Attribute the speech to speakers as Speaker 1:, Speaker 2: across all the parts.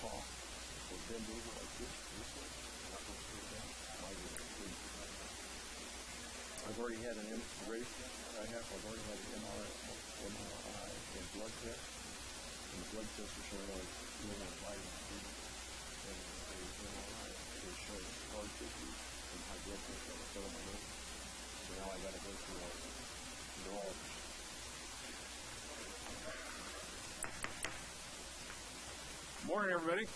Speaker 1: call. So bend over like this way, not go straight down. I've already had an MRI and blood test. And the blood tests are showing like low on vitamin D. And the MRI is showing scar tissue and high blood pressure on the front of my nose. So now I got to go through a neurologist. Morning, everybody.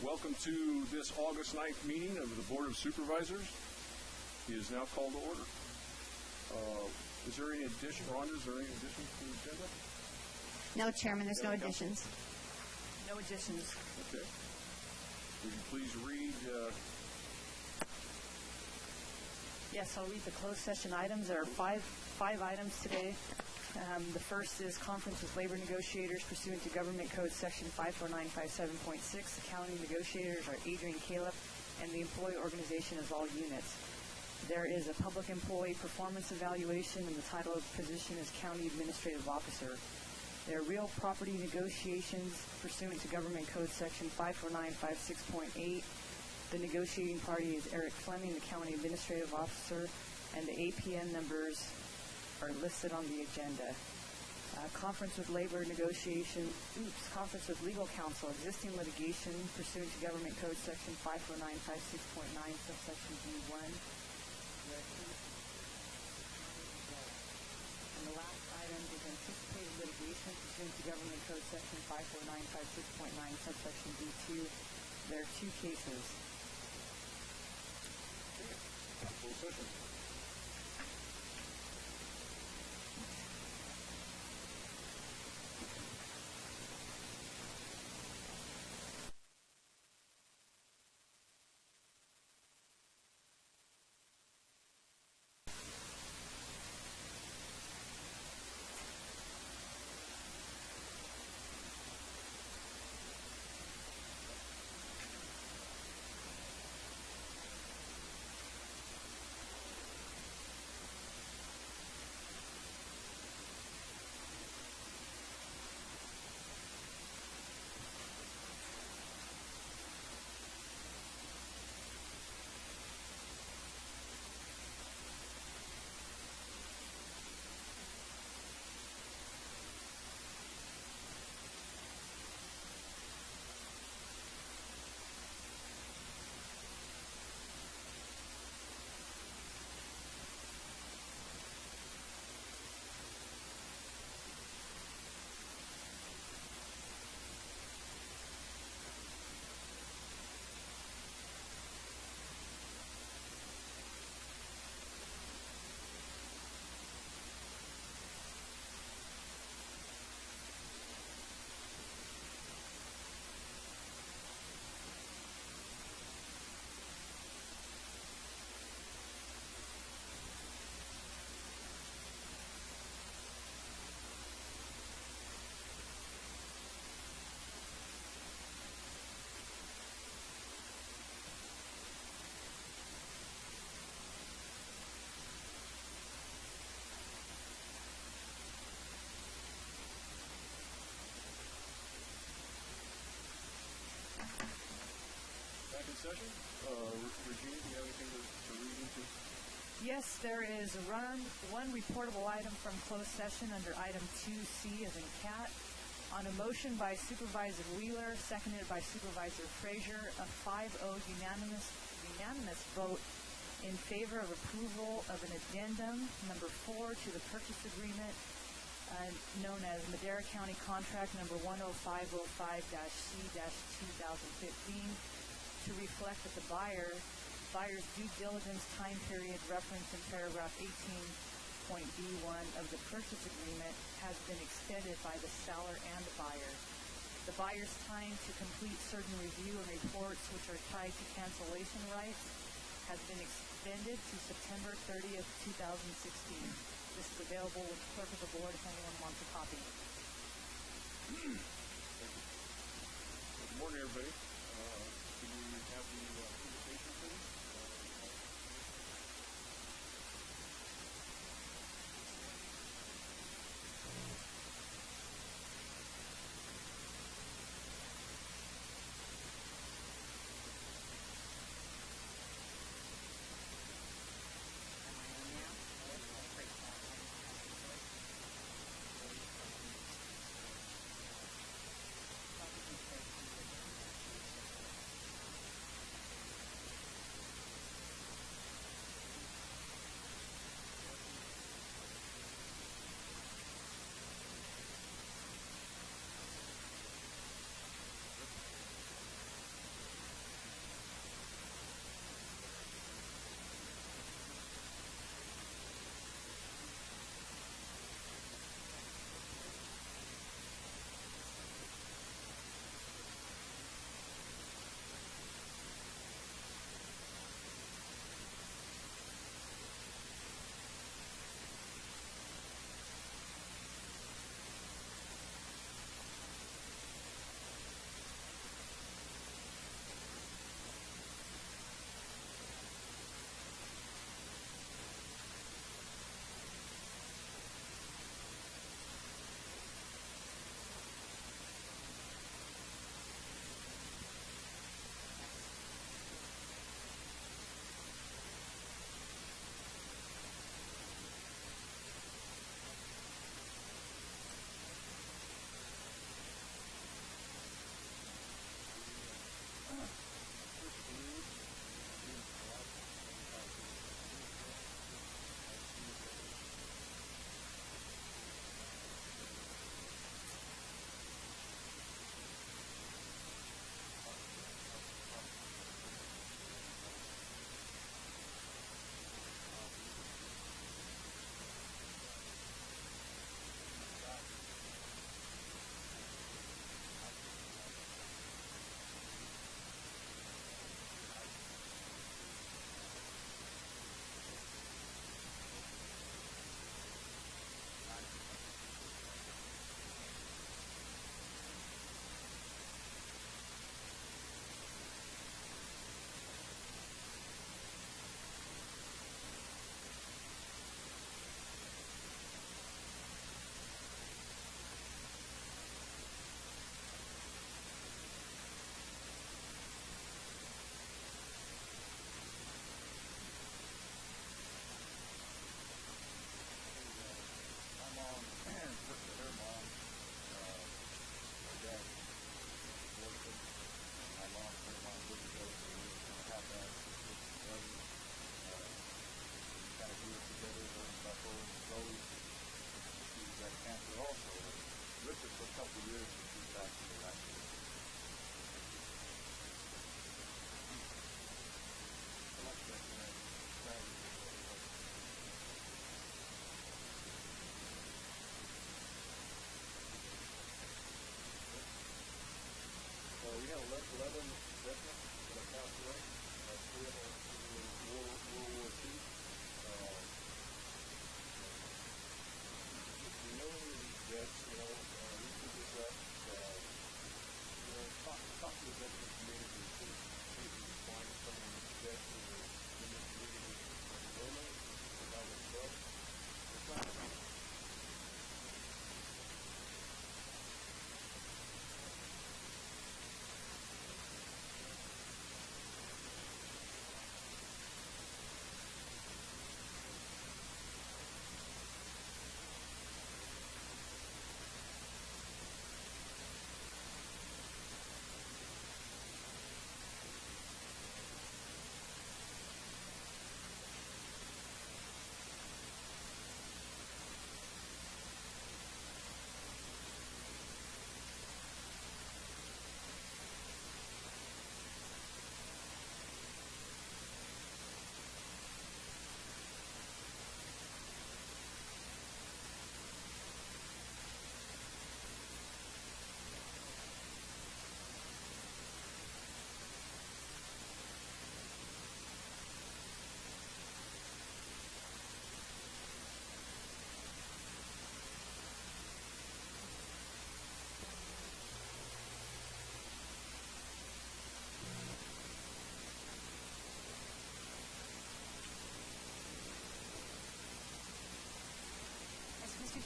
Speaker 1: Welcome to this August 9th meeting of the Board of Supervisors. It is now called to order. Is there any addition, Rhonda, is there any additions to the agenda?
Speaker 2: No, Chairman, there's no additions.
Speaker 3: No additions.
Speaker 1: Okay. Would you please read?
Speaker 3: Yes, I'll read the closed session items. There are five items today. The first is conference with labor negotiators pursuant to Government Code Section 54957.6. The county negotiators are Adrian Caleb, and the employee organization is all units. There is a public employee performance evaluation, and the title of the position is County Administrative Officer. There are real property negotiations pursuant to Government Code Section 54956.8. The negotiating party is Eric Fleming, the County Administrative Officer, and the APN numbers are listed on the agenda. Conference with labor negotiation, conference with legal counsel, existing litigation pursuant to Government Code Section 54956.9, subsection B1. And the last item is anticipated litigation pursuant to Government Code Section 54956.9, subsection B2. There are two cases.
Speaker 1: Full session. Session. Regina, do you have anything to read into?
Speaker 3: Yes, there is one reportable item from closed session under item 2C as in cat. On a motion by Supervisor Wheeler, seconded by Supervisor Frazier, a 5-0 unanimous vote in favor of approval of an addendum number 4 to the purchase agreement known as Madera County Contract number 10505-C-2015 to reflect that the buyer's due diligence time period referenced in paragraph 18.B1 of the purchase agreement has been extended by the seller and the buyer. The buyer's time to complete certain review and reports which are tied to cancellation rights has been extended to September 30th, 2016. This is available with the clerk of the board if anyone wants a copy.
Speaker 1: Good morning, everybody. Can we have the invitation, please?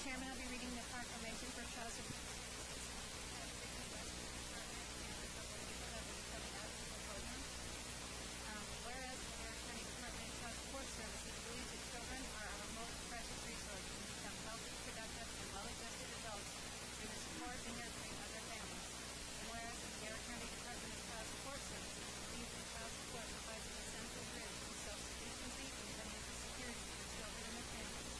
Speaker 2: Chairman, I'll be reading the proclamation for child support. Whereas the Garrett County Department of Child Support Services believes that children are our most precious resource and become healthy, productive, and well-adjusted adults through the support and nurturing of their families. And whereas the Garrett County Department of Child Support Services believes that child support provides an essential bridge to self-sufficiency and financial security for children and their families,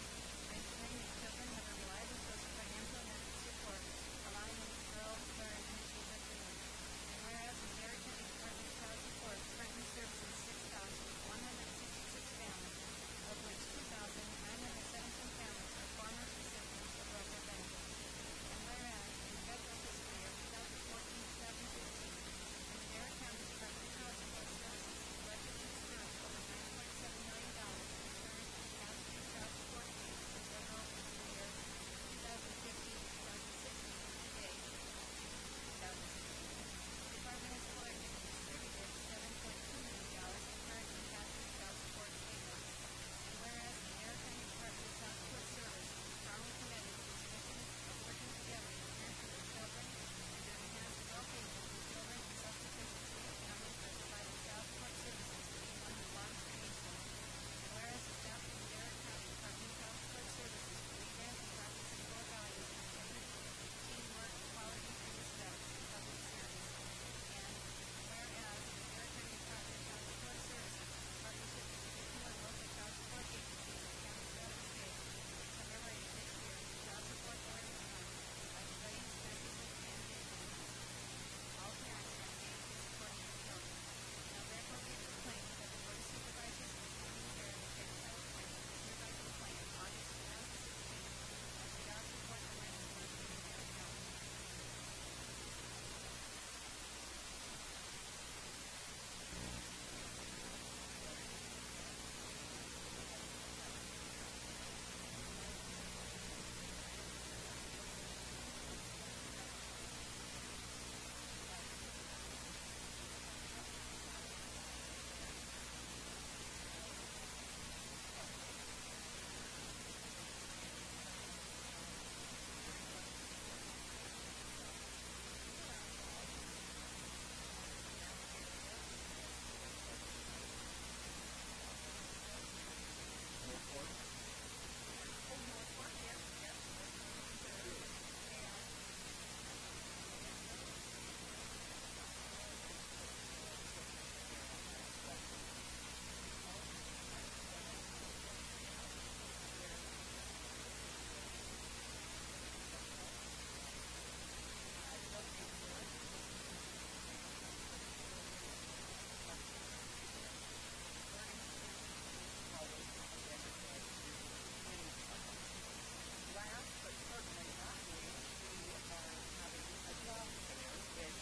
Speaker 2: by ensuring that children have a reliable source of financial and mental support, allowing them to grow, learn, and achieve their dreams. And whereas the Garrett County Department of Child Support currently services 6,166 families, of which 2,917 families are former recipients of welfare benefits. And whereas in the federal fiscal year 2014-2015, the Garrett County Department of Child Support Services collected and disbursed over $9.7 million in current and past due child support payments for federal fiscal year 2015-2016 to date. 2016. The department has collected and distributed $7.2 million in current and past due child support payments. And whereas the Garrett County Department of Child Support Service is strongly committed to its mission of working together to nurture their children and to enhance the well-being of the children and self-sufficiency of families by providing child support services to anyone who wants to do so. And whereas the staff of the Garrett County Department of Child Support Services believe in and practice the core values of integrity, teamwork, equality, and respect in public service. And whereas the Garrett County Department of Child Support Services, in partnership with regional and local child support agencies and counties throughout the state, commemorated this year Child Support Awareness Month by studying specific and families. All parents have gained in supporting their children. Now therefore be it proclaimed that the Board of Supervisors of the County of Garrett, State of California, is hereby proclaimed August 2016 as Child Support Awareness Month in Garrett County.
Speaker 4: Last but certainly not least, we are having a job fair, which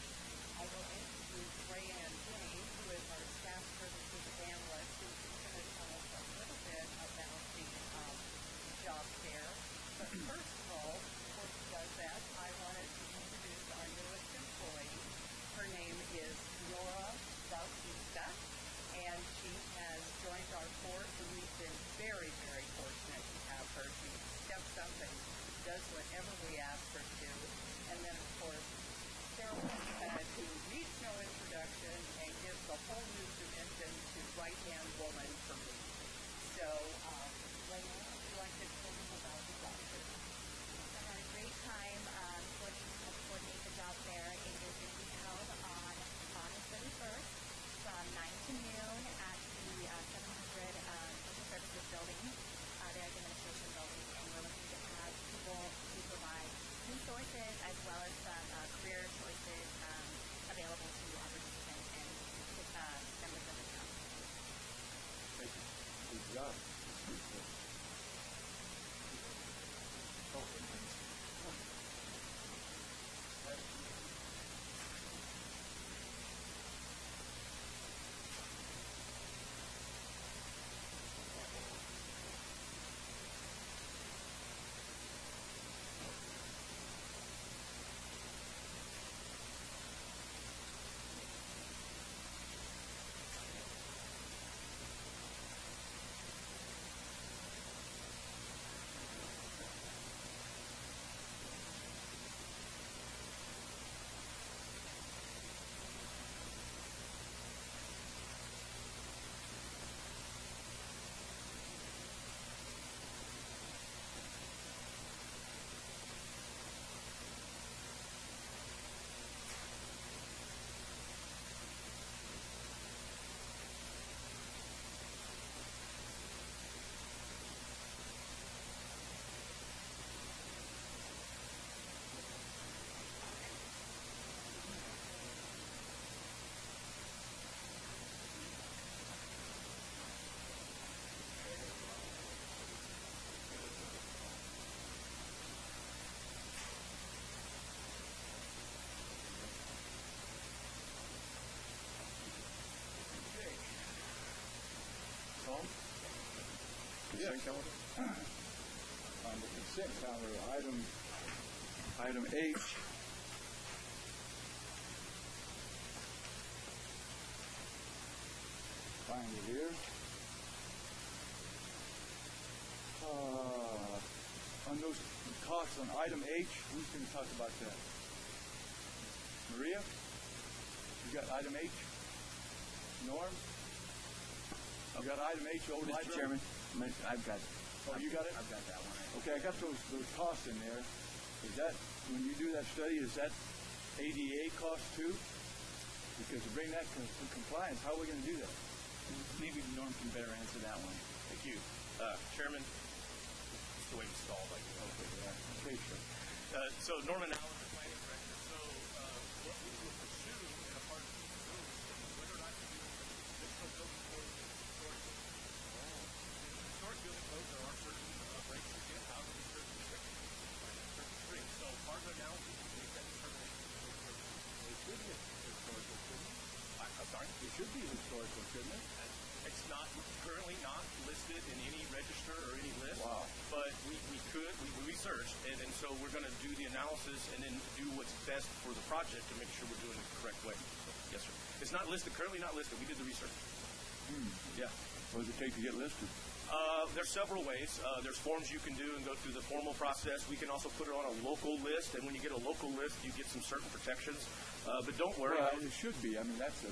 Speaker 4: I will introduce Rayanne Denny, who is our staff services analyst, who's going to tell us a little bit about the job fair. But first of all, before she does that, I wanted to introduce our newest employee. Her name is Nora Bautista, and she has joined our force, and we've been very, very fortunate to have her. She steps up and does whatever we ask her to do. And then, of course, Sarah Westhead, who needs no introduction and gives a whole new dimension to right-hand woman for me. So, Lena, would you like to tell us about the job fair?
Speaker 5: I had a great time coordinate the job fair. It is going to be held on August 31st from 9 to noon at the 700 Social Services Building, the Administration Building, and we're looking to have people to provide resources as well as some career choices available to our participants and members of the council.
Speaker 1: Thank you. Good job. consent calendar?
Speaker 6: On the consent calendar, item H. Find it here. On those costs on item H, who's going to talk about that? Maria? You got item H? Norm? You got item H, old
Speaker 7: Mr. Chairman, I've got it.
Speaker 6: Oh, you got it?
Speaker 7: I've got that one.
Speaker 6: Okay, I got those costs in there. Is that, when you do that study, is that ADA cost too? Because to bring that to compliance, how are we going to do that?
Speaker 7: Maybe Norm can better answer that one.
Speaker 8: Thank you. Chairman, it's the way we stalled, like
Speaker 6: Okay, yeah. Okay, sure.
Speaker 8: So Norman Allen, the planning director. So what we will pursue in a part of the facility is whether or not to do additional building codes in historic buildings. In historic building codes, there are certain breaks you get out of certain restrictions, certain strings. So part of the analysis is to make that determination.
Speaker 6: It should be historical, shouldn't it?
Speaker 8: I'm sorry?
Speaker 6: It should be historical, shouldn't it?
Speaker 8: It's not currently not listed in any register or any list.
Speaker 6: Wow.
Speaker 8: But we researched, and so we're going to do the analysis and then do what's best for the project to make sure we're doing it the correct way. So, yes, sir. It's not listed, currently not listed. We did the research. Yeah.
Speaker 6: What does it take to get listed?
Speaker 8: There's several ways. There's forms you can do and go through the formal process. We can also put it on a local list, and when you get a local list, you get some certain protections. But don't worry.
Speaker 6: Well, it should be. I mean, that's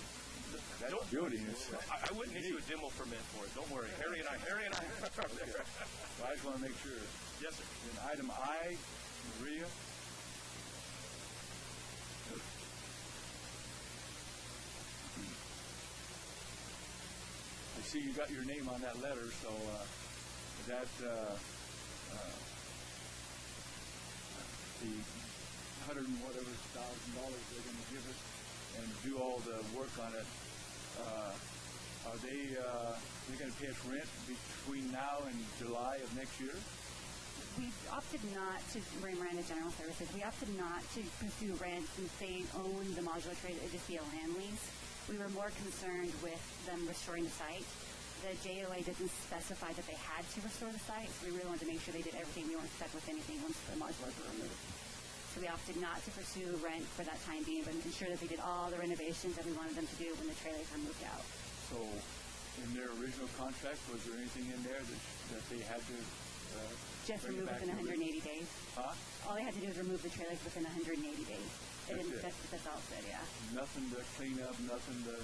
Speaker 6: building.
Speaker 8: I wouldn't issue a demo permit for it. Don't worry. Harry and I.
Speaker 6: Okay. Well, I just want to make sure.
Speaker 8: Yes, sir.
Speaker 6: Then item I, Maria. I see you got your name on that letter, so that the $100 and whatever $1,000 they're going to give us and do all the work on it. Are they're going to pay us rent between now and July of next year?
Speaker 9: We opted not to, Miranda General Services, we opted not to pursue rent since they own the modular trade. It would just be a land lease. We were more concerned with them restoring the site. The JOA doesn't specify that they had to restore the site, so we really wanted to make sure they did everything. We weren't stuck with anything once the modulars were removed. So we opted not to pursue rent for that time being, but ensure that they did all the renovations that we wanted them to do when the trailers were moved out.
Speaker 6: So in their original contract, was there anything in there that they had to
Speaker 9: just
Speaker 6: bring
Speaker 9: remove
Speaker 6: back
Speaker 9: within
Speaker 6: to
Speaker 9: 180 days.
Speaker 6: Huh?
Speaker 9: All they had to do was remove the trailers within 180 days. That's all it said, yeah.
Speaker 6: Nothing to clean up, nothing to...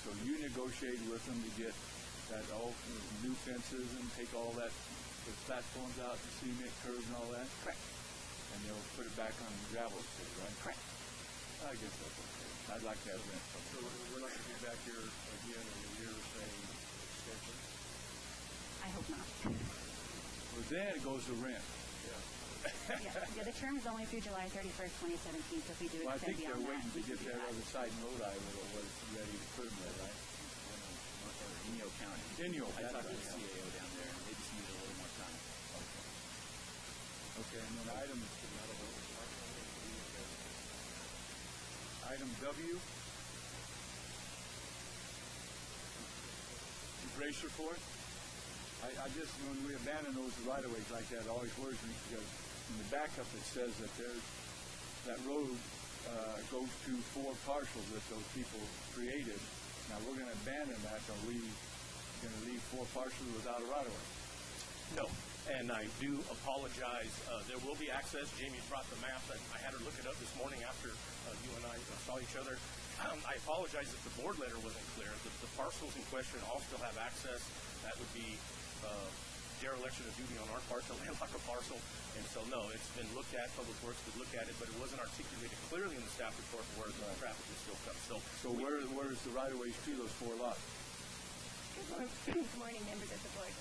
Speaker 6: So you negotiated with them to get that all new fences and take all that, the platforms out, the cement curves and all that?
Speaker 9: Correct.
Speaker 6: And they'll put it back on gravel too, right?
Speaker 9: Correct.
Speaker 6: I guess that's okay. I'd like that rent.
Speaker 1: So we're not going to be back here again in a year saying extension?
Speaker 9: I hope not.
Speaker 6: Well, then it goes to rent.
Speaker 9: Yeah, the term is only through July 31st, 2017, so if we do
Speaker 6: Well, I
Speaker 9: extend
Speaker 6: think they're
Speaker 9: beyond
Speaker 6: waiting
Speaker 9: that,
Speaker 6: to
Speaker 9: we
Speaker 6: get
Speaker 9: can do
Speaker 6: that
Speaker 9: that.
Speaker 6: other side in Rhode Island or was ready to put them there, right?
Speaker 7: Inyo County.
Speaker 6: Inyo,
Speaker 7: I
Speaker 6: that's
Speaker 7: talked to
Speaker 6: right.
Speaker 7: the CAO down there, and they just need a little more time.
Speaker 6: Okay, and then item W. The Grace report. I just, when we abandon those right-of-ways like that, it always worries me because in the backup it says that that road goes to 4 parcels that those people created. Now we're going to abandon that, or we going to leave 4 parcels without a right-of-way.
Speaker 8: No, and I do apologize. There will be access. Jamie brought the maps. I had her look it up this morning after you and I saw each other. I apologize if the board letter wasn't clear. The parcels in question all still have access. That would be dereliction of duty on our part to landlock a parcel. And so, no, it's been looked at. Public Works could look at it, but it wasn't articulated clearly in the staff report where the traffic is still coming.
Speaker 6: So where's the right-of-ways to those 4 lots?
Speaker 2: Good morning, members of the board.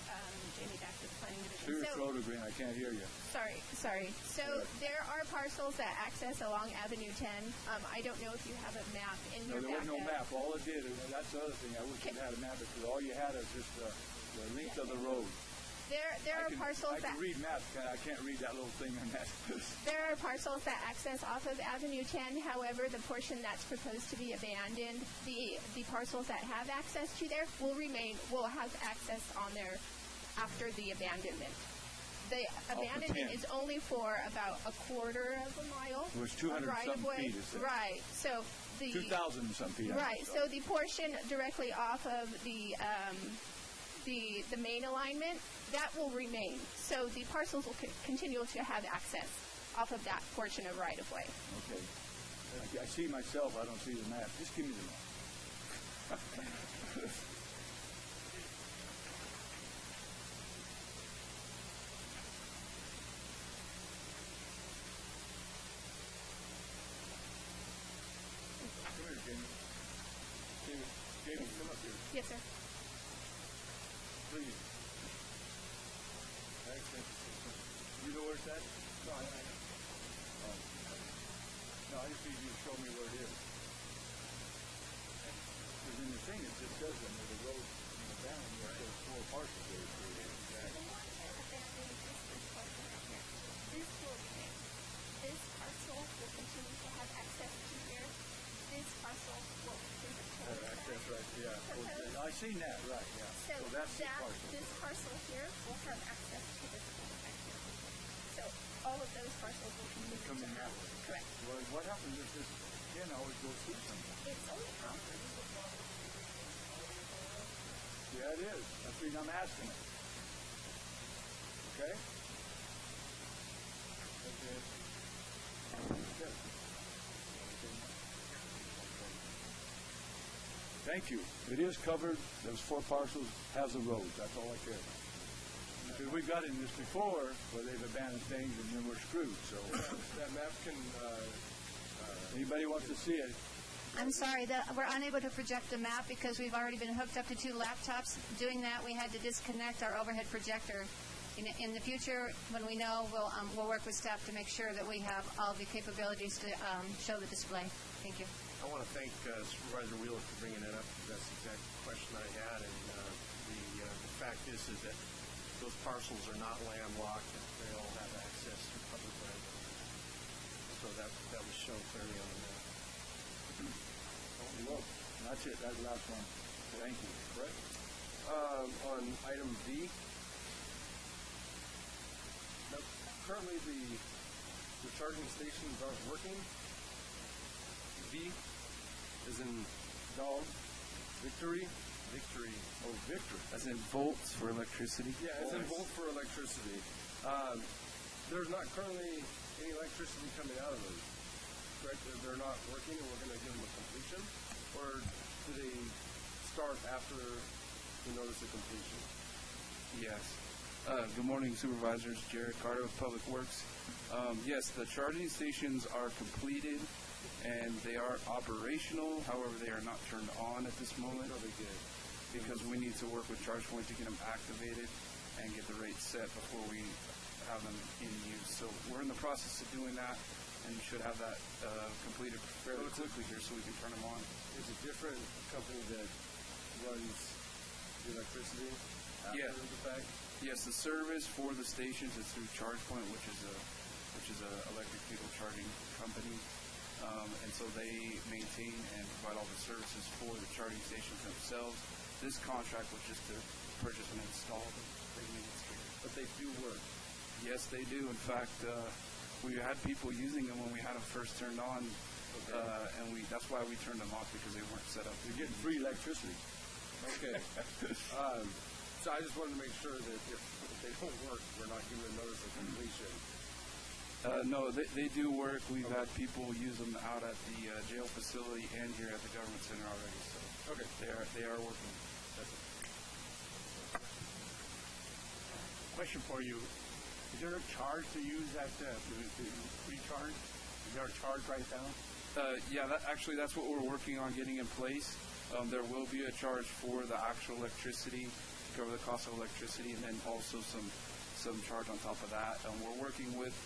Speaker 2: Jamie Dax with Planning Division.
Speaker 6: Clear throat agreement. I can't hear you.
Speaker 2: Sorry. So there are parcels that access along Avenue 10. I don't know if you have a map in
Speaker 6: No,
Speaker 2: your
Speaker 6: there was no
Speaker 2: backup.
Speaker 6: map. All it did, and that's the other thing. I wish you had a map because all you had is just the length of the road.
Speaker 2: There are parcels
Speaker 6: I can read maps. I can't read that little thing on that.
Speaker 2: There are parcels that access off of Avenue 10. However, the portion that's proposed to be abandoned, the parcels that have access to there will have access on there
Speaker 10: after the abandonment. The abandonment is only for about a quarter of a mile.
Speaker 6: It was 200
Speaker 10: right
Speaker 6: some
Speaker 10: of way.
Speaker 6: feet, is it?
Speaker 10: Right. So the
Speaker 6: 2,000 and some feet.
Speaker 10: right. So the portion directly off of the main alignment, that will remain. So the parcels will continue to have access off of that portion of right of way.
Speaker 6: Okay. I see myself. I don't see the map. Just give me the map. Come here, Jamie. Jamie, come up here.
Speaker 10: Yes, sir.
Speaker 6: Please. You know where it's at? No, I know. Oh. No, I just need you to show me where it is. Because in the thing, it just says them with the road in the down, where there's 4 parcels there.
Speaker 10: This will remain. This parcel will continue to have access to here. This parcel will
Speaker 6: Access right, yeah. I seen that, right, yeah.
Speaker 10: So
Speaker 6: that's the parcel.
Speaker 10: This parcel here will have access to this right here. So all of those parcels will continue
Speaker 6: Come
Speaker 10: to
Speaker 6: in that
Speaker 10: have.
Speaker 6: way.
Speaker 10: Correct.
Speaker 6: Well, what happens if this pin always goes through something?
Speaker 10: It's only property.
Speaker 6: Yeah, it is. That's the reason I'm asking it. Okay? Okay. Good. Thank you. It is covered. Those 4 parcels has a road. That's all I care about. Because we've got in this before where they've abandoned things and then we're screwed. So
Speaker 1: That map can,
Speaker 6: anybody wants to see it?
Speaker 2: I'm sorry, we're unable to project the map because we've already been hooked up to 2 laptops. Doing that, we had to disconnect our overhead projector. In the future, when we know, we'll work with staff to make sure that we have all the capabilities to show the display. Thank you.
Speaker 8: I want to thank Supervisor Wheeler for bringing that up because that's the exact question I had. And the fact is that those parcels are not landlocked and they all have access to public land. So that was shown clearly on the map.
Speaker 6: Look, that's it. That's the last one. Thank you.
Speaker 1: correct? On item B, now, currently the charging stations aren't working. V is in dog, victory.
Speaker 8: Oh, victory. As in volts for electricity?
Speaker 1: Yeah, as in volt for electricity. There's not currently any electricity coming out of those, correct? They're not working and we're going to give them a completion? Or do they start after the notice of completion?
Speaker 11: Yes. Good morning, Supervisors. Jared Carter with Public Works. Yes, the charging stations are completed and they are operational. However, they are not turned on at this moment. Because we need to work with ChargePoint to get them activated and get the rates set before we have them in use. So we're in the process of doing that, and we should have that completed fairly quickly here so we can turn them on.
Speaker 1: Is a different company that runs the electricity after the fact?
Speaker 11: Yes, the service for the stations is through ChargePoint, which is a electric vehicle charging company. And so they maintain and provide all the services for the charging stations themselves. This contract was just to purchase and install the units here.
Speaker 1: But they do work.
Speaker 11: Yes, they do. In fact, we had people using them when we had them first turned on, and that's why we turned them off, because they weren't set up.
Speaker 6: You're getting free electricity.
Speaker 1: Okay. So I just wanted to make sure that if they don't work, we're not giving a notice of completion.
Speaker 11: No, they do work. We've had people use them out at the jail facility and here at the government center already. So
Speaker 1: okay,
Speaker 11: they are working. That's it.
Speaker 8: Question for you: is there a charge to use that to recharge? Is there a charge right now?
Speaker 11: Yeah, that's what we're working on getting in place. There will be a charge for the actual electricity to cover the cost of electricity, and then also some charge on top of that. We're working with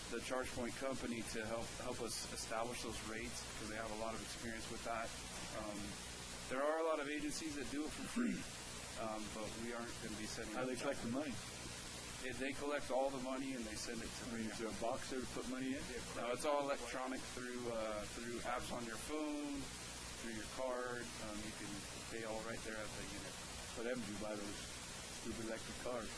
Speaker 11: the ChargePoint company to help us establish those rates, because they have a lot of experience with that. There are a lot of agencies that do it for free, but we aren't going to be setting.
Speaker 6: How do they collect the money?
Speaker 11: They collect all the money and they send it to me.
Speaker 6: Is there a box there to put money in?
Speaker 11: No, it's all electronic through apps on your phone, through your card. You can pay all right there at the unit.
Speaker 6: What happens if you buy those stupid electric cars.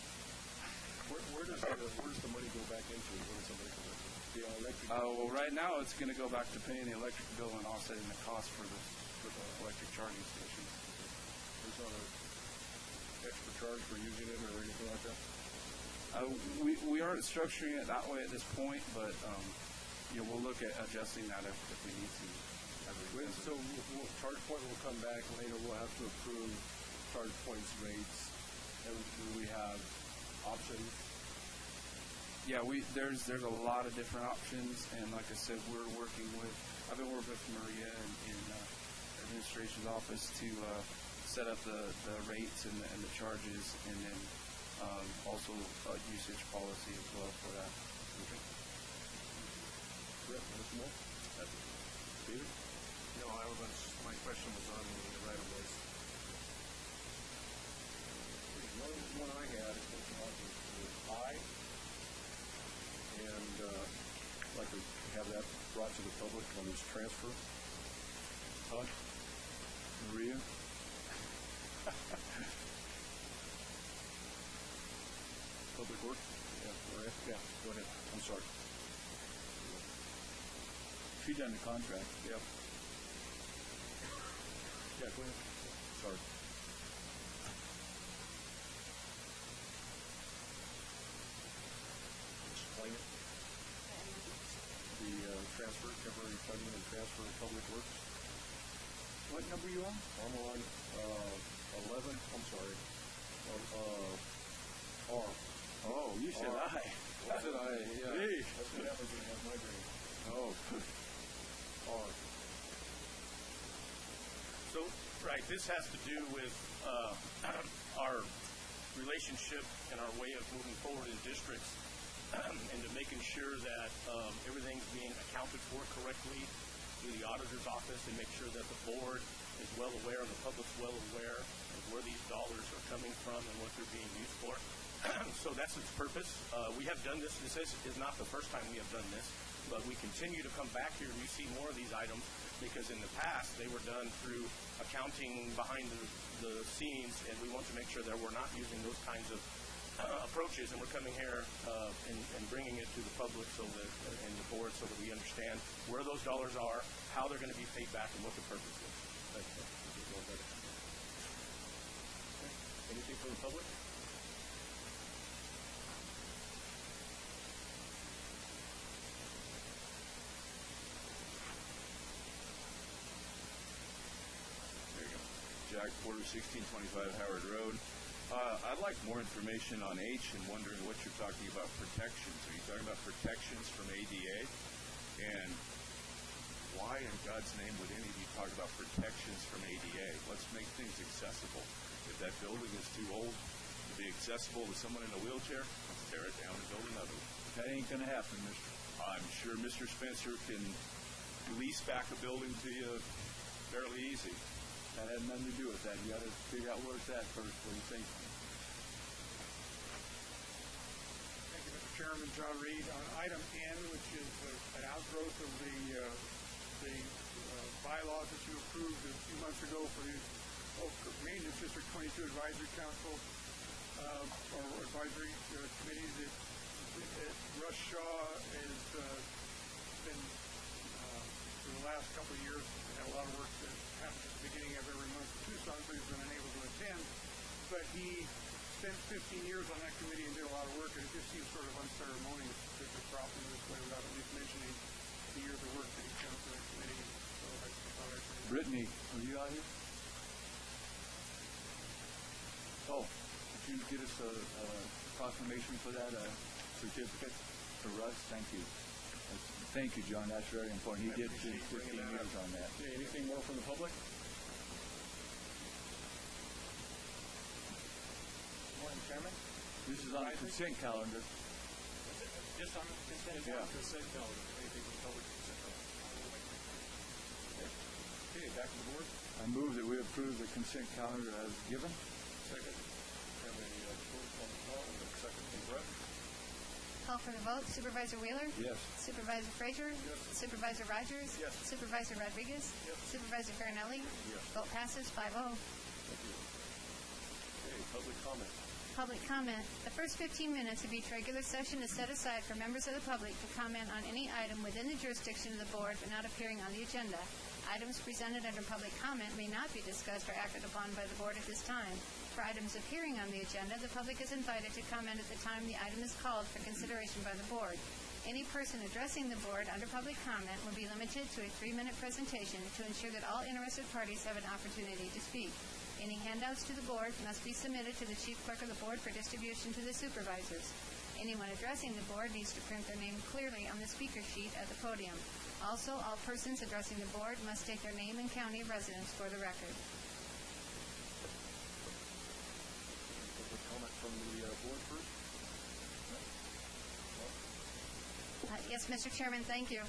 Speaker 1: Where does the money go back into? Where does the money go back into? The electric.
Speaker 11: Well, right now it's going to go back to paying the electric bill and offsetting the cost for the electric charging stations.
Speaker 1: There's not an extra charge for using it or anything like that?
Speaker 11: We aren't structuring it that way at this point, but we'll look at adjusting that if we need to.
Speaker 1: So ChargePoint will come back later. We'll have to approve ChargePoint's rates. And do we have options?
Speaker 11: Yeah, there's a lot of different options, and like I said, I've been working with Maria in administration's office to set up the rates and the charges, and then also a usage policy as well for that.
Speaker 1: Okay. Brett, anything more? David?
Speaker 12: No, my question was on the right-of-ways.
Speaker 1: One I had is high, and I'd like to have that brought to the public on this transfer.
Speaker 6: Todd? Maria?
Speaker 1: Public Works? Yeah, Maria? Yeah, go ahead. I'm sorry.
Speaker 6: She done the contract.
Speaker 1: Yep. Yeah, go ahead. Sorry. Explain it. The transfer, temporary funding and transfer of Public Works.
Speaker 6: What number are you on?
Speaker 1: I'm on 11. I'm sorry. R.
Speaker 6: Oh, you said
Speaker 1: R.
Speaker 6: I.
Speaker 1: That's it, I. Yeah.
Speaker 6: Hey.
Speaker 1: That's what happens when you have migraine.
Speaker 6: Oh.
Speaker 1: R.
Speaker 8: So, right, this has to do with our relationship and our way of moving forward in districts and to making sure that everything's being accounted for correctly through the auditor's office, and make sure that the board is well aware and the public's well aware of where these dollars are coming from and what they're being used for. So that's its purpose. We have done this. This is not the first time we have done this, but we continue to come back here and you see more of these items, because in the past they were done through accounting behind the scenes, and we want to make sure that we're not using those kinds of approaches, and we're coming here and bringing it to the public so that and the board so that we understand where those dollars are, how they're going to be paid back, and what the purpose is.
Speaker 1: Thank you. Okay. Anything from the public?
Speaker 12: Jack Porter, 1625 Howard Road. I'd like more information on H and wondering what you're talking about protections. Are you talking about protections from ADA? And why in God's name would any of you talk about protections from ADA? Let's make things accessible. If that building is too old to be accessible to someone in a wheelchair, let's tear it down and build another one.
Speaker 6: That ain't going to happen, mister.
Speaker 12: I'm sure Mr. Spencer can lease back a building to you fairly easy.
Speaker 6: That had nothing to do with that. You got to figure out where it's at first before you say something.
Speaker 13: Thank you, Mr. Chairman. John Reed. On item N, which is an outgrowth of the bylaws that you approved a few months ago for the Maintenance District 22 Advisory Council or Advisory Committee, that Russ Shaw has been for the last couple of years had a lot of work that happens at the beginning of every month in Tucson, so he's been unable to attend. But he spent 15 years on that committee and did a lot of work, and it just seems sort of unceremonious to drop him this way without at least mentioning the years of work that he's done for that committee. So I thought I'd say
Speaker 6: Brittany, are you out here? Oh, could you get us a proclamation for that certificate for Russ? Thank you. Thank you, John. That's very important. He did 15 years on that.
Speaker 1: Okay, anything more from the public?
Speaker 13: Morning, Chairman.
Speaker 6: This is on the consent calendar.
Speaker 13: Just on the consent
Speaker 1: Calendar. Anything from the public? Consent calendar. Okay, back to the board.
Speaker 6: I move that we approve the consent calendar as given.
Speaker 1: Second. Have a vote on the call. Second from Brett.
Speaker 2: Call for the vote. Supervisor Wheeler?
Speaker 6: Yes.
Speaker 2: Supervisor Frazier?
Speaker 1: Yes.
Speaker 2: Supervisor Rogers?
Speaker 1: Yes.
Speaker 2: Supervisor Rodriguez?
Speaker 1: Yes.
Speaker 2: Supervisor Farinelli?
Speaker 1: Yes.
Speaker 2: Vote passes 5-0.
Speaker 1: Thank you. Okay, public comment.
Speaker 2: public comment. The first 15 minutes of each regular session is set aside for members of the public to comment on any item within the jurisdiction of the board but not appearing on the agenda. Items presented under public comment may not be discussed or acted upon by the board at this time. For items appearing on the agenda, the public is invited to comment at the time the item is called for consideration by the board. Any person addressing the board under public comment will be limited to a 3-minute presentation to ensure that all interested parties have an opportunity to speak. Any handouts to the board must be submitted to the chief clerk of the board for distribution to the supervisors. Anyone addressing the board needs to print their name clearly on the speaker sheet at the podium. Also, all persons addressing the board must state their name and county of residence for the record.
Speaker 1: Public comment from the board first.
Speaker 2: Yes, Mr. Chairman, thank you.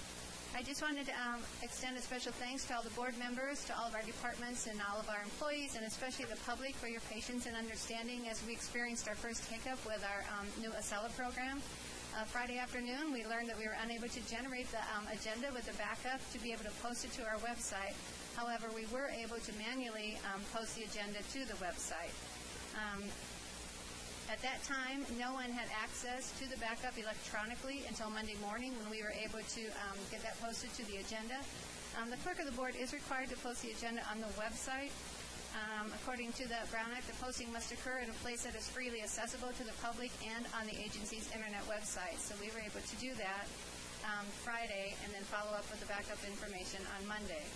Speaker 2: I just wanted to extend a special thanks to all the board members, to all of our departments, and all of our employees, and especially the public for your patience and understanding as we experienced our first hiccup with our new Acela program. Friday afternoon, we learned that we were unable to generate the agenda with the backup to be able to post it to our website. However, we were able to manually post the agenda to the website. At that time, no one had access to the backup electronically until Monday morning when we were able to get that posted to the agenda. The clerk of the board is required to post the agenda on the website. According to the Brown Act, the posting must occur in a place that is freely accessible to the public and on the agency's internet website. So we were able to do that Friday and then follow up with the backup information on Monday.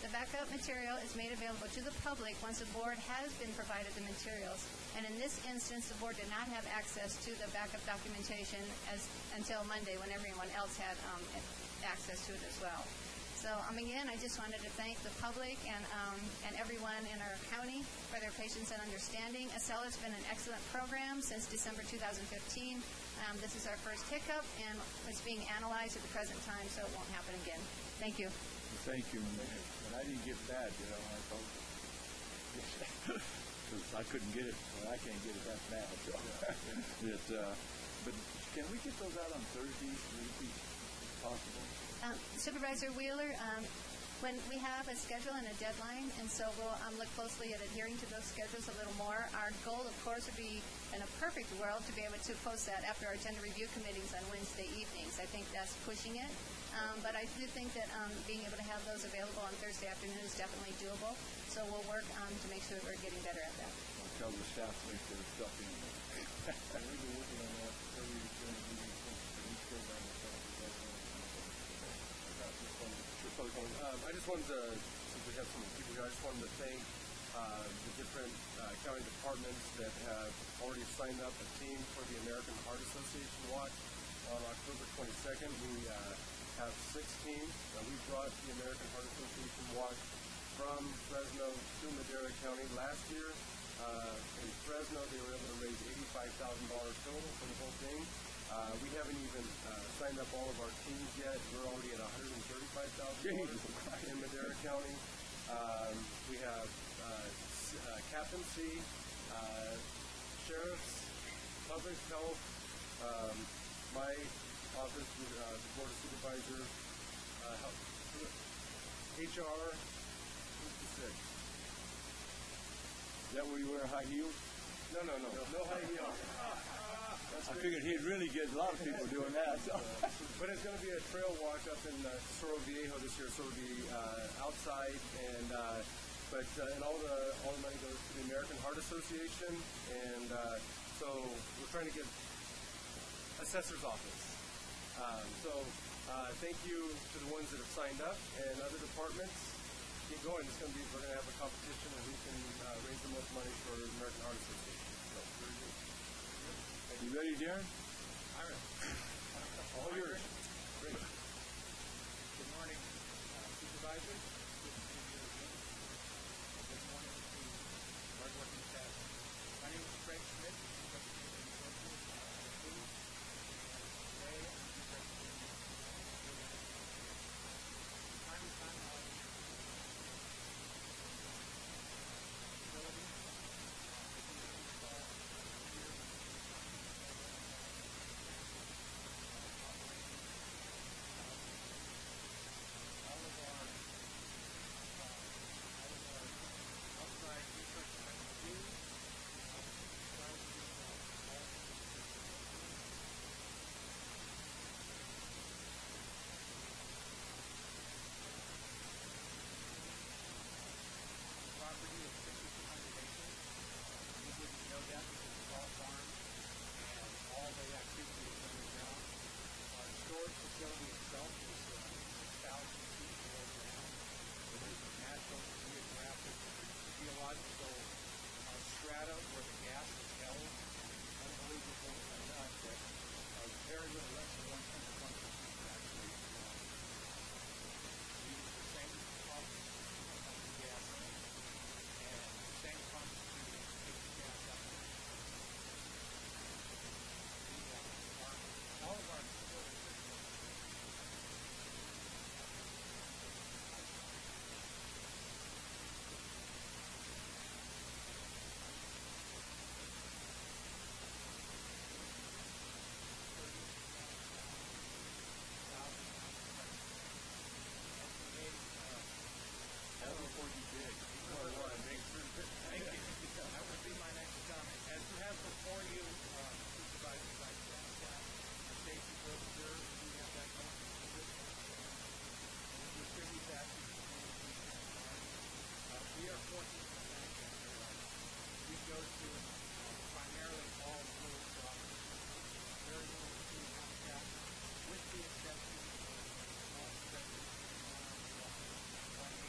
Speaker 2: The backup material is made available to the public once the board has been provided the materials. And in this instance, the board did not have access to the backup documentation until Monday when everyone else had access to it as well. So again, I just wanted to thank the public and everyone in our county for their patience and understanding. Acela has been an excellent program since December 2015. This is our first hiccup, and it's being analyzed at the present time, so it won't happen again. Thank you.
Speaker 6: Thank you. And I didn't get that, I told you. Because I couldn't get it. Well, I can't get it that bad. So. But can we get those out on Thursdays? Would it be possible?
Speaker 2: Supervisor Wheeler, when we have a schedule and a deadline, and so we'll look closely at adhering to those schedules a little more. Our goal, of course, would be, in a perfect world, to be able to post that after our agenda review committees on Wednesday evenings. I think that's pushing it. But I do think that being able to have those available on Thursday afternoon is definitely doable. So we'll work to make sure that we're getting better at that.
Speaker 6: I'll tell the staff to make their stuff in.
Speaker 1: We've been working on that every during the meeting since each program was set up.
Speaker 14: I just wanted to, since we have so many people here, I just wanted to thank the different county departments that have already signed up a team for the American Heart Association Watch on October 22nd. We have 6 teams. We brought the American Heart Association Watch from Fresno to Madera County last year. In Fresno, they were able to raise $85,000 total for the whole thing. We haven't even signed up all of our teams yet. We're already at $135,000 in Madera County. We have captaincy, sheriffs, public health, my office, the Board of Supervisors, HR, who's the 6?
Speaker 6: Is that where you wear high heels?
Speaker 14: No high heels.
Speaker 6: I figured he'd really get a lot of people doing that. So.
Speaker 14: But it's going to be a trail walk up in Cerro Viejo this year, so it'll be outside, and all the money goes to the American Heart Association, and so we're trying to get assessor's office. Thank you to the ones that have signed up, and other departments. Keep going. We're going to have a competition, and who can raise the most money for the American Heart Association. So, very good.
Speaker 6: You ready, Darren?
Speaker 13: All right.
Speaker 14: All yours.
Speaker 13: Great. Good morning, supervisors. Good to see you again. Good morning to hardworking staff. My name is Craig Schmidt, Investigating Associate at Food. Today, I'm investigating time to time out facility. All of our very little less than 1.1% actually. We use the same pump as gas and the same pumps to take the gas out. All of our facilities are That would be my next comment. As you have before you, Supervisor Vice Chancellor, safety brochure, we have that motion to this. We'll distribute that to the community. We are fortunate to thank you. We go to primarily all rural properties. Very little food habitat, with the exception of small stretches on 180.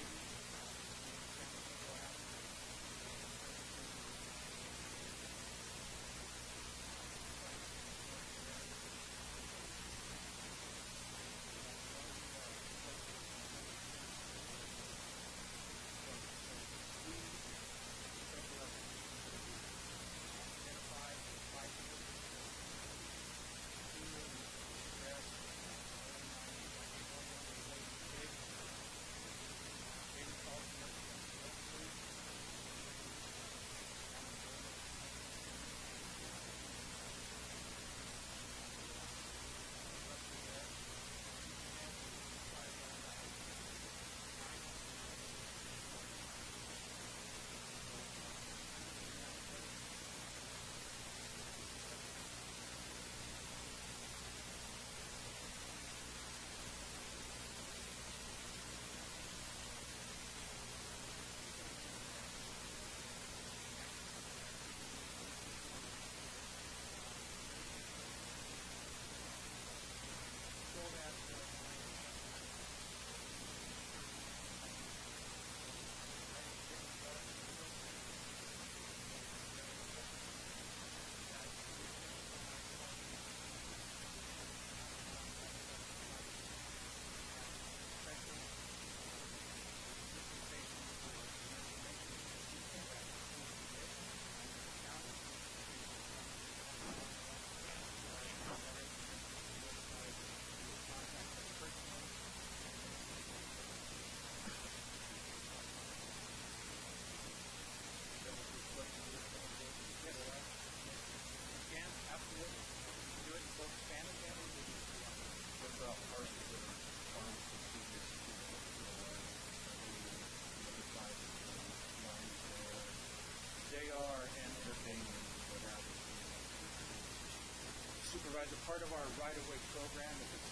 Speaker 13: Supervisor, part of our right-of-way program, if it's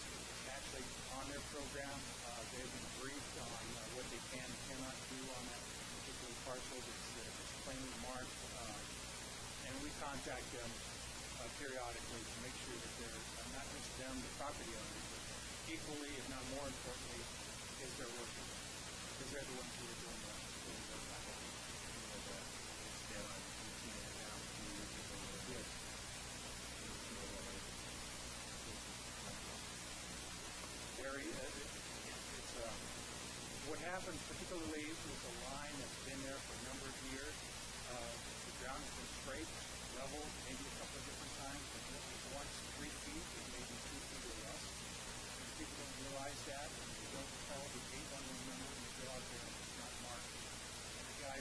Speaker 13: actually on their program, they've been briefed on what they can and cannot do on that particular parcel that's plainly marked, and we contact them periodically to make sure that they're not just them, the property owners, but equally, if not more importantly, is they're working, because they're the ones who are doing that. Yes. What happens particularly with a line that's been there for a number of years, the ground has been scraped, leveled, maybe a couple of different times, but it was once 3 feet, it may be 2 feet or less. And people don't realize that, and they don't call the 811 number, and they go out there and it's not marked. And the guy,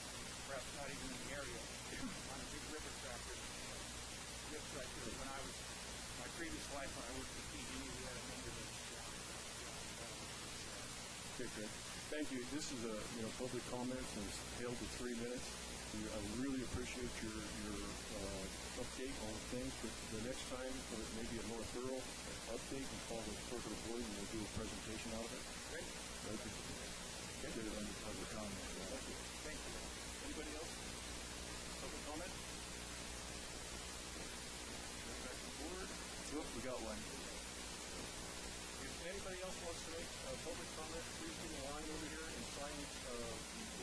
Speaker 13: perhaps not even in the area, on a big river tractor, lives right there. When I was, my previous life, when I worked for PD, we had a number of
Speaker 1: Okay, Greg. Thank you. This is a public comment and it's held to 3 minutes. I really appreciate your update on things, but the next time for maybe a more thorough update and call the clerk of the board and we'll do a presentation out of it.
Speaker 13: Great.
Speaker 1: Thank you. Get it under public comment.
Speaker 13: Thank you. Anybody else? Public comment? Back to the board.
Speaker 1: Look, we got one.
Speaker 13: If anybody else wants to make public comment, please do the line over here and sign the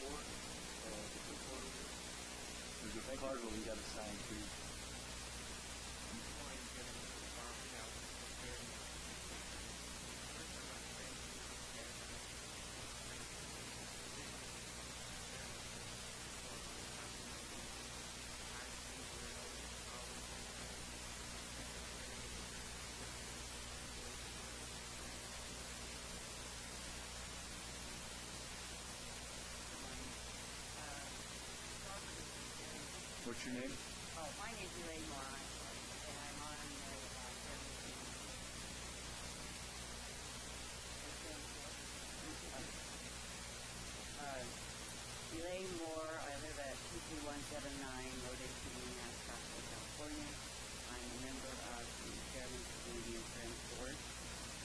Speaker 13: board.
Speaker 7: There's a card where we got to sign too.
Speaker 13: Mind getting the arm out. Okay.
Speaker 6: What's your name?
Speaker 4: Oh, my name's Elaine Moore, and I'm on the Elaine Moore. I live at 22179 Road 18, Scottsdale, California. I'm a member of the Chairman's Community and Friends Board.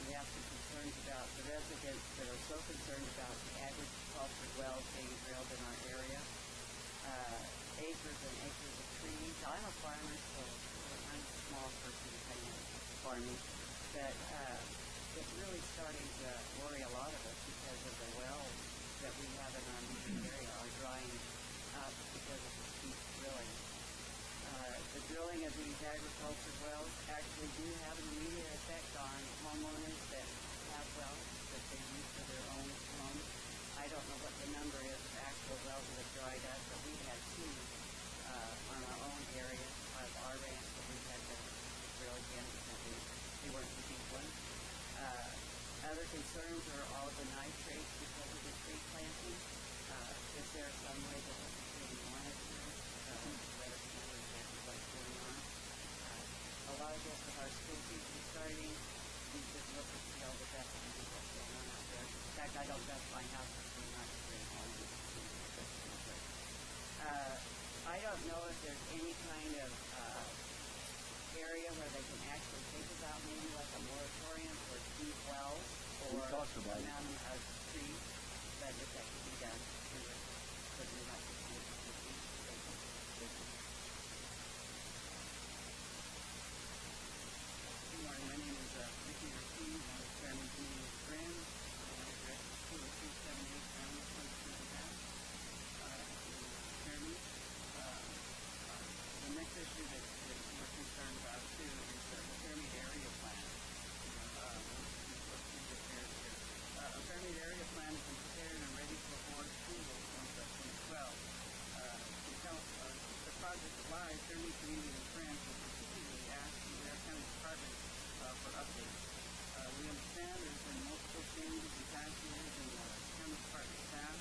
Speaker 4: We have some concerns about the residents that are so concerned about the agricultural wells being drilled in our area. Acres and acres of trees. I'm a farmer, so I'm a small person kind of farming, but it's really starting to worry a lot of us because of the wells that we have in our immediate area are drying up because of the steep drilling. The drilling of these agricultural wells actually do have an immediate effect on homeowners that have wells that they use for their own homes. I don't know what the number is of actual wells that have dried up, but we had two on our own area of our ranch that we had to drill again because they weren't the deep ones. Other concerns are all the nitrates because of the tree planting. Is there some way that we can monitor, let us know exactly what's going on? A lot of this with our school season starting, we just look and see all the best and see what's going on out there. In fact, I don't dust my house for 3 months straight on it. I don't know if there's any kind of area where they can actually think about maybe like a moratorium for deep wells or a mountain of trees, but if that could be done, we would certainly like to see it. Good morning, my name is Ricky Ortiz. I'm the Chairman of Community of Friends. My address is 20278 Brownwood Place, Cincinnati. Chairman, the next issue that we're concerned about too is the pyramid area plan. A pyramid area plan has been prepared and ready for board approval since 2012. The project lies, Pyramid Community and Friends will repeatedly ask the Madera County Department for updates. We understand there's been multiple changes in past years in the county department staff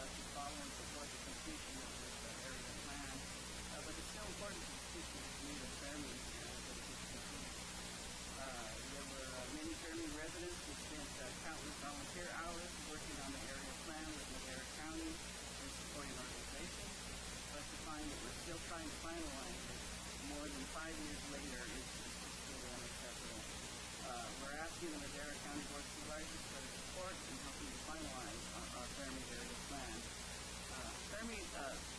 Speaker 4: to follow and support the completion of this area plan, but it's still important to the future of the community of families that it's completed. There were many Fairmead residents who spent countless volunteer hours working on the area plan with Madera County and supporting organizations, but to find that we're still trying to finalize it more than 5 years later is just really unacceptable. We're asking the Madera County Board of Supervisors for their support in helping to finalize our Fairmead area plan. Fairmead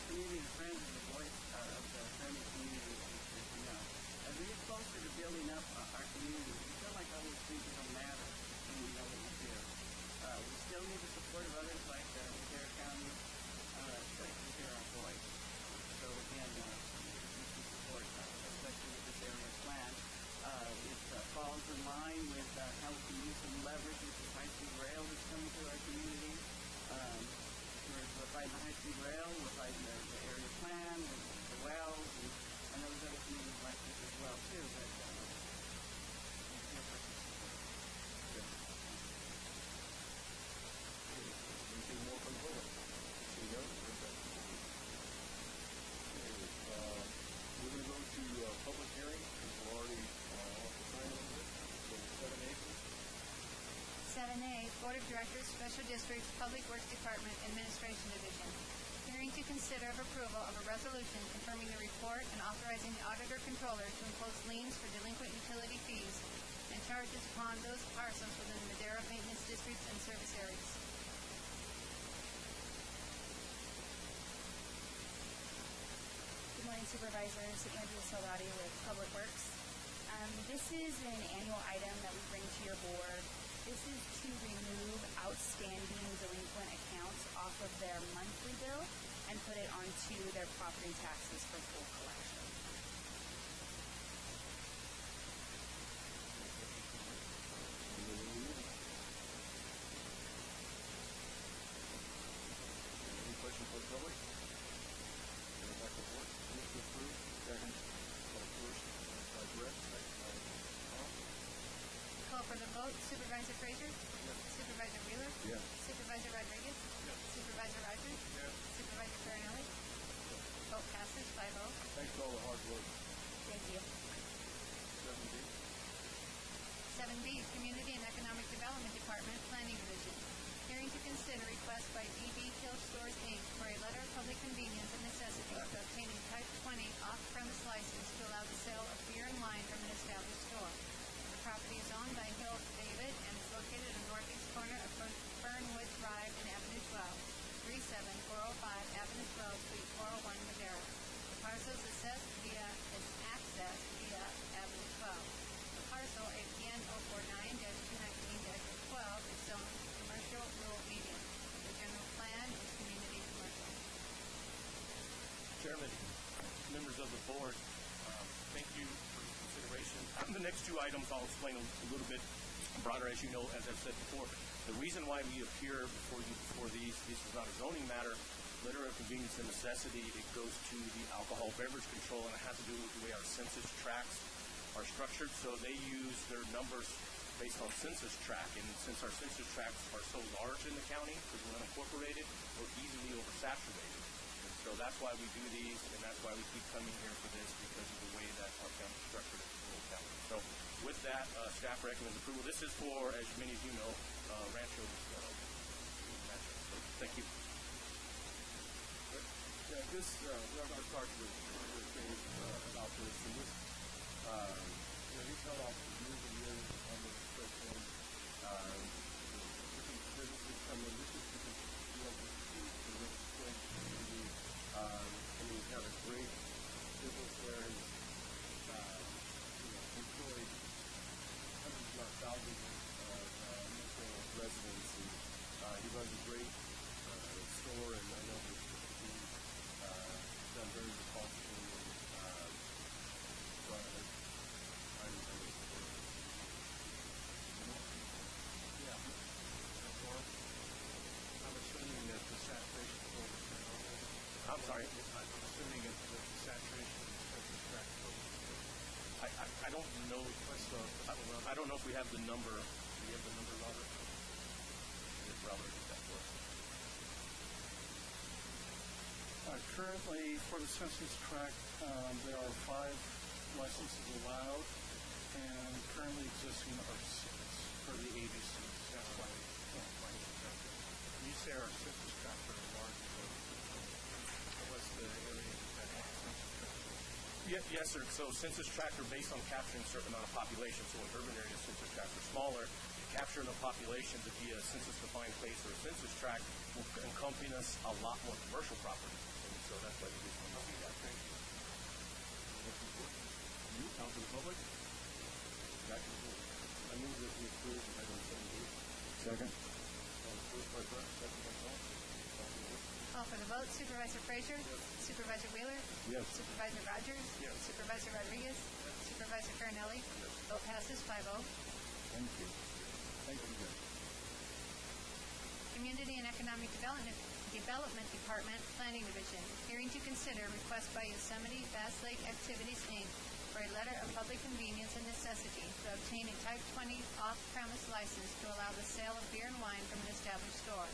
Speaker 4: Community and Friends is the voice of the Fairmead community, as you know. As we get closer to building up our community, we feel like all those things don't matter when we know what we do. We still need the support of others like Madera County to hear our voice. So again, we can support, especially with this area plan. It falls in line with how we can use some leverage with the high-speed rail that's coming to our community. We're fighting the high-speed rail, we're fighting the area plan, the wells, and I know there's other communities like this as well, too, but
Speaker 1: Anything more from the board? See no? Okay. We're going to go to public hearing. We're already off the time of it. So 7A, please.
Speaker 2: 7A, Board of Directors, Special Districts, Public Works Department, Administration Division. Hearing to consider of approval of a resolution confirming the report and authorizing the auditor controller to impose liens for delinquent utility fees and charges upon those parcels within the Madera maintenance districts and service areas.
Speaker 5: Good morning, Supervisors. Andrew Soldati with Public Works. This is an annual item that we bring to your board. This is to remove outstanding delinquent accounts off of their monthly bill and put it onto their property taxes for full collection.
Speaker 1: Any questions for the public? Back to board. Move to approve. Second. First by Brett, second by Tom.
Speaker 2: Call for the vote. Supervisor Frazier?
Speaker 1: Yes.
Speaker 2: Supervisor Wheeler?
Speaker 1: Yes.
Speaker 2: Supervisor Rodriguez?
Speaker 1: Yes.
Speaker 2: Supervisor Rogers?
Speaker 13: Yes.
Speaker 2: Supervisor Farinelli? Vote passes 5-0.
Speaker 14: Thanks for all the hard work.
Speaker 5: Thank you.
Speaker 2: 7B, Community and Economic Development Department, Planning Division. Hearing to consider request by DB Kill Stores, Inc. for a letter of public convenience and necessity to obtain a Type 20 off-premise license to allow the sale of beer and wine from an established store. The property is owned by Hill David and is located in the northeast corner of Fernwood Drive and Avenue 12, 37405 Avenue 12, Suite 401, Madera. The parcel is accessed via Avenue 12. The parcel, APN 049-219-12, is zoned commercial rural medium. The general plan is community commercial.
Speaker 8: Chairman, members of the board, thank you for your consideration. The next two items I'll explain a little bit broader. As you know, as I've said before, the reason why we appear before you for these, this is not a zoning matter. Letter of convenience and necessity, it goes to the alcohol beverage control, and it has to do with the way our census tracts are structured. So they use their numbers based on census tract, and since our census tracts are so large in the county, because we're unincorporated, we're easily oversaturated. And so that's why we do these, and that's why we keep coming here for this, because of the way that our county is structured as a rural county. So with that, staff recommends approval. This is for, as many of you know, Rancho. So thank you.
Speaker 14: Yeah, this, I've talked with Dave about this, and this, he's held off for years and years on this question. Different businesses come in. This is because he wants to keep the real community. And he's got a great business there. He's, employed hundreds, if not thousands of local residents. And he runs a great store, and I know that done very responsibly, and so I'm assuming that the saturation is over.
Speaker 8: I'm sorry?
Speaker 14: I'm assuming that the saturation is over.
Speaker 8: I don't know. I don't know if we have the number. Do we have the number, Robert? Did Robert get that for us?
Speaker 15: Currently, for the census tract, there are 5 licenses allowed, and currently existing are 6 for the ABC.
Speaker 13: That's why you say our census tract are large, what's the area that has census tract?
Speaker 8: Yes, sir. So census tracts are based on capturing a certain amount of population. So in urban areas, census tracts are smaller. Capturing the population to be a census-defined place or a census tract will encompass a lot more commercial property. And so that's why we do that.
Speaker 14: You, out to the public? Back to the board. I move that we approve item 7B.
Speaker 6: Second.
Speaker 14: First by Brett, second by Paul.
Speaker 2: Call for the vote. Supervisor Frazier? Yes. Supervisor Wheeler?
Speaker 6: Yes.
Speaker 2: Supervisor Rogers?
Speaker 13: Yes.
Speaker 2: Supervisor Rodriguez? Yes. Supervisor Farinelli? Yes. Vote passes 5-0.
Speaker 6: Thank you. Thank you, Judge.
Speaker 2: Community and Economic Development Department, Planning Division. Hearing to consider request by Yosemite Bass Lake Activities, Inc. for a letter of public convenience and necessity to obtain a Type 20 off-premise license to allow the sale of beer and wine from an established store.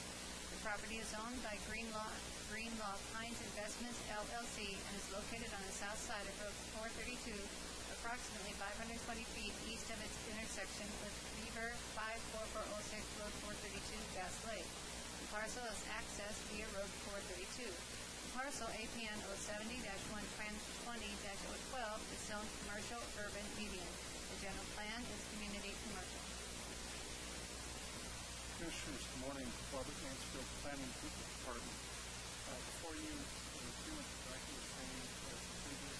Speaker 2: The property is owned by Greenlaw Pines Investments, LLC, and is located on the south side of Road 432, approximately 520 feet east of its intersection with Beaver 54406 Road 432, Bass Lake. The parcel is accessed via Road 432. The parcel APN 070-120-012 is zoned commercial urban medium. The general plan is community commercial.
Speaker 15: Commissioners, good morning. Robert Mansfield, Planning Department. Before you, pretty much exactly the same as the previous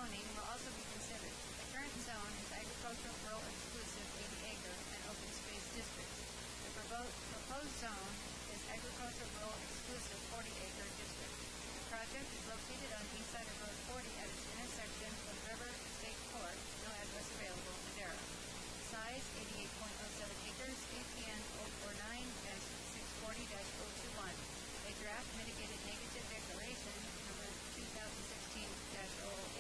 Speaker 2: zoning will also be considered. The current zone is agricultural rural exclusive 80 acre and open space district. The proposed zone is agricultural rural exclusive 40 acre district. The project is located on east side of Road 40 at its intersection with River State Court, no address available, Madera. Size 88.07 acres, APN 049-640-021. A draft mitigated negative declaration number 2016-008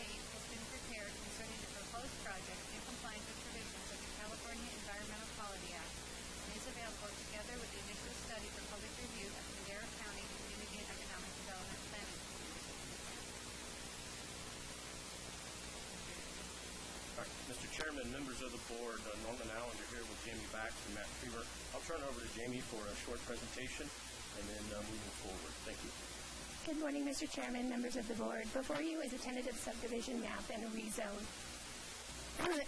Speaker 2: has been prepared concerning the proposed project in compliance with provisions of the California Environmental Quality Act and is available together with the initial study for public review at the Madera County Community and Economic Development Planning.
Speaker 8: Mr. Chairman, members of the board, Norman Allen, you're here with Jamie Bax and Matt Creamer. I'll turn it over to Jamie for a short presentation and then moving forward. Thank you.
Speaker 10: Good morning, Mr. Chairman, members of the board. Before you is a tentative subdivision map and a rezone.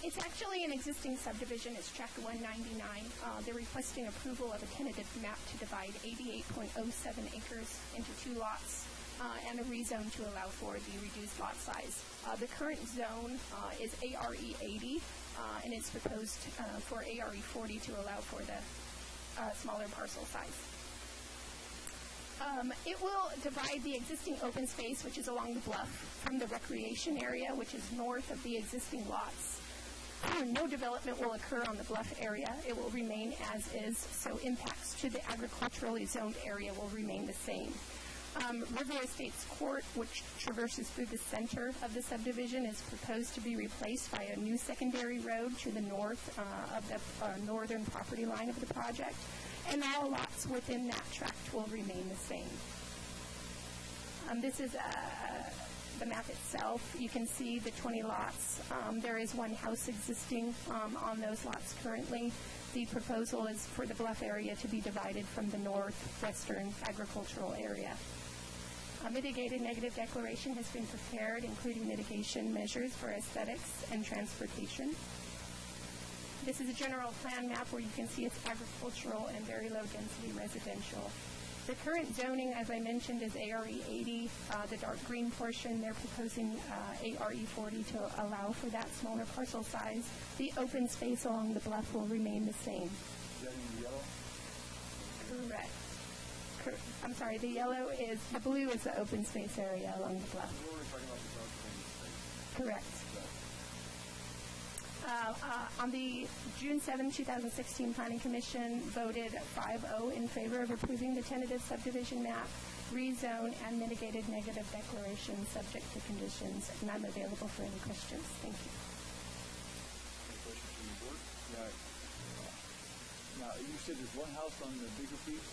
Speaker 10: It's actually an existing subdivision. It's Tract 199. They're requesting approval of a tentative map to divide 88.07 acres into 2 lots and a rezone to allow for the reduced lot size. The current zone is ARE 80, and it's proposed for ARE 40 to allow for the smaller parcel size. It will divide the existing open space, which is along the bluff, from the recreation area, which is north of the existing lots. No development will occur on the bluff area. It will remain as is, so impacts to the agriculturally zoned area will remain the same. River Estates Court, which traverses through the center of the subdivision, is proposed to be replaced by a new secondary road to the north of the northern property line of the project, and all lots within that tract will remain the same. This is the map itself. You can see the 20 lots. There is one house existing on those lots currently. The proposal is for the bluff area to be divided from the northwestern agricultural area. A mitigated negative declaration has been prepared, including mitigation measures for aesthetics and transportation. This is a general plan map where you can see it's agricultural and very low density residential. The current zoning, as I mentioned, is ARE 80. The dark green portion, they're proposing ARE 40 to allow for that smaller parcel size. The open space along the bluff will remain the same.
Speaker 6: Is that in yellow?
Speaker 10: Correct. I'm sorry, the blue is the open space area along the bluff.
Speaker 6: We're only talking about the dark green space.
Speaker 10: Correct. On the June 7, 2016 Planning Commission voted 5-0 in favor of approving the tentative subdivision map, rezone, and mitigated negative declaration subject to conditions. And I'm available for any questions. Thank you.
Speaker 6: Any questions from the board? Now, you said there's one house on the bigger piece?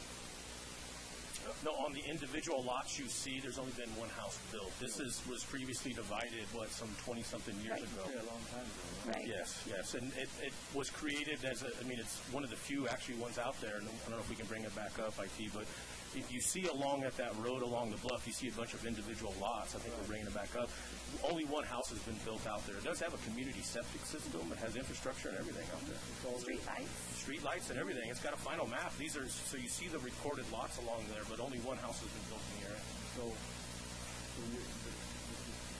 Speaker 8: No, on the individual lots you see, there's only been one house built. This was previously divided, some 20-something years ago.
Speaker 6: Yeah, a long time ago. Right?
Speaker 8: Yes. And it was created as it's one of the few actually ones out there. And I don't know if we can bring it back up, IT, but if you see along at that road along the bluff, you see a bunch of individual lots. I think we're bringing it back up. Only one house has been built out there. It does have a community septic system. It has infrastructure and everything out there. Street lights and everything. It's got a final map. So you see the recorded lots along there, but only one house has been built in the area.
Speaker 6: So the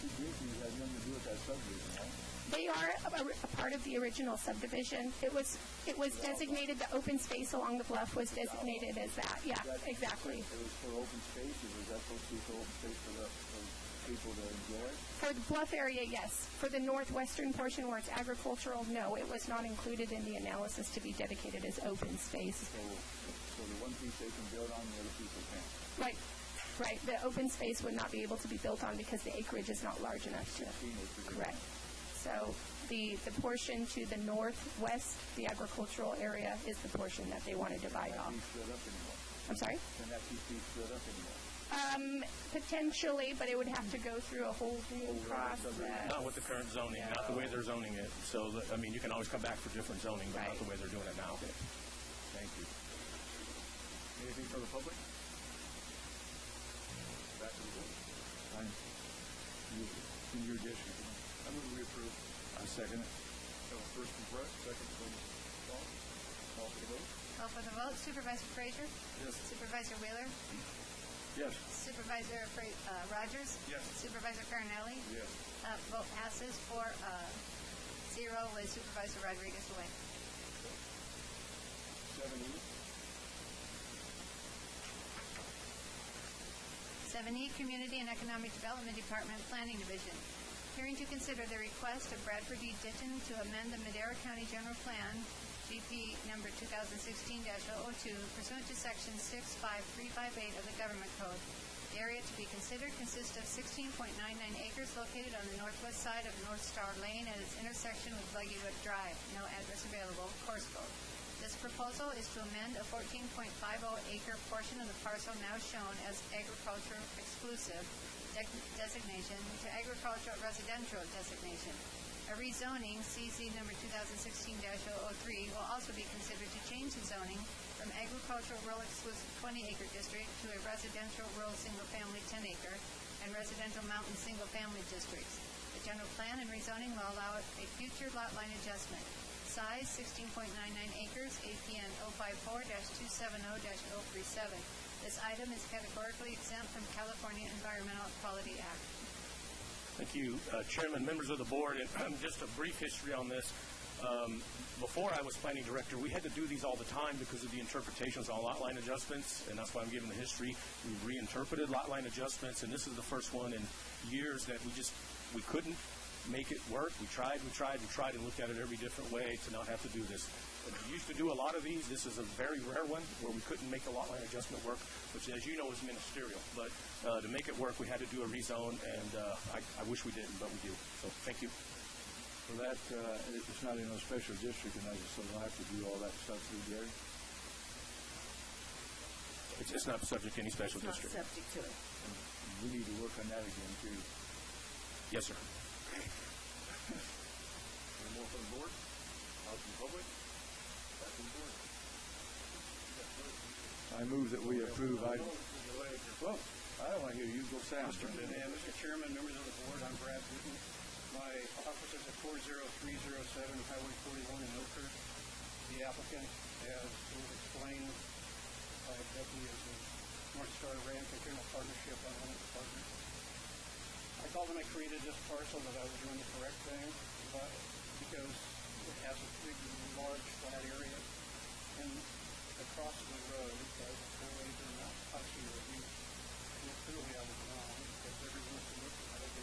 Speaker 6: two groupings have nothing to do with that subdivision, right?
Speaker 10: They are a part of the original subdivision. It was designated, the open space along the bluff was designated as that. Yeah, exactly.
Speaker 6: It was for open space, or was that supposed to be for open space for people to enjoy?
Speaker 10: For the bluff area, yes. For the northwestern portion where it's agricultural, no, it was not included in the analysis to be dedicated as open space.
Speaker 6: So the one piece they can build on, the other piece they can't?
Speaker 10: Right. The open space would not be able to be built on because the acreage is not large enough to. Correct. So the portion to the northwest, the agricultural area, is the portion that they want to divide off. I'm sorry?
Speaker 6: Can that piece be split up anymore?
Speaker 10: Potentially, but it would have to go through a whole new process.
Speaker 8: Not with the current zoning, not the way they're zoning it. So, you can always come back for different zoning, but not the way they're doing it now.
Speaker 6: Thank you. Anything from the public? Back to the board. In your district. I move we approve. I second it. First from Brett, second from Paul. Call for the vote.
Speaker 2: Call for the vote. Supervisor Frazier?
Speaker 6: Yes.
Speaker 2: Supervisor Wheeler?
Speaker 6: Yes.
Speaker 2: Supervisor Rogers?
Speaker 6: Yes.
Speaker 2: Supervisor Carnelli?
Speaker 6: Yes.
Speaker 2: Vote passes 4-0 with Supervisor Rodriguez away.
Speaker 6: 7E.
Speaker 2: 7E, Community and Economic Development Department Planning Division. Hearing to consider the request of Bradford D. Ditton to amend the Madera County General Plan, GP number 2016-002, pursuant to Section 65358 of the Government Code. The area to be considered consists of 16.99 acres located on the northwest side of North Star Lane at its intersection with Buggywood Drive. No address available. Course vote. This proposal is to amend a 14.50-acre portion of the parcel now shown as agriculture exclusive designation to agricultural residential designation. A rezoning, CZ number 2016-003, will also be considered to change the zoning from agricultural rural exclusive 20-acre district to a residential rural single-family 10-acre and residential mountain single-family districts. The general plan and rezoning will allow a future lot line adjustment. Size 16.99 acres, APN 054-270-037. This item is categorically exempt from California Environmental Quality Act.
Speaker 8: Thank you, Chairman, members of the board, and just a brief history on this. Before I was planning director, we had to do these all the time because of the interpretations on lot line adjustments, and that's why I'm giving the history. We reinterpreted lot line adjustments, and this is the first one in years that we couldn't make it work. We tried, and looked at it every different way to not have to do this. We used to do a lot of these. This is a very rare one where we couldn't make a lot line adjustment work, which, as you know, is ministerial. But to make it work, we had to do a rezone, and I wish we didn't, but we do. So thank you.
Speaker 6: For that, it's not in a special district, and I just don't have to do all that stuff through Gary.
Speaker 8: It's not subject to any special district.
Speaker 3: Not subject to it.
Speaker 6: We need to work on that again, too.
Speaker 8: Yes, sir.
Speaker 1: Any more from the board? Out from the public? Back from the board.
Speaker 6: I move that we approve item. Well, I don't want to hear you go fast.
Speaker 13: Mr. Chairman, members of the board, I'm Brad Wooten. My office is at 40307 Highway 41 in Oakhurst. The applicant, as was explained by Becky, is a North Star Ranch and General Partnership. I'm one of the partners. I thought when I created this parcel that I was doing the correct thing, but because it has a big, large, flat area, and across the road, there's a 4-acre not touching the roof. And clearly I was wrong, because everyone who looked at it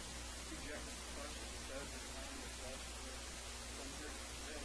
Speaker 13: rejected the parcel. It says it's land that does from here to there.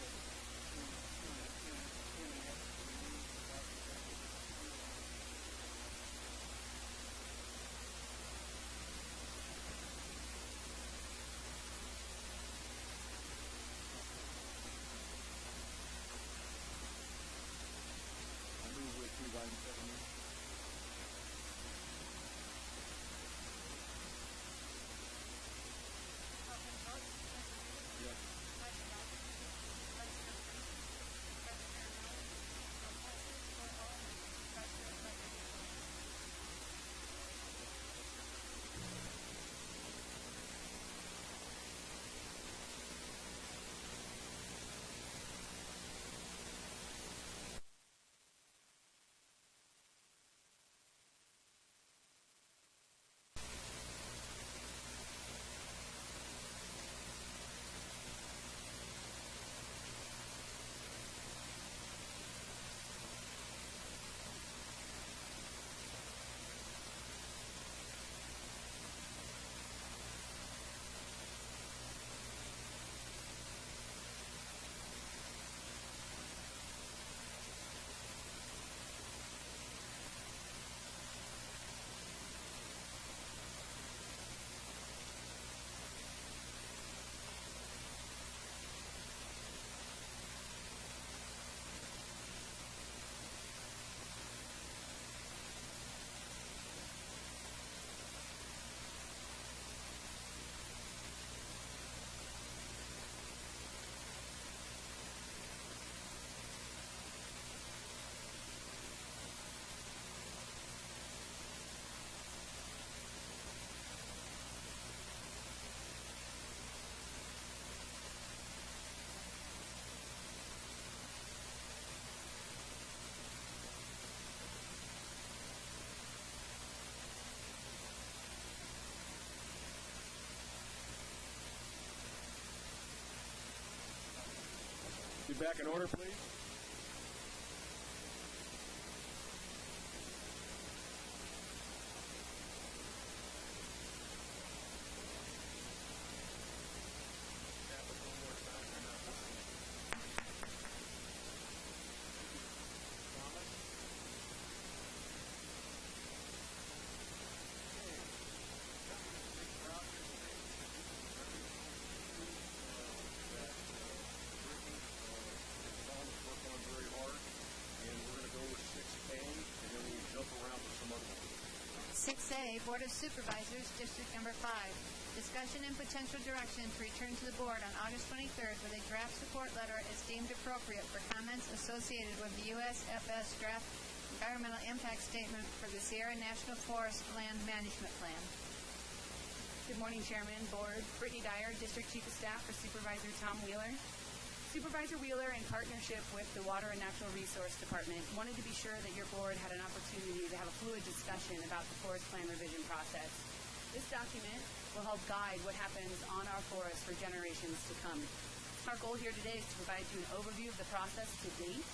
Speaker 6: back in order, please.
Speaker 14: Very hard, and we're going to go with 6A, and then we'll jump around to some other ones.
Speaker 2: 6A, Board of Supervisors, District Number 5. Discussion and potential direction to return to the Board on August 23rd with a draft support letter as deemed appropriate for comments associated with the USFS draft environmental impact statement for the Sierra National Forest Land Management Plan.
Speaker 9: Good morning, Chairman, Board. Brittany Dyer, District Chief of Staff for Supervisor Tom Wheeler. Supervisor Wheeler, in partnership with the Water and Natural Resource Department, wanted to be sure that your board had an opportunity to have a fluid discussion about the forest plan revision process. This document will help guide what happens on our forests for generations to come. Our goal here today is to provide you an overview of the process to date,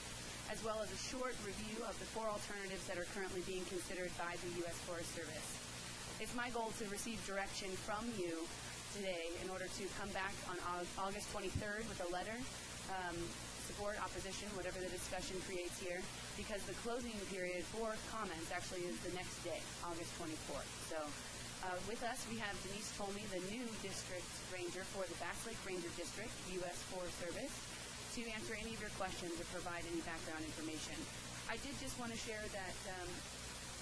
Speaker 9: as well as a short review of the 4 alternatives that are currently being considered by the U.S. Forest Service. It's my goal to receive direction from you today in order to come back on August 23rd with a letter, support, opposition, whatever the discussion creates here, because the closing period for comments actually is the next day, August 24th. So with us, we have Denise Tolmie, the new district ranger for the Bass Lake Ranger District, U.S. Forest Service, to answer any of your questions or provide any background information. I did just want to share that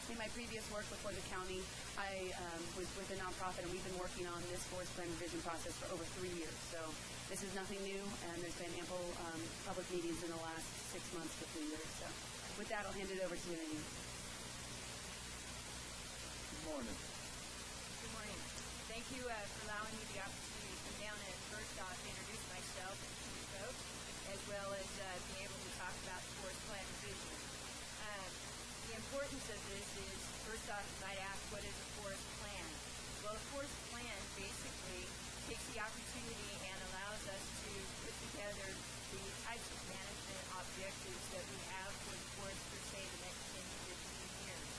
Speaker 9: in my previous work before the county, I was with a nonprofit, and we've been working on this forest plan revision process for over 3 years. So this is nothing new, and there's been ample public meetings in the last 6 months to 3 years. So with that, I'll hand it over to Amy.
Speaker 6: Good morning.
Speaker 2: Good morning. Thank you for allowing me the opportunity to come down and first off introduce myself to the folks, as well as being able to talk about the forest plan revision. The importance of this is, first off, you might ask, what is a forest plan? Well, a forest plan basically takes the opportunity and allows us to put together the types of management objectives that we have for the forest for, say, the next 10 to 15 years.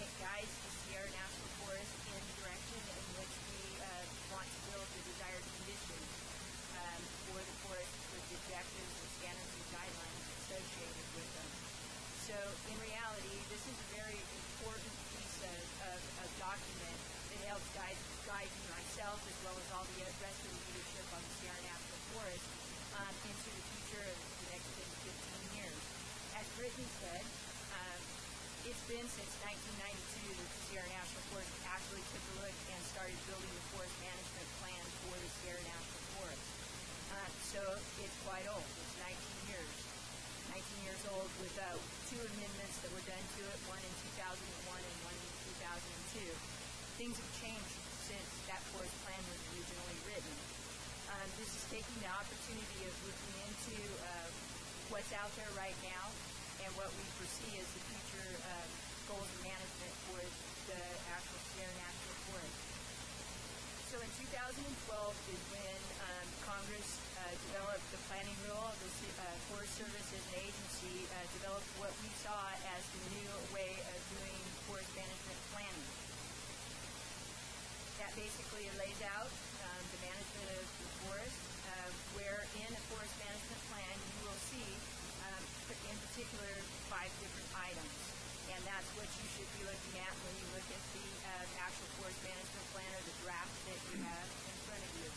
Speaker 2: It guides the Sierra National Forest in the direction in which we want to build the desired conditions for the forest with the objectives and standards and guidelines associated with them. So in reality, this is a very important piece of document that helps guide myself as well as all the rest of the leadership on the Sierra National Forest into the future of the next 10 to 15 years. As Brittany said, it's been since 1992 that the Sierra National Forest actually took a look and started building the forest management plan for the Sierra National Forest. So it's quite old. It's 19 years. 19 years old with 2 amendments that were done to it, one in 2001 and one in 2002. Things have changed since that forest plan was originally written. This is taking the opportunity of looking into what's out there right now and what we foresee as the future goals and management for the actual Sierra National Forest. So in 2012 is when Congress developed the planning rule. The Forest Service as an agency developed what we saw as the new way of doing forest management planning. That basically lays out the management of the forest, where in a forest management plan you will see, in particular, 5 different items. And that's what you should be looking at when you look at the actual forest management plan or the draft that you have in front of you.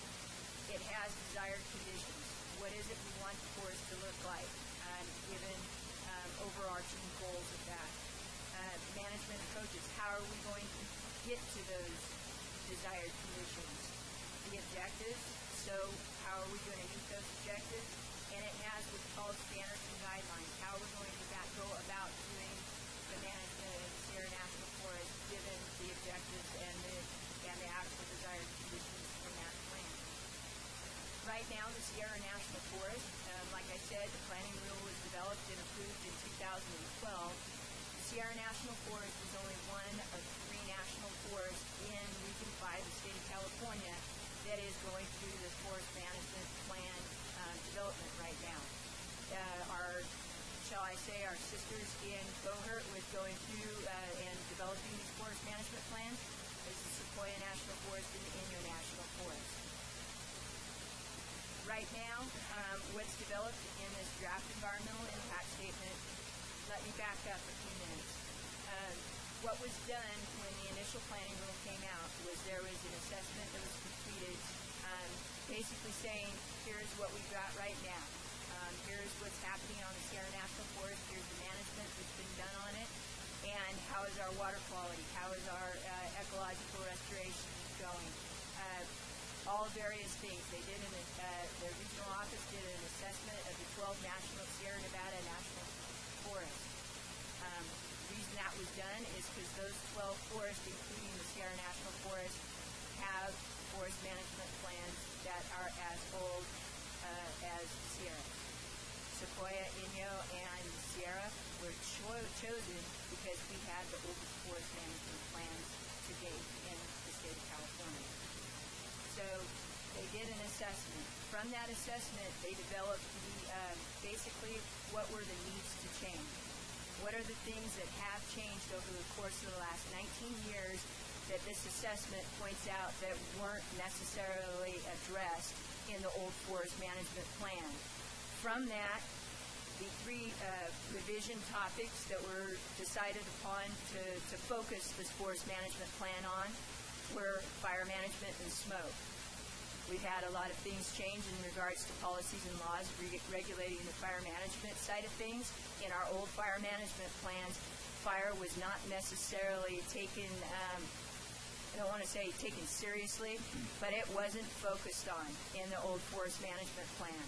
Speaker 2: It has desired conditions. What is it we want the forest to look like, given overarching goals of that? Management approaches. How are we going to get to those desired conditions? The objectives. So how are we going to meet those objectives? And it has what's called standards and guidelines. How are we going to go about doing the management of the Sierra National Forest given the objectives and the actual desired conditions from that plan. Right now, the Sierra National Forest, like I said, the planning rule was developed and approved in 2012. The Sierra National Forest is only one of 3 national forests in Region 5, the state of California, that is going through the forest management plan development right now.
Speaker 16: shall I say, our sisters in cohort with going through and developing these forest management plans is the Sequoia National Forest and the Inyo National Forest. Right now, what's developed in this draft environmental impact statement, let me back up a few minutes. What was done when the initial planning rule came out was there was an assessment that was completed basically saying, here's what we've got right now. Here's what's happening on the Sierra National Forest. Here's the management that's been done on it. And how is our water quality? How is our ecological restoration going? All various things. They did the regional office did an assessment of the 12 national Sierra Nevada National Forests. The reason that was done is because those 12 forests, including the Sierra National Forest, have forest management plans that are as old as Sierra. Sequoia, Inyo, and Sierra were chosen because we had the oldest forest management plans to date in the state of California. So they did an assessment. From that assessment, they developed basically what were the needs to change. What are the things that have changed over the course of the last 19 years that this assessment points out that weren't necessarily addressed in the old forest management plan. From that, the three revision topics that were decided upon to focus this forest management plan on were fire management and smoke. We've had a lot of things change in regards to policies and laws regulating the fire management side of things. In our old fire management plans, fire was not necessarily taken, I don't want to say taken seriously, but it wasn't focused on in the old forest management plan.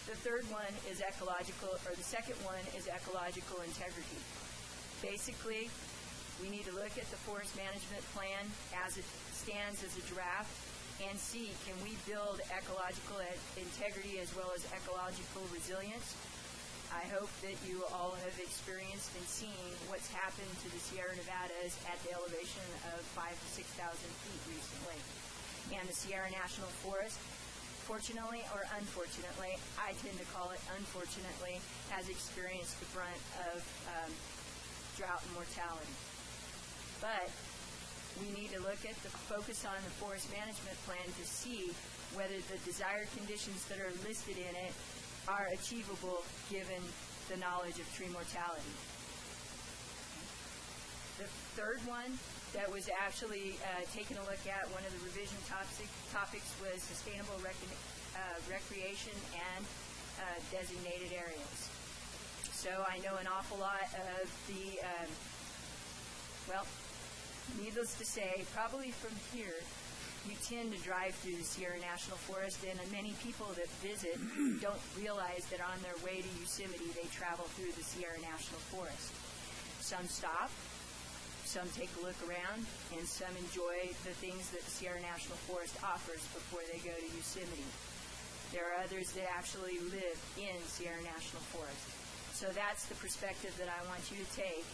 Speaker 16: The third one is the second one is ecological integrity. Basically, we need to look at the forest management plan as it stands as a draft and see, can we build ecological integrity as well as ecological resilience? I hope that you all have experienced and seen what's happened to the Sierra Nevadas at the elevation of 5,000 to 6,000 feet recently. And the Sierra National Forest, fortunately or unfortunately, I tend to call it unfortunately, has experienced the brunt of drought and mortality. But we need to look at the focus on the forest management plan to see whether the desired conditions that are listed in it are achievable given the knowledge of tree mortality. The third one that was actually taking a look at, one of the revision topics was sustainable recreation and designated areas. So I know an awful lot of the, needless to say, probably from here, you tend to drive through the Sierra National Forest, and many people that visit don't realize that on their way to Yosemite, they travel through the Sierra National Forest. Some stop, some take a look around, and some enjoy the things that the Sierra National Forest offers before they go to Yosemite. There are others that actually live in Sierra National Forest. So that's the perspective that I want you to take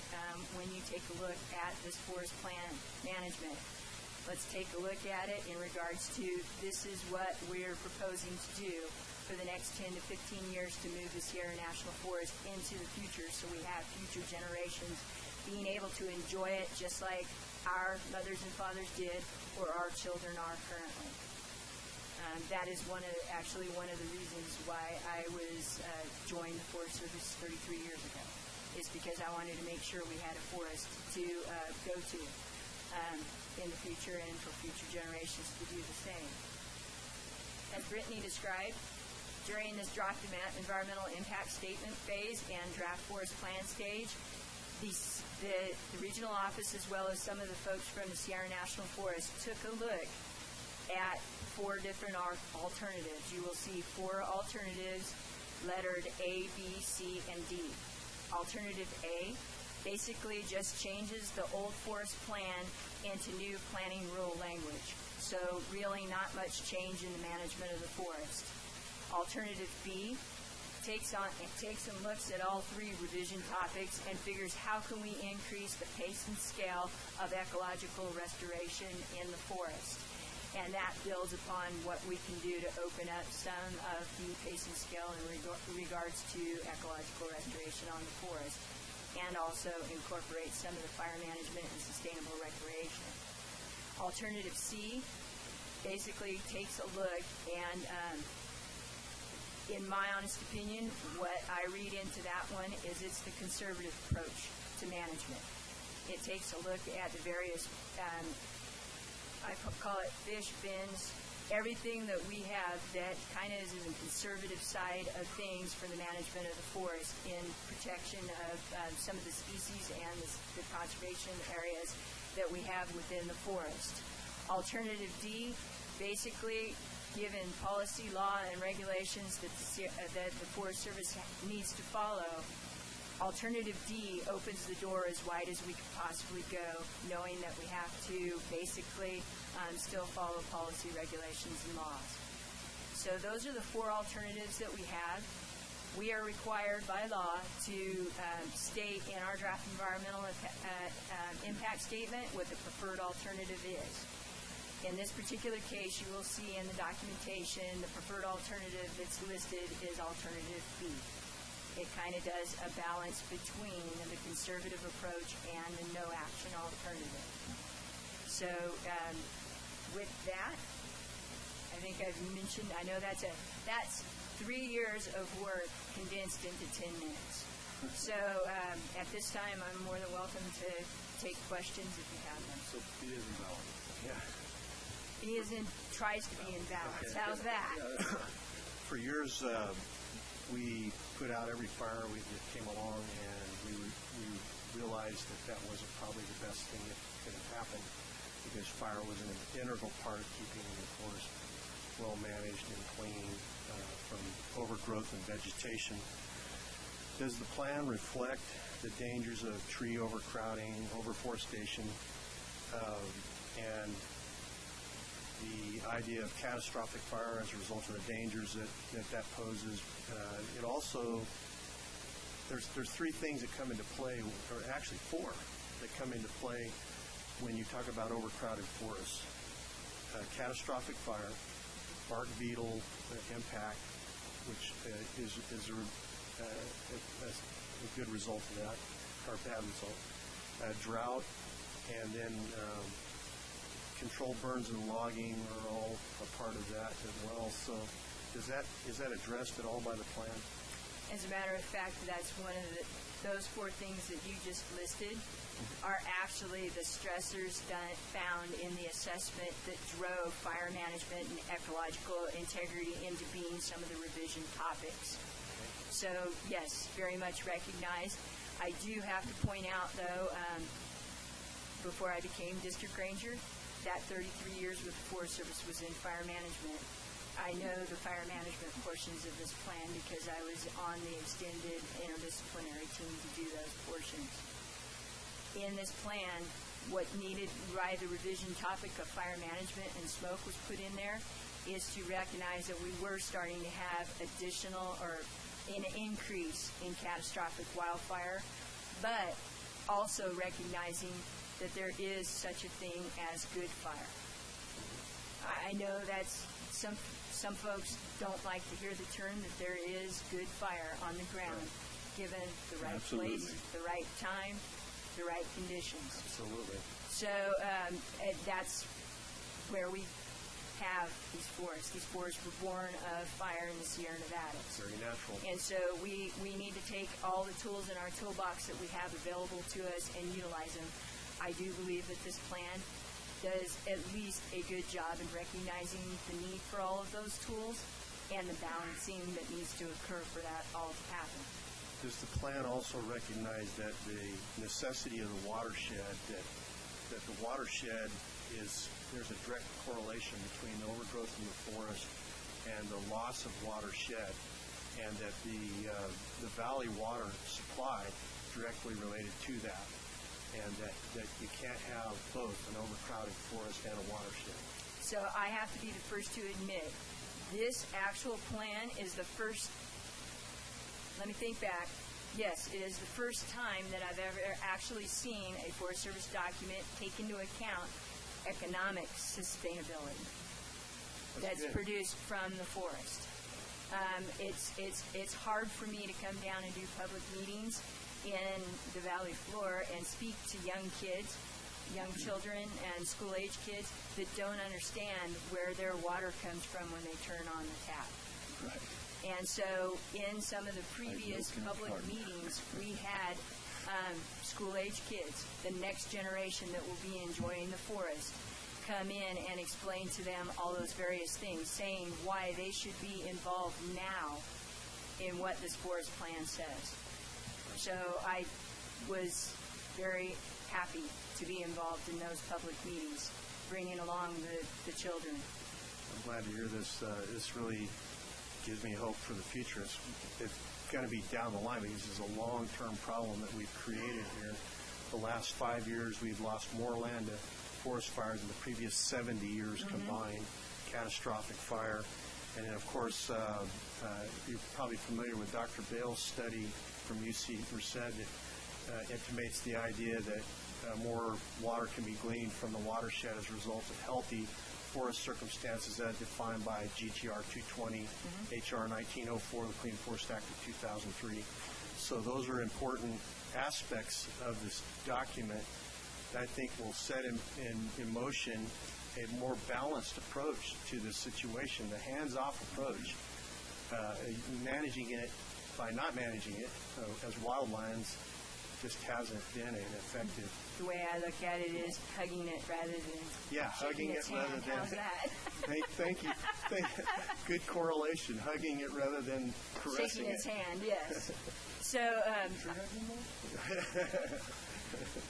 Speaker 16: when you take a look at this forest plan management. Let's take a look at it in regards to this is what we're proposing to do for the next 10 to 15 years to move the Sierra National Forest into the future so we have future generations being able to enjoy it just like our mothers and fathers did or our children are currently. That is one of the reasons why I was joined the Forest Service 33 years ago, is because I wanted to make sure we had a forest to go to in the future and for future generations to do the same. As Brittany described, during this draft environmental impact statement phase and draft forest plan stage, the regional office as well as some of the folks from the Sierra National Forest took a look at 4 different alternatives. You will see 4 alternatives lettered A, B, C, and D. Alternative A basically just changes the old forest plan into new planning rule language. So really not much change in the management of the forest. Alternative B takes and looks at all 3 revision topics and figures how can we increase the pace and scale of ecological restoration in the forest. and that builds upon what we can do to open up some of the pacing scale in regards to ecological restoration on the forest, and also incorporate some of the fire management and sustainable recreation. Alternative C basically takes a look, and in my honest opinion, what I read into that one is it's the conservative approach to management. It takes a look at the various, I call it fish, bins, everything that we have that kind of is in the conservative side of things for the management of the forest in protection of some of the species and the conservation areas that we have within the forest. Alternative D, basically, given policy, law, and regulations that the Forest Service needs to follow, Alternative D opens the door as wide as we could possibly go, knowing that we have to basically still follow policy, regulations, and laws. So those are the four alternatives that we have. We are required by law to state in our draft environmental impact statement what the preferred alternative is. In this particular case, you will see in the documentation the preferred alternative that's listed is alternative B. It kind of does a balance between the conservative approach and the no action alternative. So with that, I think I've mentioned, I know that's 3 years of work condensed into 10 minutes. So at this time, I'm more than welcome to take questions if you have them.
Speaker 14: So B is in balance.
Speaker 1: Yeah.
Speaker 16: B is in, tries to be in balance. Okay. How's that?
Speaker 1: For years, we put out every fire that came along, and we realized that wasn't probably the best thing that could have happened, because fire was an integral part of keeping the forest well managed and clean from overgrowth and vegetation. Does the plan reflect the dangers of tree overcrowding, overforestation, and the idea of catastrophic fire as a result of the dangers that poses? It also, there's 3 things that come into play, or actually 4 that come into play when you talk about overcrowded forests. Catastrophic fire, bark beetle impact, which is a good result of that, or a bad result. Drought, and then controlled burns and logging are all a part of that as well. So is that addressed at all by the plan?
Speaker 16: As a matter of fact, that's one of those 4 things that you just listed are actually the stressors found in the assessment that drove fire management and ecological integrity into being some of the revision topics. So yes, very much recognized. I do have to point out, though, before I became district ranger, that 33 years with the Forest Service was in fire management. I know the fire management portions of this plan because I was on the extended interdisciplinary team to do those portions. In this plan, what needed, right, the revision topic of fire management and smoke was put in there, is to recognize that we were starting to have additional or an increase in catastrophic wildfire, but also recognizing that there is such a thing as good fire. I know that's some folks don't like to hear the term that there is good fire on the ground, given the right place, the right time, the right conditions.
Speaker 1: Absolutely.
Speaker 16: So that's where we have these forests. These forests were born of fire in the Sierra Nevadas.
Speaker 1: Very natural.
Speaker 16: And so we need to take all the tools in our toolbox that we have available to us and utilize them. I do believe that this plan does at least a good job in recognizing the need for all of those tools and the balancing that needs to occur for that all to happen.
Speaker 1: Does the plan also recognize that the necessity of the watershed, that the watershed there's a direct correlation between the overgrowth in the forest and the loss of watershed, and that the valley water supply directly related to that, and that you can't have both an overcrowded forest and a watershed?
Speaker 16: So I have to be the first to admit, this actual plan is the first, let me think back. Yes, it is the first time that I've ever actually seen a Forest Service document take into account economic sustainability. that's produced from the forest. It's hard for me to come down and do public meetings in the valley floor and speak to young kids, young children and school-age kids that don't understand where their water comes from when they turn on the tap.
Speaker 6: Right.
Speaker 16: And so in some of the previous public meetings, we had school-age kids, the next generation that will be enjoying the forest, come in and explain to them all those various things, saying why they should be involved now in what this forest plan says. So I was very happy to be involved in those public meetings, bringing along the children.
Speaker 14: I'm glad to hear this. This really gives me hope for the future. It's going to be down the line because this is a long-term problem that we've created here. The last 5 years, we've lost more land to forest fires in the previous 70 years combined, catastrophic fire. And then, of course, you're probably familiar with Dr. Bale's study from UC Merced that intimates the idea that more water can be gleaned from the watershed as a result of healthy forest circumstances as defined by GTR 220, HR 1904, the Clean Forest Act of 2003. So those are important aspects of this document that I think will set in motion a more balanced approach to this situation, the hands-off approach. Managing it by not managing it as wildlands just hasn't been an effective.
Speaker 16: The way I look at it is hugging it rather than
Speaker 14: hugging it rather
Speaker 16: hand.
Speaker 14: than.
Speaker 16: How's that?
Speaker 14: Thank you. Good correlation. Hugging it rather than caressing
Speaker 16: Shaking its
Speaker 14: it.
Speaker 16: hand, yes. So,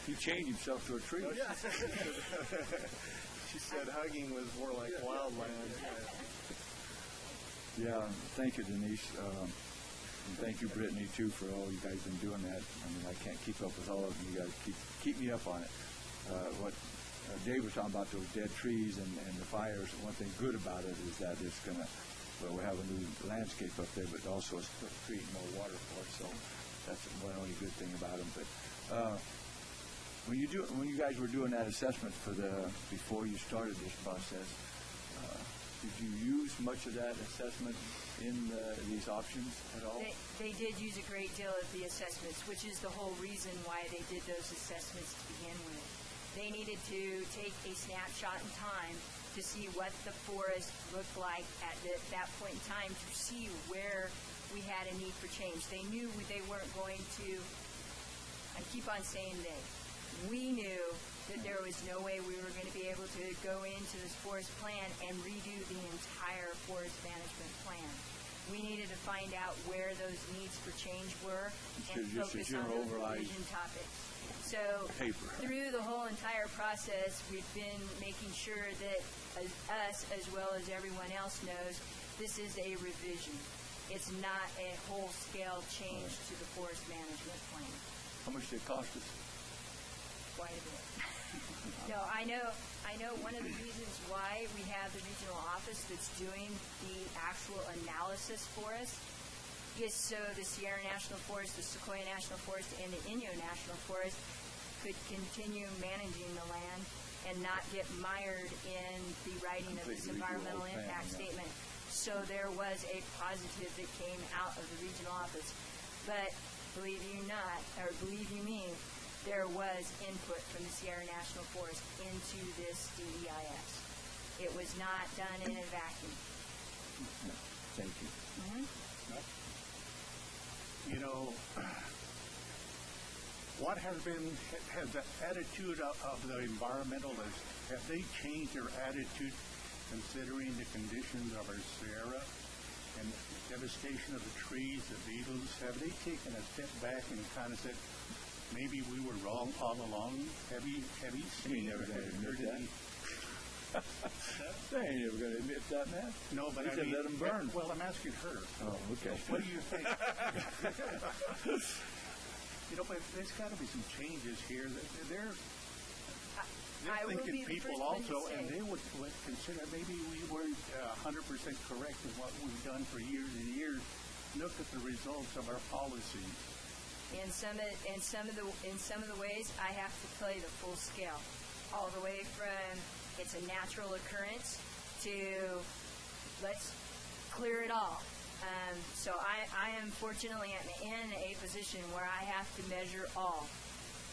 Speaker 6: He changed himself to a tree.
Speaker 14: She said hugging was more like wildland.
Speaker 6: Yeah, thank you, Denise. And thank you, Brittany, too, for all you guys been doing that. I mean, I can't keep up with all of you. You guys keep me up on it. What Dave was talking about, those dead trees and the fires, one thing good about it is that it's going to, we have a new landscape up there, but also it's creating more water for us. So that's one only good thing about them. But when you guys were doing that assessment before you started this process, did you use much of that assessment in these options at all?
Speaker 16: They did use a great deal of the assessments, which is the whole reason why they did those assessments to begin with. They needed to take a snapshot in time to see what the forest looked like at that point in time, to see where we had a need for change. They knew they weren't going to, I keep on saying we knew that there was no way we were going to be able to go into this forest plan and redo the entire forest management plan. We needed to find out where those needs for change were and focus on those revision topics. So through the whole entire process, we've been making sure that us, as well as everyone else, knows this is a revision. It's not a whole-scale change to the forest management plan.
Speaker 6: How much did it cost us?
Speaker 16: Quite a bit. No, I know one of the reasons why we have the regional office that's doing the actual analysis for us is so the Sierra National Forest, the Sequoia National Forest, and the Inyo National Forest could continue managing the land and not get mired in the writing of this environmental impact statement. So there was a positive that came out of the regional office. But believe you me, there was input from the Sierra National Forest into this DEIS. It was not done in a vacuum.
Speaker 6: Thank you.
Speaker 15: You know, what has the attitude of the environmentalists, have they changed their attitude considering the conditions of our Sierra and devastation of the trees, the beetles? Have they taken a step back and kind of said, maybe we were wrong all along? Have you seen
Speaker 6: never going to admit that. They ain't never going to admit that, man.
Speaker 15: No, but
Speaker 6: I said let them burn.
Speaker 15: Well, I'm asking her.
Speaker 6: Oh, okay.
Speaker 15: What do you think? You know, but there's got to be some changes here. They're thinking people also, and they would consider maybe we weren't 100% correct in what we've done for years and years. Look at the results of our policies.
Speaker 16: In some of the ways, I have to play the full scale, all the way from it's a natural occurrence to let's clear it all. So I am fortunately in a position where I have to measure all.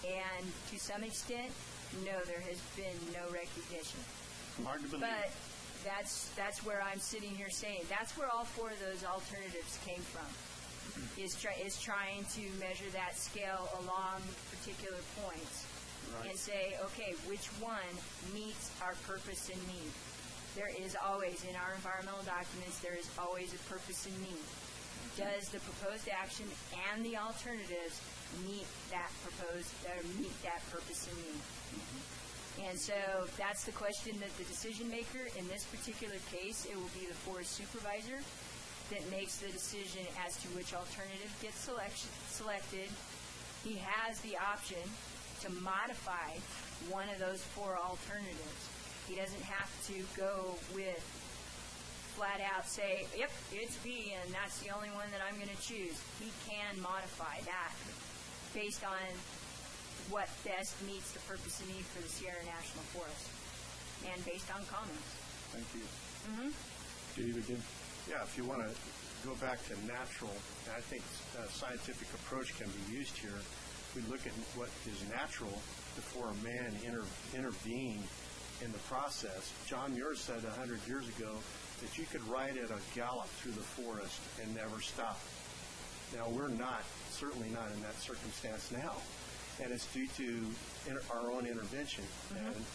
Speaker 16: And to some extent, no, there has been no recognition.
Speaker 15: Hard to believe.
Speaker 16: But that's where I'm sitting here saying, that's where all four of those alternatives came from, is trying to measure that scale along particular points. Right. And say, okay, which one meets our purpose and need? There is always, in our environmental documents, there is always a purpose and need. Does the proposed action and the alternatives meet that meet that purpose and need? And so that's the question that the decision maker, in this particular case, it will be the forest supervisor that makes the decision as to which alternative gets selected. He has the option to modify one of those four alternatives. He doesn't have to go with flat out say, yep, it's B and that's the only one that I'm going to choose. He can modify that based on what best meets the purpose and need for the Sierra National Forest and based on comments.
Speaker 14: Thank you.
Speaker 6: David?
Speaker 14: Yeah, if you want to go back to natural, I think a scientific approach can be used here. We look at what is natural before a man intervened in the process. John Muir said 100 years ago that you could ride at a gallop through the forest and never stop. Now, we're certainly not in that circumstance now. And it's due to our own intervention.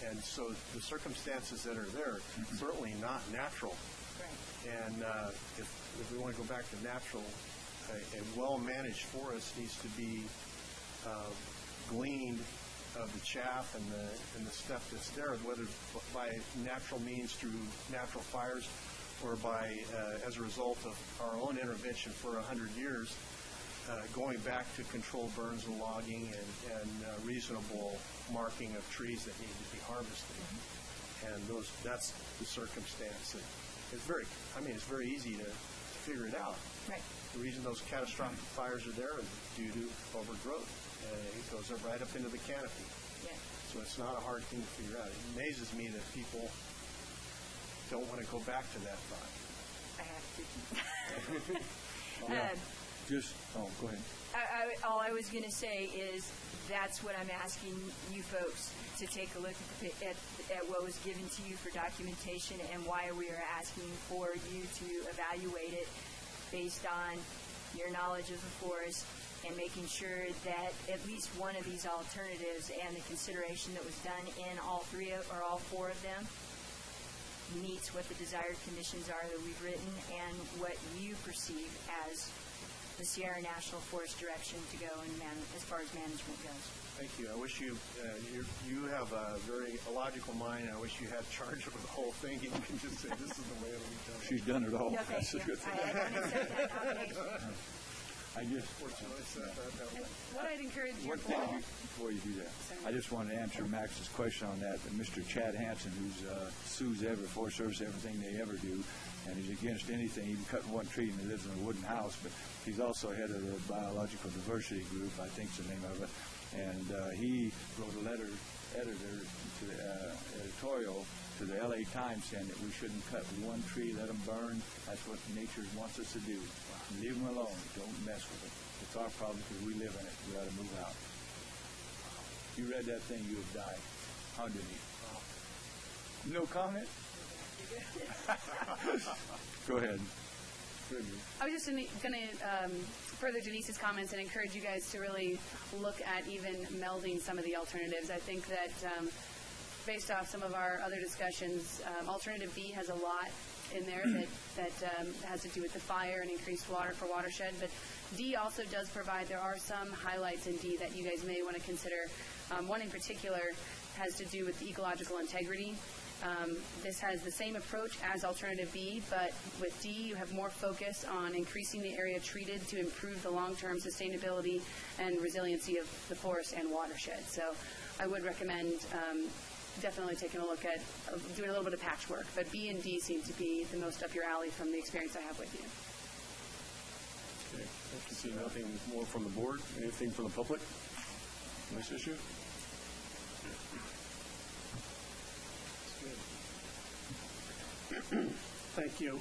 Speaker 14: And so the circumstances that are there, certainly not natural. Right. And if we want to go back to natural, a well-managed forest needs to be gleaned of the chaff and the stuff that's there, whether by natural means through natural fires or by as a result of our own intervention for 100 years, going back to controlled burns and logging and reasonable marking of trees that need to be harvested. And that's the circumstance. It's very easy to figure it out.
Speaker 16: Right.
Speaker 14: The reason those catastrophic fires are there is due to overgrowth. It goes right up into the canopy.
Speaker 16: Yeah.
Speaker 14: So it's not a hard thing to figure out. It amazes me that people don't want to go back to that thought.
Speaker 16: I have to.
Speaker 6: Go ahead.
Speaker 16: All I was going to say is that's what I'm asking you folks to take a look at what was given to you for documentation and why we are asking for you to evaluate it based on your knowledge of the forest and making sure that at least one of these alternatives and the consideration that was done in all four of them meets what the desired conditions are that we've written and what you perceive as the Sierra National Forest direction to go as far as management goes.
Speaker 14: Thank you. I wish you have a very logical mind. I wish you had charge of the whole thing and you can just say this is the way it'll be done.
Speaker 6: She's done it all.
Speaker 16: No, thank you. I don't accept that nomination.
Speaker 3: What I'd encourage you
Speaker 6: before you do that, I just wanted to answer Max's question on that. Mr. Chad Hansen, who sues every Forest Service, everything they ever do, and he's against anything, even cutting one tree, and he lives in a wooden house, but he's also head of the Biological Diversity Group, I think's the name of it, and he wrote a letter, editor to the editorial to the LA Times saying that we shouldn't cut one tree, let them burn. That's what nature wants us to do. Leave them alone. Don't mess with it. It's our problem because we live in it. We ought to move out. You read that thing, you have died. How did he? No comment? Go ahead.
Speaker 3: I was just going to further Denise's comments and encourage you guys to really look at even melding some of the alternatives. I think that based off some of our other discussions, Alternative B has a lot in there that has to do with the fire and increased water for watershed. But D also does provide, there are some highlights in D that you guys may want to consider. One in particular has to do with ecological integrity. This has the same approach as Alternative B, but with D, you have more focus on increasing the area treated to improve the long-term sustainability and resiliency of the forest and watershed. So I would recommend definitely taking a look at doing a little bit of patchwork, but B and D seem to be the most up your alley from the experience I have with you.
Speaker 1: Okay. I can see nothing more from the board. Anything from the public on this issue?
Speaker 17: Thank you.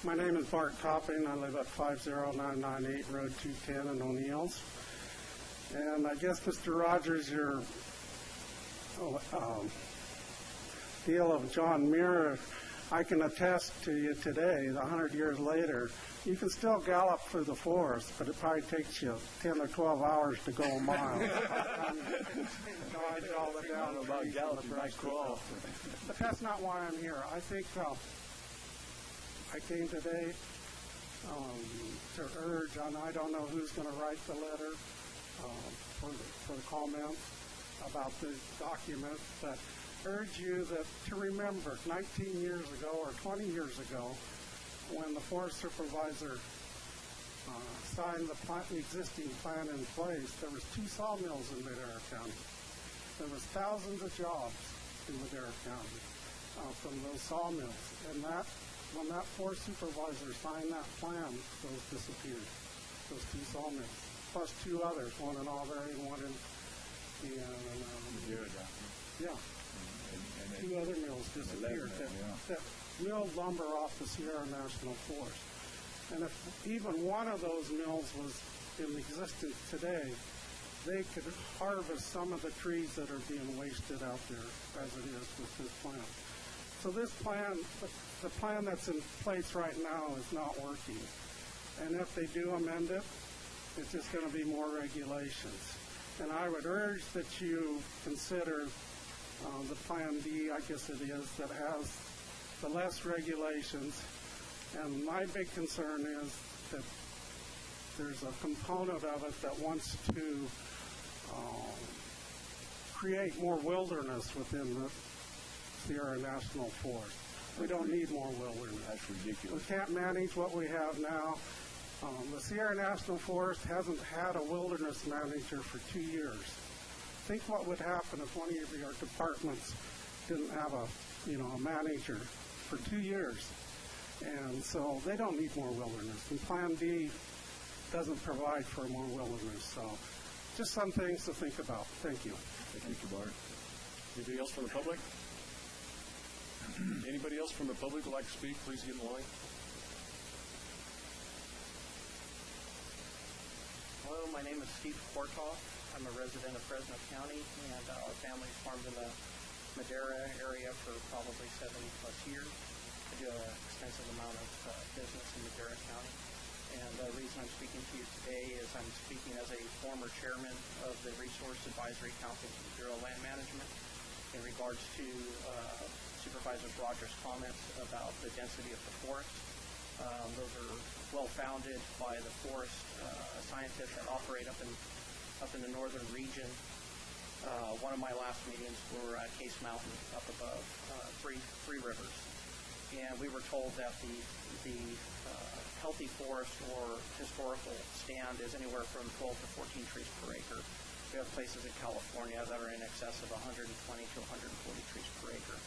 Speaker 17: My name is Bart Topping. I live at 50998 Road 210 in O'Neill's. And I guess, Mr. Rogers, your deal of John Muir, I can attest to you today, 100 years later, you can still gallop through the forest, but it probably takes you 10 or 12 hours to go a mile. Dodge all the down
Speaker 6: about galloping, I crawl.
Speaker 17: But that's not why I'm here. I think I came today to urge, and I don't know who's going to write the letter for the comments about the document, but urge you to remember 19 years ago or 20 years ago when the forest supervisor signed the existing plan in place, there was 2 sawmills in Madera County. There was thousands of jobs in Madera County from those sawmills. And when that forest supervisor signed that plan, those disappeared, those 2 sawmills, plus 2 others, one in Auburn and one in yeah. And 2 other mills disappeared that milled lumber off the Sierra National Forest. And if even one of those mills was in existence today, they could harvest some of the trees that are being wasted out there as it is with this plan. So this plan, the plan that's in place right now is not working. And if they do amend it, it's just going to be more regulations. And I would urge that you consider the Plan D, I guess it is, that has the less regulations. And my big concern is that there's a component of it that wants to create more wilderness within the Sierra National Forest. We don't need more wilderness.
Speaker 6: That's ridiculous.
Speaker 17: We can't manage what we have now. The Sierra National Forest hasn't had a wilderness manager for 2 years. Think what would happen if one of your departments didn't have a manager for 2 years. And so they don't need more wilderness. And Plan D doesn't provide for more wilderness. So just some things to think about. Thank you.
Speaker 6: Thank you, Bart.
Speaker 1: Anybody else from the public? Anybody else from the public would like to speak? Please get in line.
Speaker 18: Hello, my name is Steve Kortoff. I'm a resident of Fresno County, and our family's farmed in the Madera area for probably 70 plus years. I do an extensive amount of business in Madera County. And the reason I'm speaking to you today is I'm speaking as a former chairman of the Resource Advisory Council for the Bureau of Land Management in regards to Supervisor Rogers' comments about the density of the forest. Those are well-founded by the forest scientists that operate up in the northern region. One of my last meetings were at Case Mountain up above Three Rivers. And we were told that the healthy forest or historical stand is anywhere from 12 to 14 trees per acre. We have places in California that are in excess of 120 to 140 trees per acre.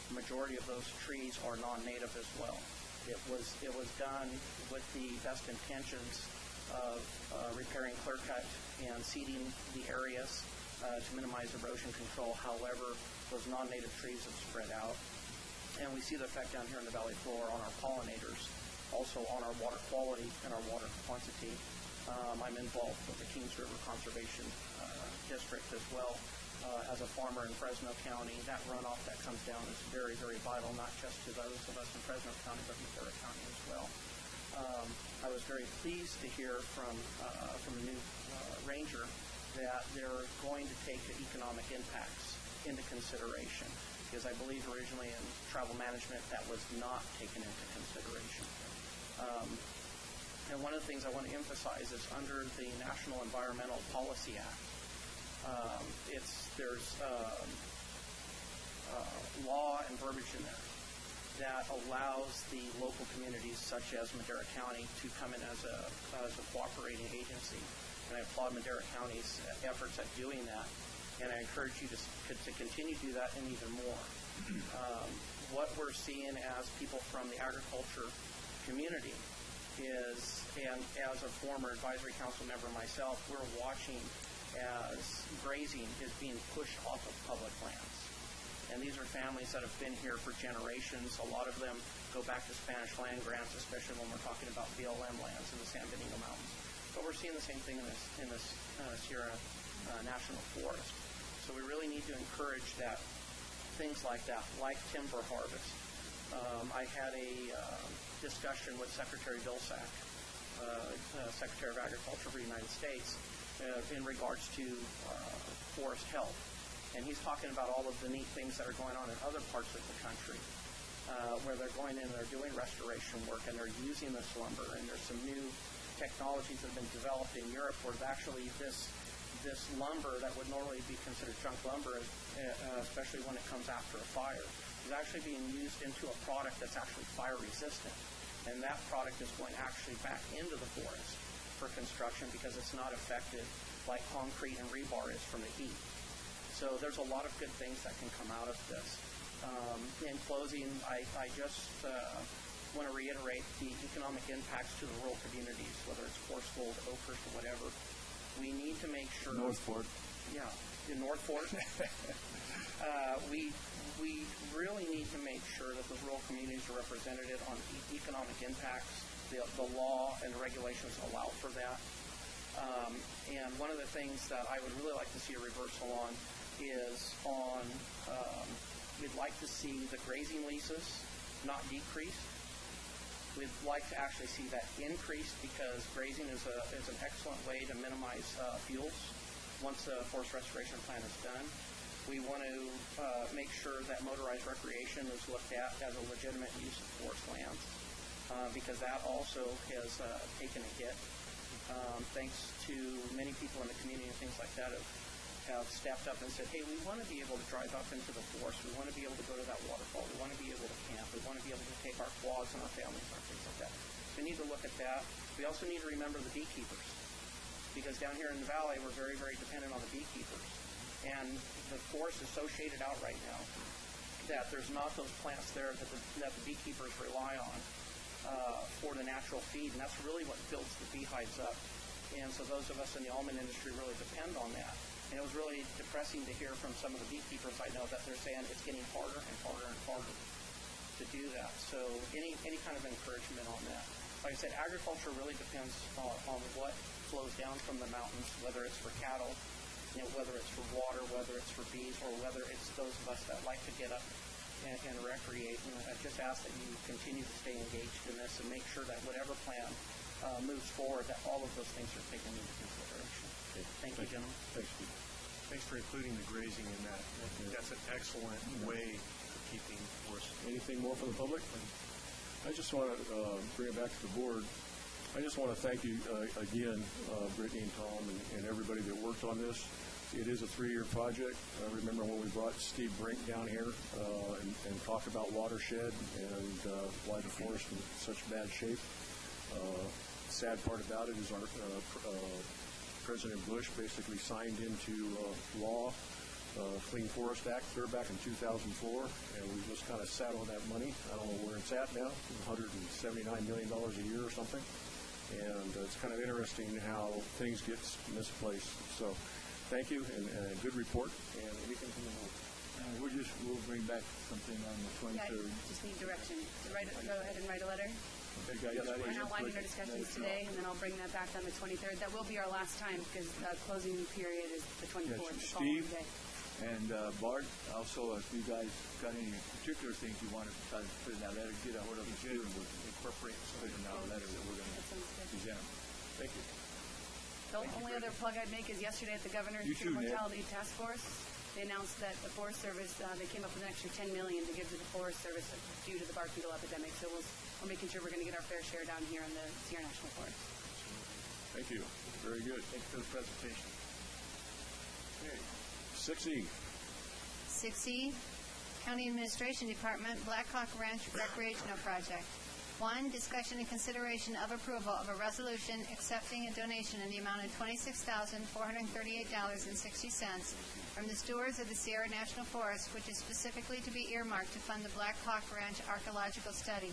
Speaker 18: The majority of those trees are non-native as well. It was done with the best intentions of repairing clear cut and seeding the areas to minimize erosion control. However, those non-native trees have spread out. And we see the effect down here in the valley floor on our pollinators, also on our water quality and our water quantity. I'm involved with the Kings River Conservation District as well. As a farmer in Fresno County, that runoff that comes down is very, very vital, not just to those of us in Fresno County, but Madera County as well. I was very pleased to hear from the new ranger that they're going to take the economic impacts into consideration, because I believe originally in travel management that was not taken into consideration. And one of the things I want to emphasize is under the National Environmental Policy Act, there's law and verbiage in there that allows the local communities, such as Madera County, to come in as a cooperating agency. And I applaud Madera County's efforts at doing that. And I encourage you to continue to do that and even more. What we're seeing as people from the agriculture community is, and as a former advisory council member myself, we're watching as grazing is being pushed off of public lands. And these are families that have been here for generations. A lot of them go back to Spanish land grants, especially when we're talking about BLM lands in the San Benito Mountains. But we're seeing the same thing in this Sierra National Forest. So we really need to encourage that, things like that, like timber harvest. I had a discussion with Secretary Vilsack, Secretary of Agriculture for the United States, in regards to forest health. And he's talking about all of the neat things that are going on in other parts of the country, where they're going in and they're doing restoration work and they're using this lumber. And there's some new technologies that have been developed in Europe where actually this lumber that would normally be considered junk lumber, especially when it comes after a fire, is actually being used into a product that's actually fire resistant. And that product is going actually back into the forest for construction because it's not affected like concrete and rebar is from the heat. So there's a lot of good things that can come out of this. In closing, I just want to reiterate the economic impacts to the rural communities, whether it's Corsfold, Oakhurst, or whatever. We need to make sure...
Speaker 6: Northport.
Speaker 18: Yeah, in Northport. We really need to make sure that those rural communities are represented on economic impacts. The law and the regulations allow for that. And one of the things that I would really like to see a reversal on is on, we'd like to see the grazing leases not decrease. We'd like to actually see that increase because grazing is an excellent way to minimize fuels once the forest restoration plan is done. We want to make sure that motorized recreation is looked at as a legitimate use of forest lands because that also has taken a hit. Thanks to many people in the community and things like that have stepped up and said, hey, we want to be able to drive up into the forest. We want to be able to go to that waterfall. We want to be able to camp. We want to be able to take our quads and our families and things like that. We need to look at that. We also need to remember the beekeepers because down here in the valley, we're very, very dependent on the beekeepers. And the forest is so shaded out right now that there's not those plants there that the beekeepers rely on for the natural feed, and that's really what builds the beehives up. And so those of us in the almond industry really depend on that. And it was really depressing to hear from some of the beekeepers I know that they're saying it's getting harder and harder and harder to do that. So any kind of encouragement on that. Like I said, agriculture really depends on what flows down from the mountains, whether it's for cattle, whether it's for water, whether it's for bees, or whether it's those of us that like to get up and recreate. And I just ask that you continue to stay engaged in this and make sure that whatever plan moves forward, that all of those things are taken into consideration. Okay. Thank you, gentlemen.
Speaker 6: Thanks, Steve.
Speaker 8: Thanks for including the grazing in that. That's an excellent way of keeping forests.
Speaker 6: Anything more from the public? I just want to bring it back to the board. I just want to thank you again, Brittany and Tom and everybody that worked on this. It is a 3-year project. I remember when we brought Steve Brink down here and talked about watershed and why the forest is in such bad shape. The sad part about it is our President Bush basically signed into law Clean Forest Act clear back in 2004, and we just kind of sat on that money. I don't know where it's at now, $179 million a year or something. And it's kind of interesting how things get misplaced. So thank you, and good report. And anything from the board? We'll bring back something on the 23rd.
Speaker 3: Yeah, just need direction. Go ahead and write a letter.
Speaker 6: Okay, guys,
Speaker 3: We're outlining our discussions today, and then I'll bring that back on the 23rd. That will be our last time because the closing period is the 24th, the following day.
Speaker 6: And Bart, also, if you guys got any particular things you want to put in that letter, get a hold of us too, and we'll incorporate something in our letter that we're going to present. Thank you.
Speaker 3: The only other plug I'd make is yesterday at the Governor's Mortality Task Force, they announced that the Forest Service, they came up with an extra $10 million to give to the Forest Service due to the bark beetle epidemic. So we're making sure we're going to get our fair share down here in the Sierra National Forest.
Speaker 6: Thank you. Very good. Thank you for the presentation. Okay. 6E.
Speaker 2: 6E, County Administration Department, Blackhawk Ranch Recreational Project. 1, discussion and consideration of approval of a resolution accepting a donation in the amount of $26,438.60 from the stewards of the Sierra National Forest, which is specifically to be earmarked to fund the Blackhawk Ranch archaeological study.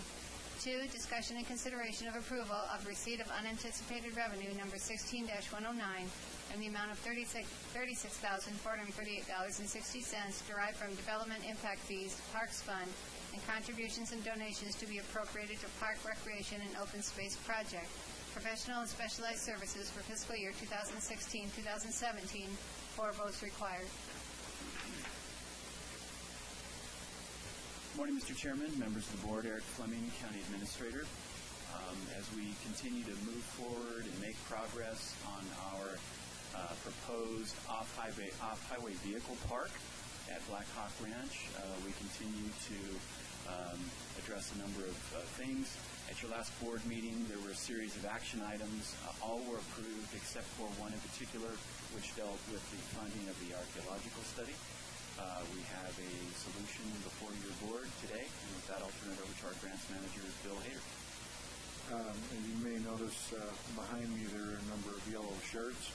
Speaker 2: 2, discussion and consideration of approval of receipt of unanticipated revenue number 16-109 in the amount of $36,438.60 derived from Development Impact Fees, Parks Fund, and contributions and donations to be appropriated to park, recreation, and open space project. Professional and specialized services for fiscal year 2016-2017. 4 votes required.
Speaker 7: Good morning, Mr. Chairman, members of the board. Eric Fleming, County Administrator. As we continue to move forward and make progress on our proposed off-highway vehicle park at Black Hawk Ranch, we continue to address a number of things. At your last board meeting, there were a series of action items. All were approved except for one in particular, which dealt with the funding of the archaeological study. We have a solution before your board today, and with that, I'll turn it over to our grants manager, Bill Hayter.
Speaker 1: And you may notice behind me there are a number of yellow shirts.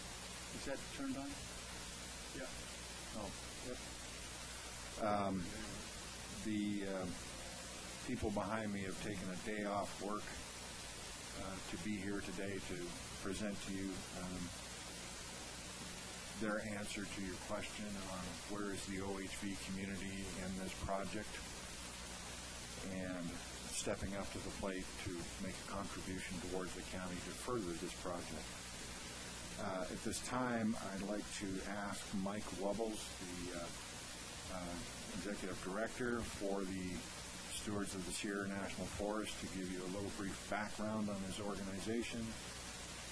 Speaker 7: Is that turned on?
Speaker 1: Yeah.
Speaker 7: Oh.
Speaker 1: Yep. The people behind me have taken a day off work to be here today to present to you their answer to your question on where is the OHV community in this project, and stepping up to the plate to make a contribution towards the county to further this project. At this time, I'd like to ask Mike Wubbles, the Executive Director for the Stewards of the Sierra National Forest, to give you a little brief background on his organization,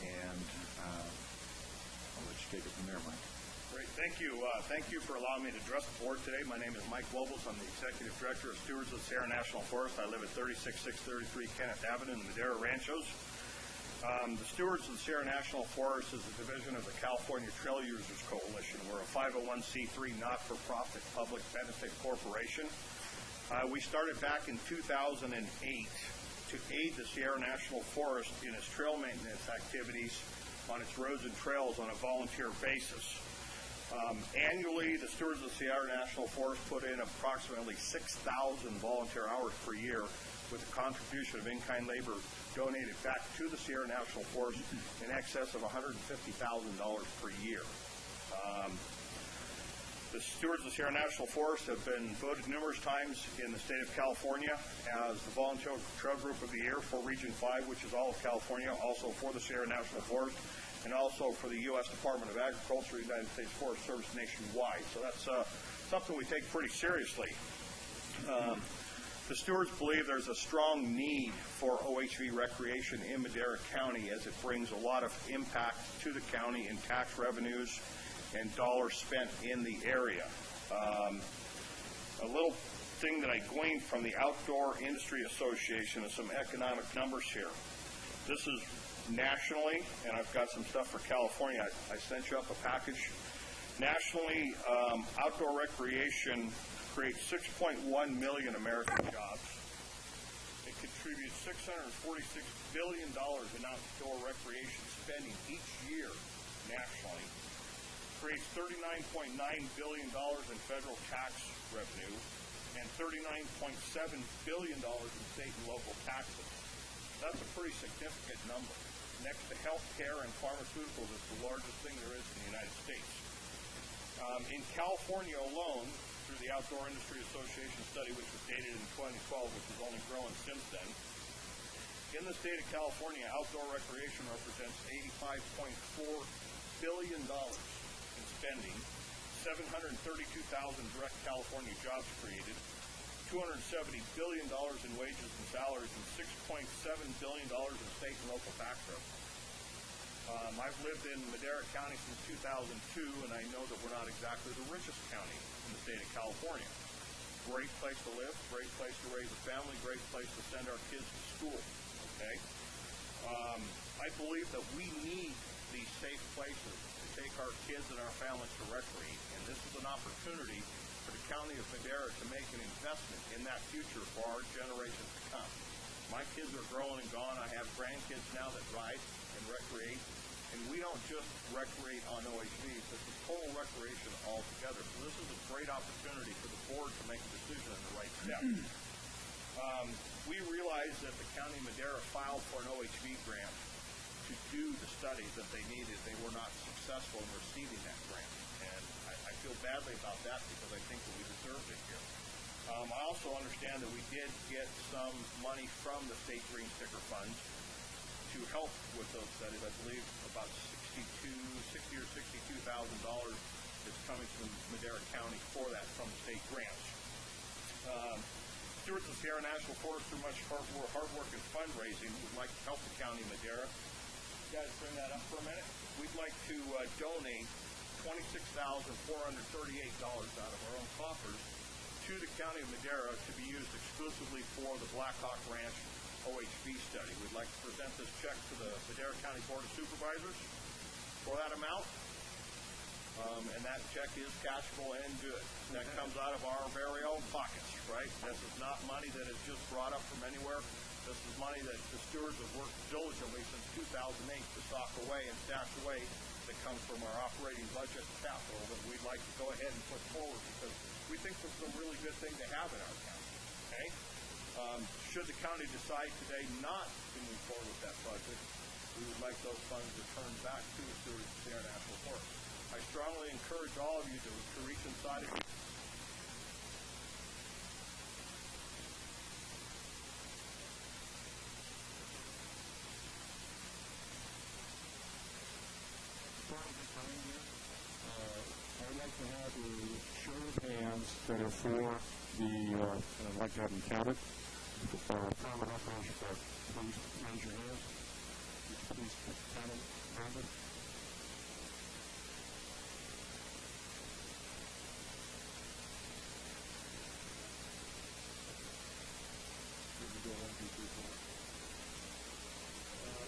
Speaker 1: and I'll let you take it from there, Mike.
Speaker 19: Great, thank you. Thank you for allowing me to address the board today. My name is Mike Wubbles. I'm the Executive Director of Stewards of the Sierra National Forest. I live at 36633 Kenneth Avenue in the Madera Ranchos. The Stewards of the Sierra National Forest is a division of the California Trail Users Coalition. We're a 501c3 not-for-profit public benefit corporation. We started back in 2008 to aid the Sierra National Forest in its trail maintenance activities on its roads and trails on a volunteer basis. Annually, the Stewards of the Sierra National Forest put in approximately 6,000 volunteer hours per year, with a contribution of in-kind labor donated back to the Sierra National Forest in excess of $150,000 per year. The Stewards of the Sierra National Forest have been voted numerous times in the state of California as the Volunteer Trail Group of the Year for Region 5, which is all of California, also for the Sierra National Forest, and also for the U.S. Department of Agriculture, United States Forest Service nationwide. So that's something we take pretty seriously. The stewards believe there's a strong need for OHV recreation in Madera County, as it brings a lot of impact to the county in tax revenues and dollars spent in the area. A little thing that I gleaned from the Outdoor Industry Association is some economic numbers here. This is nationally, and I've got some stuff for California. I sent you up a package. Nationally, outdoor recreation creates 6.1 million American jobs. It contributes $646 billion in outdoor recreation spending each year nationally. Creates $39.9 billion in federal tax revenue and $39.7 billion in state and local taxes. That's a pretty significant number. Next to health care and pharmaceuticals, it's the largest thing there is in the United States. In California alone, through the Outdoor Industry Association study, which was dated in 2012, which has only grown since then, in the state of California, outdoor recreation represents $85.4 billion in spending, 732,000 direct California jobs created, $270 billion in wages and salaries, and $6.7 billion in state and local tax revenue. I've lived in Madera County since 2002, and I know that we're not exactly the richest county in the state of California. Great place to live, great place to raise a family, great place to send our kids to school. Okay, I believe that we need these safe places to take our kids and our families to recreate, and this is an opportunity for the county of Madera to make an investment in that future for our generations to come. My kids are growing and gone. I have grandkids now that ride and recreate, and we don't just recreate on OHVs. This is total recreation altogether. So this is a great opportunity for the board to make a decision in the right step. We realized that the County of Madera filed for an OHV grant to do the studies that they needed. They were not successful in receiving that grant, and I feel badly about that because I think that we deserved it here. I also understand that we did get some money from the state green sticker funds to help with those studies. I believe about $60 or $62,000 is coming from Madera County for that from the state grants. Stewards of Sierra National Forest, through much hard work and fundraising, would like to help the county of Madera. You guys bring that up for a minute. We'd like to donate $26,438 out of our own coffers to the county of Madera to be used exclusively for the Blackhawk Ranch OHV study. We'd like to present this check to the Madera County Board of Supervisors for that amount. And that check is cashable and good. That comes out of our very own pockets, right? This is not money that is just brought up from anywhere. This is money that the stewards have worked diligently since 2008 to stock away and stash away that comes from our operating budget capital that we'd like to go ahead and put forward because we think this is a really good thing to have in our county. Okay? Should the county decide today not to move forward with that project, we would like those funds returned back to the stewards of Sierra National Forest. I strongly encourage all of you to reach inside of you.
Speaker 1: I'd like to have a show of hands that are for the, I'd like to have them counted. Farmer operation, please raise your hands. Please count them. Remember.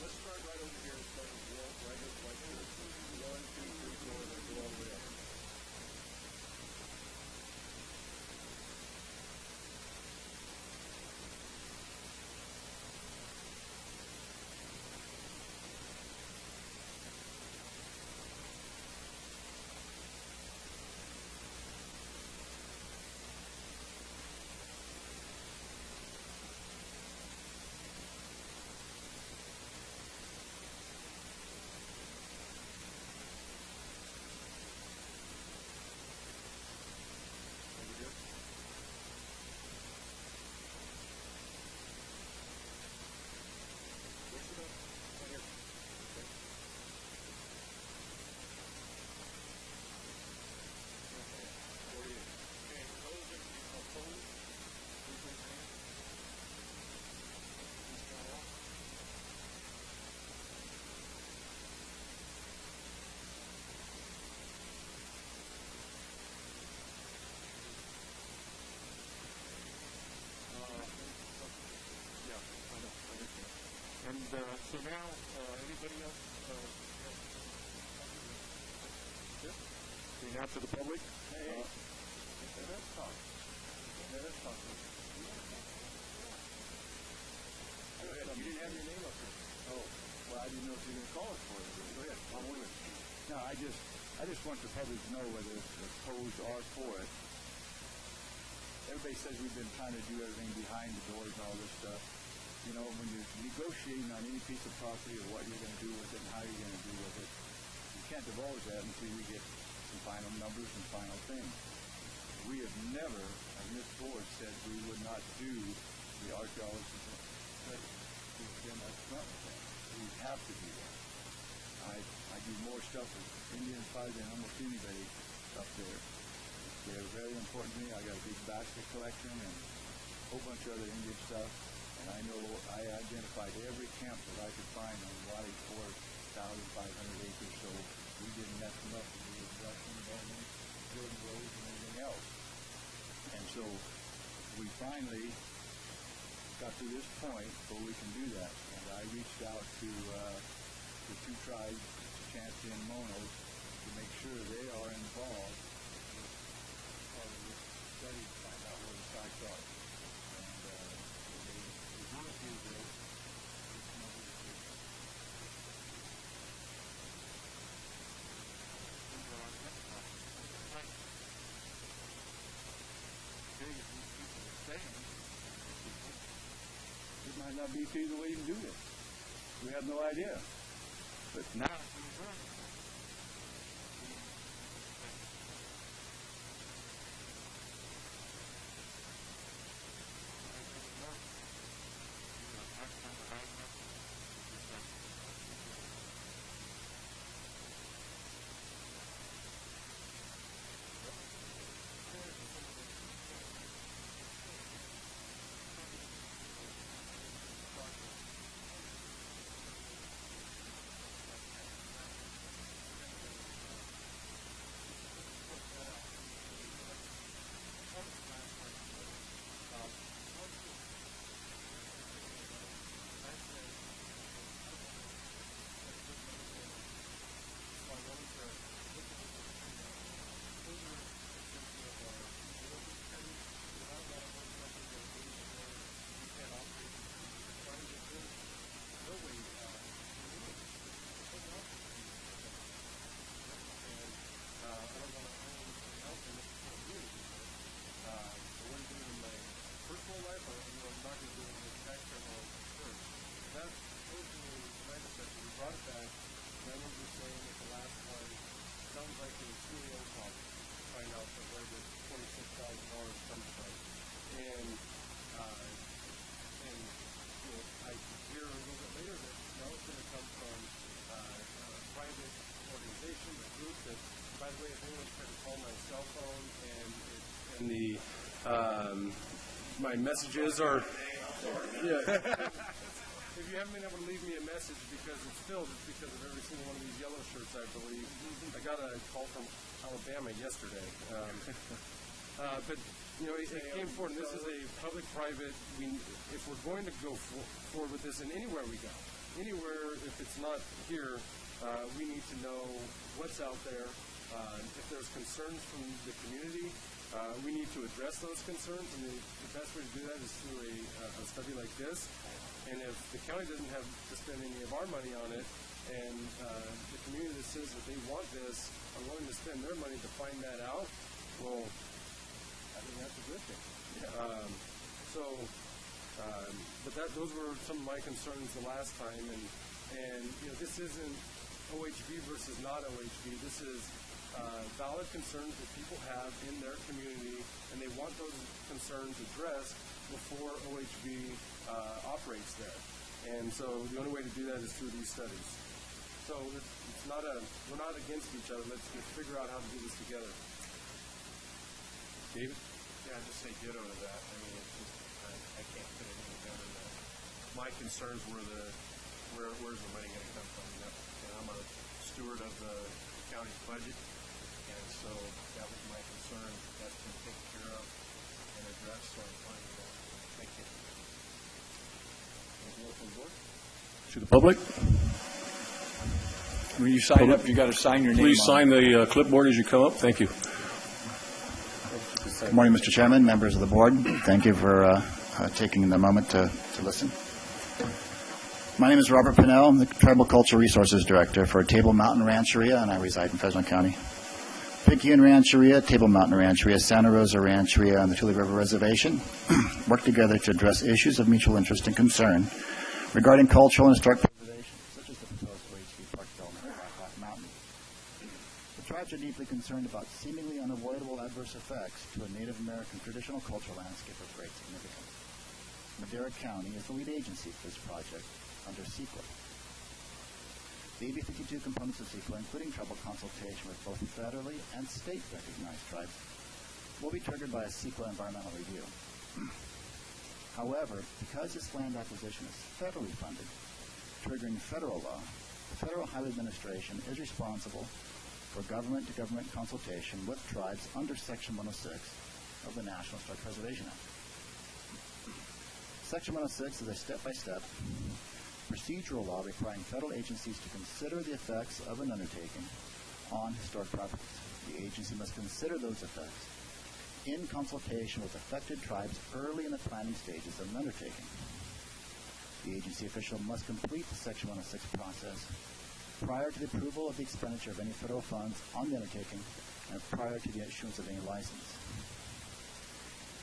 Speaker 19: Let's start right over here and start with right here, right here. 1, 2, 3, 4, and go all the way up.
Speaker 1: And so now, anybody else? Being out to the public?
Speaker 19: Hey, let's talk. Let's talk. Go ahead. You didn't have your name up here.
Speaker 6: Oh, well, I didn't know if you were going to call it for it. Go ahead. I'm with it. No, I just want the public to know whether it's opposed or for it. Everybody says we've been trying to do everything behind the doors and all this stuff. You know, when you're negotiating on any piece of property or what you're going to do with it and how you're going to do with it, you can't divulge that until you get some final numbers and final things. We have never, as this board said, we would not do the archaeology study. We've been upfront with that. We have to do that. I do more stuff with Indian tribes than almost anybody up there. They're very important to me. I got a big basket collection and a whole bunch of other Indian stuff. And I know I identified every camp that I could find on Wadi 4,500 acres, so we didn't mess them up. We were brushing, boning, building roads, and everything else. And so we finally got to this point where we can do that. And I reached out to the two tribes, Champion and Monos, to make sure they are involved with part of this study to find out where the sites are. It might not be feasible to even do this. We have no idea. But now
Speaker 14: contacting CEO Pop to find out where this $26,000 comes from. And I hear a little bit later that it's going to come from a private organization, a group that, by the way, if anyone's tried to call my cell phone and my messages are, if you haven't been able to leave me a message because it's filled, it's because of every single one of these yellow shirts, I believe. I got a call from Alabama yesterday. But, it came forward, and this is a public-private, if we're going to go forward with this, and anywhere we go, anywhere, if it's not here, we need to know what's out there. If there's concerns from the community, we need to address those concerns, and the best way to do that is through a study like this. And if the county doesn't have to spend any of our money on it, and the community that says that they want this are willing to spend their money to find that out, well, I think that's a good thing. Yeah. But those were some of my concerns the last time, and this isn't OHV versus not OHV. This is valid concerns that people have in their community, and they want those concerns addressed before OHV operates there. And so the only way to do that is through these studies. So it's not we're not against each other. Let's figure out how to do this together. David?
Speaker 20: Yeah, I'd just say ditto to that. I mean, it's just, I can't put it any better than that. My concerns were where's the money going to come from? And I'm a steward of the county's budget, and so that was my concern. That's been taken care of and addressed, so I'm fine with that. Thank you.
Speaker 19: To the public?
Speaker 6: When you sign up, you got to sign your name.
Speaker 19: Please sign the clipboard as you come up. Thank you.
Speaker 21: Good morning, Mr. Chairman, members of the board. Thank you for taking the moment to listen. My name is Robert Pinnell. I'm the Tribal Cultural Resources Director for Table Mountain Rancheria, and I reside in Fresno County. Picayune Rancheria, Table Mountain Rancheria, Santa Rosa Rancheria, and the Tule River Reservation work together to address issues of mutual interest and concern regarding cultural and historic preservation, such as the proposed OHV Park development at Black Hawk Mountain. The tribes are deeply concerned about seemingly unavoidable adverse effects to a Native American traditional cultural landscape of great significance. Madera County is the lead agency for this project under CEQA. The AB 52 components of CEQA, including tribal consultation with both federally and state-recognized tribes, will be triggered by a CEQA environmental review. However, because this land acquisition is federally funded, triggering federal law, the Federal Highway Administration is responsible for government-to-government consultation with tribes under Section 106 of the National Historic Preservation Act. Section 106 is a step-by-step procedural law requiring federal agencies to consider the effects of an undertaking on historic properties. The agency must consider those effects in consultation with affected tribes early in the planning stages of an undertaking. The agency official must complete the Section 106 process prior to the approval of the expenditure of any federal funds on the undertaking and prior to the issuance of any license.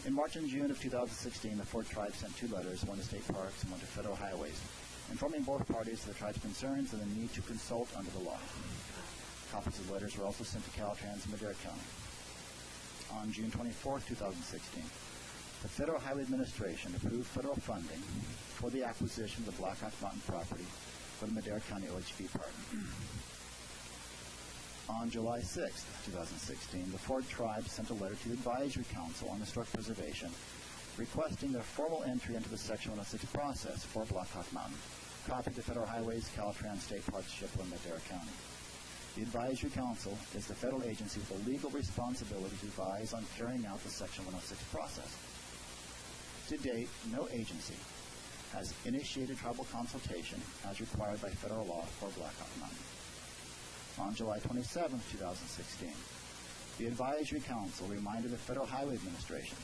Speaker 21: In March and June of 2016, the 4 tribes sent 2 letters, one to state parks and one to federal highways, informing both parties of the tribe's concerns and the need to consult under the law. Copies of the letters were also sent to Caltrans in Madera County. On June 24, 2016, the Federal Highway Administration approved federal funding for the acquisition of the Black Hawk Mountain property for the Madera County OHV Park. On July 6, 2016, the 4 tribes sent a letter to the Advisory Council on Historic Preservation requesting their formal entry into the Section 106 process for Black Hawk Mountain, copied to Federal Highways, Caltrans, State Parks, Chippewa, and Madera County. The Advisory Council is the federal agency with the legal responsibility to advise on carrying out the Section 106 process. To date, no agency has initiated tribal consultation as required by federal law for Black Hawk Mountain. On July 27, 2016, the Advisory Council reminded the Federal Highway Administration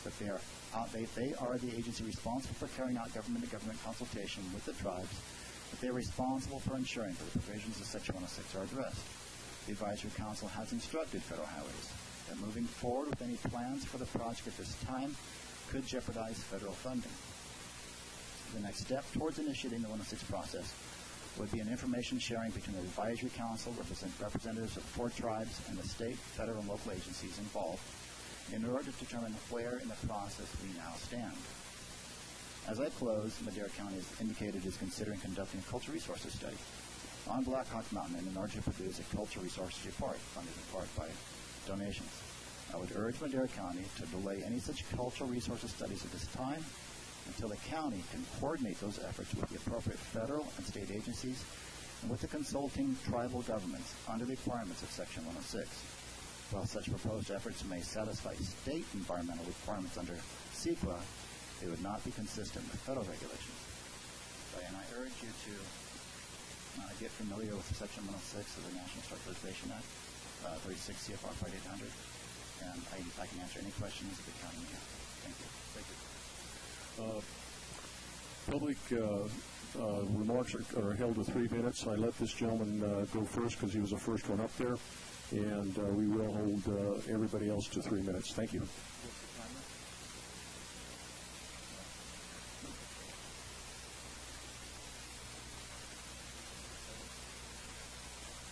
Speaker 21: that they are the agency responsible for carrying out government-to-government consultation with the tribes, that they are responsible for ensuring that the provisions of Section 106 are addressed. The Advisory Council has instructed Federal Highways that moving forward with any plans for the project at this time could jeopardize federal funding. The next step towards initiating the 106 process would be an information sharing between the Advisory Council, representatives of 4 tribes, and the state, federal, and local agencies involved in order to determine where in the process we now stand. As I close, Madera County has indicated it is considering conducting a cultural resources study on Black Hawk Mountain in order to produce a cultural resources report funded in part by donations. I would urge Madera County to delay any such cultural resources studies at this time until the county can coordinate those efforts with the appropriate federal and state agencies and with the consulting tribal governments under the requirements of Section 106. While such proposed efforts may satisfy state environmental requirements under CEQA, they would not be consistent with federal regulations. And I urge you to get familiar with Section 106 of the National Historic Preservation Act, 36 CFR 5800, and I can answer any questions that the county may have. Thank you.
Speaker 20: Thank you. Public remarks are held to 3 minutes. I let this gentleman go first because he was the first one up there, and we will hold everybody else to 3 minutes. Thank you.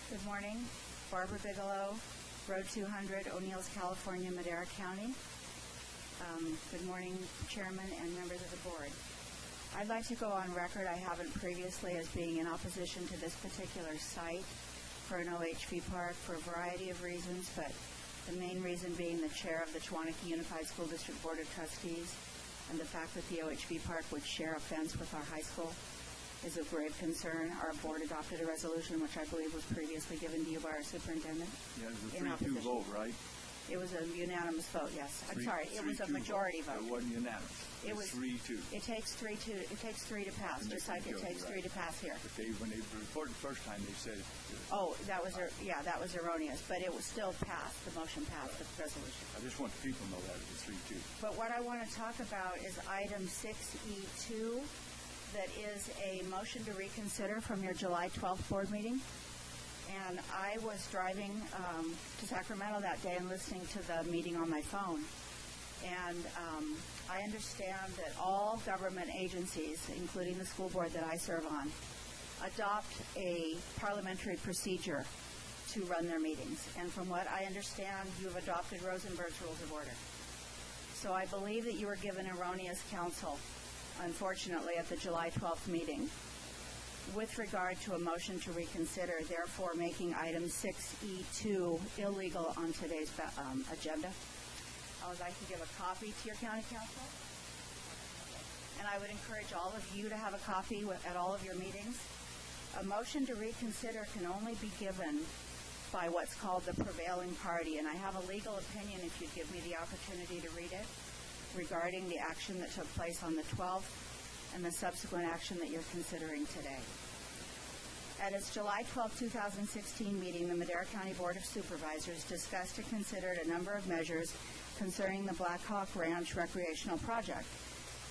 Speaker 11: Good morning. Barbara Bigelow, Road 200, O'Neills, California, Madera County. Good morning, Chairman and members of the board. I'd like to go on record, I haven't previously, as being in opposition to this particular site for an OHV park for a variety of reasons, but the main reason being the chair of the Tewaniki Unified School District Board of Trustees and the fact that the OHV park would share a fence with our high school is of grave concern. Our board adopted a resolution, which I believe was previously given to you by our superintendent.
Speaker 6: Yeah, it was a 3-2 vote, right?
Speaker 11: It was a unanimous vote, yes. I'm sorry, it was a majority vote.
Speaker 6: It wasn't unanimous.
Speaker 11: It was
Speaker 6: 3-2.
Speaker 11: It takes three to pass, just like it takes 3 to pass here.
Speaker 6: But when they reported the first time, they said.
Speaker 11: Oh, that was erroneous, but it was still passed. The motion passed, the resolution.
Speaker 6: I just want the people to know that it was 3-2.
Speaker 11: But what I want to talk about is item 6E2, that is a motion to reconsider from your July 12th board meeting. And I was driving to Sacramento that day and listening to the meeting on my phone. And I understand that all government agencies, including the school board that I serve on, adopt a parliamentary procedure to run their meetings. And from what I understand, you've adopted Rosenberg's Rules of Order. So I believe that you were given erroneous counsel, unfortunately, at the July 12th meeting with regard to a motion to reconsider, therefore making item 6E2 illegal on today's agenda. I would like to give a copy to your county council. And I would encourage all of you to have a copy at all of your meetings. A motion to reconsider can only be given by what's called the prevailing party. And I have a legal opinion, if you'd give me the opportunity to read it, regarding the action that took place on the 12th and the subsequent action that you're considering today. At its July 12, 2016 meeting, the Madera County Board of Supervisors discussed and considered a number of measures concerning the Black Hawk Ranch recreational project.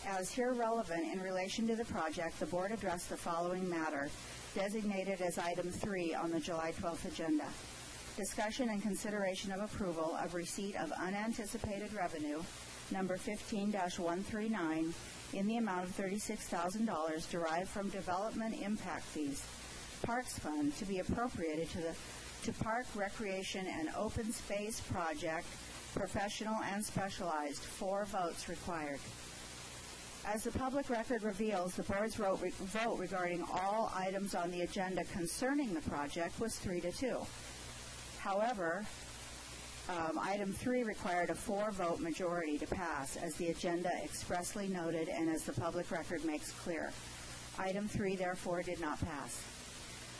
Speaker 11: As here relevant in relation to the project, the board addressed the following matter, designated as item 3 on the July 12th agenda. Discussion and consideration of approval of receipt of unanticipated revenue, number 15-139, in the amount of $36,000 derived from development impact fees, Parks Fund, to be appropriated to Park, Recreation, and Open Space Project, professional and specialized. 4 votes required. As the public record reveals, the board's vote regarding all items on the agenda concerning the project was 3-2. However, item 3 required a 4-vote majority to pass, as the agenda expressly noted and as the public record makes clear. Item 3, therefore, did not pass.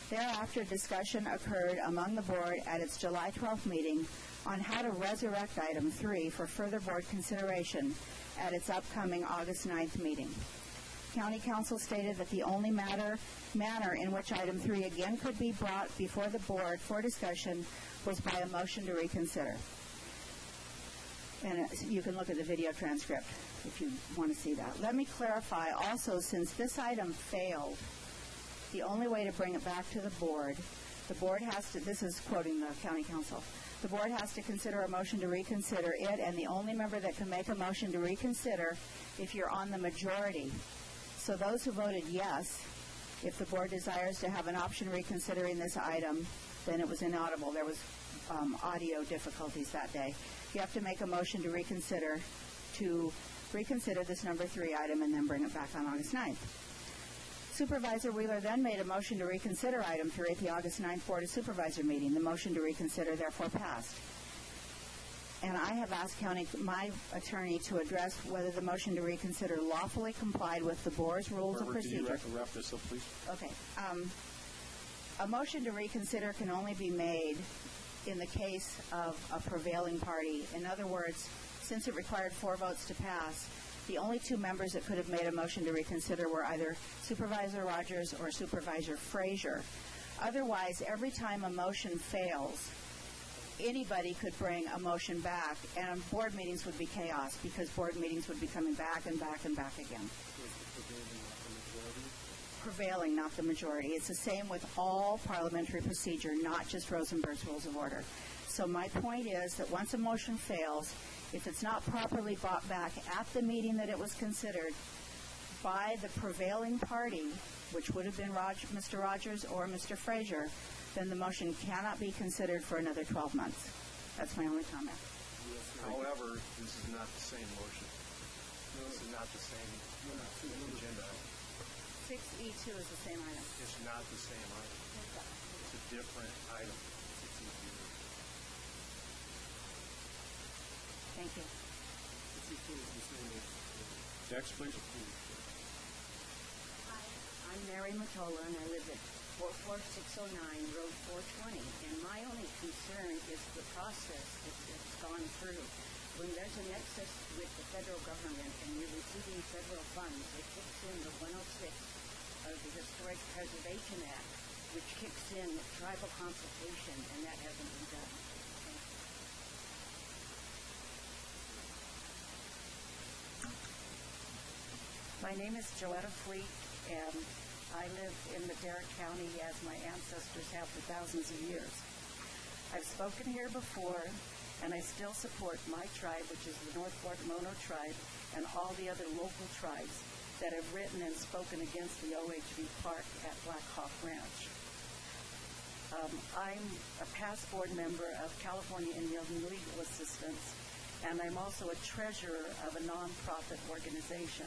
Speaker 11: Thereafter, discussion occurred among the board at its July 12th meeting on how to resurrect item 3 for further board consideration at its upcoming August 9th meeting. County Council stated that the only manner in which item 3 again could be brought before the board for discussion was by a motion to reconsider. And you can look at the video transcript if you want to see that. Let me clarify also, since this item failed, the only way to bring it back to the board has to, this is quoting the County Council, the board has to consider a motion to reconsider it, and the only member that can make a motion to reconsider if you're on the majority. So those who voted yes If the board desires to have an option reconsidering this item, then it was inaudible. There was audio difficulties that day. You have to make a motion to reconsider this number 3 item and then bring it back on August 9th. Supervisor Wheeler then made a motion to reconsider item 3 at the August 9th Board of Supervisor meeting. The motion to reconsider therefore passed. And I have asked my attorney to address whether the motion to reconsider lawfully complied with the board's rules of procedure.
Speaker 20: Can you wrap this up, please?
Speaker 11: Okay. A motion to reconsider can only be made in the case of a prevailing party. In other words, since it required 4 votes to pass, the only 2 members that could have made a motion to reconsider were either Supervisor Rogers or Supervisor Frazier. Otherwise, every time a motion fails, anybody could bring a motion back, and board meetings would be chaos because board meetings would be coming back and back and back again. Prevailing, not the majority. It's the same with all parliamentary procedure, not just Rosenberg's Rules of Order. So my point is that once a motion fails, if it's not properly brought back at the meeting that it was considered by the prevailing party, which would have been Mr. Rogers or Mr. Frazier, then the motion cannot be considered for another 12 months. That's my only comment.
Speaker 20: However, this is not the same motion. This is not the same agenda item.
Speaker 11: 6E2 is the same item.
Speaker 20: It's not the same item. It's a different item.
Speaker 11: Thank you.
Speaker 20: Next, please.
Speaker 12: Hi, I'm Mary Matola, and I live at 44609 Road 420. And my only concern is the process that's gone through. When there's an excess with the federal government and you're receiving federal funds, it kicks in the 106 of the Historic Preservation Act, which kicks in tribal consultation, and that hasn't been done. My name is Joetta Fleet, and I live in Madera County as my ancestors have for thousands of years. I've spoken here before, and I still support my tribe, which is the North Fork Mono tribe, and all the other local tribes that have written and spoken against the OHV Park at Black Hawk Ranch. I'm a past board member of California Indian Legal Assistance, and I'm also a treasurer of a nonprofit organization.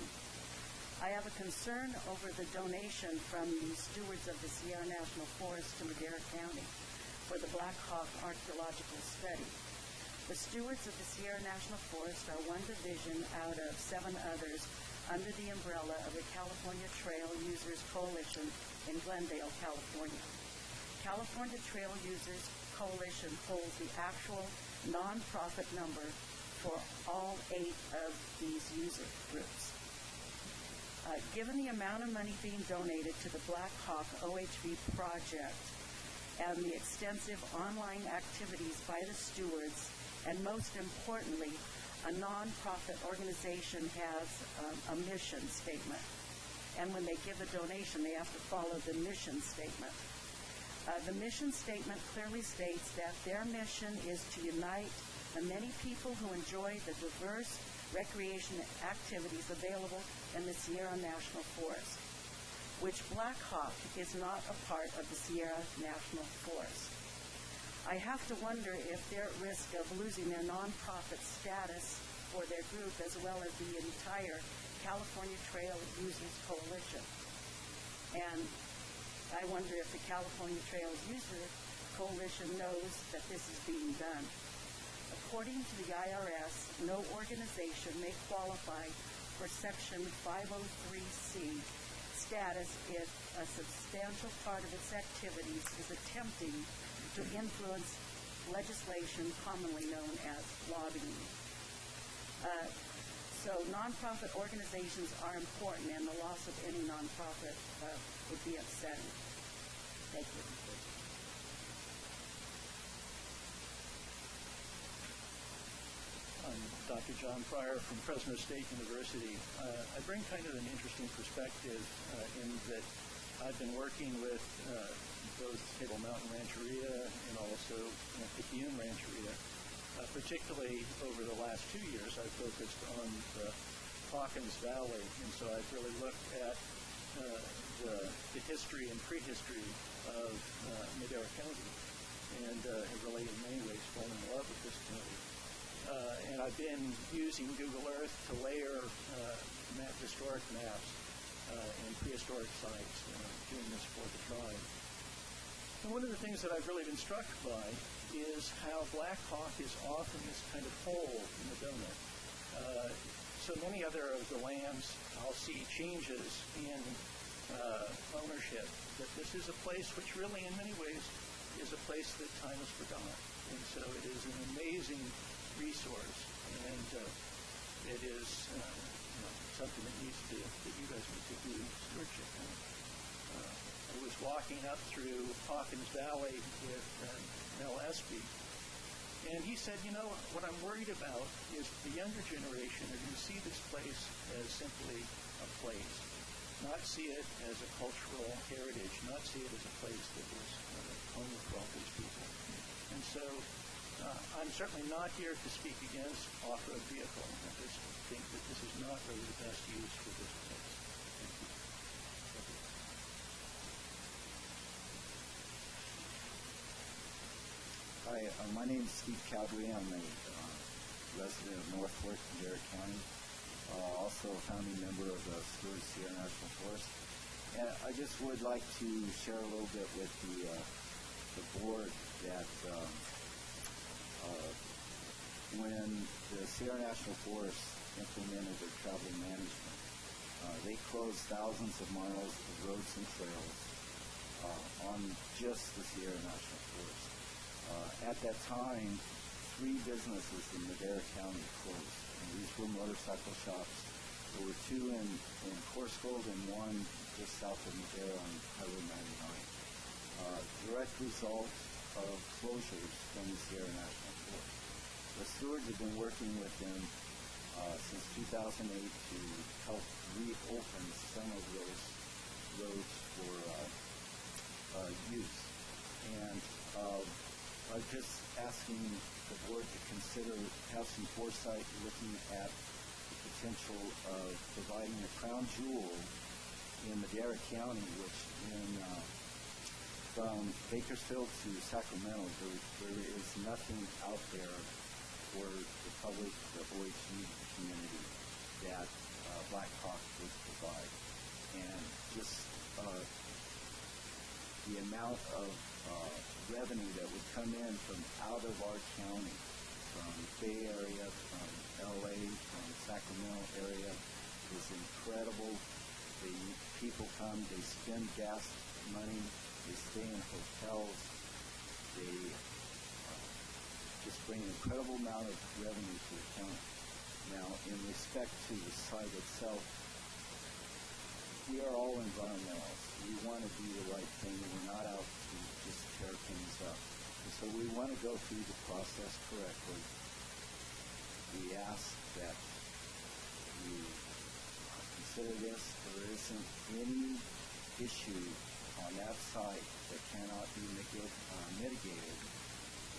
Speaker 12: I have a concern over the donation from the stewards of the Sierra National Forest to Madera County for the Black Hawk Archaeological Study. The stewards of the Sierra National Forest are one division out of 7 others under the umbrella of the California Trail Users Coalition in Glendale, California. California Trail Users Coalition holds the actual nonprofit number for all 8 of these user groups. Given the amount of money being donated to the Black Hawk OHV project and the extensive online activities by the stewards, and most importantly, a nonprofit organization has a mission statement. And when they give a donation, they have to follow the mission statement. The mission statement clearly states that their mission is to unite the many people who enjoy the diverse recreation activities available in the Sierra National Forest, which Black Hawk is not a part of the Sierra National Forest. I have to wonder if they're at risk of losing their nonprofit status for their group as well as the entire California Trail Users Coalition. And I wonder if the California Trail User Coalition knows that this is being done. According to the IRS, no organization may qualify for Section 503C status if a substantial part of its activities is attempting to influence legislation commonly known as lobbying. So nonprofit organizations are important, and the loss of any nonprofit would be upsetting. Thank you.
Speaker 22: I'm Dr. John Pryor from Fresno State University. I bring kind of an interesting perspective in that I've been working with both Table Mountain Rancheria and also Picayune Rancheria. Particularly over the last 2 years, I've focused on the Hawkins Valley, and so I've really looked at the history and prehistory of Madera County, and have really in many ways fallen in love with this county. And I've been using Google Earth to layer historic maps and prehistoric sites, doing this for the tribe. And one of the things that I've really been struck by is how Black Hawk is often this kind of hole in the donut. So many other of the lands, I'll see changes in ownership, but this is a place which really in many ways is a place that time has forgotten. And so it is an amazing resource, and it is something that you guys need to do stewardship on. I was walking up through Hawkins Valley with Mel Espy, and he said, what I'm worried about is the younger generation are going to see this place as simply a place, not see it as a cultural heritage, not see it as a place that was home for all these people. And so I'm certainly not here to speak against off-road vehicle. I just think that this is not really the best use for this place. Thank you.
Speaker 21: Hi, my name is Steve Cowdery. I'm a resident of North Fork, Madera County, also a founding member of the Stewards Sierra National Forest. And I just would like to share a little bit with the board that when the Sierra National Forest implemented their travel management, they closed thousands of miles of roads and trails on just the Sierra National Forest. At that time, 3 businesses in Madera County closed, and these were motorcycle shops. There were 2 in Coarsegold and 1 just south of Madera on Highway 99. Direct result of closures from the Sierra National Forest. The stewards have been working with them since 2008 to help reopen some of those roads for use. And I'm just asking the board to consider, have some foresight looking at the potential of providing a crown jewel in Madera County, which from Bakersfield to Sacramento, there is nothing out there for the public, the OHV community, that Black Hawk would provide. And just the amount of revenue that would come in from out of our county, from Bay Area, from LA, from Sacramento area, is incredible. The people come, they spend gas money, they stay in hotels, they just bring an incredible amount of revenue to the county. Now, in respect to the site itself, we are all environmentalists. We want to do the right thing. We're not out to just tear things up. And so we want to go through the process correctly. We ask that you consider this. There isn't any issue on that site that cannot be mitigated,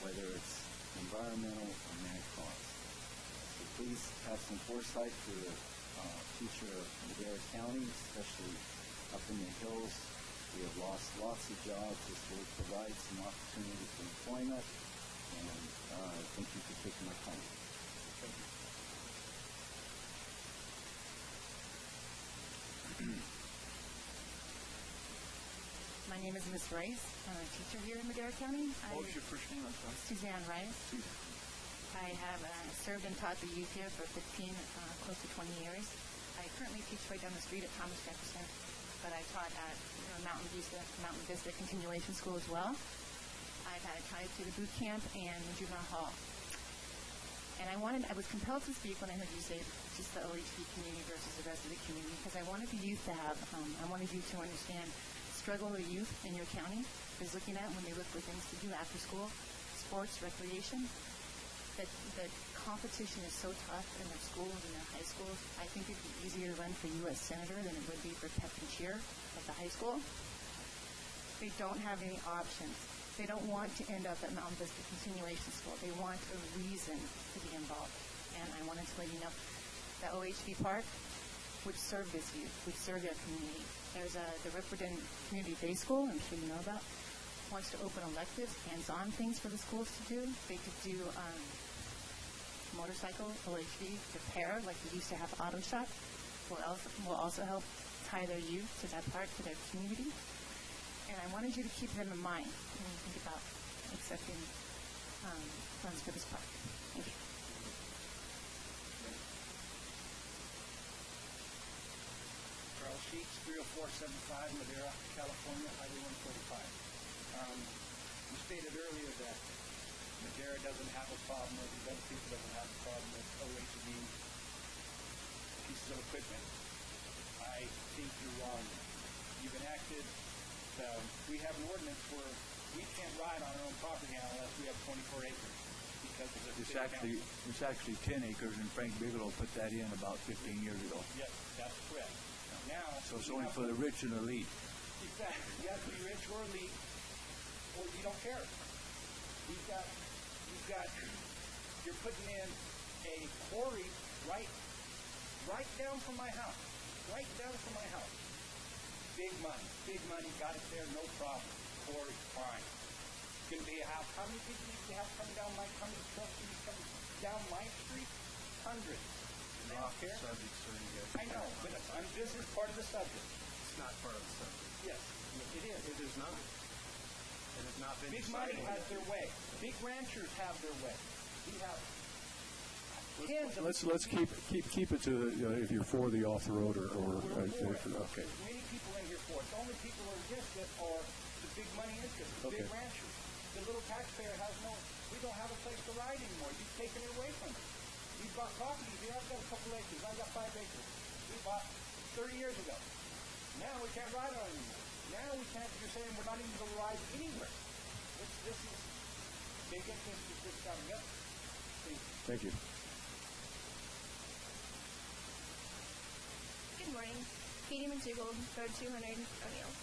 Speaker 21: whether it's environmental or man-caused. So please have some foresight for the future of Madera County, especially up in the hills. We have lost lots of jobs. This will provide some opportunity for employment, and thank you for taking my time. Thank you.
Speaker 4: My name is Ms. Rice. I'm a teacher here in Madera County.
Speaker 6: What was your first name? I'm sorry.
Speaker 4: Suzanne Rice. I have served and taught the youth here for 15, close to 20 years. I currently teach right down the street at Thomas Jefferson, but I taught at Mountain Vista Continuation School as well. I've had ties to the boot camp and the juvenile hall. And I was compelled to speak when I heard you say just the OHV community versus the rest of the community, because I wanted the youth to have, I wanted you to understand the struggle of the youth in your county is looking at when they look for things to do after school, sports, recreation. That competition is so tough in their schools and their high schools. I think it'd be easier to run for U.S. Senator than it would be for pep and cheer at the high school. They don't have any options. They don't want to end up at Mountain Vista Continuation School. They want a reason to be involved. And I wanted to let you know that OHV Park which serve this youth, which serve our community. There's the Ripperton Community Day School, I'm sure you know about, wants to open electives, hands-on things for the schools to do. They could do motorcycle OHV repair, like we used to have auto shop. Will also help tie their youth to that part, to their community. And I wanted you to keep them in mind when you think about accepting funds for this park. Thank you.
Speaker 5: Charles Sheets, 30475 Madera, California, Highway 145. You stated earlier that Madera doesn't have a problem, or these other people doesn't have a problem with OHV pieces of equipment. I think you're wrong. You've enacted, we have an ordinance where we can't ride on our own property unless we have 24 acres. Because of the
Speaker 6: It's actually 10 acres, and Frank Bigelow put that in about 15 years ago.
Speaker 5: Yes, that's correct. Now,
Speaker 6: So it's only for the rich and elite.
Speaker 5: exactly. You have to be rich or elite, or you don't care. You're putting in a quarry right down from my house. Right down from my house. Big money, got it there, no problem. Quarry, fine. It's going to be a house. How many people do you have coming down my, how many trucks do you coming down my street? Hundreds. They don't care.
Speaker 20: Subject, sir, you guys.
Speaker 5: I know, but this is part of the subject.
Speaker 20: It's not part of the subject.
Speaker 5: Yes, it is.
Speaker 20: It is not. It has not been
Speaker 5: Big money
Speaker 20: decided.
Speaker 5: has their way. Big ranchers have their way. We have tens of
Speaker 1: Let's keep it to if you're for the off the road or okay.
Speaker 5: many people in here for it. The only people who are against it are the big money interests, the big ranchers. The little taxpayer has we don't have a place to ride anymore. You've taken it away from us. We bought property here. I've got a couple acres. I've got 5 acres. We bought 30 years ago. Now we can't ride on it anymore. Now we can't, you're saying we're not even going to ride anywhere. This is big interest is just coming up.
Speaker 1: Thank you.
Speaker 10: Good morning. Katie McDougall, Road 200, O'Neill.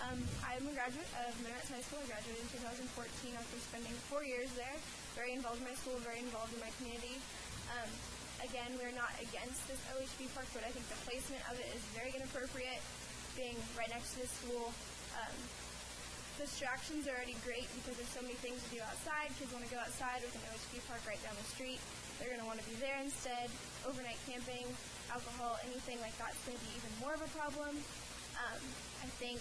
Speaker 10: I'm a graduate of Minarets High School. I graduated in 2014 after spending 4 years there. Very involved in my school, very involved in my community. Again, we're not against this OHV park, but I think the placement of it is very inappropriate, being right next to the school. Distractions are already great because there's so many things to do outside. Kids want to go outside with an OHV park right down the street. They're going to want to be there instead. Overnight camping, alcohol, anything like that's going to be even more of a problem. I think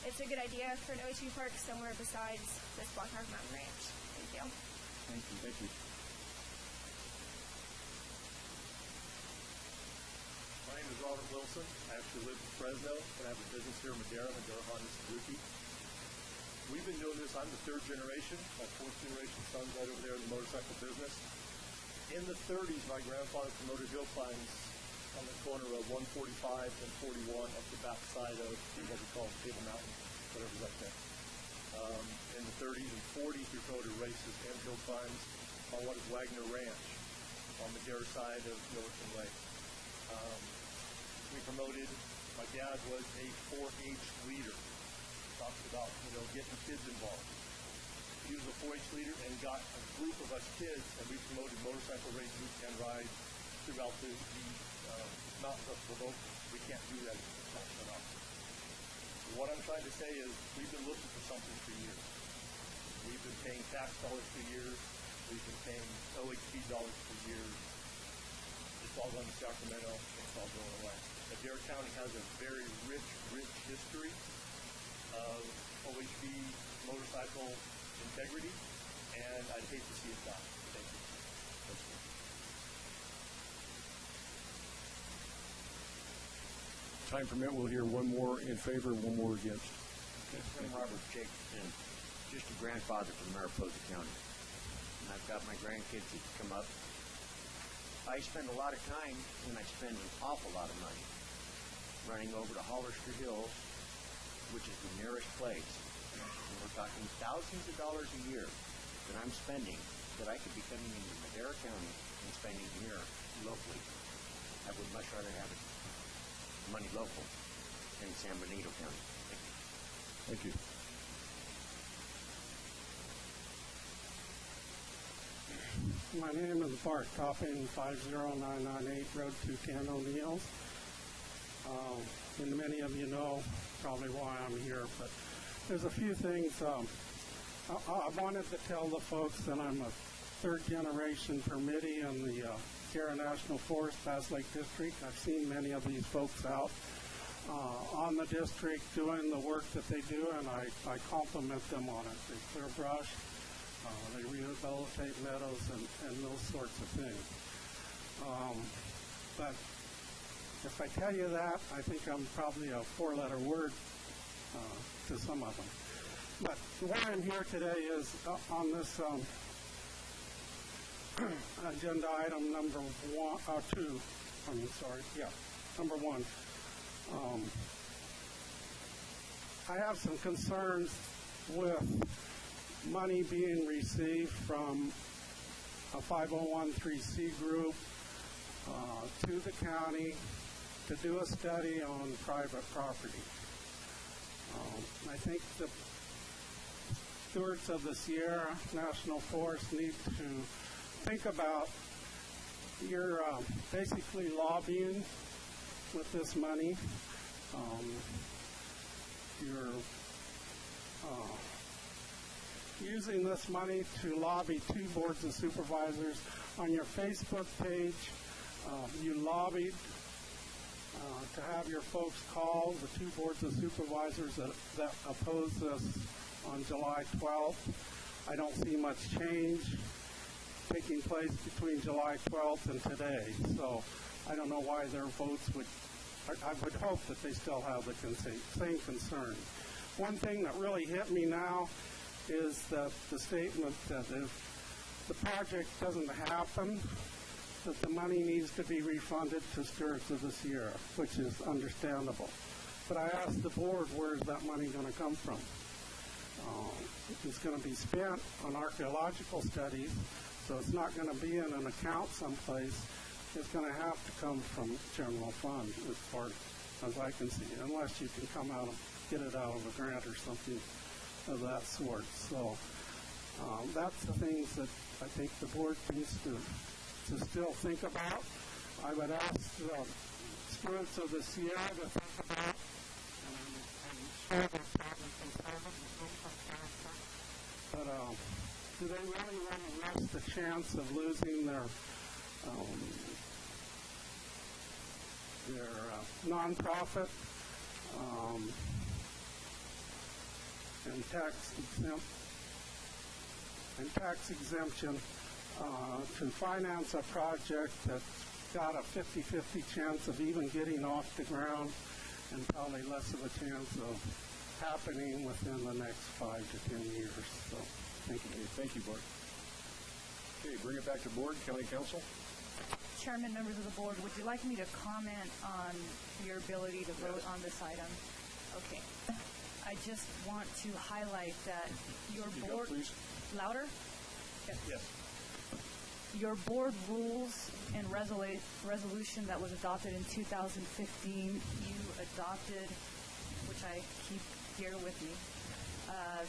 Speaker 10: it's a good idea for an OHV park somewhere besides this Black Hawk Mountain Ranch. Thank you.
Speaker 1: Thank you. Thank you.
Speaker 20: My name is Robert Wilson. I actually live in Fresno, and I have a business here in Madera Honda Suzuki. We've been doing this. I'm the third generation. My fourth generation son's right over there in the motorcycle business. In the 30s, my grandfather promoted hill climbs on the corner of 145 and 41 up the back side of what we call Table Mountain, whatever's up there. In the 30s and 40s, we promoted races and hill climbs on what is Wagner Ranch on the Madera side of Millerton Lake. We promoted, my dad was a 4-H leader. Talked about, getting kids involved. He was a 4-H leader and got a group of us kids, and we promoted motorcycle races and rides throughout the mountains up the road. We can't do that enough. What I'm trying to say is we've been looking for something for years. We've been paying tax dollars for years. We've been paying OHP dollars for years. It's all going to Sacramento. It's all going away. Madera County has a very rich history of OHV motorcycle integrity, and I'd hate to see it die. Thank you.
Speaker 1: Time permit, we'll hear one more in favor, one more against.
Speaker 23: I'm Robert Jacobson, just a grandfather from Mariposa County. And I've got my grandkids that come up. I spend a lot of time, and I spend an awful lot of money running over to Hollister Hills, which is the nearest place. And we're talking thousands of dollars a year that I'm spending that I could be coming into Madera County and spending here locally. I would much rather have it money local in San Benito County.
Speaker 1: Thank you.
Speaker 17: My name is Bart Coffin, 50998 Road 210 O'Neills. And many of you know probably why I'm here, but there's a few things I wanted to tell the folks that I'm a third-generation permittee in the Sierra National Forest Bass Lake District. I've seen many of these folks out on the district doing the work that they do, and I compliment them on it. They clear brush, they rehabilitate meadows, and those sorts of things. But if I tell you that, I think I'm probably a four-letter word to some of them. But why I'm here today is on this agenda item number number one. I have some concerns with money being received from a 501(c) group to the county to do a study on private property. I think the stewards of the Sierra National Forest need to think about you're basically lobbying with this money. You're using this money to lobby two boards of supervisors. On your Facebook page, you lobbied to have your folks call the two boards of supervisors that opposed this on July 12th. I don't see much change taking place between July 12th and today, so I don't know why their votes would, I would hope that they still have the same concern. One thing that really hit me now is that the statement that if the project doesn't happen, that the money needs to be refunded to stewards of the Sierra, which is understandable. But I asked the board, where's that money going to come from? It's going to be spent on archaeological studies, so it's not going to be in an account someplace. It's going to have to come from general fund, as far as I can see, unless you can get it out of a grant or something of that sort. So that's the things that I think the board needs to still think about. I would ask the stewards of the Sierra to think about and share their problems but do they really want to risk the chance of losing their nonprofit and tax exemption to finance a project that's got a 50-50 chance of even getting off the ground and probably less of a chance of happening within the next 5 to 10 years. So, thank you.
Speaker 20: Thank you, Bart. Okay, bring it back to board. County Council.
Speaker 3: Chairman, members of the board, would you like me to comment on your ability to vote on this item? Okay. I just want to highlight that your board...
Speaker 20: Please.
Speaker 3: Louder?
Speaker 20: Yes.
Speaker 3: Your board rules and resolution that was adopted in 2015, you adopted, which I keep here with me,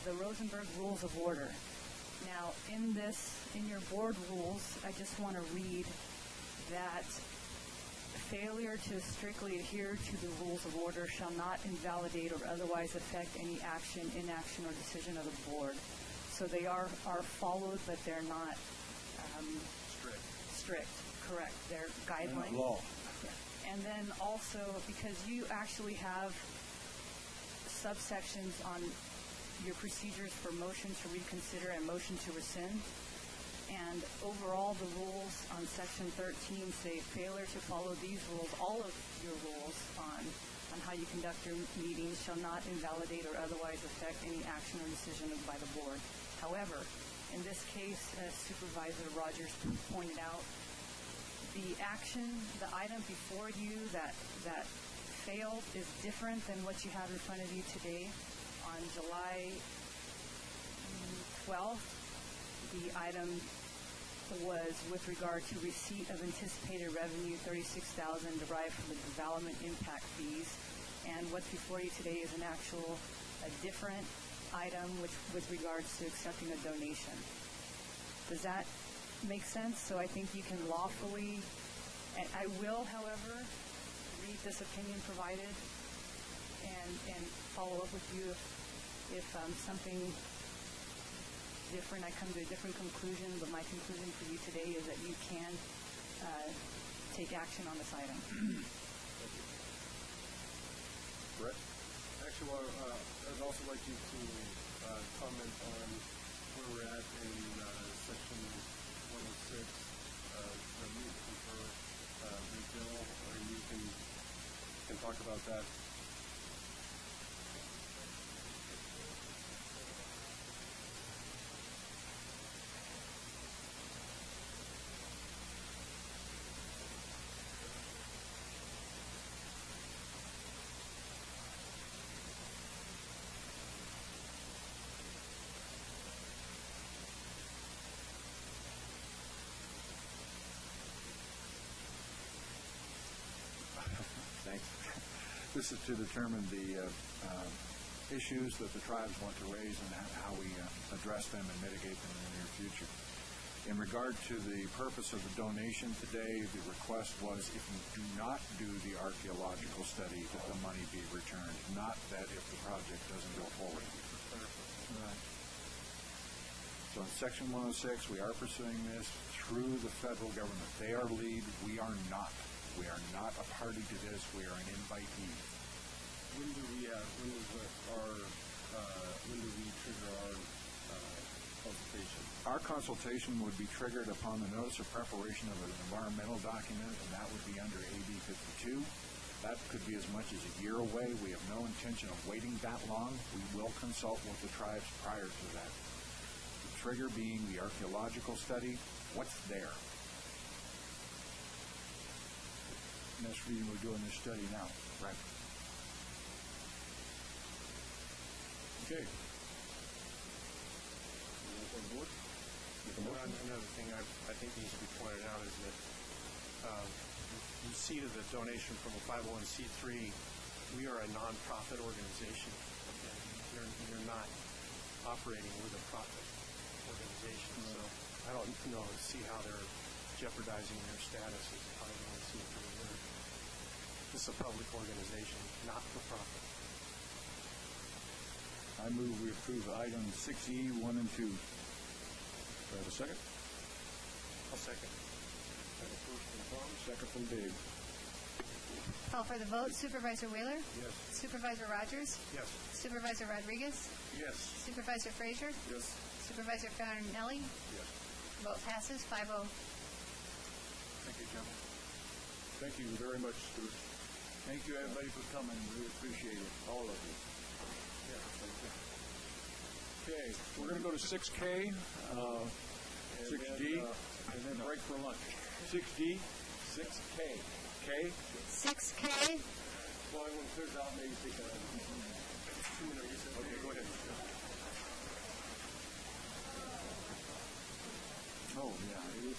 Speaker 3: the Rosenberg Rules of Order. Now, in your board rules, I just want to read that failure to strictly adhere to the rules of order shall not invalidate or otherwise affect any action, inaction, or decision of the board. So they are followed, but they're not strict. Correct. They're guidelines.
Speaker 20: Law.
Speaker 3: Yeah. And then also, because you actually have subsections on your procedures for motion to reconsider and motion to rescind, and overall the rules on section 13 say failure to follow these rules, all of your rules on how you conduct your meetings shall not invalidate or otherwise affect any action or decision by the board. However, in this case, as Supervisor Rogers pointed out, the item before you that failed is different than what you have in front of you today. On July 12th, the item was with regard to receipt of anticipated revenue, $36,000 derived from the development impact fees. And what's before you today is a different item with regards to accepting a donation. Does that make sense? So I think you can lawfully, and I will, however, read this opinion provided and follow up with you if something different, I come to a different conclusion, but my conclusion for you today is that you can take action on this item.
Speaker 20: Brett? Actually, well, I'd also like you to comment on where we're at in section 106, the move for rebill, or you can talk about that.
Speaker 9: Thanks. This is to determine the issues that the tribes want to raise and how we address them and mitigate them in the near future. In regard to the purpose of the donation today, the request was if you do not do the archaeological study, that the money be returned, not that if the project doesn't go forward. Right. So in Section 106, we are pursuing this through the federal government. They are lead. We are not. We are not a party to this. We are an invitee.
Speaker 20: When do we trigger our consultation?
Speaker 9: Our consultation would be triggered upon the notice of preparation of an environmental document, and that would be under AB 52. That could be as much as a year away. We have no intention of waiting that long. We will consult with the tribes prior to that. The trigger being the archaeological study. What's there? And that's the reason we're doing this study now. Right.
Speaker 20: Okay. Another thing I think needs to be pointed out is that you see to the donation from a 501c3, we are a nonprofit organization. You're not operating with a profit organization, so I don't see how they're jeopardizing their status as a 501c3. This is a public organization, not for profit.
Speaker 9: I move we approve items 6E, 1 and 2. Do I have a second?
Speaker 20: I'll second.
Speaker 9: First from Tom, second from Dave.
Speaker 2: Call for the vote. Supervisor Wheeler?
Speaker 20: Yes.
Speaker 2: Supervisor Rogers?
Speaker 20: Yes.
Speaker 2: Supervisor Rodriguez?
Speaker 20: Yes.
Speaker 2: Supervisor Frazier?
Speaker 20: Yes.
Speaker 2: Supervisor Farnelli?
Speaker 20: Yes.
Speaker 2: Vote passes 5-0.
Speaker 9: Thank you, gentlemen.
Speaker 20: Thank you very much, Stuart.
Speaker 9: Thank you, everybody, for coming. We appreciate it, all of you.
Speaker 20: Yeah, thank you.
Speaker 9: Okay, we're going to go to 6K, 6D, and then break for lunch. 6D, 6K. K?
Speaker 2: 6K?
Speaker 20: Well, when it clears out, maybe take a 2-minute recess. Okay, go ahead.
Speaker 9: Oh, yeah, it is.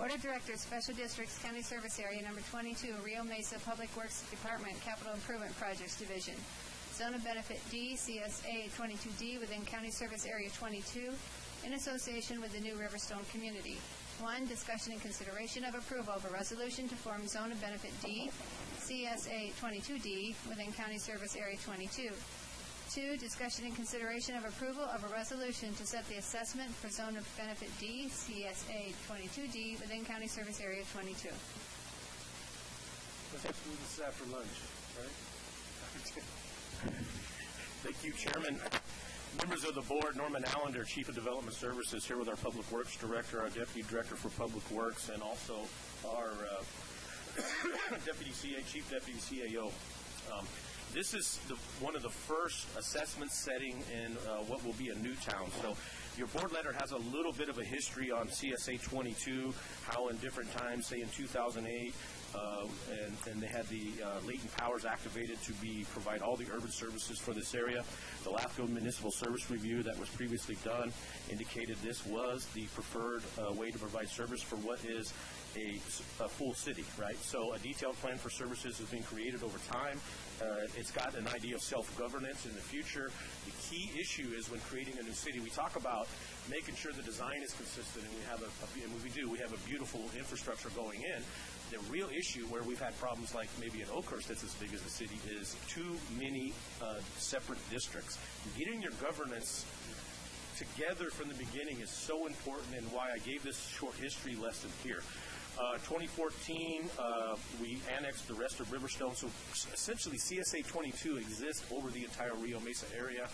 Speaker 2: Board of Directors, Special Districts, County Service Area Number 22, Rio Mesa Public Works Department, Capital Improvement Projects Division. Zone of Benefit D, CSA 22D within County Service Area 22 in association with the new Riverstone community. 1, discussion and consideration of approval of a resolution to form Zone of Benefit D, CSA 22D within County Service Area 22. 2, discussion and consideration of approval of a resolution to set the assessment for Zone of Benefit D, CSA 22D within County Service Area 22.
Speaker 20: Let's do this after lunch, right?
Speaker 8: Thank you, Chairman. Members of the board, Norman Allender, Chief of Development Services, here with our Public Works Director, our Deputy Director for Public Works, and also our Chief Deputy CAO. This is one of the first assessments setting in what will be a new town. So your board letter has a little bit of a history on CSA 22, how in different times, say in 2008, and they had the latent powers activated to provide all the urban services for this area. The LAFCO Municipal Service Review that was previously done indicated this was the preferred way to provide service for what is a full city, right? So a detailed plan for services has been created over time. It's got an idea of self-governance in the future. The key issue is when creating a new city, we talk about making sure the design is consistent, and we have a beautiful infrastructure going in. The real issue where we've had problems like maybe in Oakhurst that's as big as the city is too many separate districts. Getting your governance together from the beginning is so important, and why I gave this short history lesson here. 2014, we annexed the rest of Riverstone, so essentially CSA 22 exists over the entire Rio Mesa area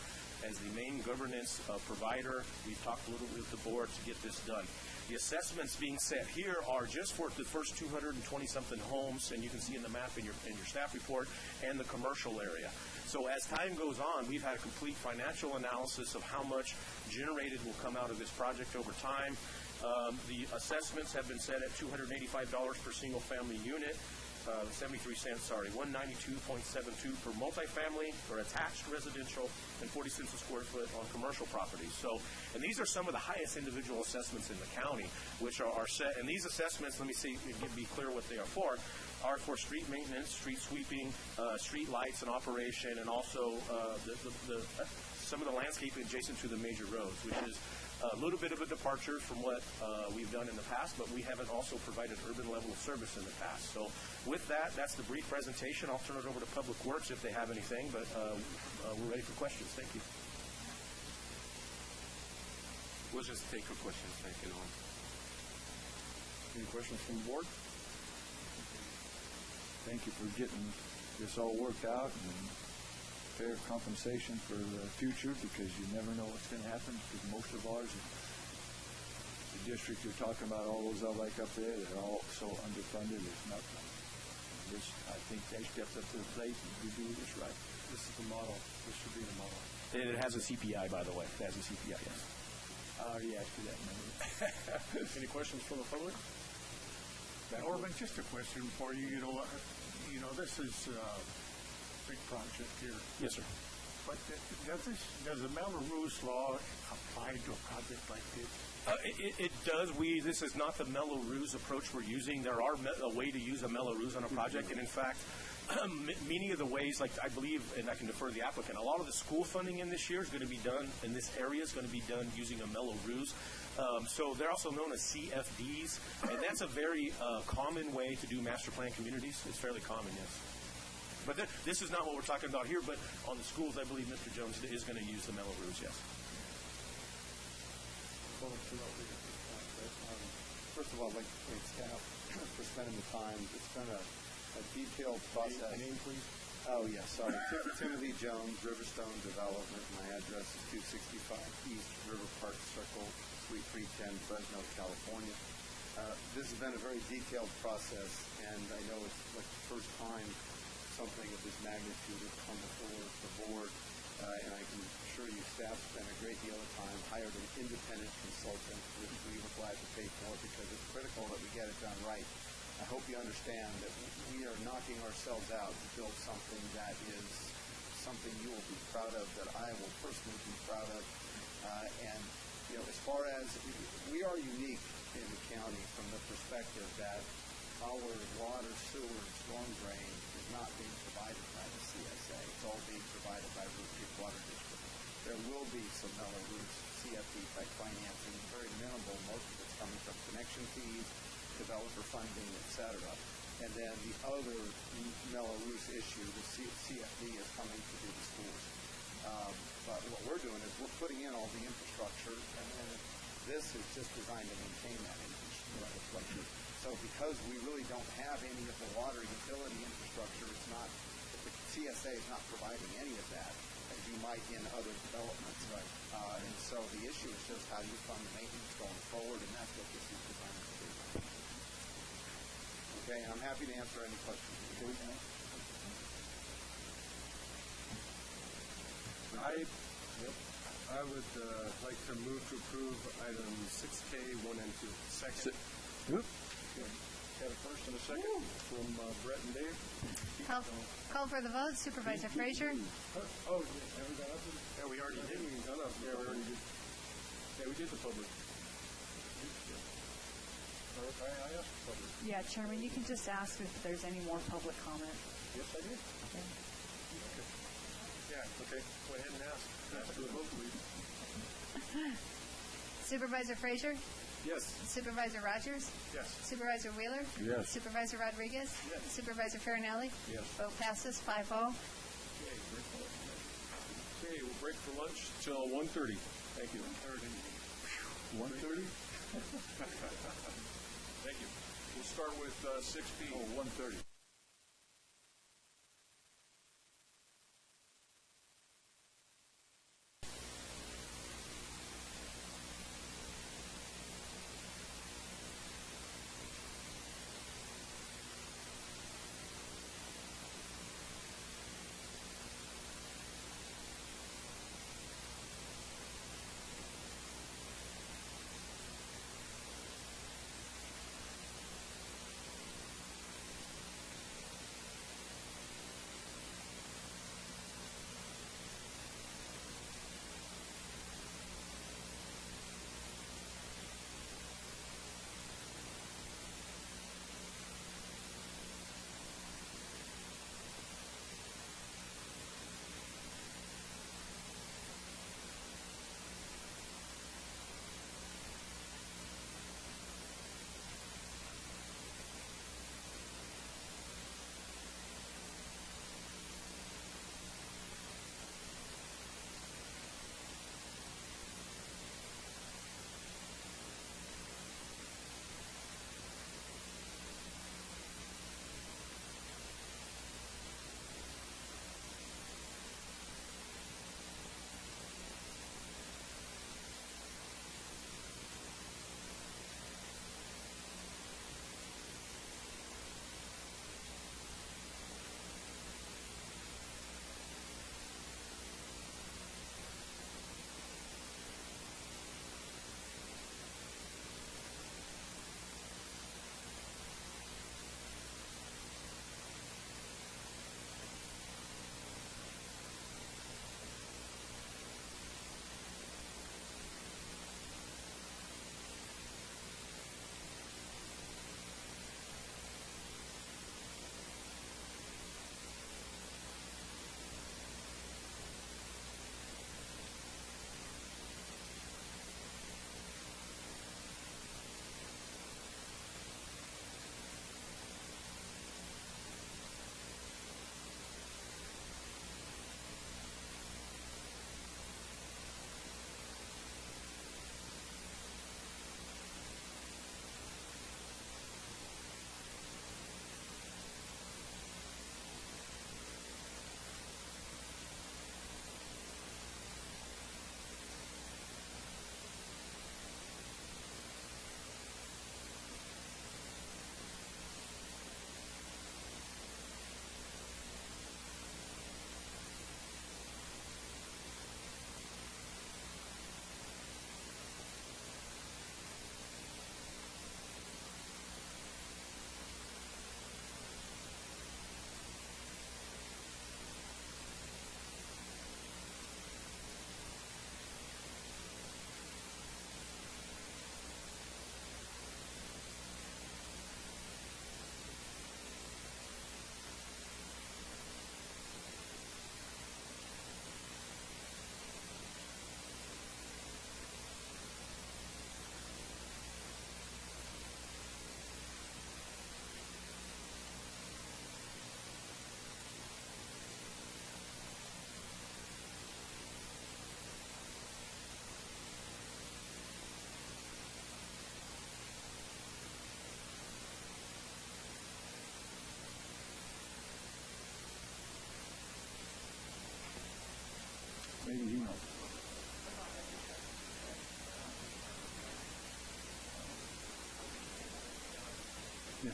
Speaker 8: as the main governance provider. We've talked a little bit with the board to get this done. The assessments being set here are just for the first 220-something homes, and you can see in the map in your staff report, and the commercial area. So as time goes on, we've had a complete financial analysis of how much generated will come out of this project over time. The assessments have been set at $285 per single-family unit, 192.72 for multifamily or attached residential, and 40 cents a square foot on commercial properties. So, and these are some of the highest individual assessments in the county, which are set. And these assessments, let me be clear what they are for street maintenance, street sweeping, street lights and operation, and also some of the landscaping adjacent to the major roads, which is a little bit of a departure from what we've done in the past, but we haven't also provided urban level of service in the past. So with that, that's the brief presentation. I'll turn it over to Public Works if they have anything, but we're ready for questions. Thank you.
Speaker 20: We'll just take your questions. Thank you, Norm.
Speaker 9: Any questions from the board? Thank you for getting this all worked out and fair compensation for the future, because you never know what's going to happen, because most of ours, the district you're talking about, all those like up there, they're all so underfunded, it's nothing. I think they stepped up to the plate and we do this right.
Speaker 20: This is the model. This should be the model.
Speaker 8: It has a CPI, by the way. It has a CPI, yes.
Speaker 9: I already asked you that number.
Speaker 20: Any questions from the public?
Speaker 13: Norman, just a question for you. You know, this is a big project here.
Speaker 8: Yes, sir.
Speaker 13: But does the Melrose law apply to a project like this?
Speaker 8: It does. This is not the Melrose approach we're using. There are a way to use a Melrose on a project, and in fact, many of the ways, like I believe, and I can defer to the applicant, a lot of the school funding in this year is going to be done, in this area is going to be done using a Melrose. So they're also known as CFDs, and that's a very common way to do master plan communities. It's fairly common, yes. But this is not what we're talking about here, but on the schools, I believe Mr. Jones is going to use the Melrose, yes.
Speaker 1: First of all, I'd like to thank staff for spending the time. It's been a detailed process.
Speaker 20: Name, please.
Speaker 1: Oh, yes, sorry. Timothy Jones, Riverstone Development. My address is 265 East River Park Circle, Suite 310, Fresno, California. This has been a very detailed process, and I know it's like the first time something of this magnitude has come before the board, and I can assure you staff spent a great deal of time, hired an independent consultant, which we were glad to pay for because it's critical that we get it done right. I hope you understand that we are knocking ourselves out to build something that is something you will be proud of, that I will personally be proud of. And, you know, as far as we are unique
Speaker 15: in the county from the perspective that our water, sewer, and storm drain is not being provided by the CSA. It's all being provided by Root Creek Water District. There will be some Mello-Roos CFD type financing, very minimal. Most of it's coming from connection fees, developer funding, et cetera. And then the other Mello-Roos issue, the CFD, is coming to do the schools. But what we're doing is we're putting in all the infrastructure, and then this is just designed to maintain that infrastructure. So because we really don't have any of the water utility infrastructure, it's not, the CSA is not providing any of that, as you might in other developments. Right. And so the issue is just how you fund the maintenance going forward, and that's what this is designed to do. Okay, I'm happy to answer any questions.
Speaker 14: I would like to move to approve items 6K, 1 and 2. Second.
Speaker 6: Got a first and a second from Brett and Dave.
Speaker 2: Call for the vote. Supervisor Frazier.
Speaker 6: Oh, have we done up?
Speaker 14: Yeah, we already did.
Speaker 6: Yeah, we already did. Yeah, we did the public. I asked the public.
Speaker 3: Yeah, Chairman, you can just ask if there's any more public comment.
Speaker 6: Yes, I did.
Speaker 3: Okay.
Speaker 14: Yeah, okay. Go ahead and ask. Ask for the vote, please.
Speaker 2: Supervisor Frazier.
Speaker 14: Yes.
Speaker 2: Supervisor Rogers.
Speaker 14: Yes.
Speaker 2: Supervisor Wheeler.
Speaker 6: Yes.
Speaker 2: Supervisor Rodriguez.
Speaker 14: Yes.
Speaker 2: Supervisor Farinelli.
Speaker 6: Yes.
Speaker 2: Vote passes 5-0.
Speaker 14: Okay, we'll break for lunch till 1:30. Thank you.
Speaker 6: 1:30?
Speaker 14: Thank you. We'll start with 6B.
Speaker 6: Oh, 1:30.
Speaker 9: Maybe he knows. Yeah.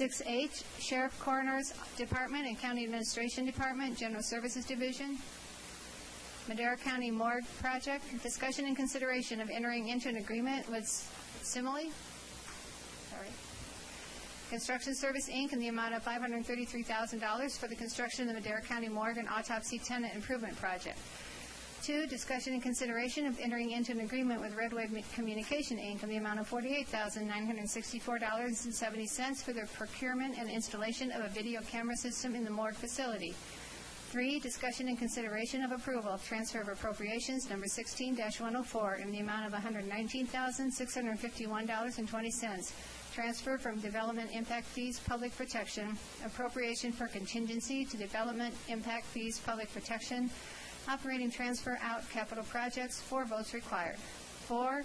Speaker 2: 6H, Sheriff Coroner's Department and County Administration Department, General Services Division. Madera County Morgue Project, discussion and consideration of entering into an agreement with Simile. Construction Service, Inc. in the amount of $533,000 for the construction of the Madera County Morgue and Autopsy Tenant Improvement Project. 2, discussion and consideration of entering into an agreement with Red Wave Communication, Inc. in the amount of $48,964.70 for the procurement and installation of a video camera system in the morgue facility. 3, discussion and consideration of approval of transfer of appropriations number 16-104 in the amount of $119,651.20. Transfer from Development Impact Fees Public Protection, appropriation for contingency to Development Impact Fees Public Protection, operating transfer out capital projects, 4 votes required. 4,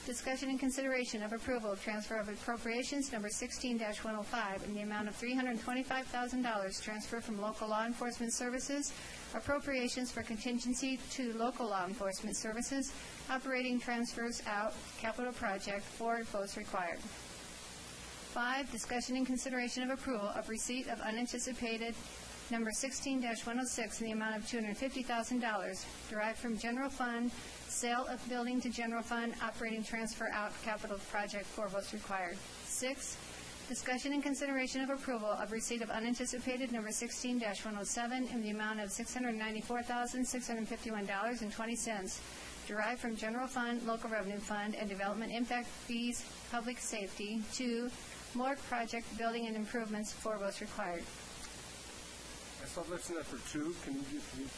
Speaker 2: discussion and consideration of approval of transfer of appropriations number 16-105 in the amount of $325,000 transfer from local law enforcement services, appropriations for contingency to local law enforcement services, operating transfers out capital project, 4 votes required. 5, discussion and consideration of approval of receipt of unanticipated number 16-106 in the amount of $250,000 derived from general fund, sale of building to general fund, operating transfer out capital project, 4 votes required. 6, discussion and consideration of approval of receipt of unanticipated number 16-107 in the amount of $694,651.20 derived from general fund, local revenue fund, and development impact fees, public safety. 2, morgue project building and improvements, 4 votes required.
Speaker 20: I stopped listening for 2. Can you please?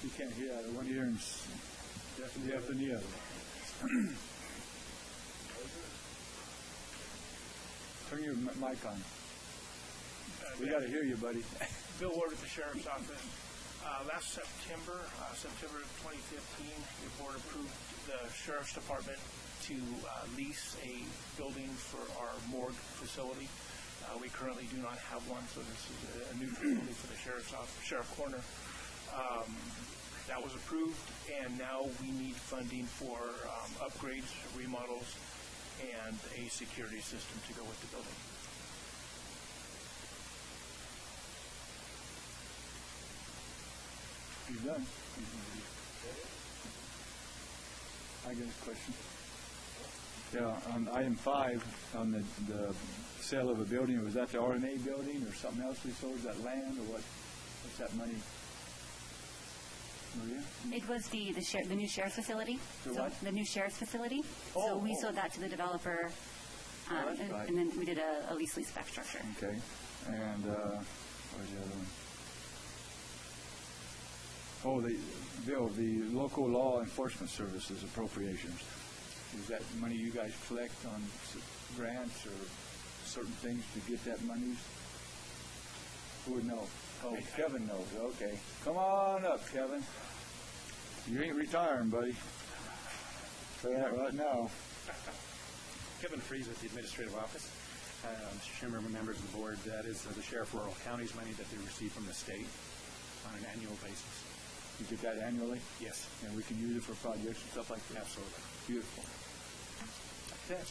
Speaker 9: You can't hear out of one ear and deaf in the other. Turn your mic on. We got to hear you, buddy.
Speaker 8: Bill Ward at the Sheriff's Office. Last September, September of 2015, the board approved the Sheriff's Department to lease a building for our morgue facility. We currently do not have one, so this is a new facility for the Sheriff's Office, Sheriff Corner. That was approved, and now we need funding for upgrades, remodels, and a security system to go with the building.
Speaker 9: He's done. I got a question.
Speaker 6: Yeah, on item 5, on the sale of a building, was that the RNA building or something else we sold? Is that land or what? What's that money? Maria?
Speaker 4: It was the new sheriff's facility.
Speaker 6: The what?
Speaker 4: The new sheriff's facility. So we sold that to the developer,
Speaker 6: That's right.
Speaker 4: and then we did a lease back structure.
Speaker 6: Okay. And where's the other one? Oh, Bill, the local law enforcement services appropriations. Is that money you guys collect on grants or certain things to get that money? Who would know? Oh, Kevin knows. Okay. Come on up, Kevin. You ain't retiring, buddy. Say that right now.
Speaker 7: Kevin Freeze with the Administrative Office. Mr. Chairman, members of the board, that is the Sheriff Rural County's money that they receive from the state on an annual basis.
Speaker 6: You get that annually?
Speaker 7: Yes.
Speaker 6: And we can use it for projects and stuff like that?
Speaker 7: Absolutely.
Speaker 6: Beautiful. Okay.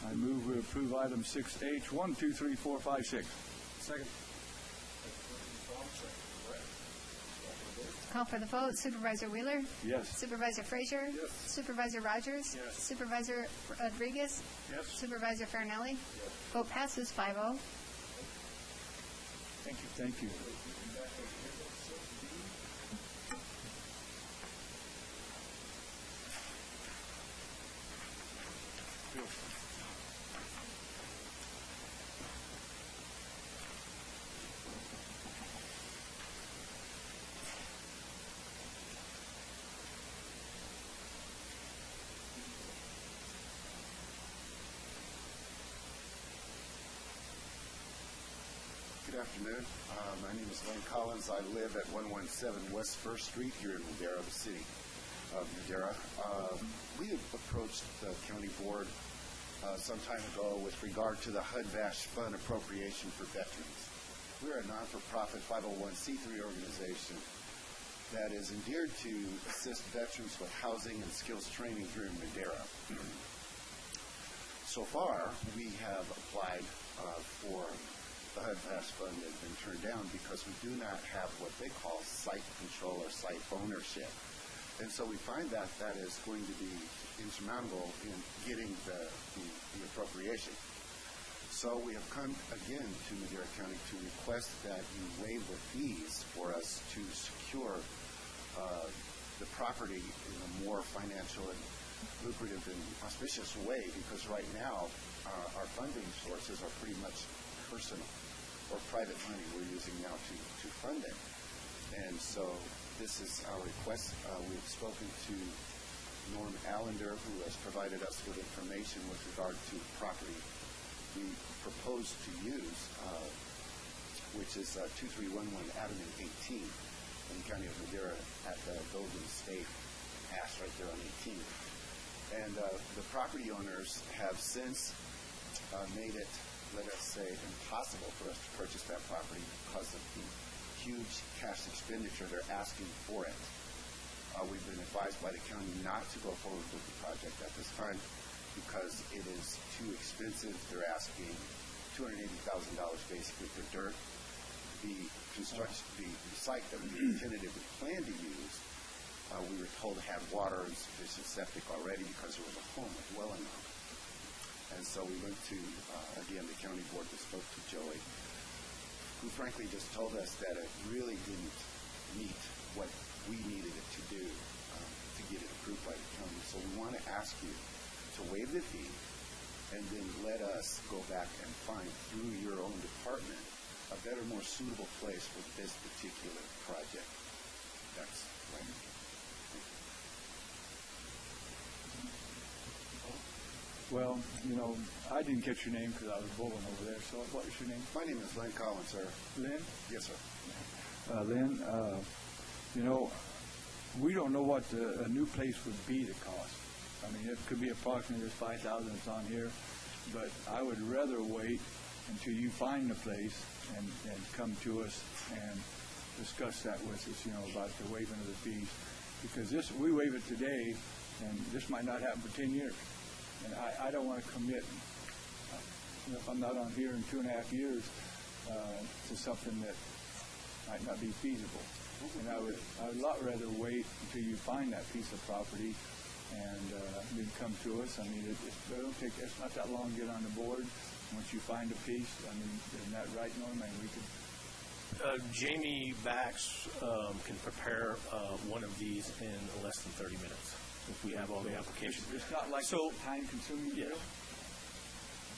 Speaker 6: I move we approve item 6H, 1, 2, 3, 4, 5, 6.
Speaker 7: Second.
Speaker 2: Call for the vote. Supervisor Wheeler?
Speaker 6: Yes.
Speaker 2: Supervisor Frazier?
Speaker 6: Yes.
Speaker 2: Supervisor Rogers?
Speaker 7: Yes.
Speaker 2: Supervisor Rodriguez?
Speaker 7: Yes.
Speaker 2: Supervisor Farinelli? Vote passes 5-0.
Speaker 6: Thank you. Thank you.
Speaker 16: Good afternoon. My name is Lane Collins. I live at 117 West 1st Street here in Madera, the city of Madera. We have approached the county board some time ago with regard to the HUD-VASH fund appropriation for veterans. We're a non-for-profit 501c3 organization that is endeared to assist veterans with housing and skills training here in Madera. So far, we have applied for the HUD-VASH fund has been turned down because we do not have what they call site control or site ownership. And so we find that that is going to be insurmountable in getting the appropriation. So we have come again to Madera County to request that you waive the fees for us to secure the property in a more financial and lucrative and auspicious way, because right now our funding sources are pretty much personal or private money we're using now to fund it. And so this is our request. We've spoken to Norm Allender, who has provided us with information with regard to the property we propose to use, which is 2311 Avenue 18 in the county of Madera at the Golden State Pass right there on 18. And the property owners have since made it, let us say, impossible for us to purchase that property because of the huge cash expenditure they're asking for it. We've been advised by the county not to go forward with the project at this time because it is too expensive. They're asking $280,000 basically for dirt. The construction, the site that we tentatively planned to use, we were told had water and sufficient septic already because there was a home dwelling on it. And so we went to, again, the county board that spoke to Joey, who frankly just told us that it really didn't meet what we needed it to do to get it approved by the county. So we want to ask you to waive the fee and then let us go back and find, through your own department, a better, more suitable place for this particular project. That's what I mean.
Speaker 6: Well, you know, I didn't catch your name because I was bowling over there. So what is your name?
Speaker 16: My name is Lynn Collins, sir.
Speaker 6: Lynn?
Speaker 16: Yes, sir.
Speaker 6: Lynn, you know, we don't know what a new place would be the cost. I mean, it could be approximately this $5,000 that's on here, but I would rather wait until you find the place and come to us and discuss that with us, you know, about the waiving of the fees. Because this, we waive it today, and this might not happen for 10 years. And I don't want to commit, you know, if I'm not on here in 2.5 years, to something that might not be feasible. And I would a lot rather wait until you find that piece of property and then come to us. I mean, it's not that long to get on the board. Once you find a piece, I mean, isn't that right, Norm? I mean, we could...
Speaker 8: Jamie Bax can prepare one of these in less than 30 minutes if we have all the applications.
Speaker 6: It's not like time-consuming.
Speaker 8: Yeah.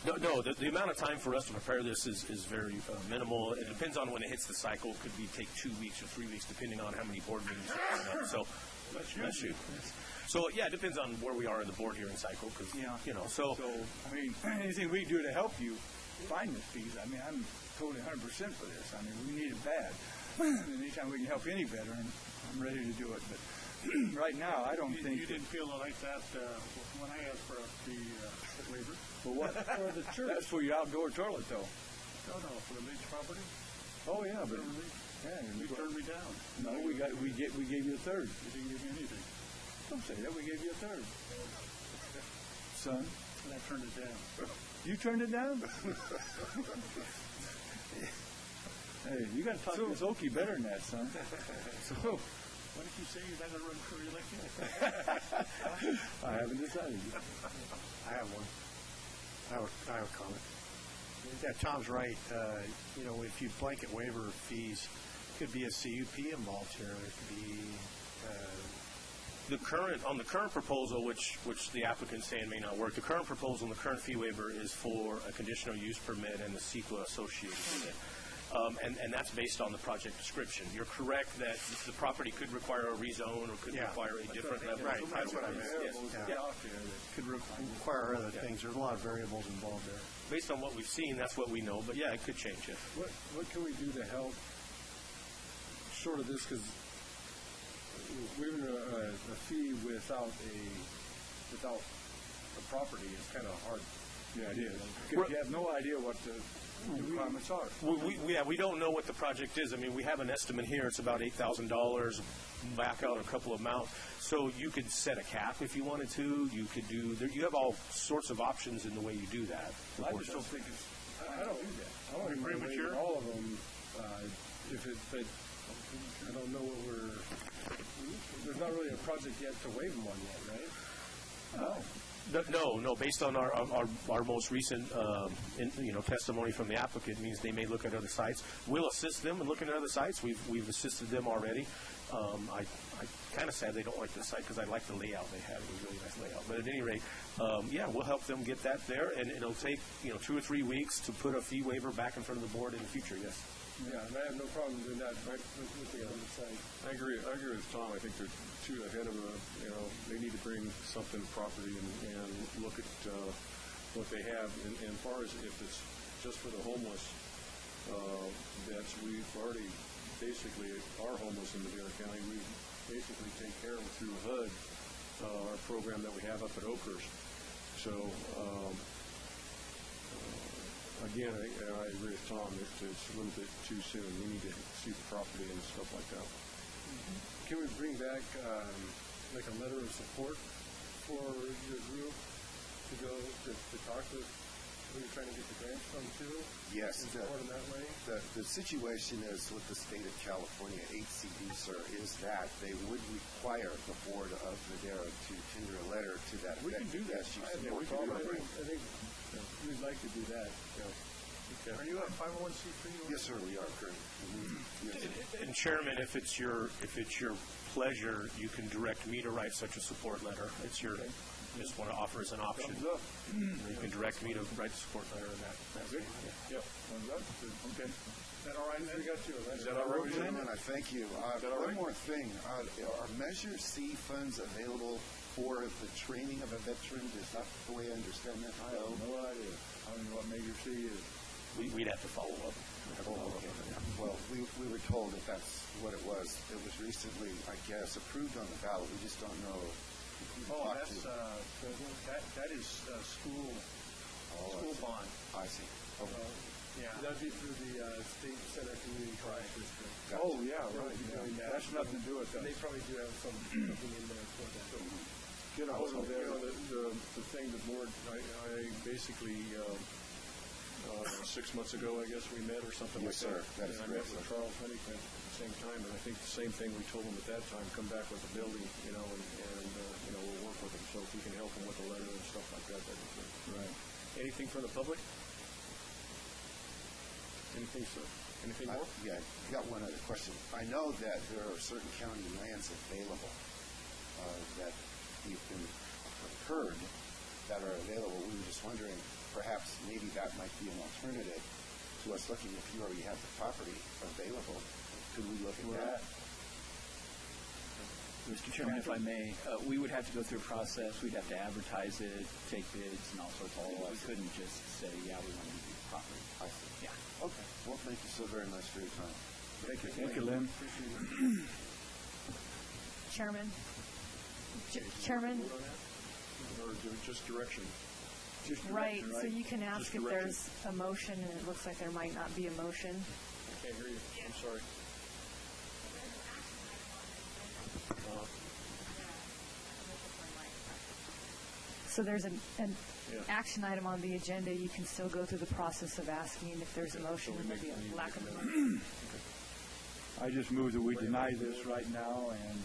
Speaker 8: No, the amount of time for us to prepare this is very minimal. It depends on when it hits the cycle. It could take 2 weeks or 3 weeks, depending on how many board meetings are coming up. So, bless you. So, yeah, it depends on where we are in the board hearing cycle. Cause, so,
Speaker 6: I mean, anything we do to help you find this piece, I mean, I'm totally 100% for this. I mean, we need it bad. Anytime we can help any veteran, I'm ready to do it. But right now, I don't think...
Speaker 13: You didn't feel like that when I asked for the waiver?
Speaker 6: For what? For the church. That's for your outdoor toilet, though.
Speaker 13: No, for the leach property.
Speaker 6: Oh, yeah, but...
Speaker 13: You turned me down.
Speaker 6: No, we gave you a third.
Speaker 13: You didn't give me anything.
Speaker 6: Don't say that. We gave you a third. Son.
Speaker 13: And I turned it down.
Speaker 6: You turned it down? Hey, you got to talk to this Okie better than that, son. So,
Speaker 13: why did you say you're not going to run for re-election?
Speaker 6: I haven't decided yet.
Speaker 11: I have one. I have a comment. Yeah, Tom's right. If you blanket waiver fees, could be a CUP involved here. There could be
Speaker 8: the current proposal, which the applicant's saying may not work. The current proposal and the current fee waiver is for a conditional use permit and the CEQA associated with it. And that's based on the project description. You're correct that the property could require a rezone or could require a different level.
Speaker 11: Right, that's what I meant.
Speaker 8: Yes.
Speaker 11: Could require other things. There's a lot of variables involved there.
Speaker 8: Based on what we've seen, that's what we know. But yeah, it could change it.
Speaker 1: What can we do to help short of this? Because waiving a fee without a property is kind of hard.
Speaker 6: Yeah, it is. Because you have no idea what the requirements are.
Speaker 8: We don't know what the project is. I mean, we have an estimate here. It's about $8,000. Back out a couple of amounts. So you could set a cap if you wanted to. You could do. You have all sorts of options in the way you do that.
Speaker 1: I just don't think it's. I don't do that. I don't agree with all of them. But I don't know what there's not really a project yet to waive them on yet, right?
Speaker 8: No. Based on our most recent testimony from the applicant, means they may look at other sites. We'll assist them in looking at other sites. We've assisted them already. I kind of sad they don't like this site because I like the layout they had. It was a really nice layout. But at any rate, we'll help them get that there, and it'll take 2 or 3 weeks to put a fee waiver back in front of the board in the future. Yes.
Speaker 1: Yeah, and I have no problem doing that right with the other side. I agree with Tom. I think they're too ahead of they need to bring something property and look at what they have. And as far as if it's just for the homeless, we've already basically are homeless in Madera County. We basically take care of it through HUD, our program that we have up at Oakhurst. So, again, I agree with Tom. It's a little bit too soon. We need to see the property and stuff like that. Mm-hmm. Can we bring back like a letter of support for your group to go to talk to who you're trying to get the grants from too?
Speaker 16: Yes.
Speaker 1: And support them that way?
Speaker 16: The situation is with the state of California, HCD, sir, is that they would require the Board of Madera to tender a letter to that effect.
Speaker 1: We can do that. I think we'd like to do that. Yeah. Okay.
Speaker 13: Are you a 501c3?
Speaker 16: Yes, sir, we are currently. Mm-hmm. Yes.
Speaker 8: And Chairman, if it's your pleasure, you can direct me to write such a support letter. It's your. Just want to offer as an option. You can direct me to write the support letter in that.
Speaker 1: Good. Yep. Okay. Is that all right?
Speaker 16: We got you. Is that all right, gentlemen? I thank you. One more thing. Are Measure C funds available for the training of a veteran? Is that the way I understand that?
Speaker 6: I have no idea. I don't know what Measure C is.
Speaker 8: We'd have to follow up.
Speaker 16: Well, we were told that that's what it was. It was recently, I guess, approved on the ballot. We just don't know.
Speaker 5: That is school bond.
Speaker 16: I see.
Speaker 5: Yeah.
Speaker 1: That'd be through the State Center Community College District.
Speaker 6: Gotcha. Oh, yeah, right. That's nothing to do with that.
Speaker 1: They probably do have something in there for that. The thing, the board, I basically 6 months ago, I guess we met or something like that.
Speaker 16: Yes, sir. That is
Speaker 1: correct. I met with Charles Honeycutt.
Speaker 20: same time. And I think the same thing we told them at that time, come back with a building, and we'll work with them. So if you can help them with a letter and stuff like that, that'd be great.
Speaker 6: Right.
Speaker 20: Anything from the public? Anything, sir? Anything more?
Speaker 16: Yeah, I got one other question. I know that there are certain county lands available that you've been heard that are available. We were just wondering, perhaps maybe that might be an alternative to us looking if you already have the property available. Could we look at that?
Speaker 12: Mr. Chairman, if I may, we would have to go through a process. We'd have to advertise it, take bids, and all sorts of things. We couldn't just say, yeah, we want to use the property.
Speaker 16: I see.
Speaker 12: Yeah.
Speaker 16: Okay. Well, thank you so very much for your time.
Speaker 6: Thank you. Thank you, Lynn.
Speaker 3: Chairman? Chairman?
Speaker 20: Or just direction?
Speaker 3: Right, so you can ask if there's a motion, and it looks like there might not be a motion.
Speaker 20: I can't hear you. I'm sorry.
Speaker 3: So there's an action item on the agenda. You can still go through the process of asking if there's a motion and there'll be a lack of a motion.
Speaker 6: I just move that we deny this right now and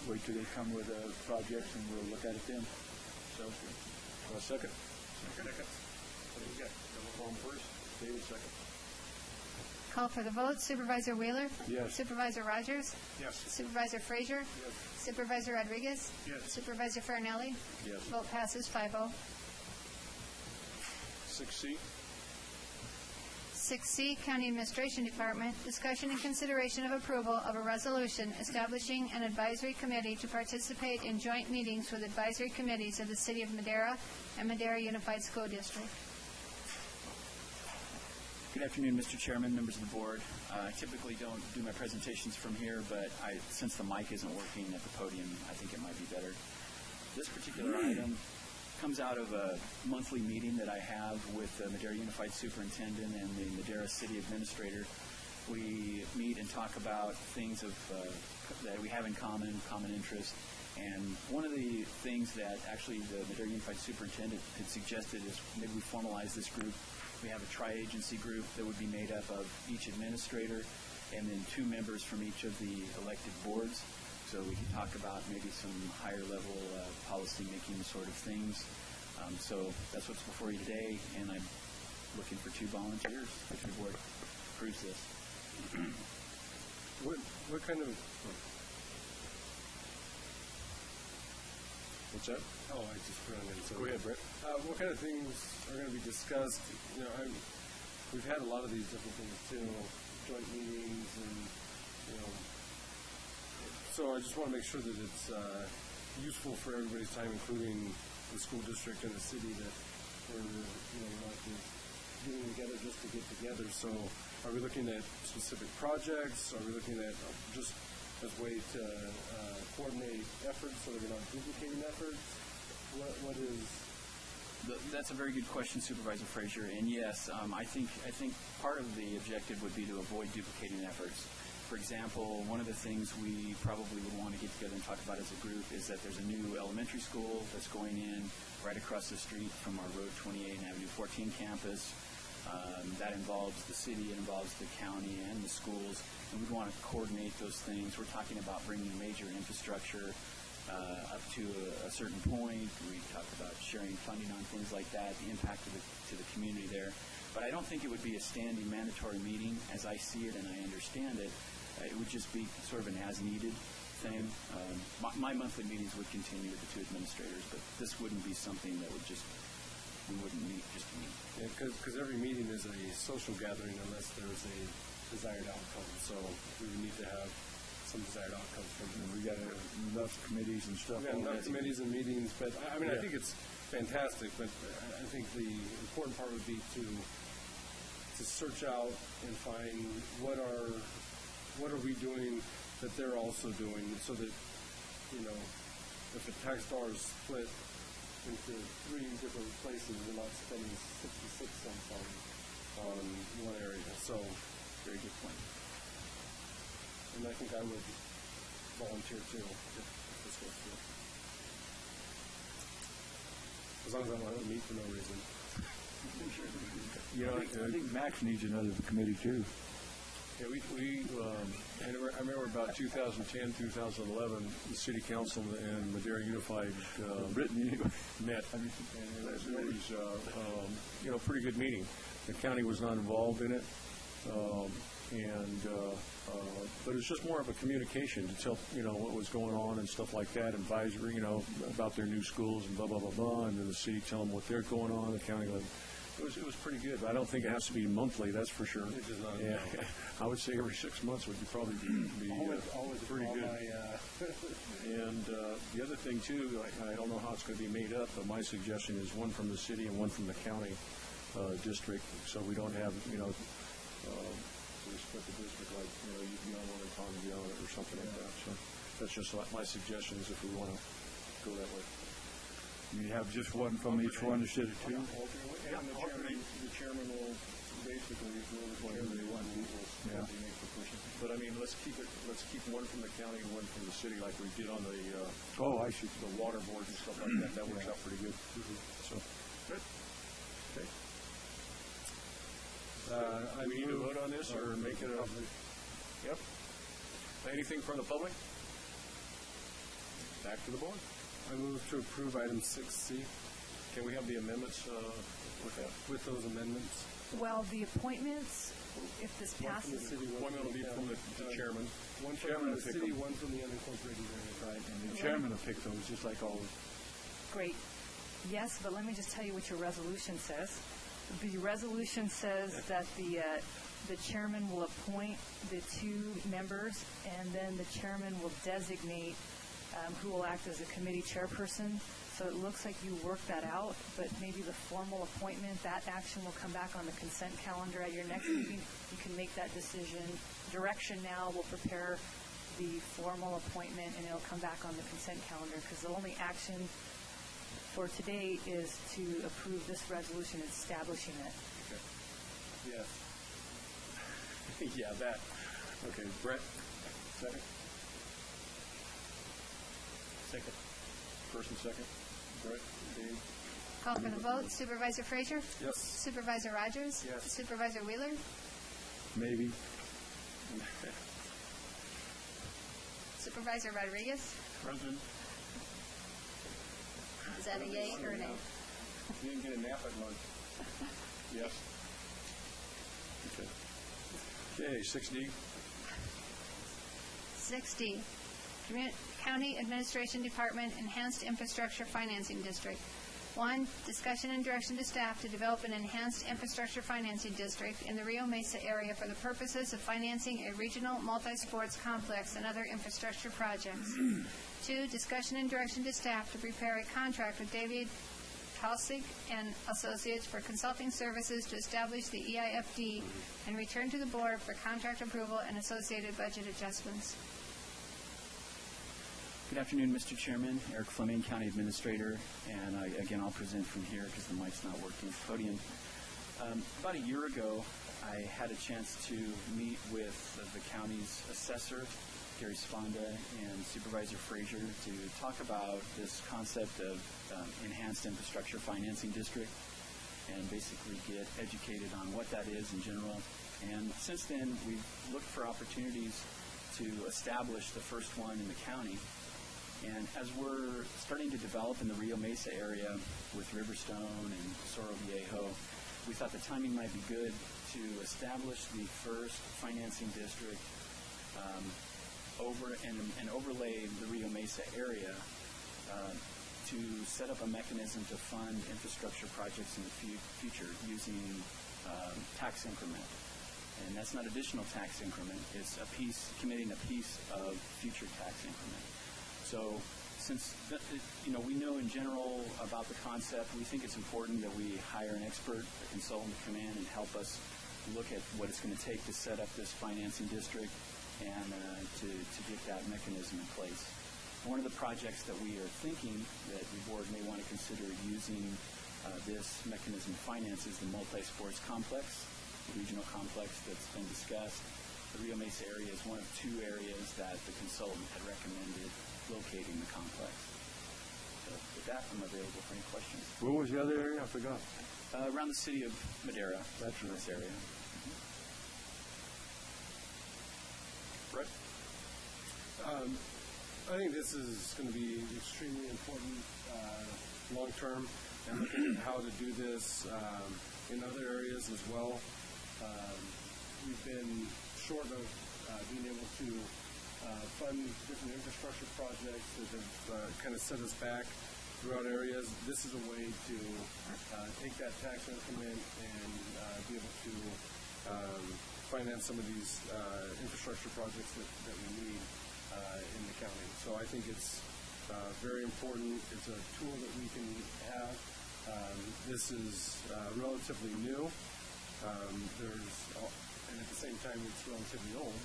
Speaker 6: wait till they come with a project and we'll look at it then.
Speaker 20: Sounds good. Second. Second. What do you got? Double first. David second.
Speaker 2: Call for the vote. Supervisor Wheeler?
Speaker 6: Yes.
Speaker 2: Supervisor Rogers?
Speaker 20: Yes.
Speaker 2: Supervisor Frazier?
Speaker 20: Yes.
Speaker 2: Supervisor Rodriguez?
Speaker 20: Yes.
Speaker 2: Supervisor Farinelli?
Speaker 20: Yes.
Speaker 2: Vote passes 5-0.
Speaker 20: 6C.
Speaker 2: 6C, County Administration Department, discussion and consideration of approval of a resolution establishing an advisory committee to participate in joint meetings with advisory committees of the City of Madera and Madera Unified School District.
Speaker 12: Good afternoon, Mr. Chairman, members of the board. I typically don't do my presentations from here, but since the mic isn't working at the podium, I think it might be better. This particular item comes out of a monthly meeting that I have with the Madera Unified Superintendent and the Madera City Administrator. We meet and talk about things that we have in common interest. And one of the things that actually the Madera Unified Superintendent had suggested is maybe we formalize this group. We have a tri-agency group that would be made up of each administrator and then 2 members from each of the elected boards. So we can talk about maybe some higher level policy-making sort of things. So that's what's before you today, and I'm looking for 2 volunteers if the board approves this.
Speaker 20: What kind of... What's that? Oh, I just put on it. So go ahead, Brett. What kind of things are going to be discussed? We've had a lot of these different things too, joint meetings, and so I just want to make sure that it's useful for everybody's time, including the school district and the city, that we're not just getting together just to get together. So, are we looking at specific projects? Are we looking at just as a way to coordinate efforts so that we're not duplicating efforts? What is...
Speaker 12: That's a very good question, Supervisor Frazier. And yes, I think part of the objective would be to avoid duplicating efforts. For example, one of the things we probably would want to get together and talk about as a group is that there's a new elementary school that's going in right across the street from our Road 28 and Avenue 14 campus. That involves the city, it involves the county and the schools, and we'd want to coordinate those things. We're talking about bringing major infrastructure up to a certain point. We talk about sharing funding on things like that, the impact to the community there. But I don't think it would be a standing mandatory meeting as I see it and I understand it. It would just be sort of an as-needed thing. My monthly meetings would continue with the 2 administrators, but this wouldn't be something that we wouldn't meet just to meet.
Speaker 20: Yeah, because every meeting is a social gathering unless there's a desired outcome. So we would need to have some desired outcomes from it.
Speaker 6: We got enough committees and stuff.
Speaker 20: We got enough committees and meetings, but I mean, I think it's fantastic. But I think the important part would be to search out and find what are we doing that they're also doing, so that if a tax dollar is split into 3 different places, we're not spending 66 cents on one area. So,
Speaker 12: very good point.
Speaker 20: And I think I would volunteer too if this goes through. As long as I don't have to meet for no reason.
Speaker 6: I think Max needs another committee too.
Speaker 20: Yeah, I remember about 2010, 2011, the City Council and Madera Unified met. And it was, pretty good meeting. The county was not involved in it, but it was just more of a communication to tell, what was going on and stuff like that, advisory, about their new schools and blah, blah, blah, blah, and then the city tell them what they're going on, the county. It was pretty good. I don't think it has to be monthly, that's for sure.
Speaker 14: It does not.
Speaker 20: Yeah, I would say every 6 months would probably be
Speaker 14: always
Speaker 20: pretty good. And the other thing, too, I don't know how it's going to be made up, but my suggestion is one from the city and one from the county district, so we don't have, we split the district like, you be on one and Tom be on it or something like that. So that's just my suggestion is if we want to go that way.
Speaker 6: You have just one from each one instead of two?
Speaker 20: And the chairman will basically, if they want, will make the person. But I mean, let's keep one from the county and one from the city, like we did on the
Speaker 6: I see.
Speaker 20: The water board and stuff like that. That works out pretty good. So good. Okay. We need to vote on this or make it a. Yep. Anything from the public? Back to the board.
Speaker 14: I move to approve item 6C.
Speaker 20: Can we have the amendments with that?
Speaker 14: With those amendments.
Speaker 3: Well, the appointments, if this passes.
Speaker 20: Appointment will be from the chairman.
Speaker 14: One from the city, one from the unincorporated area.
Speaker 6: Right, and the chairman will pick those, just like always.
Speaker 3: Great. Yes, but let me just tell you what your resolution says. The resolution says that the chairman will appoint the two members, and then the chairman will designate who will act as a committee chairperson. So it looks like you worked that out, but maybe the formal appointment, that action will come back on the consent calendar at your next meeting. You can make that decision. Direction now will prepare the formal appointment, and it'll come back on the consent calendar, because the only action for today is to approve this resolution establishing it.
Speaker 20: Okay. Yes. Yeah, that. Okay, Brett, second? Second. First and second. Brett, Dave.
Speaker 2: Call for the vote. Supervisor Frazier?
Speaker 20: Yes.
Speaker 2: Supervisor Rogers?
Speaker 20: Yes.
Speaker 2: Supervisor Wheeler?
Speaker 6: Maybe.
Speaker 2: Supervisor Rodriguez?
Speaker 20: Present.
Speaker 2: Is that a yay or a nay?
Speaker 20: You didn't get a nap at lunch. Yes. Okay, 6D.
Speaker 2: 6D, County Administration Department Enhanced Infrastructure Financing District. 1, discussion and direction to staff to develop an enhanced infrastructure financing district in the Rio Mesa area for the purposes of financing a regional multi-sports complex and other infrastructure projects. 2, discussion and direction to staff to prepare a contract with David Halsig and Associates for consulting services to establish the EIFD and return to the board for contract approval and associated budget adjustments.
Speaker 12: Good afternoon, Mr. Chairman. Eric Fleming, County Administrator, and again, I'll present from here because the mic's not working at the podium. About a year ago, I had a chance to meet with the county's assessor, Gary Sponda, and Supervisor Frazier to talk about this concept of enhanced infrastructure financing district and basically get educated on what that is in general. And since then, we've looked for opportunities to establish the first one in the county. And as we're starting to develop in the Rio Mesa area with Riverstone and Cerro Viejo, we thought the timing might be good to establish the first financing district over and overlay the Rio Mesa area to set up a mechanism to fund infrastructure projects in the future using tax increment. And that's not additional tax increment. It's committing a piece of future tax increment. So since we know in general about the concept, we think it's important that we hire an expert, a consultant to come in and help us look at what it's going to take to set up this financing district and to get that mechanism in place. One of the projects that we are thinking that the board may want to consider using this mechanism to finance is the multi-sports complex, the regional complex that's been discussed. The Rio Mesa area is one of 2 areas that the consultant had recommended locating the complex. So with that, I'm available for any questions.
Speaker 6: What was the other area? I forgot.
Speaker 12: Around the city of Madera. That's in this area.
Speaker 14: I think this is going to be extremely important long term, and looking at how to do this in other areas as well. We've been short of being able to fund different infrastructure projects that have kind of set us back throughout areas. This is a way to take that tax increment and be able to finance some of these infrastructure projects that we need in the county. So I think it's very important. It's a tool that we can have. This is relatively new. And at the same time, it's relatively old.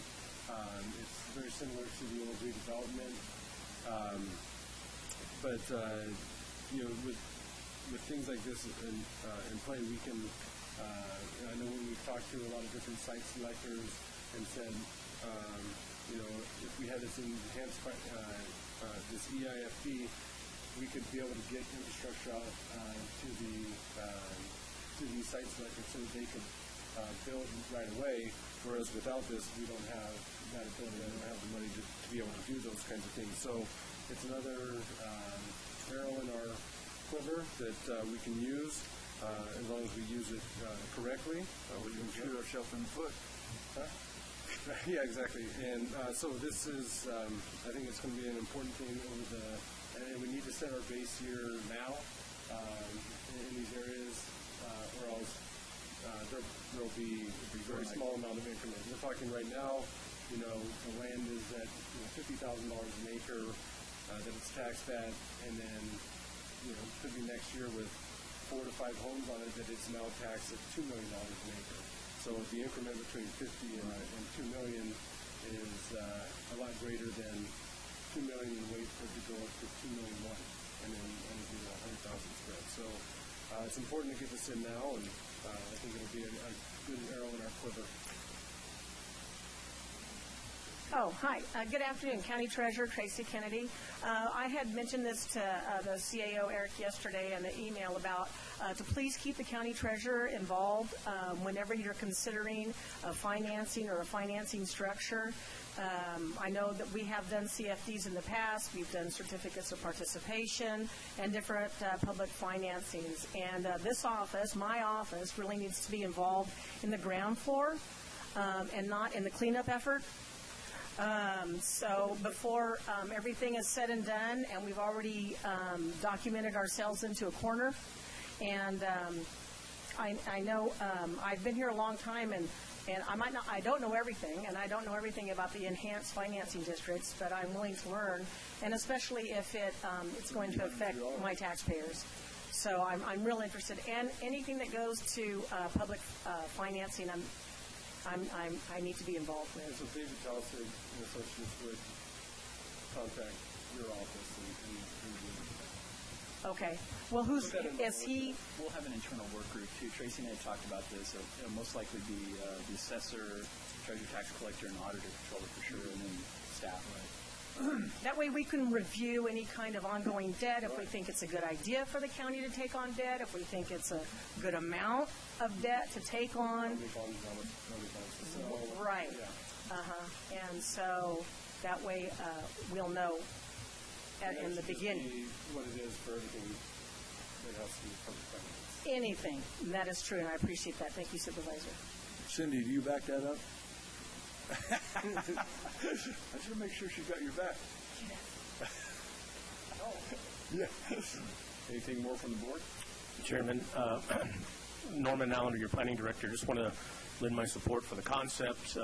Speaker 14: It's very similar to the old redevelopment. But with things like this in play, we can. I know when we've talked to a lot of different site selectors and said, if we had this enhanced this EIFD, we could be able to get infrastructure out to these site selectors so that they could build right away. Whereas without this, we don't have that ability. I don't have the money to be able to do those kinds of things. So it's another arrow in our quiver that we can use as long as we use it correctly.
Speaker 6: We can shoot ourselves in the foot.
Speaker 14: Huh? Yeah, exactly. And so this is, I think it's going to be an important thing and we need to set our base here now in these areas, or else there will be a very small amount of increment. We're talking right now, the land is at $50,000 an acre that it's taxed at, and then could be next year with 4 to 5 homes on it that it's now taxed at $2 million an acre. So the increment between 50 and 2 million is a lot greater than 2 million and wait for it to go up to 2 million one, and then do a 100,000 spread. So it's important to get this in now, and I think it'll be a good arrow in our quiver.
Speaker 3: Oh, hi. Good afternoon. County Treasurer Tracy Kennedy. I had mentioned this to the CAO, Eric, yesterday in the email about to please keep the County Treasurer involved whenever you're considering a financing or a financing structure. I know that we have done CFDs in the past. We've done certificates of participation and different public financings. And this office, my office, really needs to be involved in the ground floor and not in the cleanup effort. So before everything is said and done, and we've already documented ourselves into a corner, and I know I've been here a long time, and I don't know everything, and I don't know everything about the enhanced financing districts, but I'm willing to learn, and especially if it's going to affect my taxpayers. So I'm real interested, and anything that goes to public financing, I need to be involved with.
Speaker 14: So David Towson and Associates would contact your office and
Speaker 3: Okay. Well, is he?
Speaker 12: We'll have an internal work group too. Tracy and I talked about this. It'll most likely be the assessor, treasurer, tax collector, and auditor controller for sure, and then staff. Right.
Speaker 3: That way we can review any kind of ongoing debt if we think it's a good idea for the county to take on debt, if we think it's a good amount of debt to take on. Right. Yeah. And so that way we'll know in the beginning.
Speaker 14: What it is for everything that has to be public finance.
Speaker 3: Anything. That is true, and I appreciate that. Thank you, Supervisor.
Speaker 6: Cindy, do you back that up? I just want to make sure she's got your back.
Speaker 14: Yeah. Anything more from the board?
Speaker 8: Chairman, Norman Allender, your planning director, just want to lend my support for the concept.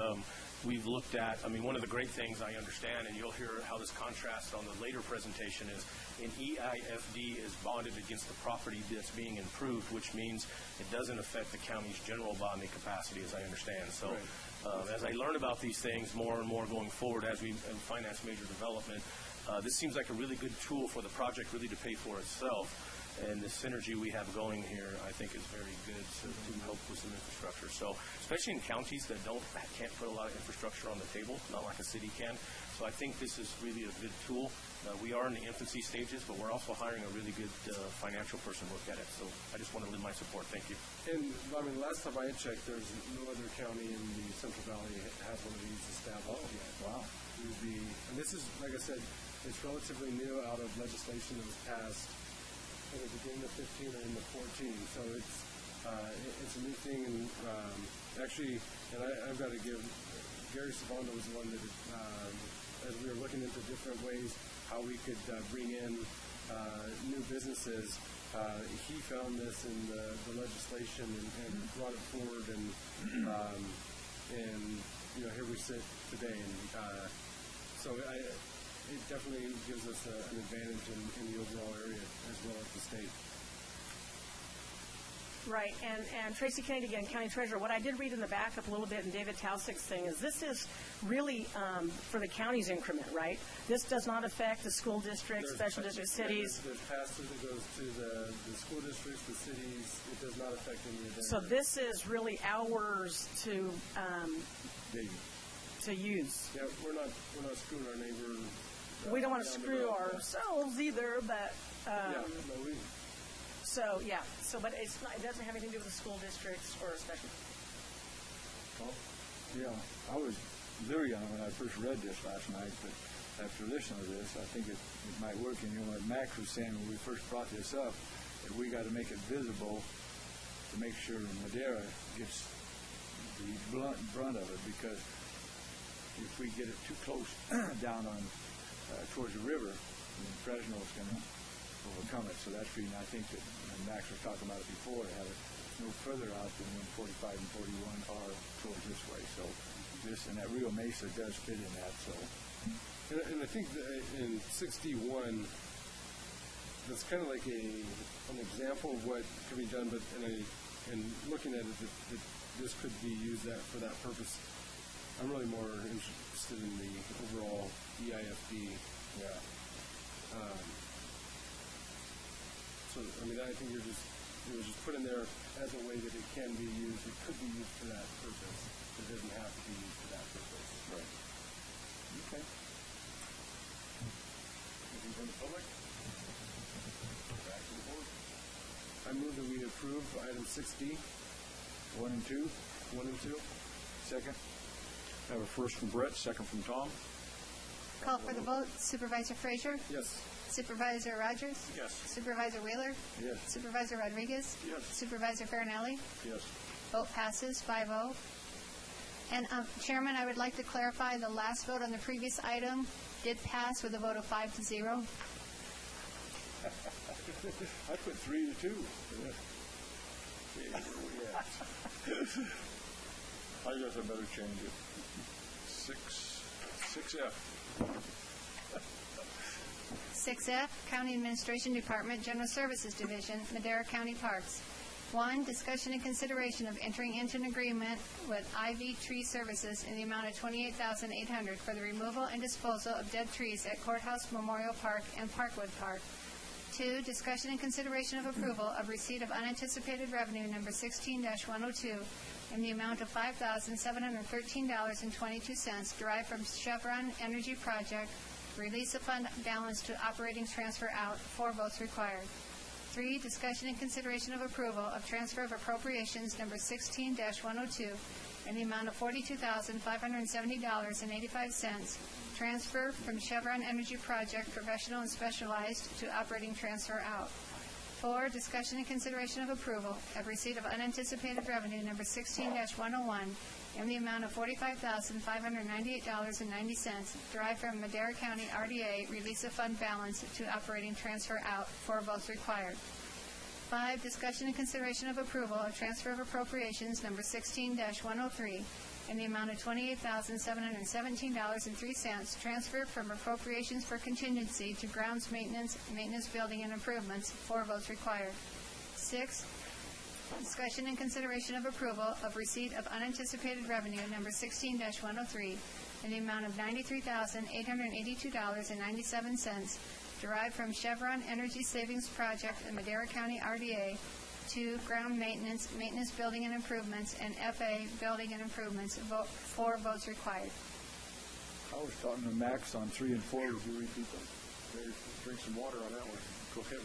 Speaker 8: We've looked at, one of the great things I understand, and you'll hear how this contrasts on the later presentation, is an EIFD is bonded against the property that's being improved, which means it doesn't affect the county's general bonding capacity, as I understand. So as I learn about these things more and more going forward as we finance major development, this seems like a really good tool for the project really to pay for itself. And the synergy we have going here, I think, is very good to help with some infrastructure. So, especially in counties that can't put a lot of infrastructure on the table, not like a city can. So I think this is really a good tool. We are in the infancy stages, but we're also hiring a really good financial person to look at it. So I just want to lend my support. Thank you.
Speaker 14: And last time I checked, there's no other county in the Central Valley that has one of these established yet.
Speaker 6: Wow.
Speaker 14: we would be, and this is, like I said, it's relatively new out of legislation that was passed at the beginning of 15 or in the 14. So it's a new thing, and actually, and I've got to give, Gary Savando was the one that, as we were looking into different ways how we could bring in new businesses, he found this in the legislation and brought it forward, and here we sit today, and so it definitely gives us an advantage in the overall area as well as the state.
Speaker 18: Right, and Tracy Kennedy again, County Treasurer. What I did read in the backup a little bit in David Tausig's thing is this is really for the county's increment, right? This does not affect the school districts, special district, cities.
Speaker 14: There's pass-through that goes to the school districts, the cities. It does not affect any of that.
Speaker 18: So this is really ours to use.
Speaker 14: Yeah, we're not screwing our neighbor.
Speaker 18: We don't want to screw ourselves either, but. But it's not, it doesn't have anything to do with the school districts or special.
Speaker 6: Well, yeah, I was very young when I first read this last night, but after listening to this, I think it might work. And what Max was saying when we first brought this up, that we got to make it visible to make sure Madera gets the brunt of it, because if we get it too close down on towards the river, then Fresno's going to overcome it. So that's the reason I think that, and Max was talking about it before, to have it no further out than when 45 and 41 are towards this way. So this and that Rio Mesa does fit in that. So,
Speaker 14: and I think that in 61, that's kind of like an example of what can be done. But and looking at it, that this could be used for that purpose. I'm really more interested in the overall EIFD.
Speaker 6: Yeah.
Speaker 14: So, I mean, I think it was just put in there as a way that it can be used. It could be used for that purpose. It doesn't have to be used for that purpose.
Speaker 6: Right. Okay.
Speaker 14: Anything from the public? Back to the board. I move that we approve item 6D.
Speaker 6: 1 and 2.
Speaker 14: 1 and 2.
Speaker 6: Second.
Speaker 13: I have a first from Brett, second from Tom.
Speaker 2: Call for the vote. Supervisor Frazier?
Speaker 14: Yes.
Speaker 2: Supervisor Rogers?
Speaker 13: Yes.
Speaker 2: Supervisor Wheeler?
Speaker 6: Yes.
Speaker 2: Supervisor Rodriguez?
Speaker 13: Yes.
Speaker 2: Supervisor Farinelli?
Speaker 13: Yes.
Speaker 2: Vote passes 5-0. And Chairman, I would like to clarify the last vote on the previous item did pass with a vote of 5-0.
Speaker 6: I put 3-2.
Speaker 13: I guess I better change it. 6F.
Speaker 2: 6F, County Administration Department, General Services Division, Madera County Parks. 1, discussion and consideration of entering into an agreement with IV Tree Services in the amount of $28,800 for the removal and disposal of dead trees at Courthouse Memorial Park and Parkwood Park. 2, discussion and consideration of approval of receipt of unanticipated revenue number 16-102 in the amount of $5,713.22 derived from Chevron Energy Project. Release of fund balance to operating transfer out. 4 votes required. 3, discussion and consideration of approval of transfer of appropriations number 16-102 in the amount of $42,570.85. Transfer from Chevron Energy Project Professional and Specialized to operating transfer out. 4, discussion and consideration of approval of receipt of unanticipated revenue number 16-101 in the amount of $45,598.90 derived from Madera County RDA release of fund balance to operating transfer out. 4 votes required. 5, discussion and consideration of approval of transfer of appropriations number 16-103 in the amount of $28,717.03 transferred from appropriations for contingency to grounds maintenance, maintenance building and improvements. 4 votes required. 6, discussion and consideration of approval of receipt of unanticipated revenue number 16-103 in the amount of $93,882.97 derived from Chevron Energy Savings Project and Madera County RDA to ground maintenance, maintenance building and improvements, and FA building and improvements. 4 votes required.
Speaker 6: I was talking to Max on 3 and 4. Would you repeat them?
Speaker 13: Drink some water on that one. Go ahead.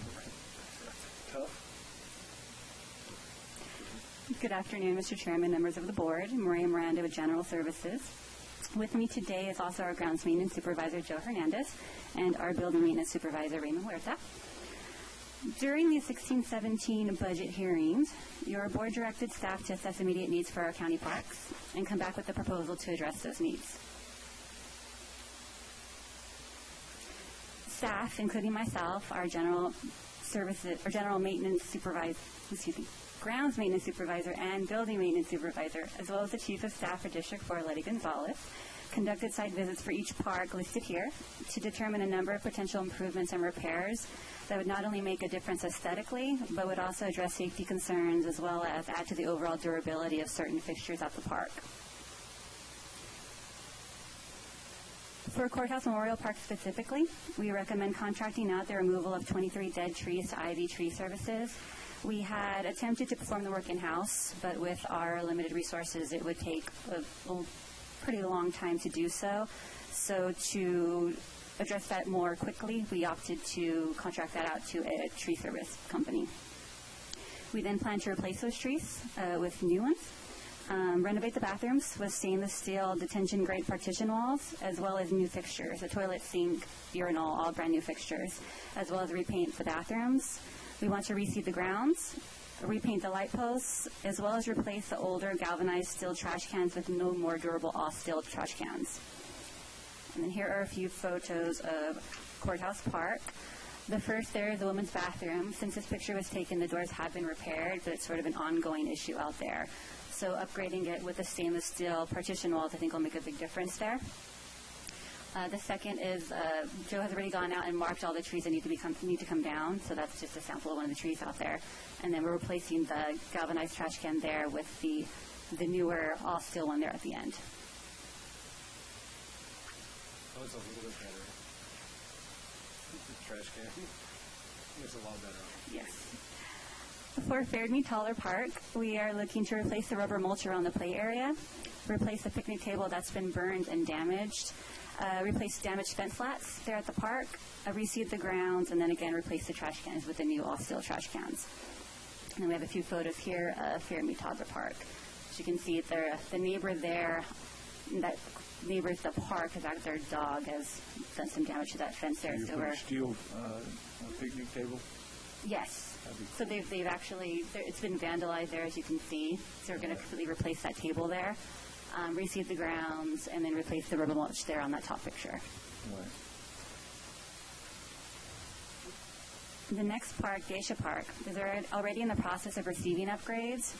Speaker 6: Tough.
Speaker 19: Good afternoon, Mr. Chairman, members of the board. Maria Miranda with General Services. With me today is also our grounds maintenance supervisor, Joe Hernandez, and our building maintenance supervisor, Raymond Huerta. During the 16-17 budget hearings, your board directed staff to assess immediate needs for our county parks and come back with a proposal to address those needs. Staff, including myself, our general maintenance supervisor, grounds maintenance supervisor and building maintenance supervisor, as well as the chief of staff for District 4, Letty Gonzalez, conducted site visits for each park listed here to determine a number of potential improvements and repairs that would not only make a difference aesthetically, but would also address safety concerns as well as add to the overall durability of certain fixtures at the park. For Courthouse Memorial Park specifically, we recommend contracting out the removal of 23 dead trees to Ivy Tree Services. We had attempted to perform the work in-house, but with our limited resources, it would take a pretty long time to do so. So to address that more quickly, we opted to contract that out to a tree service company. We then plan to replace those trees with new ones. Renovate the bathrooms with stainless steel detention grate partition walls, as well as new fixtures, a toilet, sink, urinal, all brand new fixtures, as well as repaint the bathrooms. We want to reseed the grounds, repaint the light posts, as well as replace the older galvanized steel trash cans with no more durable all-steel trash cans. And then here are a few photos of Courthouse Park. The first there is the women's bathroom. Since this picture was taken, the doors have been repaired, but it's sort of an ongoing issue out there. So upgrading it with the stainless steel partition walls, I think, will make a big difference there. The second is Joe has already gone out and marked all the trees that need to come down. So that's just a sample of one of the trees out there. And then we're replacing the galvanized trash can there with the newer all-steel one there at the end.
Speaker 20: Oh, it's a little bit better. The trash can. It's a lot better.
Speaker 19: Yes. For Fairmead Taller Park, we are looking to replace the rubber mulch around the play area, replace the picnic table that's been burned and damaged, replace damaged fence slats there at the park, reseed the grounds, and then again replace the trash cans with the new all-steel trash cans. And then we have a few photos here of Fairmead Toddler Park. As you can see, the neighbor there, that neighbors the park, in fact, their dog has done some damage to that fence there.
Speaker 9: So we're steel picnic table?
Speaker 19: Yes. So they've actually, it's been vandalized there, as you can see. So we're going to completely replace that table there, reseed the grounds, and then replace the rubber mulch there on that top picture.
Speaker 9: Right.
Speaker 19: The next park, Geisha Park, is already in the process of receiving upgrades,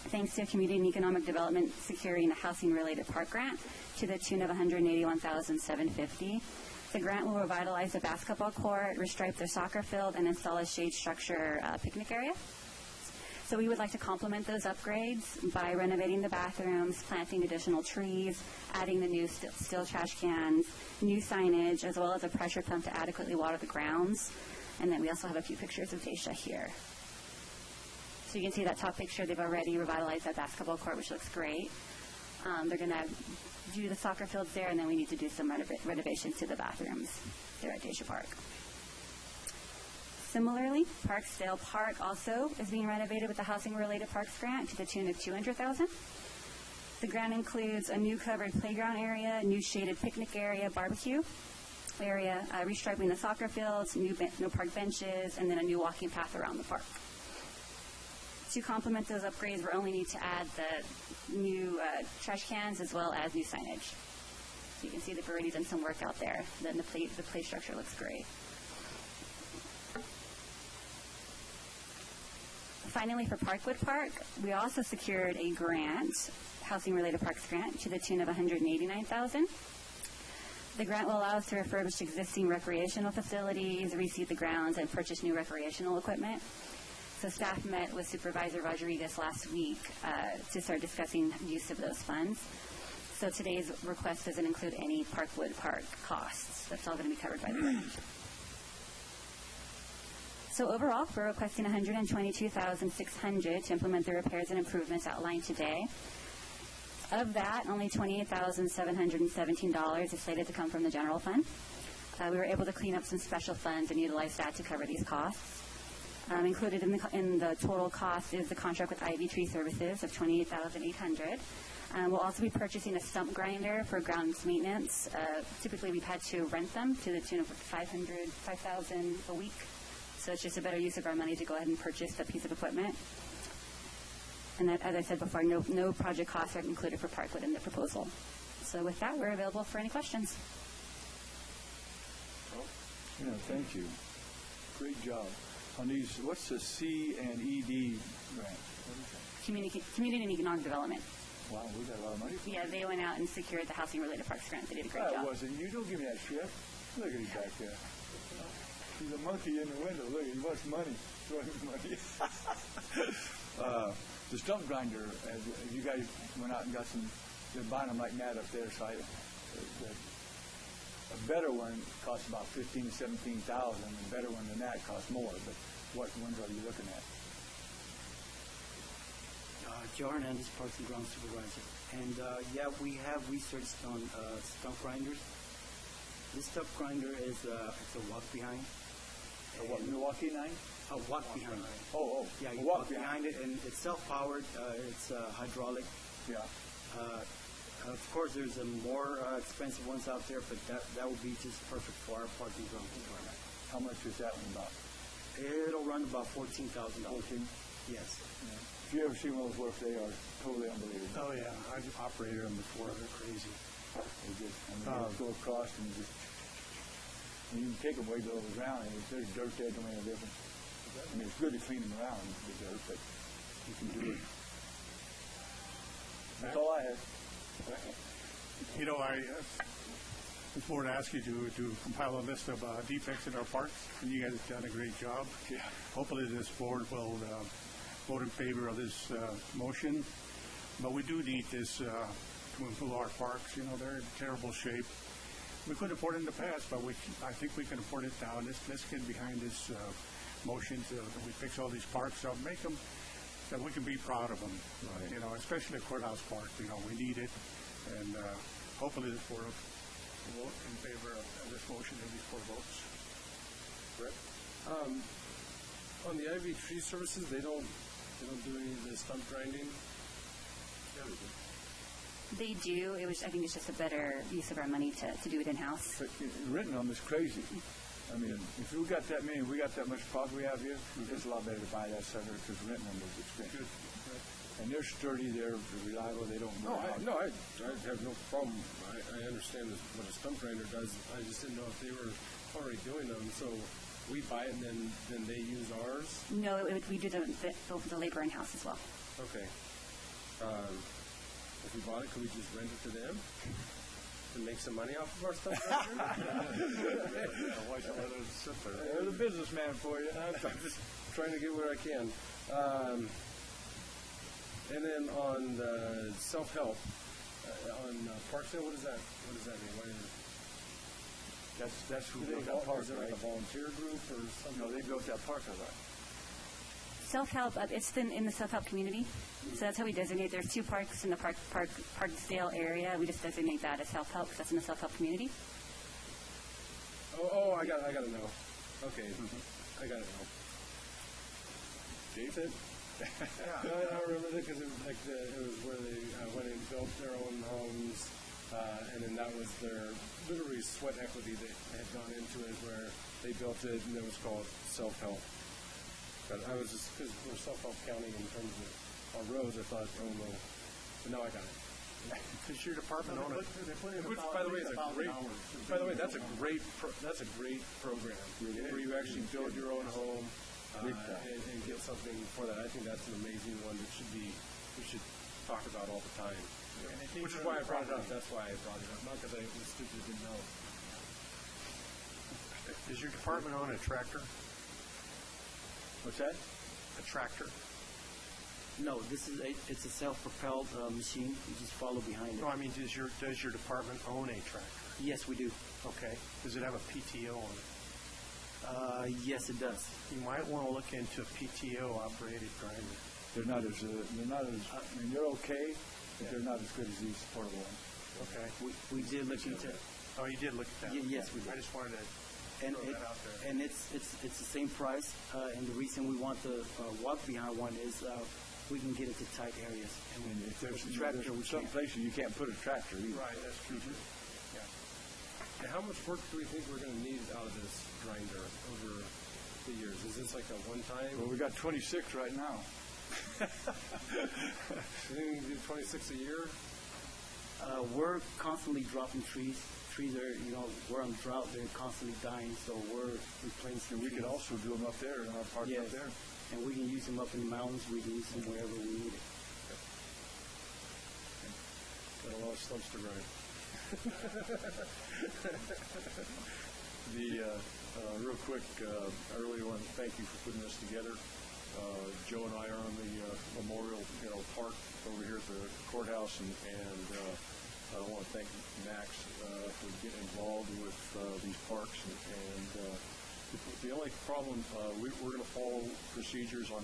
Speaker 19: thanks to Community and Economic Development securing a housing-related park grant to the tune of $181,750. The grant will revitalize the basketball court, restripe their soccer field, and install a shade structure picnic area. So we would like to complement those upgrades by renovating the bathrooms, planting additional trees, adding the new steel trash cans, new signage, as well as a pressure pump to adequately water the grounds. And then we also have a few pictures of Geisha here. So you can see that top picture, they've already revitalized that basketball court, which looks great. They're going to do the soccer fields there, and then we need to do some renovations to the bathrooms there at Geisha Park. Similarly, Parksdale Park also is being renovated with the Housing-Related Parks Grant to the tune of $200,000. The grant includes a new covered playground area, new shaded picnic area, barbecue area, restriping the soccer fields, new park benches, and then a new walking path around the park. To complement those upgrades, we only need to add the new trash cans as well as new signage. So you can see they've already done some work out there. Then the play structure looks great. Finally, for Parkwood Park, we also secured a grant, Housing-Related Parks Grant, to the tune of $189,000. The grant will allow us to refurbish existing recreational facilities, reseed the grounds, and purchase new recreational equipment. So staff met with Supervisor Rodriguez last week to start discussing use of those funds. So today's request doesn't include any Parkwood Park costs. That's all going to be covered by the grant. So overall, we're requesting $122,600 to implement the repairs and improvements outlined today. Of that, only $28,717 is slated to come from the general fund. We were able to clean up some special funds and utilize that to cover these costs. Included in the total cost is the contract with Ivy Tree Services of $28,800, We'll also be purchasing a stump grinder for grounds maintenance. Typically, we've had to rent them to the tune of $5,000 a week. So it's just a better use of our money to go ahead and purchase that piece of equipment. And that, as I said before, no project costs are included for Parkwood in the proposal. So with that, we're available for any questions.
Speaker 6: Yeah, thank you. Great job. On these, what's the C and ED grant? What is that?
Speaker 19: Community and Economic Development.
Speaker 6: Wow, we got a lot of money.
Speaker 19: Yeah, they went out and secured the Housing-Related Parks grant. They did a great job.
Speaker 6: That wasn't you. Don't give me that shit. Look at him back there. He's a monkey in the window. Look, he wants money. Money. The stump grinder, as you guys went out and got some, they're buying them like mad up there, so a better one costs about $15,000 to $17,000. A better one than that costs more. But what ones are you looking at?
Speaker 10: Joe Hernandez, Parks and Grounds Supervisor. And yeah, we have researched on stump grinders. This stump grinder is it's a walk behind.
Speaker 6: A what, Milwaukee 9?
Speaker 10: A walk behind.
Speaker 6: Oh.
Speaker 10: Yeah, you walk behind it, and it's self-powered. It's hydraulic.
Speaker 6: Yeah.
Speaker 10: Of course, there's more expensive ones out there, but that would be just perfect for our parking ground.
Speaker 6: How much is that one about?
Speaker 10: It'll run about $14,000. 14? Yes.
Speaker 6: Yeah. If you ever see one of those work, they are totally unbelievable.
Speaker 11: Oh, yeah. I've operated them before. They're crazy.
Speaker 6: They just, they go across and just, you can take them way below the ground, and if there's dirt there, it don't make a difference. I mean, it's good to clean them around, the dirt, but you can do it. That's all I have.
Speaker 13: You know, the board asked you to compile a list of defects in our parks, and you guys have done a great job.
Speaker 6: Yeah.
Speaker 13: Hopefully this board will vote in favor of this motion. But we do need this to improve our parks. You know, they're in terrible shape. We couldn't afford it in the past, but I think we can afford it now. Let's get behind this motion so that we fix all these parks up, make them that we can be proud of them. Right. You know, especially the Courthouse Park. You know, we need it, and hopefully this board will vote in favor of this motion in these 4 votes.
Speaker 14: Correct. On the IV tree services, they don't do any of the stump grinding. Yeah, they do.
Speaker 19: They do. I think it's just a better use of our money to do it in-house.
Speaker 6: But renting them is crazy. I mean, if we got that many, we got that much profit we have here, it's a lot better to buy that sucker because renting them is expensive. And they're sturdy, they're reliable, they don't
Speaker 14: I have no problem. I understand what a stump grinder does. I just didn't know if they were already doing them. So we buy it and then they use ours?
Speaker 19: No, we do the labor in-house as well.
Speaker 14: Okay. If we bought it, could we just rent it to them and make some money off of our stuff?
Speaker 6: There's a businessman for you.
Speaker 14: I'm just trying to get where I can. And then on the self-help, on Parksville, what does that mean? What is it?
Speaker 6: That's who built that park,
Speaker 14: is it like a volunteer group or something?
Speaker 6: No, they built that park, right?
Speaker 19: Self-help, it's in the self-help community. So that's how we designate. There's 2 parks in the Parkdale area. We just designate that as self-help because that's in the self-help community.
Speaker 14: Oh, I got to know. Okay, I got to know. Jason? I remember that because it was like it was where they went and built their own homes, and then that was their literally sweat equity that had gone into it, where they built it, and it was called self-help. But I was just because we're self-help county in terms of our roads, I thought, oh no, but now I got it.
Speaker 13: Does your department own it?
Speaker 14: Which, by the way, is a great. By the way, that's a great program where you actually build your own home. And get something for that. I think that's an amazing one that we should talk about all the time. Yeah. Which is why I brought it up. That's why I brought it up. Not because I was stupid and didn't know.
Speaker 13: Does your department own a tractor?
Speaker 6: What's that?
Speaker 13: A tractor?
Speaker 10: No, it's a self-propelled machine. You just follow behind it.
Speaker 13: No, I mean, does your department own a tractor?
Speaker 10: Yes, we do.
Speaker 13: Okay. Does it have a PTO on it?
Speaker 10: Yes, it does.
Speaker 13: You might want to look into a PTO-operated grinder.
Speaker 6: They're not as. I mean, they're okay, but they're not as good as these portable ones.
Speaker 13: Okay.
Speaker 10: We did look into it.
Speaker 13: Oh, you did look at that.
Speaker 10: Yes, we did.
Speaker 13: I just wanted to throw that out there.
Speaker 10: And it's the same price. And the reason we want the walk behind one is we can get into tight areas.
Speaker 6: And if there's some places you can't put a tractor either.
Speaker 20: Right, that's true too. Yeah. And how much work do we think we're going to need out of this grinder over the years? Is this like a one-time?
Speaker 6: Well, we got 26 right now.
Speaker 20: You think we can do 26 a year?
Speaker 10: We're constantly dropping trees. Trees are, we're on drought. They're constantly dying, so we're replacing.
Speaker 6: And we could also do them up there in our park up there.
Speaker 10: And we can use them up in the mountains. We can use them wherever we need it.
Speaker 20: Got a lot of stumps to grind.
Speaker 6: Real quick, I really want to thank you for putting this together. Joe and I are on the Memorial, Park over here at the courthouse, and I want to thank Max for getting involved with these parks. And the only problem, we're going to follow procedures on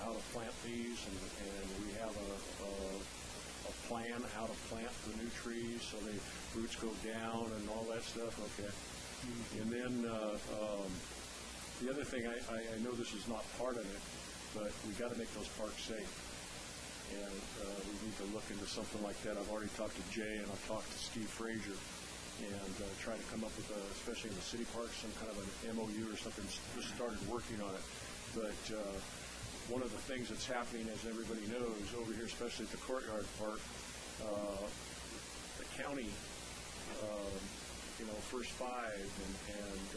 Speaker 6: how to plant these, and we have a plan how to plant the new trees so the roots go down and all that stuff. Okay. And then the other thing, I know this is not part of it, but we got to make those parks safe. And we need to look into something like that. I've already talked to Jay and I've talked to Steve Frazier and try to come up with, especially in the city parks, some kind of an MOU or something. Just started working on it. But one of the things that's happening, as everybody knows, over here, especially at the Courtyard Park, the county, First Five and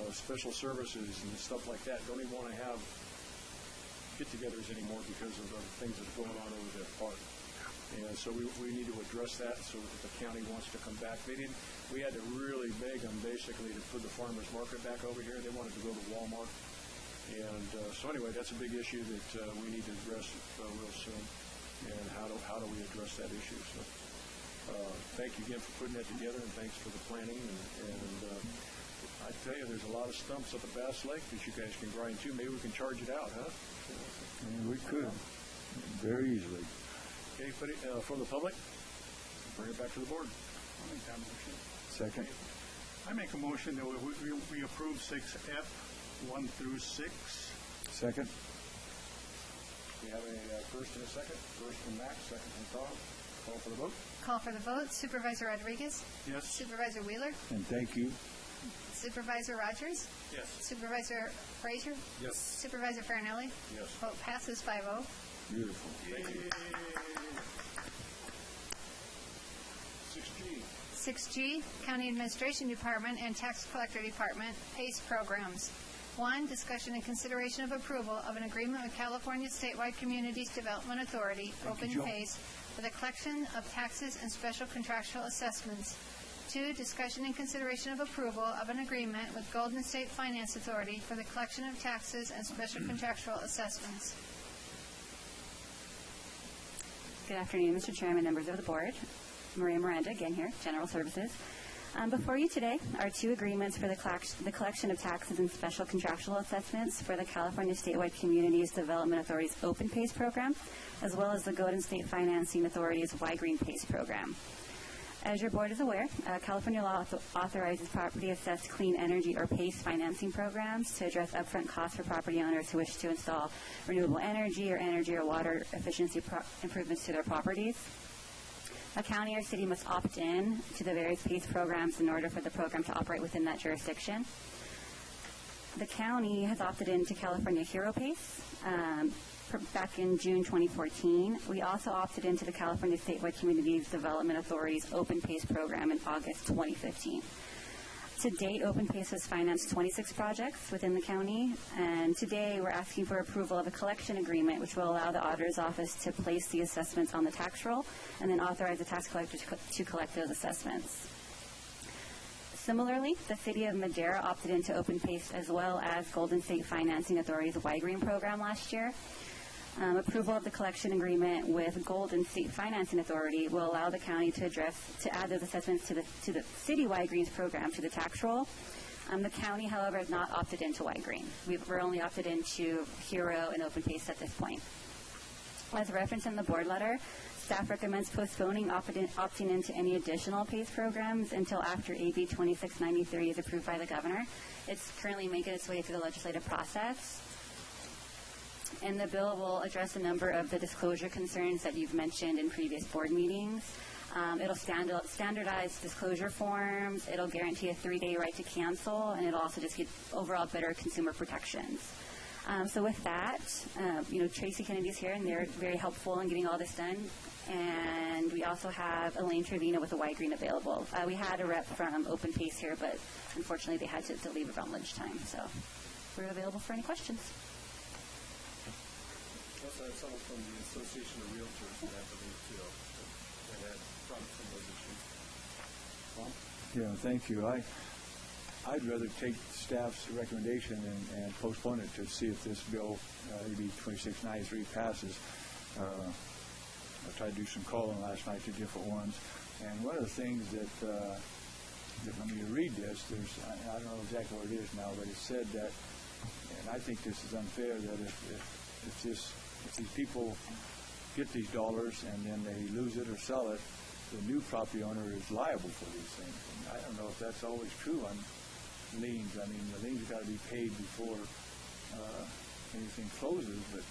Speaker 6: special services and stuff like that don't even want to have get-togethers anymore because of the things that are going on over that park. And so we need to address that so that the county wants to come back. We had to really beg them basically to put the farmers market back over here. They wanted to go to Walmart. And so anyway, that's a big issue that we need to address real soon. And how do we address that issue? So thank you again for putting that together, and thanks for the planning. And I tell you, there's a lot of stumps up at Bass Lake that you guys can grind too. Maybe we can charge it out, huh? We could, very easily.
Speaker 8: Okay, put it from the public. Bring it back to the board.
Speaker 13: I'll make that motion.
Speaker 6: Second.
Speaker 13: I make a motion that we approve 6F, 1 through 6.
Speaker 6: Second.
Speaker 8: We have a first and a second. First from Max, second from Tom. Call for the vote.
Speaker 2: Call for the vote. Supervisor Rodriguez?
Speaker 13: Yes.
Speaker 2: Supervisor Wheeler?
Speaker 6: And thank you.
Speaker 2: Supervisor Rogers?
Speaker 20: Yes.
Speaker 2: Supervisor Frazier?
Speaker 20: Yes.
Speaker 2: Supervisor Farinelli?
Speaker 8: Yes.
Speaker 2: Vote passes 5-0.
Speaker 6: Beautiful.
Speaker 8: Thank you. 6G.
Speaker 2: 6G, County Administration Department and Tax Collector Department, PACE programs. 1, discussion and consideration of approval of an agreement with California Statewide Communities Development Authority, Open PACE, for the collection of taxes and special contractual assessments. 2, discussion and consideration of approval of an agreement with Golden State Finance Authority for the collection of taxes and special contractual assessments.
Speaker 19: Good afternoon, Mr. Chairman, members of the board. Maria Miranda, again here, General Services. Before you today are 2 agreements for the collection of taxes and special contractual assessments for the California Statewide Communities Development Authority's Open PACE program, as well as the Golden State Financing Authority's Y-Green PACE program. As your board is aware, California law authorizes property-assessed clean energy or PACE financing programs to address upfront costs for property owners who wish to install renewable energy or water efficiency improvements to their properties. A county or city must opt in to the various PACE programs in order for the program to operate within that jurisdiction. The county has opted into California Hero PACE back in June 2014. We also opted into the California Statewide Communities Development Authority's Open PACE program in August 2015. To date, Open PACE has financed 26 projects within the county, and today we're asking for approval of a collection agreement which will allow the auditor's office to place the assessments on the tax roll and then authorize the tax collector to collect those assessments. Similarly, the City of Madera opted into Open PACE as well as Golden State Financing Authority's Y-Green program last year. Approval of the collection agreement with Golden State Financing Authority will allow the county to add those assessments to the City Y-Greens program to the tax roll. The county, however, has not opted into Y-Green. We're only opted into Hero and Open PACE at this point. As referenced in the board letter, staff recommends postponing opting into any additional PACE programs until after AB 2693 is approved by the governor. It's currently making its way through the legislative process. and the bill will address a number of the disclosure concerns that you've mentioned in previous board meetings. It'll standardize disclosure forms. It'll guarantee a 3-day right to cancel, and it'll also just get overall better consumer protections. So with that, Tracy Kennedy's here, and they're very helpful in getting all this done. And we also have Elaine Trevino with the Y Green available. We had a rep from Open Pace here, but unfortunately they had to leave around lunchtime. So we're available for any questions.
Speaker 14: We also had someone from the Association of Realtors that had to leave too, and had brought up some of those issues.
Speaker 6: Yeah, thank you. I'd rather take staff's recommendation and postpone it to see if this bill, AB 2693, passes. I tried to do some calling last night to different ones, and one of the things that when you read this, I don't know exactly what it is now, but it said that, and I think this is unfair, that if these people get these dollars and then they lose it or sell it, the new property owner is liable for these things. And I don't know if that's always true on liens. I mean, the liens got to be paid before anything closes, but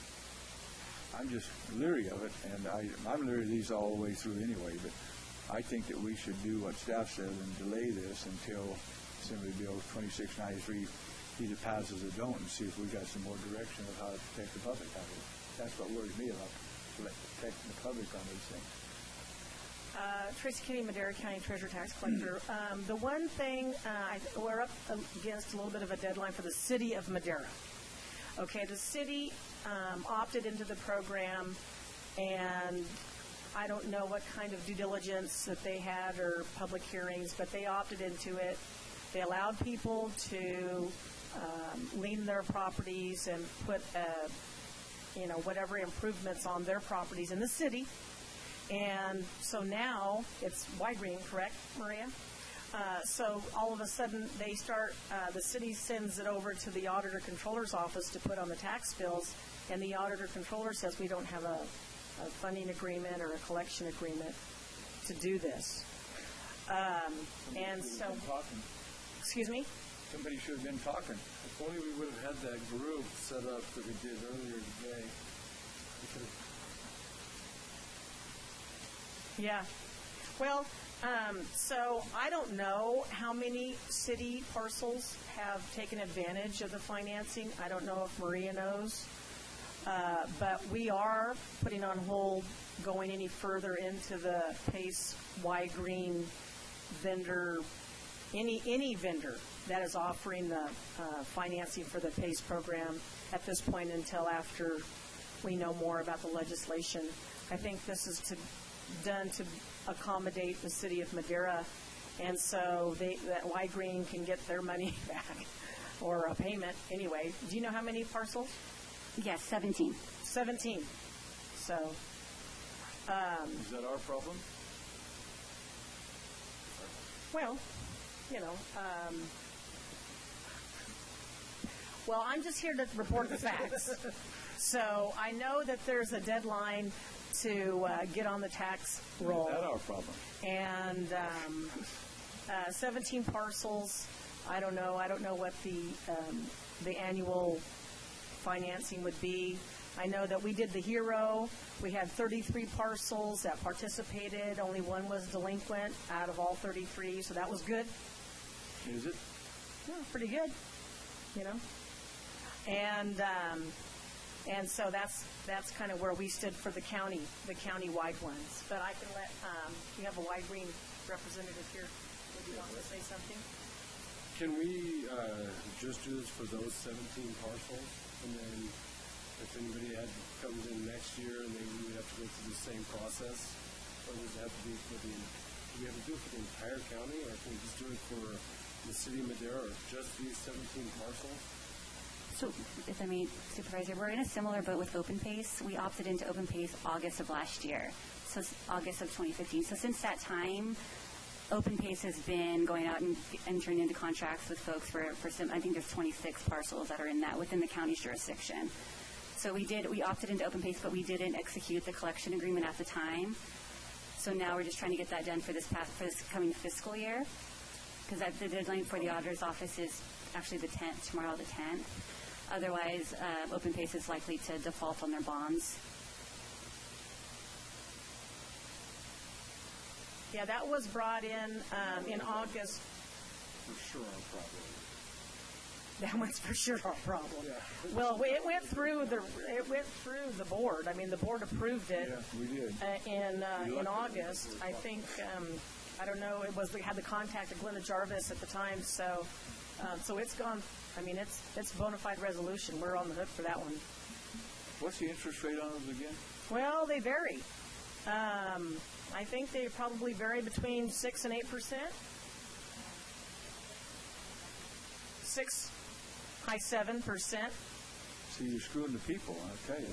Speaker 6: I'm just leery of it, and I'm leery of these all the way through anyway, but I think that we should do what staff says and delay this until Assembly Bill 2693 either passes or don't, and see if we got some more direction of how to protect the public out of it. That's what worries me about protecting the public on these things.
Speaker 18: Tracy Kennedy, Madera County Treasurer Tax Collector. The one thing, we're up against a little bit of a deadline for the city of Madera. Okay, the city opted into the program, and I don't know what kind of due diligence that they had or public hearings, but they opted into it. They allowed people to lien their properties and put, whatever improvements on their properties in the city. And so now it's Y Green, correct, Maria? So all of a sudden they start, the city sends it over to the Auditor Controller's office to put on the tax bills, and the Auditor Controller says we don't have a funding agreement or a collection agreement to do this. And so, excuse me?
Speaker 6: Somebody should have been talking.
Speaker 14: If only we would have had that group set up that we did earlier today.
Speaker 18: Yeah. Well, so I don't know how many city parcels have taken advantage of the financing. I don't know if Maria knows. But we are putting on hold going any further into the PACE Y Green vendor, any vendor that is offering the financing for the PACE program at this point until after we know more about the legislation. I think this is done to accommodate the city of Madera, and so that Y Green can get their money back or a payment anyway. Do you know how many parcels?
Speaker 19: Yes, 17.
Speaker 18: 17. So,
Speaker 6: is that our problem?
Speaker 18: Well, well, I'm just here to report the facts. So I know that there's a deadline to get on the tax roll.
Speaker 6: Is that our problem?
Speaker 18: And 17 parcels. I don't know what the annual financing would be. I know that we did the HERO. We had 33 parcels that participated. Only one was delinquent out of all 33, so that was good.
Speaker 6: Is it?
Speaker 18: Yeah, pretty good, And so that's kind of where we stood for the county-wide ones. But I can let you have a Y Green representative here. Maybe you want to say something.
Speaker 14: Can we just do this for those 17 parcels, and then if anybody comes in next year and they would have to go through the same process, or does it have to be do we have to do it for the entire county, or can we just do it for the city of Madera, or just these 17 parcels?
Speaker 19: So, if I may, Supervisor, we're in a similar boat with Open Pace. We opted into Open Pace August of last year, so August of 2015. So since that time, Open Pace has been going out and entering into contracts with folks for some, I think there's 26 parcels that are within the county's jurisdiction. So we opted into Open Pace, but we didn't execute the collection agreement at the time. So now we're just trying to get that done for this coming fiscal year, because the deadline for the auditor's office is actually the 10th, tomorrow the 10th. Otherwise, Open Pace is likely to default on their bonds.
Speaker 18: Yeah, that was brought in August.
Speaker 6: For sure our problem.
Speaker 18: That one's for sure our problem. Yeah. Well, it went through the board. I mean, the board approved it.
Speaker 6: Yeah, we did.
Speaker 18: In August, I think. I don't know. We had the contact of Glenda Jarvis at the time, so it's gone. I mean, it's bona fide resolution. We're on the hook for that one.
Speaker 6: What's the interest rate on those again?
Speaker 18: Well, they vary. I think they probably vary between 6 and 8%. 6, high 7%.
Speaker 6: See, you're screwing the people, I'll tell you.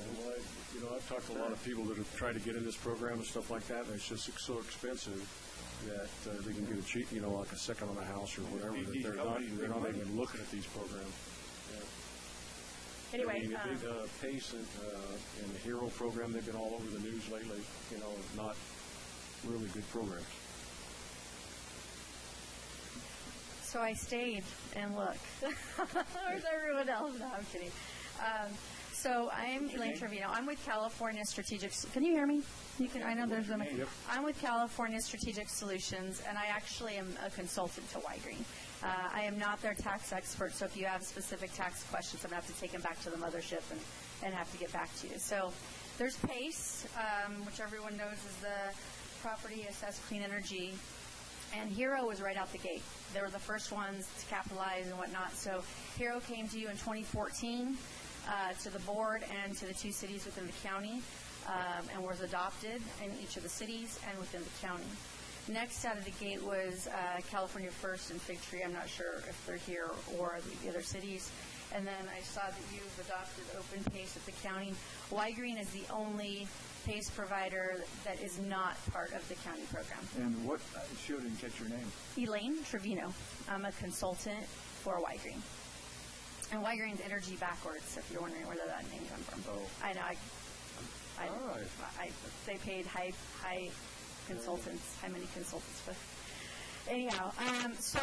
Speaker 20: Well, I've talked to a lot of people that have tried to get in this program and stuff like that, and it's just so expensive that they can get a cheap, like a second on a house or whatever. They're not even looking at these programs. Yeah.
Speaker 18: Anyway,
Speaker 20: Pace and the Hero program, they've been all over the news lately. Not really good programs.
Speaker 18: So I stayed and looked. Where's everyone else? No, I'm kidding. So I'm Elaine Trevino. I'm with California Strategic. Can you hear me? I know there's a. I'm with California Strategic Solutions, and I actually am a consultant to Y-Green. I am not their tax expert, so if you have specific tax questions, I'm going to have to take them back to the mothership and have to get back to you. So there's PACE, which everyone knows is the Property Assessed Clean Energy, and Hero was right out the gate. They were the first ones to capitalize and whatnot. So Hero came to you in 2014 to the board and to the 2 cities within the county, and was adopted in each of the cities and within the county. Next out of the gate was California First and Fig Tree. I'm not sure if they're here or the other cities. And then I saw that you've adopted Open Pace at the county. Y-Green is the only PACE provider that is not part of the county program.
Speaker 6: And what, she didn't catch your name.
Speaker 18: Elaine Trevino. I'm a consultant for Y-Green. And Y-Green's energy backwards, if you're wondering where that name comes from.
Speaker 6: Oh.
Speaker 18: I know. They paid high consultants, how many consultants, but anyhow, there's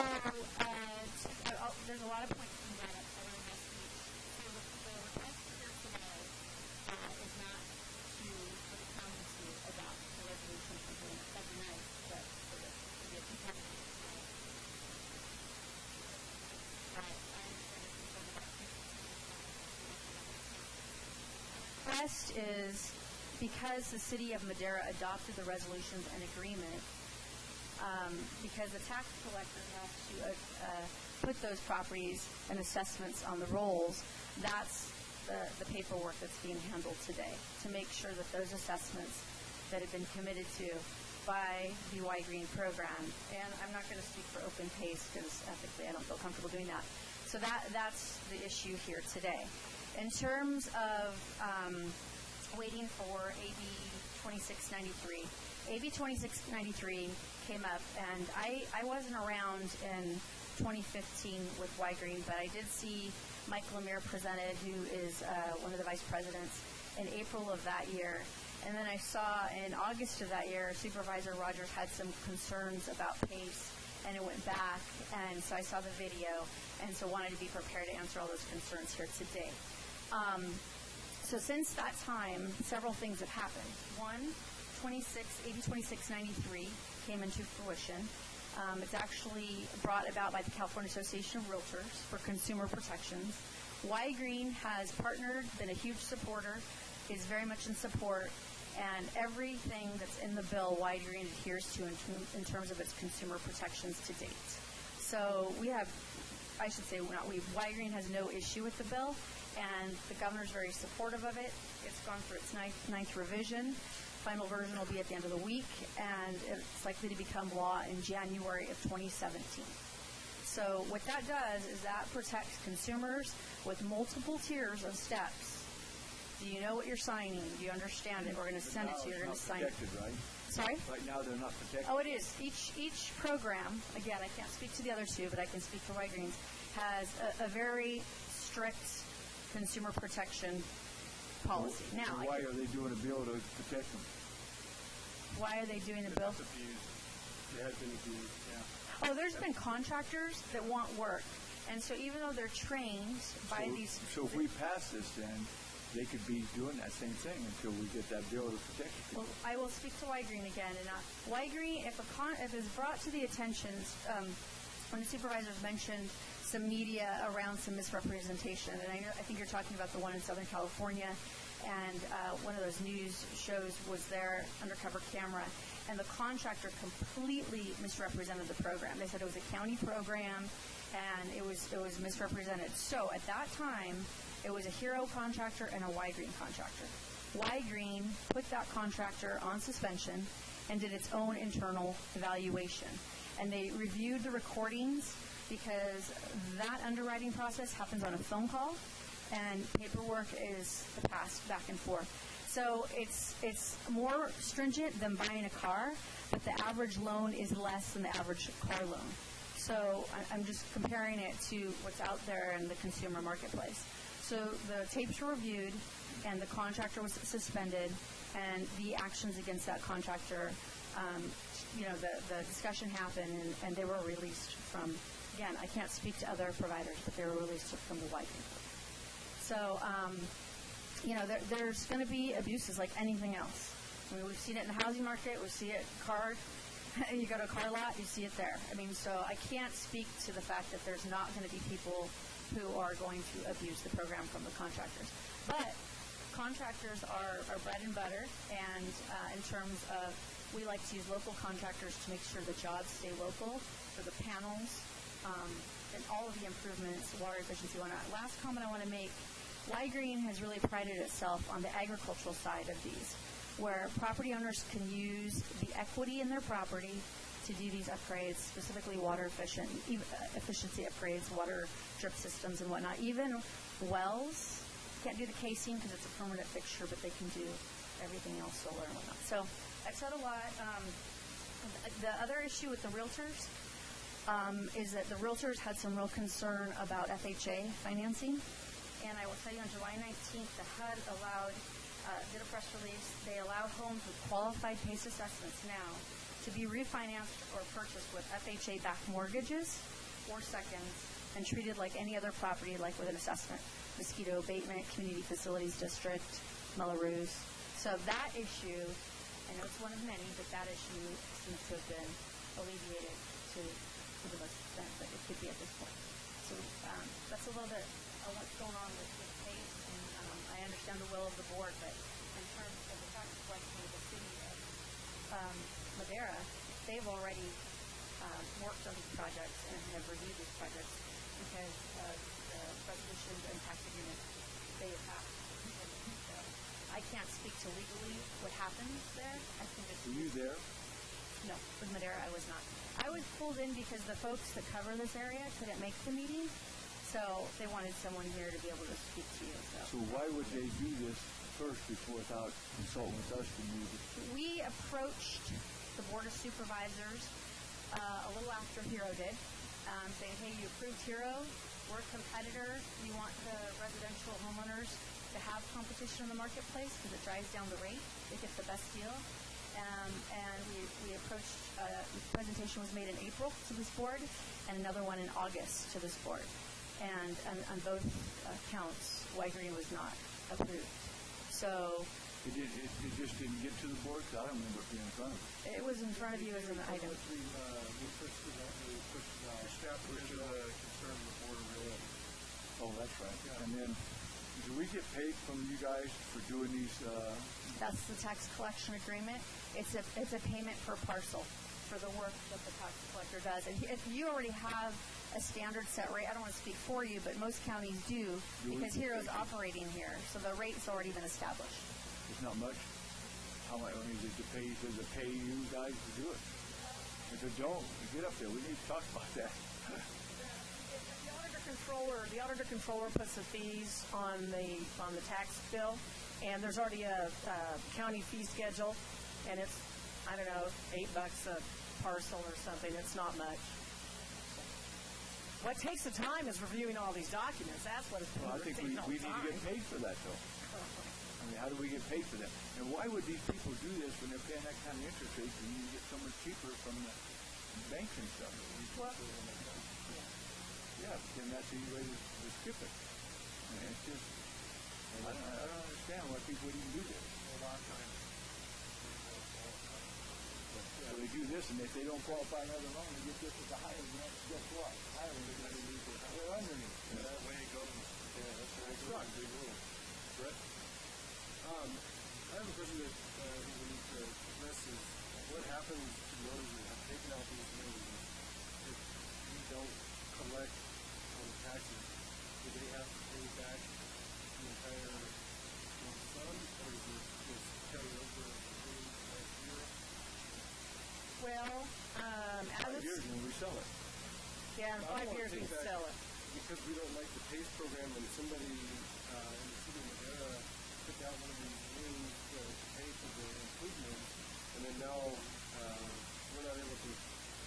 Speaker 18: a lot of points from that around my speech. So the request here today is not for the county to adopt the resolution something that'd be nice, but for the to be a competitive tonight. I understand it's request is because the city of Madera adopted the resolutions and agreement, because the tax collector has to put those properties and assessments on the rolls, that's the paperwork that's being handled today to make sure that those assessments that have been committed to by the Y-Green program, and I'm not going to speak for Open Pace because ethically I don't feel comfortable doing that. So that's the issue here today. In terms of waiting for AB 2693. AB 2693 came up, and I wasn't around in 2015 with Y-Green, but I did see Mike Lemire presented, who is one of the vice presidents, in April of that year. And then I saw in August of that year, Supervisor Rogers had some concerns about PACE, and it went back, and so I saw the video, and so wanted to be prepared to answer all those concerns here today. So since that time, several things have happened. One, AB 2693 came into fruition. It's actually brought about by the California Association of Realtors for consumer protections. Y-Green has partnered, been a huge supporter, is very much in support, and everything that's in the bill, Y-Green adheres to in terms of its consumer protections to date. So we have, I should say, Y-Green has no issue with the bill, and the governor's very supportive of it. It's gone through its ninth revision. Final version will be at the end of the week, and it's likely to become law in January of 2017. So what that does is that protects consumers with multiple tiers of steps. Do you know what you're signing? Do you understand it? We're going to send it to you. You're going to sign it.
Speaker 6: Right?
Speaker 18: Sorry?
Speaker 6: Right now they're not protected.
Speaker 18: Oh, it is. Each program, again, I can't speak to the other two, but I can speak for Y-Greens, has a very strict consumer protection policy.
Speaker 6: So
Speaker 18: now,
Speaker 6: why are they doing a bill to protect them?
Speaker 18: Why are they doing a bill?
Speaker 20: It has been abused, yeah.
Speaker 18: Oh, there's been contractors that want work, And so even though they're trained by these...
Speaker 6: So if we pass this, then they could be doing that same thing until we get that bill to protect it.
Speaker 18: Well, I will speak to Y-Green again. And Y-Green, if it's brought to the attention, when the supervisors mentioned some media around some misrepresentation, and I think you're talking about the one in Southern California, and one of those news shows was their undercover camera, and the contractor completely misrepresented the program. They said it was a county program, and it was misrepresented. So at that time, it was a Hero contractor and a Y-Green contractor. Y-Green put that contractor on suspension and did its own internal evaluation. And they reviewed the recordings because that underwriting process happens on a phone call, and paperwork is passed back and forth. So it's more stringent than buying a car, but the average loan is less than the average car loan. So I'm just comparing it to what's out there in the consumer marketplace. So the tapes were reviewed, and the contractor was suspended, and the actions against that contractor, the discussion happened, and they were released from, again, I can't speak to other providers, but they were released from the Y-Green. So, there's going to be abuses like anything else. I mean, we've seen it in the housing market. We see it car. You go to a car lot, you see it there. I mean, so I can't speak to the fact that there's not going to be people who are going to abuse the program from the contractors. But contractors are bread and butter, and in terms of, we like to use local contractors to make sure the jobs stay local, for the panels, and all of the improvements, water efficiency, whatnot. Last comment I want to make, Y-Green has really prided itself on the agricultural side of these, where property owners can use the equity in their property to do these upgrades, specifically water efficiency upgrades, water drip systems and whatnot. Even wells, can't do the casing because it's a permanent fixture, but they can do everything else, solar and whatnot. So I've said a lot. The other issue with the realtors is that the realtors had some real concern about FHA financing. And I will tell you, on July 19th, the HUD did a press release. They allowed homes with qualified PACE assessments now to be refinanced or purchased with FHA-backed mortgages or seconds and treated like any other property, like with an assessment. Mosquito abatement, community facilities district, Melrose. So that issue, I know it's one of many, but that issue seems to have been alleviated to the most extent that it could be at this point. So that's a little bit of what's going on with PACE, and I understand the will of the board, but in terms of the tax collection of the city of Madera, they've already worked on these projects and have reviewed these projects because of the resolutions and tax agreements they have passed. So I can't speak to legally what happens there. I think it's...
Speaker 6: Were you there?
Speaker 18: No, with Madera I was not. I was pulled in because the folks that cover this area couldn't make the meeting, so they wanted someone here to be able to speak to you.
Speaker 6: So why would they do this first without consulting with us to move it?
Speaker 18: We approached the Board of Supervisors a little after Hero did, saying, hey, you approved Hero, we're a competitor, we want the residential homeowners to have competition in the marketplace because it drives down the rate, they get the best deal. And we approached, the presentation was made in April to this board and another one in August to this board. And on both counts, Y-Green was not approved. So...
Speaker 6: It just didn't get to the board? Because I don't remember it being in front of it.
Speaker 18: It was in front of you as an item.
Speaker 20: We pushed the staff into the concern of the board of reality.
Speaker 6: Oh, that's right. Yeah. And then, do we get paid from you guys for doing these?
Speaker 18: That's the tax collection agreement. It's a payment per parcel for the work that the tax collector does. And if you already have a standard set rate, I don't want to speak for you, but most counties do because Hero's operating here, so the rate's already been established.
Speaker 6: It's not much. How much? I mean, does it pay you guys to do it? If it don't, get up there. We need to talk about that.
Speaker 18: The auditor controller puts the fees on the tax bill, and there's already a county fee schedule, and it's, I don't know, $8 a parcel or something. It's not much. What takes the time is reviewing all these documents. That's what it's doing.
Speaker 6: Well, I think we need to get paid for that, though. I mean, how do we get paid for that? And why would these people do this when they're paying that kind of interest rate and you get so much cheaper from the banks and stuff?
Speaker 18: Well,
Speaker 6: yeah, but then that's the easy way to skip it. And it's just, I don't understand why people would even do this.
Speaker 14: A lot of times.
Speaker 6: So they do this, and if they don't qualify another loan, they get this at the higher end. Guess what? Higher end, they're underneath.
Speaker 14: And that way it goes. Yeah, that's right. That's a big rule.
Speaker 20: Brett? I have a question that we need to address is what happens to the owners that have taken out these loans if we don't collect on the taxes? Do they have to pay back the entire lump sum, or is it just carry over the next year?
Speaker 18: Well, as
Speaker 6: 5 years when we sell it.
Speaker 18: yeah, in
Speaker 20: I
Speaker 18: 5
Speaker 20: don't
Speaker 18: years
Speaker 20: wanna
Speaker 18: we
Speaker 20: take back
Speaker 18: sell it.
Speaker 20: Because we don't like the PACE program, and somebody in the city of Madera took out one of these liens to pay for the improvements, and then now we're not able to,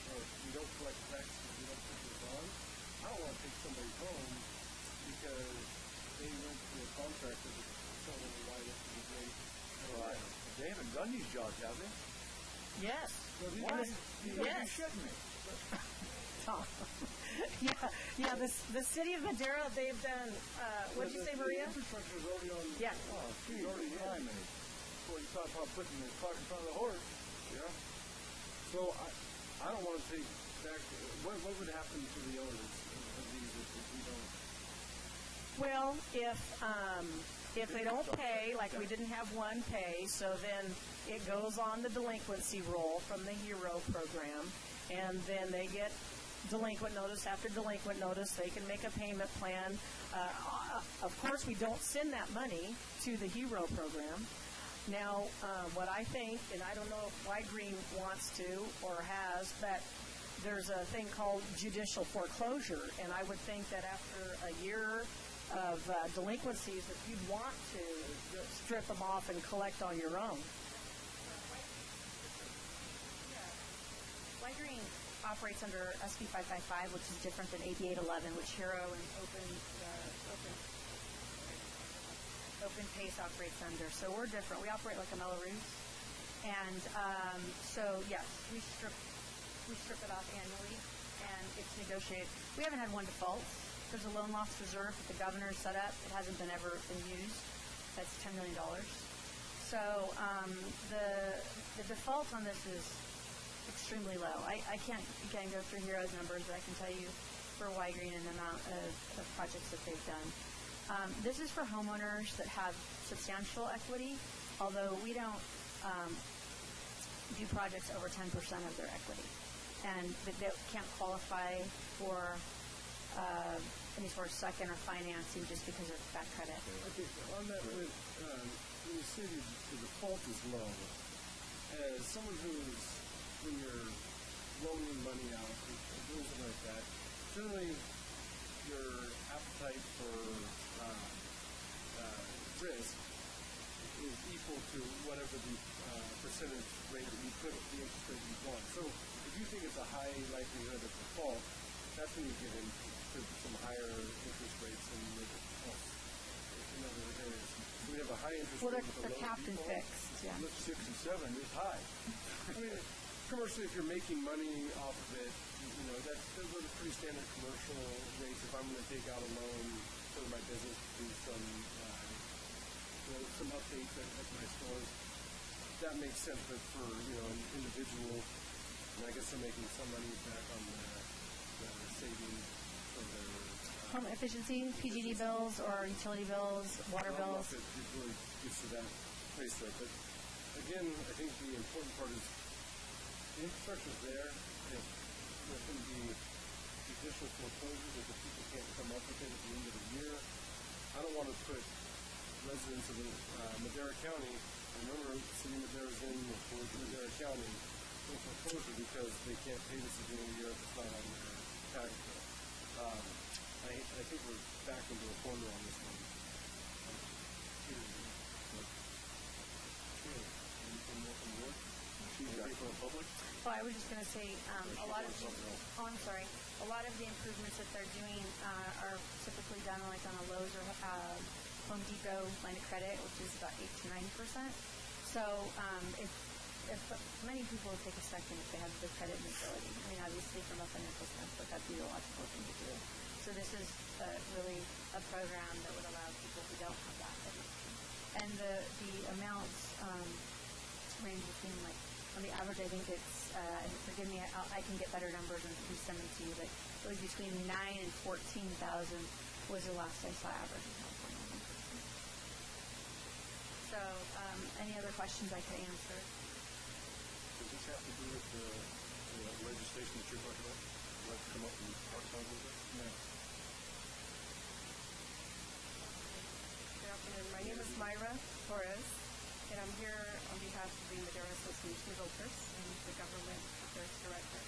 Speaker 20: or we don't collect tax because we don't put this on. I don't want to take somebody home because they went to a contractor to tell them why this would be great.
Speaker 6: Right. They haven't done these jobs, have they?
Speaker 18: Yes.
Speaker 6: What?
Speaker 18: Yes.
Speaker 6: You shouldn't me.
Speaker 18: Yeah. The city of Madera, they've done. What did you say, Maria?
Speaker 20: The infrastructure is already on.
Speaker 18: Yeah.
Speaker 6: Oh, geez, already climbing. Well, you talk about putting the cart in front of the horse.
Speaker 20: Yeah. So I don't want to take back. What would happen to the owners of these if we don't?
Speaker 18: Well, if they don't pay, like we didn't have one pay, so then it goes on the delinquency roll from the HERO program, and then they get delinquent notice after delinquent notice. They can make a payment plan. Of course, we don't send that money to the HERO program. Now, what I think, and I don't know if White Green wants to or has, but there's a thing called judicial foreclosure, and I would think that after a year of delinquencies, if you'd want to strip them off and collect on your own.
Speaker 19: White Green operates under SB 555, which is different than AB 811, which HERO and Open Pace operates under. So we're different. We operate like a Melrose. And so, yes, we strip it off annually, and it's negotiated. We haven't had one default. There's a loan loss reserve that the governor set up. It hasn't been ever been used. That's $10 million. So the default on this is extremely low. I can't again go through HERO's numbers, but I can tell you for White Green and the amount of projects that they've done. This is for homeowners that have substantial equity, although we don't do projects over 10% of their equity, and that can't qualify for any sort of second or financing just because of that credit.
Speaker 20: Okay, on that, when you say the default is low, as someone who's, when you're loaning money out, or doing something like that, generally your appetite for risk is equal to whatever the percentage rate that you put, the interest rate you want. So if you think it's a high likelihood of default, that's when you get into some higher interest rates in other areas. So we have a high interest
Speaker 18: Well,
Speaker 20: rate with a
Speaker 18: they're
Speaker 20: low
Speaker 18: capped and
Speaker 20: default.
Speaker 18: fixed. Yeah.
Speaker 6: Look, 6 and 7 is high.
Speaker 20: I mean, commercially, if you're making money off of it, those are the pretty standard commercial rates. If I'm going to take out a loan for my business to do some updates at my stores, that makes sense. But for an individual, and I guess they're making some money back on the savings for their
Speaker 19: Home efficiency, PG&E bills or utility bills, water
Speaker 20: I don't know
Speaker 19: bills.
Speaker 20: if it really gets to that place there. But again, I think the important part is the infrastructure's there. If there's going to be judicial foreclosures, if the people can't come up with it at the end of the year, I don't want to put residents of Madera County, remember, the city of Madera is in Madera County, in foreclosure because they can't pay this at the end of the year if it's not on their tax bill. I think we're back into a corner on this one. Anything more from the board? Anything from the public?
Speaker 19: Oh, I was just going to say a lot of the improvements that they're doing are typically done like on a Lowe's or Home Depot line of credit, which is about 8 to 9%. So if many people would take a second if they have good credit and ability. I mean, obviously from a financial standpoint, that'd be a logical thing to do.
Speaker 4: So this is really a program that would allow people who don't have that. And the amounts range between, like, on the average, I think it's, forgive me, I can get better numbers and send them to you, but it was between 9,000 and 14,000 was the last I saw average in California. So, any other questions I could answer?
Speaker 20: Does this have to do with the legislation that you're talking about? Would like to come up and talk about it a little bit?
Speaker 21: No. Good afternoon. My name is Myra Torres, and I'm here on behalf of the Madera Association of Realtors and the Government Affairs Director.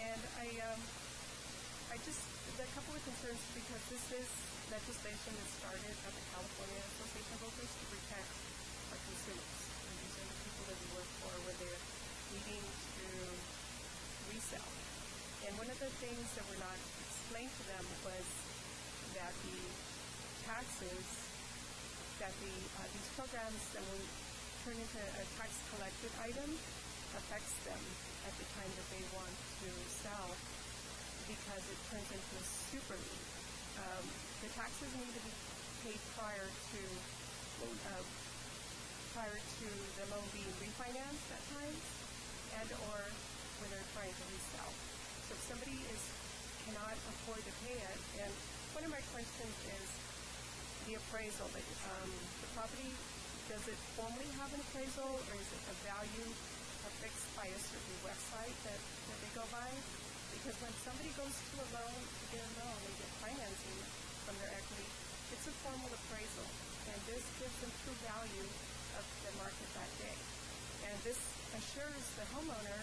Speaker 21: And I just, there are a couple of concerns because this is legislation that started at the California Association of Realtors to protect our consumers. And these are the people that we work for when they're needing to resell. And one of the things that were not explained to them was that the taxes that these programs that will turn into a tax collected item affects them at the time that they want to sell because it turns into a super lien. The taxes need to be paid prior to the loan being refinanced at times and or when they're trying to resell. So if somebody cannot afford to pay it, and one of my questions is the appraisal. The property, does it formally have an appraisal, or is it a value affixed by a certain website that they go by? Because when somebody goes to a loan, to get a loan, they get financing from their equity, it's a formal appraisal, and this gives them true value of the market that day. And this assures the homeowner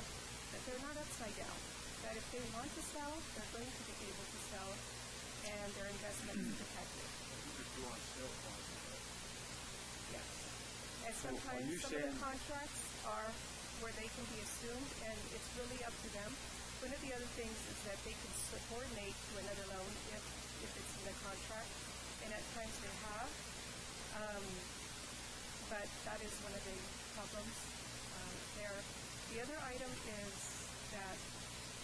Speaker 21: that they're not upside down, that if they want to sell, they're going to be able to sell, and their investment is protected. Yes. And sometimes some of the contracts are where they can be assumed, and it's really up to them. One of the other things is that they can subordinate to another loan if it's in the contract, and at times they have. But that is one of the problems there. The other item is that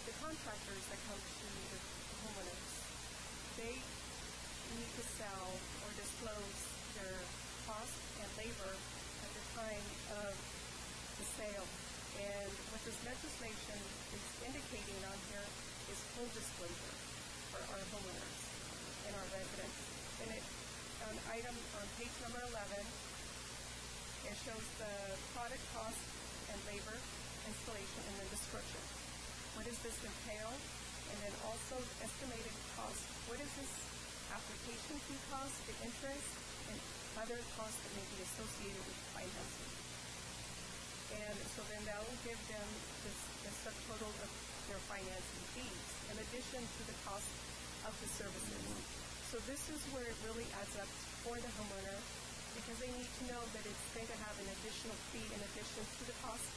Speaker 21: the contractors that come to the homeowners, they need to sell or disclose their cost and labor at the time of the sale. And what this legislation is indicating on here is full disclosure for our homeowners and our residents. And on item on page number 11, it shows the product cost and labor, installation, and the description. What does this entail? And then also estimated cost. What is this application fee cost, the interest, and other costs that may be associated with financing? And so then that will give them the subtotal of their financing fees in addition to the cost of the services. So this is where it really adds up for the homeowner because they need to know that it's going to have an additional fee in addition to the cost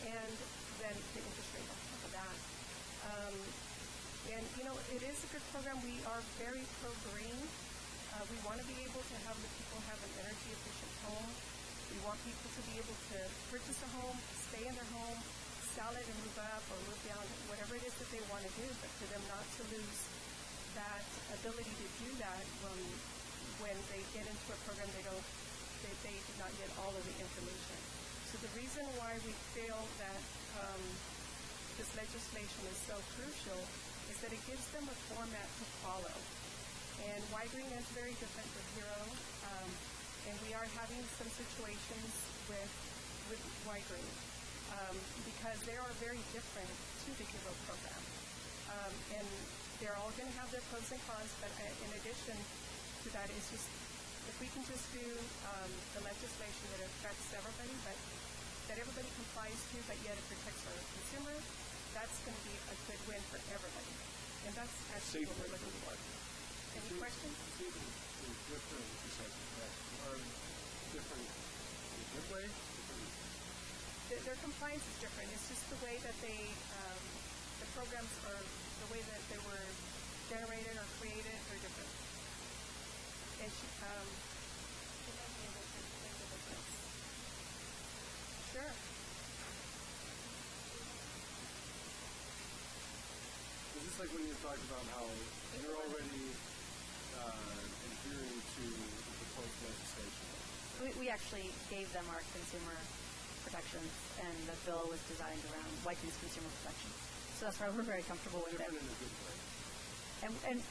Speaker 21: and then the interest rate on top of that. And, you know, it is a good program. We are very pro-green. We want to be able to have the people have an energy-efficient home. We want people to be able to purchase a home, stay in their home, sell it and move up or move down, whatever it is that they want to do, but for them not to lose that ability to do that when they get into a program they did not get all of the information. So the reason why we feel that this legislation is so crucial is that it gives them a format to follow. And Y-Green is very different from Hero, and we are having some situations with Y-Green because they are very different to the Hero program. And they're all going to have their pros and cons, but in addition to that, it's just if we can just do the legislation that affects everybody, but that everybody complies to, but yet it protects our consumer, that's going to be a good win for everybody. And that's actually what we're looking for. Any questions?
Speaker 20: It's even different besides the fact are different in a good way?
Speaker 21: Their compliance is different. It's just the way that the programs are, the way that they were generated or created are different. And sure.
Speaker 20: Is this like when you talked about how You're already adhering to the proposed legislation.
Speaker 2: We actually gave them our consumer protections, and the bill was designed around Whiting's consumer protections. So that's why we're very comfortable with it.
Speaker 20: Different in a good way.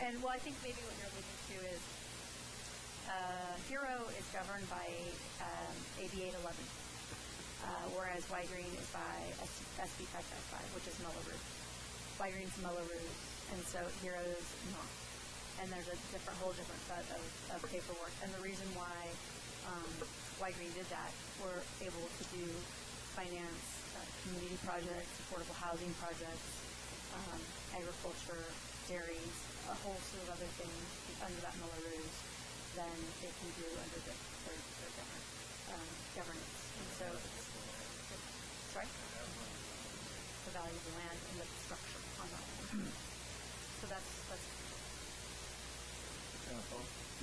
Speaker 2: And well, I think maybe what you're alluding to is Hero is governed by AB 811, whereas White Green is by SB 555, which is Mello-Roos. White Green's Mello-Roos, and so Hero is not. And there's a whole different set of paperwork. And the reason why White Green did that, we're able to do finance, community projects, affordable housing projects, agriculture, dairies, a whole slew of other things under that Mello-Roos than they can do under their governance. And so, sorry? The value of the land and the structure on that land. So that's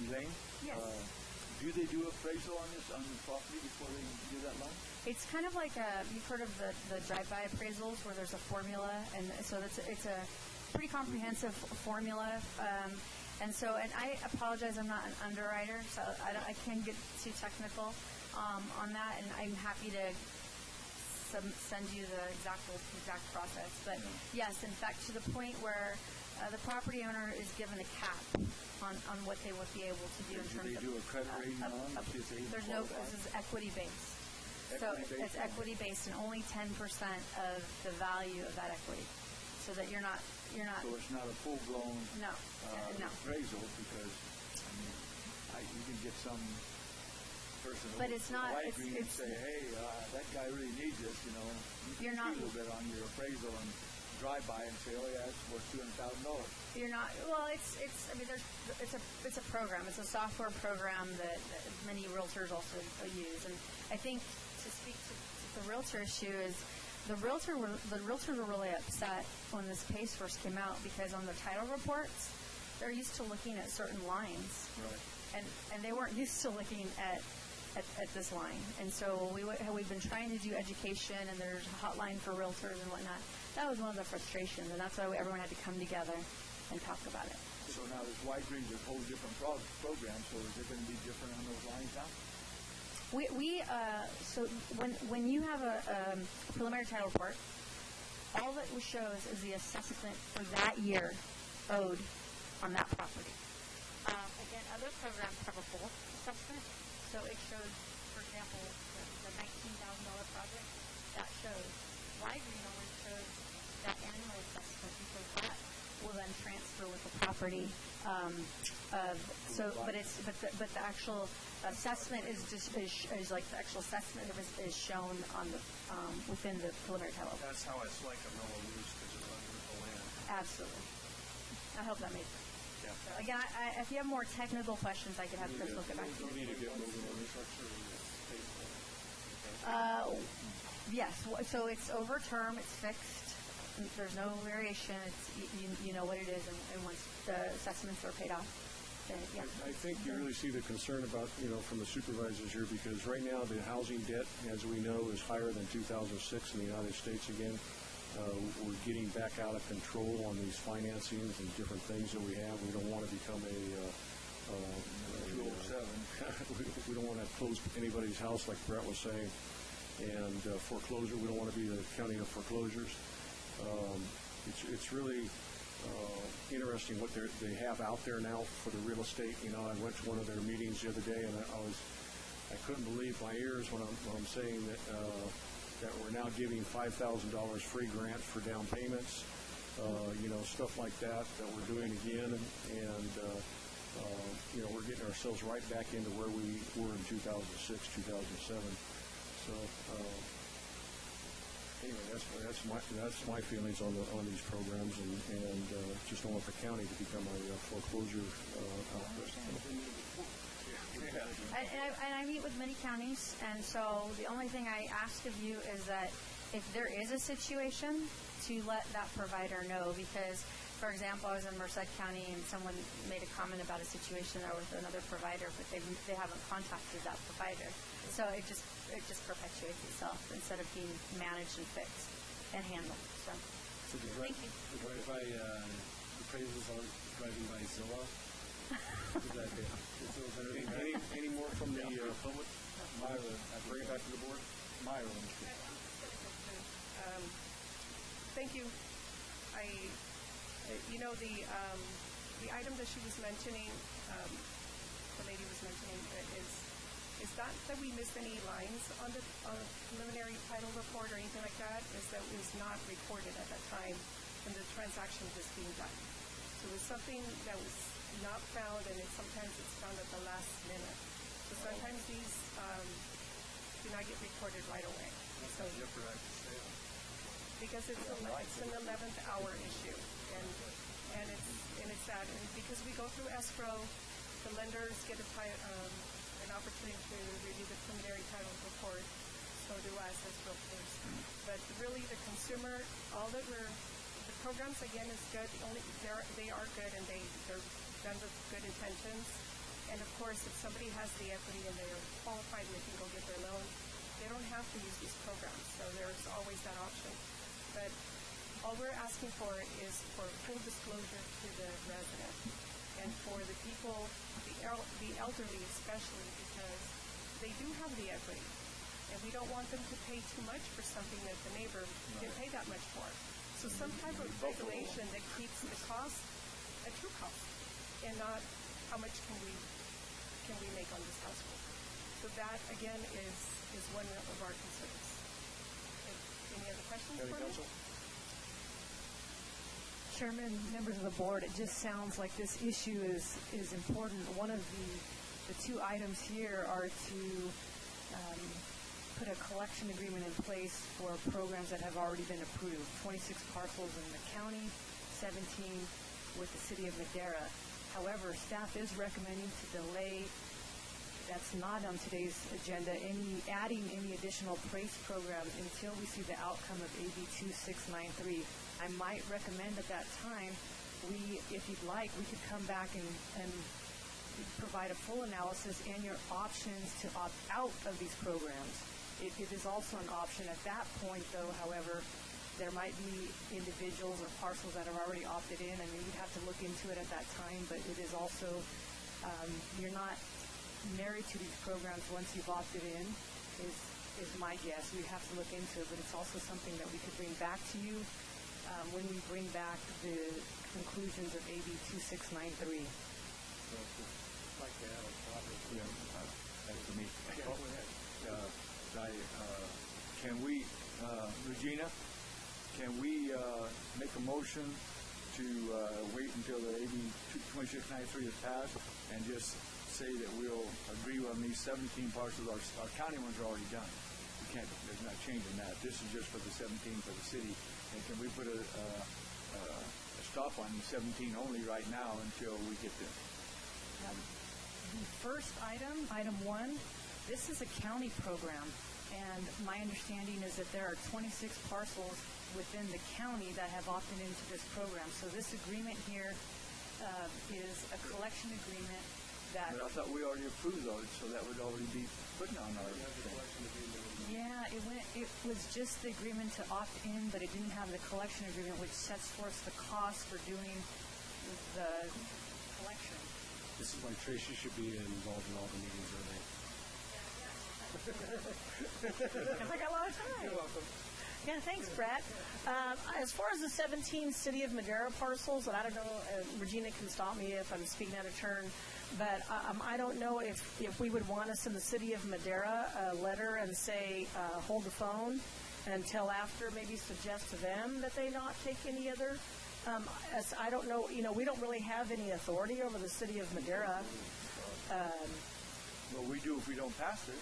Speaker 9: Elaine?
Speaker 2: Yes.
Speaker 9: Do they do appraisal on the property before they do that loan?
Speaker 2: It's kind of like you've heard of the drive-by appraisals where there's a formula, and so it's a pretty comprehensive formula. And I apologize, I'm not an underwriter, so I can't get too technical on that, and I'm happy to send you the exact process. But yes, in fact, to the point where the property owner is given a cap on what they would be able to do in terms of.
Speaker 9: Do they do a credit rating on it?
Speaker 2: There's no. This is equity based. So it's equity based, and only 10% of the value of that equity, so that you're not.
Speaker 9: So it's not a full blown
Speaker 2: no.
Speaker 9: appraisal, because you can get some person
Speaker 2: but it's not.
Speaker 9: It's say, hey, that guy really needs this. You
Speaker 2: you're not
Speaker 9: a little bit on your appraisal and drive by and say, oh yeah, it's worth $200,000.
Speaker 2: You're not. Well, it's a program. It's a software program that many realtors also use. And I think to speak to the realtor issue is the realtors were really upset when this case first came out, because on the title reports they're used to looking at certain lines,
Speaker 9: right?
Speaker 2: And they weren't used to looking at this line. And so we've been trying to do education, and there's a hotline for realtors and whatnot. That was one of the frustrations, and that's why everyone had to come together and talk about it.
Speaker 9: So now this White Green is a whole different program, so is it going to be different on those lines now?
Speaker 2: So when you have a preliminary title report, all that shows is the assessment for that year owed on that property. Again, other programs have a full assessment, so it shows, for example, the $19,000 project, that shows. White Green only shows that annual assessment, because that will then transfer with the property. But the actual assessment is like the actual assessment is shown on the within the preliminary title.
Speaker 20: That's how it's like a Mello-Roos, because it's under the land.
Speaker 2: Absolutely. I hope that makes sense.
Speaker 20: Yeah.
Speaker 2: So again, if you have more technical questions, I could have Chris look it back to you.
Speaker 20: We need to get moving on this structure.
Speaker 2: Yes. So it's over term. It's fixed. There's no variation. It's you know what it is, and once the assessments are paid off, then yeah.
Speaker 20: I think you really see the concern about from the supervisors here, because right now the housing debt, as we know, is higher than 2006 in the United States again. We're getting back out of control on these financings and different things that we have. We don't want to become a
Speaker 9: 207.
Speaker 20: We don't want to close anybody's house, like Brett was saying, and foreclosure. We don't want to be the county of foreclosures. It's really interesting what they have out there now for the real estate. I went to one of their meetings the other day, and I couldn't believe my ears when I'm saying that we're now giving $5,000 free grant for down payments, stuff like that we're doing again, and we're getting ourselves right back into where we were in 2006, 2007. So anyway, that's my feelings on these programs, and just don't want the county to become a foreclosure outlet.
Speaker 2: And I meet with many counties, and so the only thing I ask of you is that if there is a situation, to let that provider know, because, for example, I was in Merced County, and someone made a comment about a situation there with another provider, but they haven't contacted that provider. So it just perpetuates itself instead of being managed and fixed and handled. So thank you.
Speaker 14: Drive-by appraisals aren't
Speaker 20: driving by Zillow. Any more from the public?
Speaker 6: Myra,
Speaker 20: Bring it back to the board.
Speaker 6: Myra.
Speaker 21: Thank you. The item that she was mentioning, the lady was mentioning, is not that we missed any lines on the preliminary title report or anything like that, is that it was not recorded at that time when the transaction was being done. So it was something that was not found, and sometimes it's found at the last minute. So sometimes these do not get recorded right away. So because it's an 11th hour issue, and it's that, and because we go through escrow, the lenders get an opportunity to review the preliminary title report. So do us as realtors. But really, the consumer, the programs again is good. They are good, and they're done with good intentions. And of course, if somebody has the equity and they're qualified and they can go get their loan, they don't have to use these programs. So there's always that option. But all we're asking for is for full disclosure to the resident and for the people, the elderly especially, because they do have the equity. And we don't want them to pay too much for something that the neighbor can pay that much for. So some type of regulation that keeps the cost a true cost and not how much can we make on this household. So that, again, is one of our concerns. Any other questions for me?
Speaker 3: Chairman, members of the board, it just sounds like this issue is important. One of the two items here are to put a collection agreement in place for programs that have already been approved. 26 parcels in the county, 17 with the city of Madera. However, staff is recommending to delay, that's not on today's agenda, adding any additional PRACE programs until we see the outcome of AB 2693. I might recommend at that time, if you'd like, we could come back and provide a full analysis and your options to opt out of these programs. It is also an option at that point, though, however, there might be individuals or parcels that are already opted in. I mean, you'd have to look into it at that time, but it is also, you're not married to these programs once you've opted in, is my guess. We'd have to look into it, but it's also something that we could bring back to you when we bring back the conclusions of AB 2693.
Speaker 6: That's for me. Can we, Regina, can we make a motion to wait until the AB 2693 is passed and just say that we'll agree on these 17 parcels? Our county ones are already done. We can't, there's not changing that. This is just for the 17 for the city. And can we put a stop on 17 only right now until we get this?
Speaker 3: The first item 1, this is a county program, and my understanding is that there are 26 parcels within the county that have opted into this program. So this agreement here is a collection agreement that...
Speaker 6: But I thought we already approved those, so that would already be put on our...
Speaker 3: Yeah, it was just the agreement to opt in, but it didn't have the collection agreement, which sets forth the cost for doing the collection.
Speaker 20: This is why Tracy should be involved in all the meetings early.
Speaker 18: Because I got a lot of time.
Speaker 20: You're welcome.
Speaker 18: Yeah, thanks, Brett. As far as the 17 City of Madera parcels, and I don't know, Regina can stop me if I'm speaking out of turn, but I don't know if we would want to send the City of Madera a letter and say, hold the phone until after, maybe suggest to them that they not take any other. As I don't know, we don't really have any authority over the City of Madera.
Speaker 6: Well, we do if we don't pass it.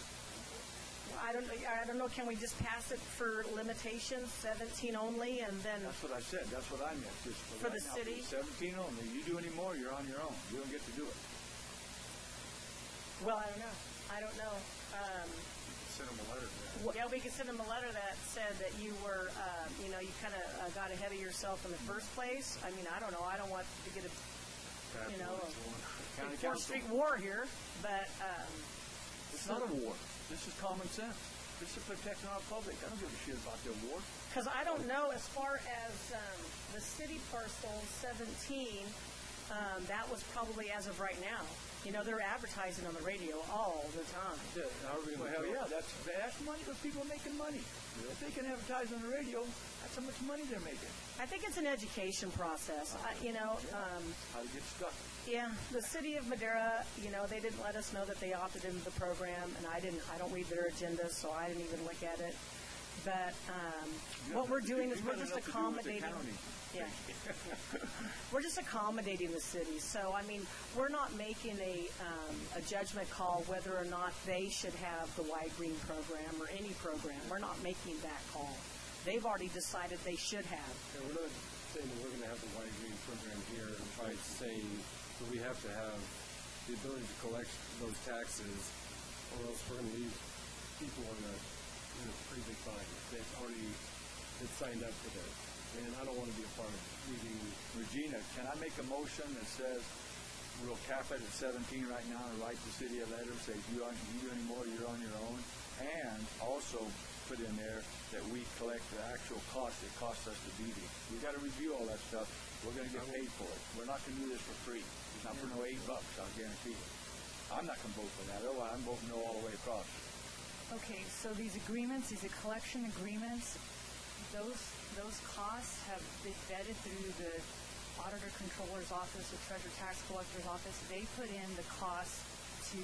Speaker 18: I don't know. Can we just pass it for limitations, 17 only, and then...
Speaker 6: That's what I said. That's what I meant. Just
Speaker 18: for
Speaker 6: right
Speaker 18: the
Speaker 6: now,
Speaker 18: city?
Speaker 6: 17 only. You do any more, you're on your own. You don't get to do it.
Speaker 18: Well, I don't know.
Speaker 20: Send them a letter.
Speaker 18: Yeah, we could send them a letter that said that you were, you kind of got ahead of yourself in the first place. I mean, I don't know. I don't want to get a 4th Street war here, but...
Speaker 6: it's not a war. This is common sense. This is protecting our public. I don't give a shit about their war.
Speaker 18: Because I don't know, as far as the city parcel 17, that was probably as of right now. You know, they're advertising on the radio all the time.
Speaker 6: Yeah, well, hell yeah, that's money. Those people are making money. If they can advertise on the radio, that's how much money they're making.
Speaker 18: I think it's an education process.
Speaker 6: How to get stuck.
Speaker 18: Yeah, the city of Madera, they didn't let us know that they opted into the program, and I don't read their agenda, so I didn't even look at it. But what we're doing is we're just accommodating. Yeah. We're just accommodating the city. So, I mean, we're not making a judgment call whether or not they should have the Wide Green program or any program. We're not making that call. They've already decided they should have.
Speaker 14: Yeah, we're not saying that we're going to have the Wide Green program here and try to say that we have to have the ability to collect those taxes, or else we're going to leave people in a pretty big bind that already signed up for this. And I don't want to be a part of leaving.
Speaker 6: Regina, can I make a motion that says we'll cap it at 17 right now and write the city a letter, say you aren't going to do anymore, you're on your own, and also put in there that we collect the actual cost it costs us to be here. We've got to review all that stuff. We're going to get paid for it. We're not going to do this for free. It's not for no $8, I'll guarantee you. I'm not going to vote for that. Otherwise, I'm voting no all the way across.
Speaker 3: Okay, so these agreements, these collection agreements, those costs have been vetted through the auditor controller's office, the treasurer tax collector's office. They put in the cost to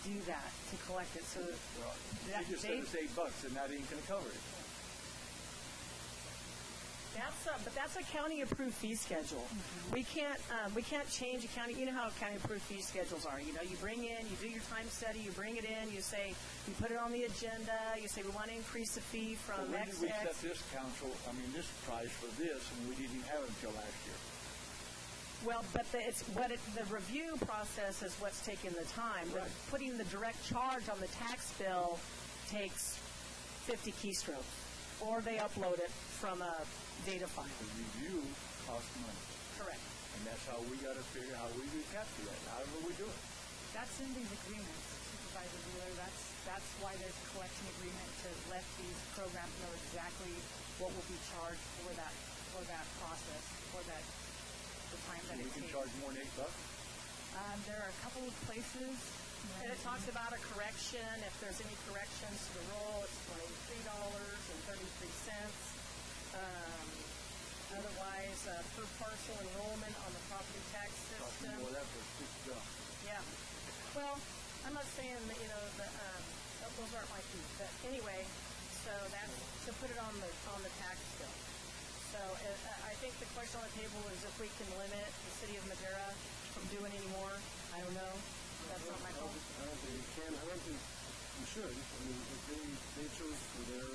Speaker 3: do that, to collect it. So
Speaker 6: you just said it's $8, and that ain't going to cover it.
Speaker 18: But that's a county-approved fee schedule. Mm-hmm. We can't change a county. You know how county-approved fee schedules are. You bring in, you do your time study, you bring it in, you put it on the agenda, you say we want to increase the fee from X to X.
Speaker 6: When did we set this this price for this, and we didn't even have it until last year?
Speaker 18: Well, but the review process is what's taking the time. Right. Putting the direct charge on the tax bill takes 50 keystrokes, or they upload it from a data file.
Speaker 6: The review costs money.
Speaker 18: Correct.
Speaker 6: And that's how we got to figure out how we recapture that. How do we do it?
Speaker 3: That's in these agreements, Supervisor Wheeler. That's why there's a collection agreement to let these programs know exactly what will be charged for that process, for the time that it takes.
Speaker 6: You can charge more than $8?
Speaker 3: There are a couple of places.
Speaker 18: And it talks about a correction. If there's any corrections to the roll, it's $23.33. Otherwise, per parcel enrollment on the property tax system. Yeah. Well, I'm not saying that, those aren't my fees. But anyway, so that's to put it on the tax bill. So I think the question on the table is if we can limit the city of Madera from doing any more. I don't know. That's not my call.
Speaker 14: I don't think we can. I don't think we should. I mean, if they chose for their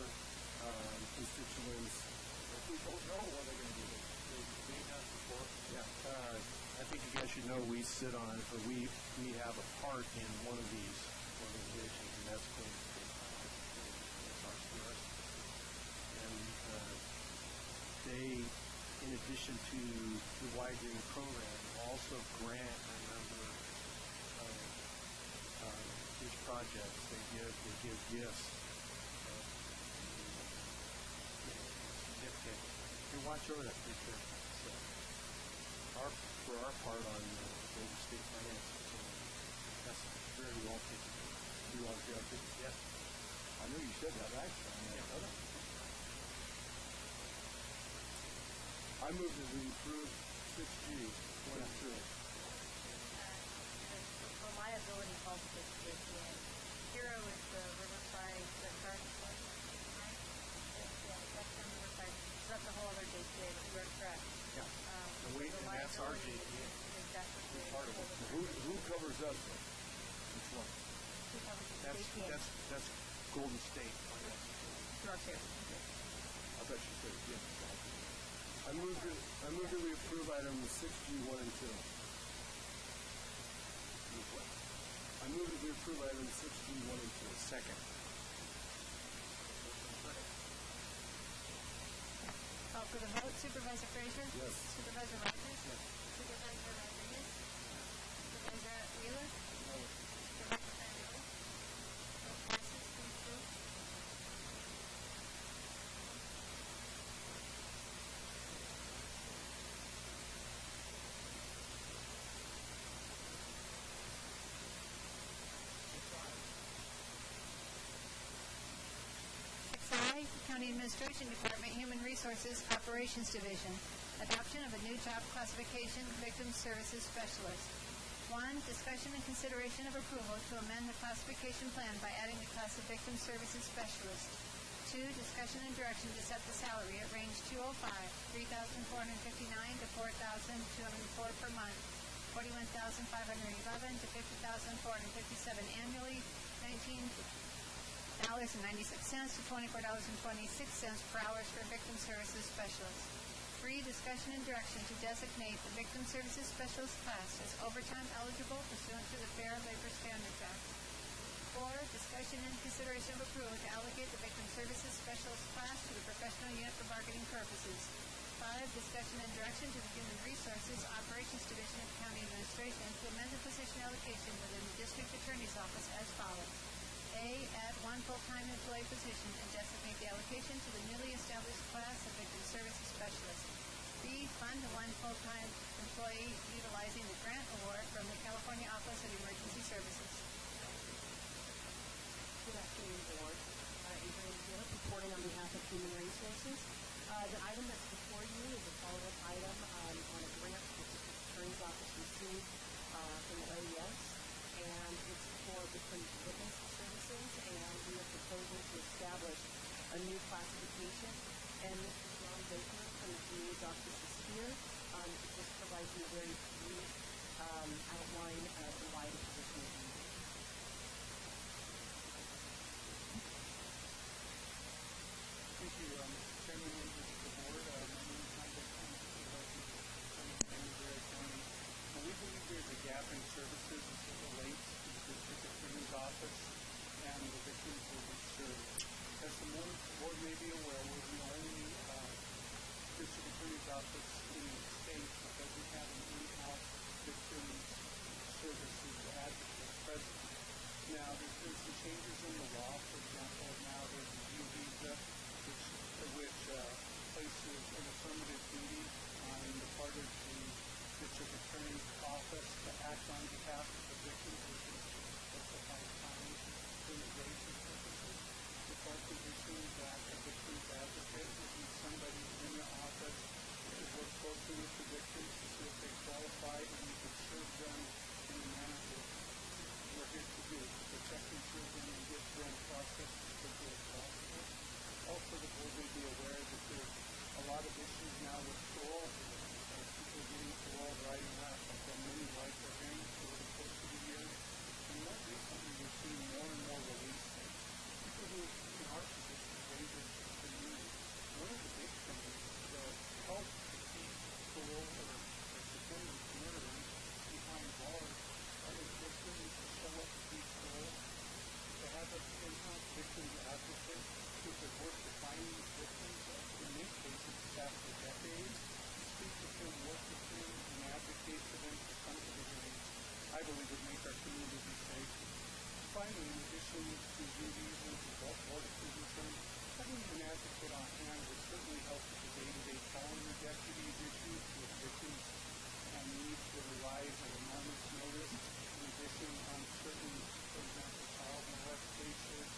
Speaker 14: constituents,
Speaker 6: we don't know what they're going to do. They have support.
Speaker 20: Yeah. I think you guys should know we sit on, or we have a part in one of these organizations, and that's called SRCRS. And they, in addition to the Wide Green program, also grant a number of these projects. They give gifts. You watch over that picture. So for our part on Golden State Finance, that's very well taken. You want to go? Yes.
Speaker 6: I knew you said that actually. Yeah.
Speaker 14: I move that we approve 6G 1 and 2.
Speaker 2: For liability qualification, Hero is the Riverside current one, right? That's the Riverside. That's a whole other JPA, but you are correct.
Speaker 20: Yeah. And that's our JPA.
Speaker 6: Part of it. Who covers us? Which one?
Speaker 20: That's Golden State.
Speaker 18: Not here.
Speaker 6: I thought you said yes.
Speaker 14: I move that we approve items 6G 1 and 2. I move that we approve items 6G 1 and 2.
Speaker 20: Second.
Speaker 2: Call for the vote. Supervisor Frazier?
Speaker 14: Yes.
Speaker 2: Supervisor Rogers? Yes. Supervisor Rodriguez? Supervisor Wheeler?
Speaker 14: No.
Speaker 2: Supervisor Fernandez? Passes 3-2. Administration Department, Human Resources Operations Division. Adoption of a new job classification, Victim Services Specialist. 1. Discussion and consideration of approval to amend the classification plan by adding the class of Victim Services Specialist. 2. Discussion and direction to set the salary at range 205, $3,459 to $4,204 per month, $41,511 to $50,457 annually, $19.96 to $24.26 per hour for Victim Services Specialist. 3. Discussion and direction to designate the Victim Services Specialist class as overtime eligible pursuant to the Fair Labor Standards Act. 4. Discussion and consideration of approval to allocate the Victim Services Specialist class to the professional unit for bargaining purposes. 5. Discussion and direction to the Human Resources Operations Division of County Administration to amend the position allocation within the District Attorney's Office as follows. A. Add one full-time employee position and designate the allocation to the newly established class of Victim Services Specialist. B. Fund the one full-time employee utilizing the grant award from the California Office of Emergency Services.
Speaker 17: Good afternoon, Board. Adrienne Phillip, reporting on behalf of Human Resources. The item that's before you is a follow-up item on a grant that the Attorney's Office received from the OES, and it's for different witness services, and we are proposing to establish a new classification. And Mr. John Baker from the DA's office is here. It just provides you a very brief outline of why the position is needed.
Speaker 5: Thank you, Chairman, members of the Board. My name is John Baker. I'm supervising from Madera County. We believe there's a gap in services as it relates to the District Attorney's Office and the victims that we serve. As the Board may be aware, we're the only District Attorney's Office in the state that doesn't have an in-house victims services advocate present. Now, there's been some changes in the law. For example, now there's a U visa, which places an affirmative duty on the part of the District Attorney's Office to act on behalf of the victims, which is specified time for immigration purposes. It's our position that a victim's advocate would be somebody in the office to work closely with the victims to see if they qualify, and we can serve them in the manner that we're here to do, to protect and serve them and get them processed as quickly as possible. Also, the Board may be aware that there's a lot of issues now with parole. People getting parole right and left. I've done many life events over the course of the year, and more recently we've seen more and more releases. People who, in our position, dangerous to the community. One of the big things that help to keep parole or defendants murderers behind bars are the victims who show up to be parole. To have an in-house victims advocate who could work to find these victims, in many cases, after decades, speak with them, work with them, and advocate for them to come to the hearings, I believe would make our community safe. Finally, in addition to duties and adult board concerned, having an advocate on hand would certainly help with the day-to-day calling of deputies issues with victims and needs that arise at a moment's notice. In addition, on certain, for example, child molest cases,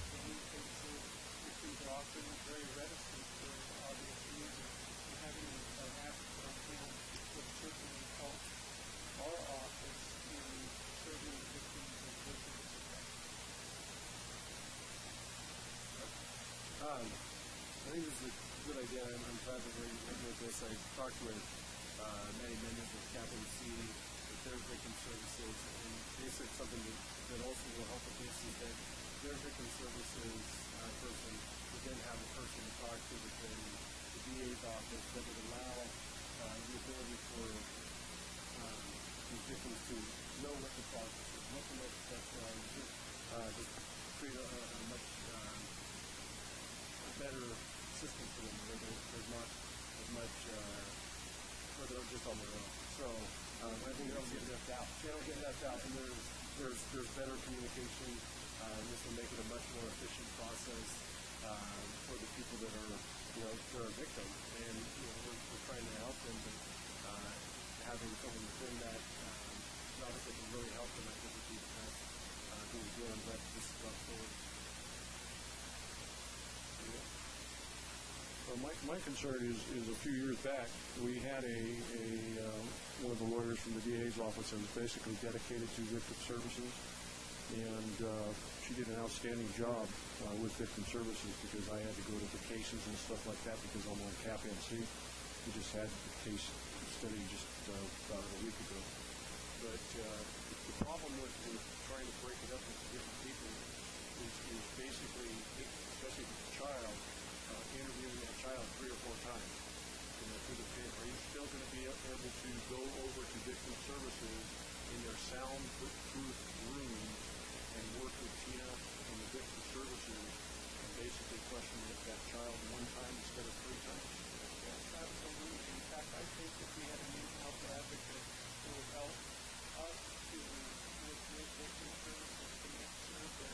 Speaker 5: gang cases, victims are often very reticent for obvious reasons. And having an advocate on hand would certainly help our office in serving victims of victims.
Speaker 14: I think this is a good idea. I'm glad that we're looking at this. I talked with many members of Capital C, with their victim services, and they said something that also will help with this is that their victim services person would then have a person to talk to within the DA's office that would allow the ability for these victims to know what the process is, what the next steps are, and just create a much better system for them where there's not as much where they're just on their own. So I think they don't get left out. They don't get left out, and there's better communication. This will make it a much more efficient process for the people that are, they're a victim, and we're trying to help them. But having someone within that office that can really help them, I think would be the best thing to do. I'm glad this is brought forward.
Speaker 6: My concern is a few years back, we had one of the lawyers from the DA's office that was basically dedicated to victim services, and she did an outstanding job with victim services because I had to go to the cases and stuff like that because I'm on CAP-NC. We just had the case study just about a week ago. But the problem with trying to break it up into different people is basically, especially with the child, interviewing that child 3 or 4 times through the paper. Are you still going to be able to go over to victim services in their soundproof room and work with Tina and the victim services and basically question that child 1 time instead of 3 times?
Speaker 5: Yes, absolutely. In fact, I think if we had a mental health advocate who would help us to work with victim services to make sure that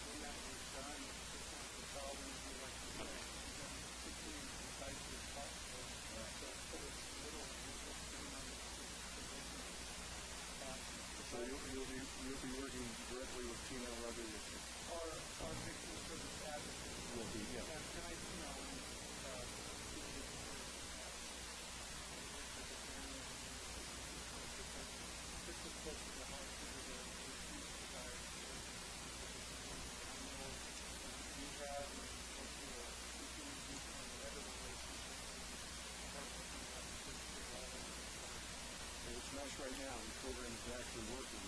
Speaker 5: when that was done, the child interview, like you said, is done quickly and concisely as possible. So it's little restriction on the business.
Speaker 6: So you'll be working directly with Tina Rodriguez?
Speaker 5: Our victim service advocate
Speaker 6: will be, yeah.
Speaker 5: And I, this is close to the heart of the dispute side. I know you have and continue to have a better relationship
Speaker 6: Well, it's nice right now. The program is actually working.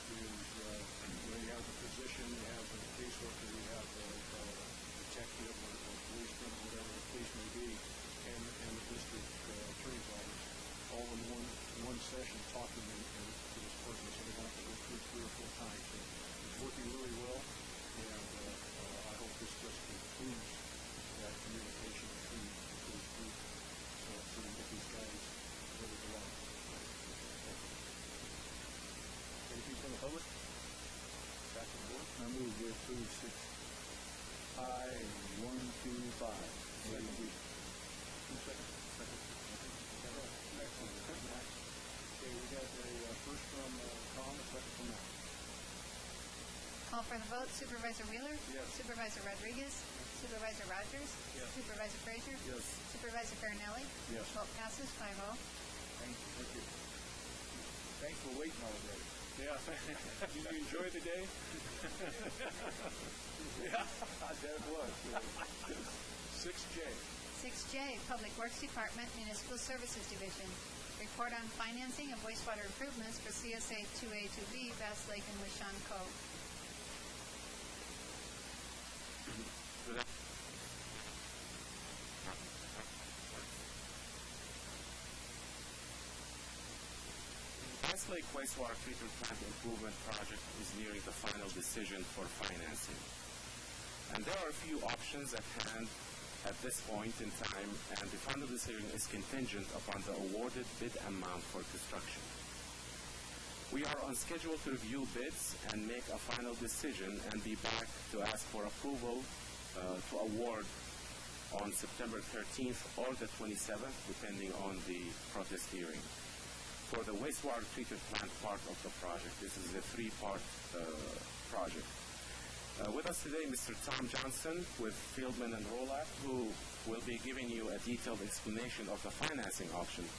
Speaker 6: You have the physician, you have the caseworker, you have the detective or policeman, whatever the case may be, and the district attorney's office, all in one session talking to this person, so they don't have to go through 3 or 4 times. So it's working really well, and I hope this just improves that communication between those groups so we can get these guys where they belong. Anything from the public? Back to the board.
Speaker 9: I move to approve 6I-125.
Speaker 6: Second. Okay, we got a first from Tom, a second from Matt.
Speaker 2: Call for the vote. Supervisor Wheeler?
Speaker 6: Yes.
Speaker 2: Supervisor Rodriguez? Supervisor Rogers?
Speaker 6: Yes.
Speaker 2: Supervisor Frazier?
Speaker 6: Yes.
Speaker 2: Supervisor Farinelli?
Speaker 6: Yes.
Speaker 2: Vote passes 5-0.
Speaker 6: Thank you. Thanks for waiting all day. Yeah. Did you enjoy the day? Yeah, that was. 6J.
Speaker 2: 6J, Public Works Department, Municipal Services Division. Report on financing of wastewater improvements for CSA 2A 2B, Bass Lake and Wishan Cove.
Speaker 15: Bass Lake Wastewater Treatment Plant Improvement Project is nearing the final decision for financing. And there are a few options at hand at this point in time, and the final decision is contingent upon the awarded bid amount for construction. We are on schedule to review bids and make a final decision and be back to ask for approval to award on September 13th or the 27th, depending on the protest hearing. For the wastewater treatment plant part of the project, this is a 3-part project. With us today, Mr. Tom Johnson with Fieldman and Rolak, who will be giving you a detailed explanation of the financing option.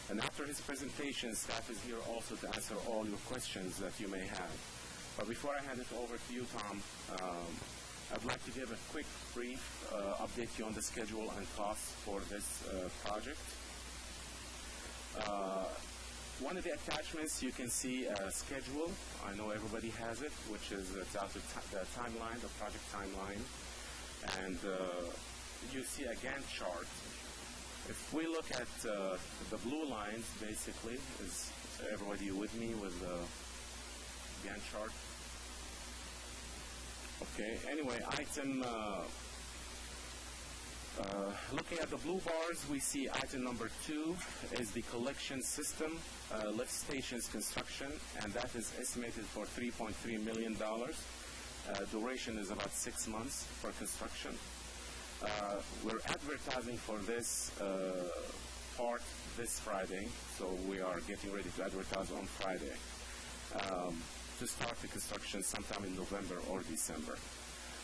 Speaker 15: And after his presentation, staff is here also to answer all your questions that you may have. But before I hand it over to you, Tom, I'd like to give a quick brief update you on the schedule and costs for this project. One of the attachments, you can see a schedule. I know everybody has it, which is the timeline, the project timeline. And you see a Gantt chart. If we look at the blue lines, basically, is everybody with me with the Gantt chart? Okay, anyway, looking at the blue bars, we see item number 2 is the collection system lift stations construction, and that is estimated for $3.3 million. Duration is about 6 months for construction. We're advertising for this part this Friday, so we are getting ready to advertise on Friday to start the construction sometime in November or December.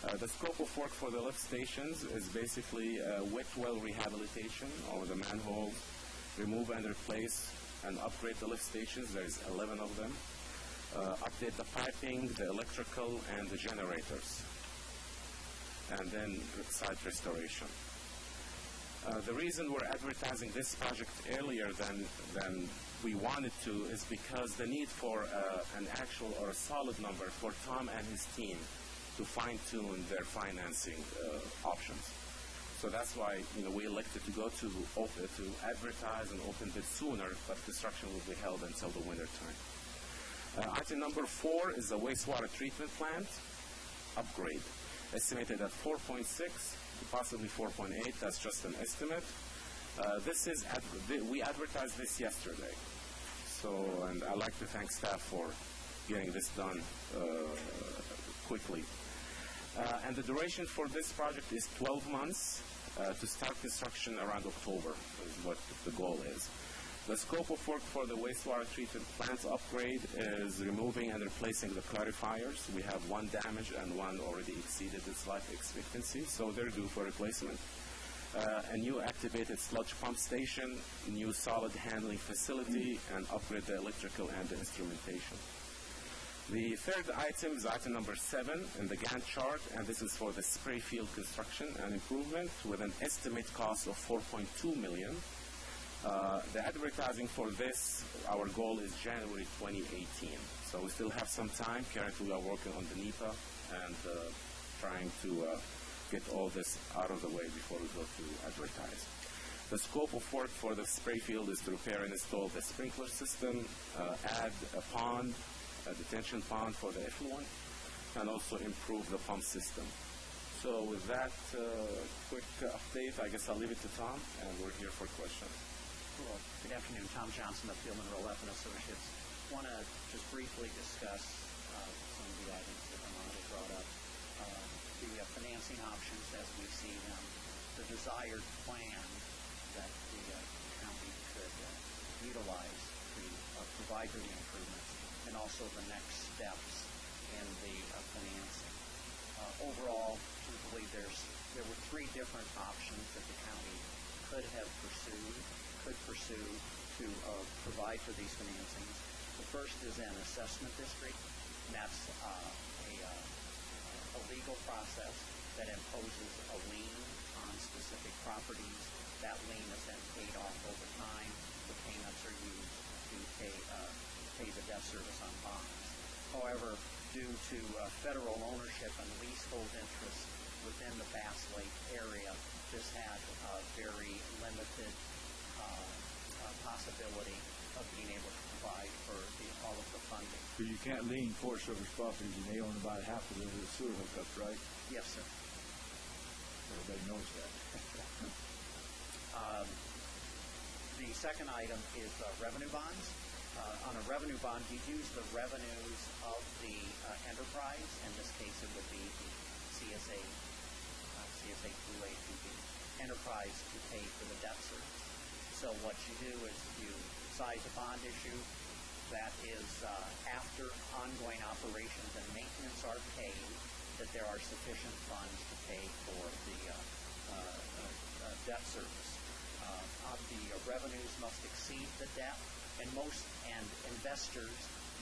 Speaker 15: The scope of work for the lift stations is basically wet well rehabilitation or the manholes, remove and replace and upgrade the lift stations. There's 11 of them. Update the piping, the electrical, and the generators. And then site restoration. The reason we're advertising this project earlier than we wanted to is because the need for an actual or a solid number for Tom and his team to fine-tune their financing options. So that's why we elected to go to advertise and open bid sooner, but construction will be held until the winter time. Item number 4 is the wastewater treatment plant upgrade, estimated at 4.6, possibly 4.8. That's just an estimate. We advertised this yesterday. And I'd like to thank staff for getting this done quickly. And the duration for this project is 12 months to start construction around October is what the goal is. The scope of work for the wastewater treatment plant upgrade is removing and replacing the clarifiers. We have one damaged and one already exceeded its life expectancy, so they're due for replacement. A new activated sludge pump station, new solid handling facility, and upgrade the electrical and the instrumentation. The third item is item number 7 in the Gantt chart, and this is for the spray field construction and improvement with an estimate cost of $4.2 million. The advertising for this, our goal is January 2018. So we still have some time. Currently we are working on the NEPA and trying to get all this out of the way before we go to advertise. The scope of work for the spray field is to repair and install the sprinkler system, add a pond, a detention pond for the effluent, and also improve the pump system. So with that quick update, I guess I'll leave it to Tom, and we're here for questions.
Speaker 7: Cool. Good afternoon. Tom Johnson of Fieldman Rowlett and Associates. I want to just briefly discuss some of the items that Armando brought up. The financing options as we see them, the desired plan that the county could utilize to provide for the improvements, and also the next steps in the financing. Overall, we believe there were 3 different options that the county could pursue to provide for these financings. The first is an assessment district, and that's a legal process that imposes a lien on specific properties. That lien is then paid off over time. The payments are used to pay the debt service on bonds. However, due to federal ownership and leasehold interests within the Bass Lake area, this had a very limited possibility of being able to provide for all of the funding.
Speaker 6: So you can't lien Forest Service properties, and they own about half of the sewer hookups, right?
Speaker 7: Yes, sir.
Speaker 6: Everybody knows that.
Speaker 7: The second item is revenue bonds. On a revenue bond, you use the revenues of the enterprise. In this case, it would be the CSA 2A2B enterprise to pay for the debt service. So what you do is you size a bond issue that is after ongoing operations and maintenance are paid, that there are sufficient funds to pay for the debt service. The revenues must exceed the debt, and investors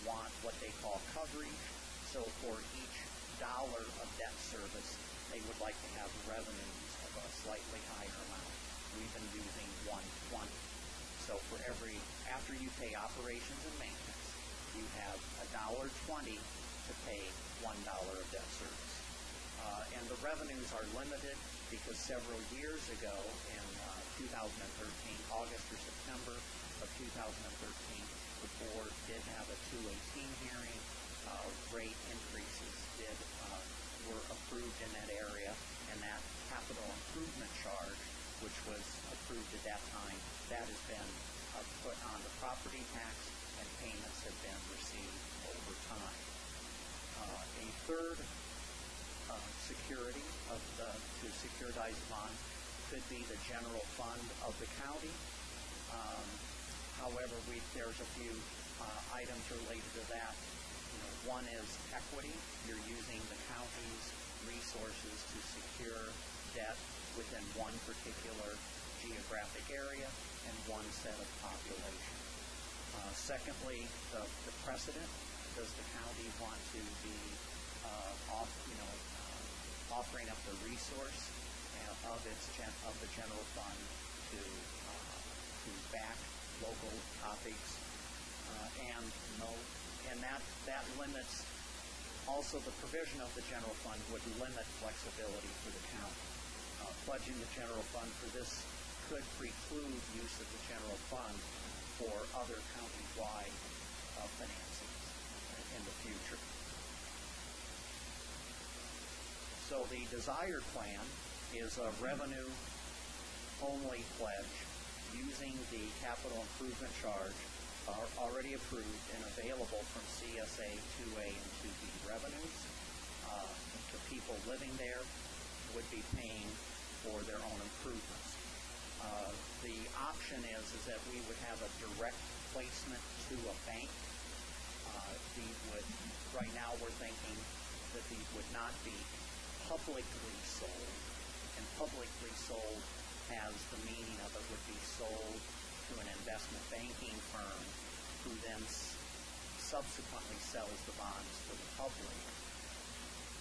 Speaker 7: want what they call coverage. So for each dollar of debt service, they would like to have revenues of a slightly higher amount. We've been using 120. So after you pay operations and maintenance, you have $1.20 to pay $1 of debt service. And the revenues are limited because several years ago in 2013, August or September of 2013, the board did have a 218 hearing. Rate increases were approved in that area, and that capital improvement charge, which was approved at that time, that has been put on the property tax, and payments have been received over time. A third security to securitize bonds could be the general fund of the county. However, there's a few items related to that. One is equity. You're using the county's resources to secure debt within one particular geographic area and one set of population. Secondly, the precedent. Does the county want to be offering up the resource of the general fund to back local topics, and that limits also the provision of the general fund would limit flexibility for the county. Pledging the general fund for this could preclude use of the general fund for other county-wide financings in the future. So the desired plan is a revenue-only pledge using the capital improvement charge already approved and available from CSA 2A and 2B revenues. The people living there would be paying for their own improvements. The option is that we would have a direct placement to a bank. Right now we're thinking that these would not be publicly sold, and publicly sold has the meaning of it would be sold to an investment banking firm who then subsequently sells the bonds to the public.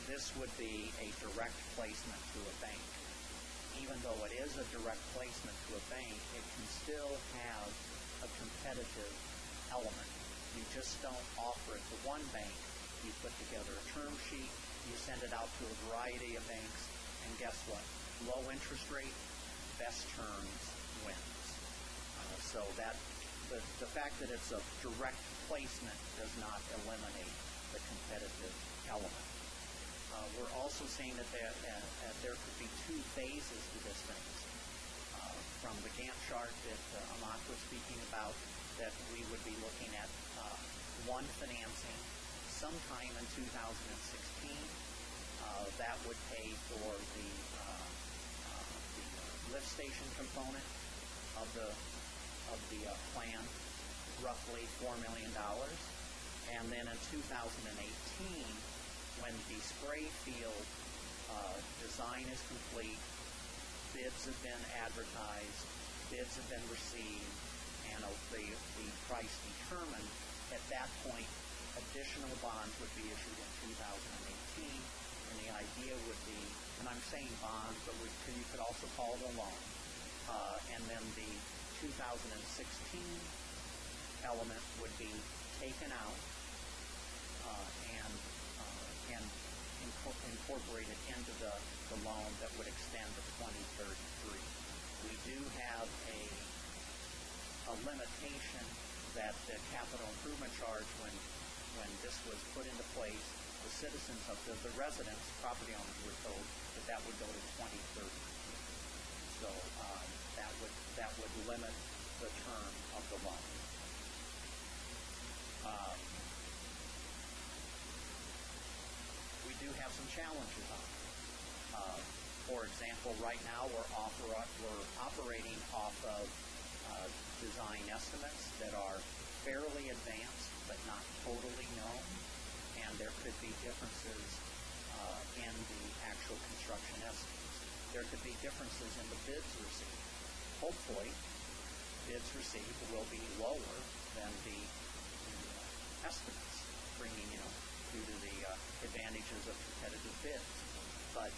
Speaker 7: This would be a direct placement to a bank. Even though it is a direct placement to a bank, it can still have a competitive element. You just don't offer it to one bank. You put together a term sheet, you send it out to a variety of banks, and guess what? Low interest rate, best terms wins. So that the fact that it's a direct placement does not eliminate the competitive element. We're also seeing that there could be two phases to this thing. From the Gantt chart that Amat was speaking about, that we would be looking at one financing sometime in 2016. That would pay for the lift station component of the plan, roughly $4 million. And then in 2018, when the spray field design is complete, bids have been advertised, bids have been received, and the price determined, at that point, additional bonds would be issued in 2018, and the idea would be, and I'm saying bonds, but you could also call it a loan, and then the 2016 element would be taken out and incorporated into the loan that would extend to 2033. We do have a limitation that the capital improvement charge, when this was put into place, the citizens of the residents, property owners, were told that would go to 2030. So that would limit the term of the loan. We do have some challenges on it. For example, right now we're operating off of design estimates that are fairly advanced but not totally known, and there could be differences in the actual construction estimates. There could be differences in the bids received. Hopefully, bids received will be lower than the estimates, bringing, due to the advantages of competitive bids. But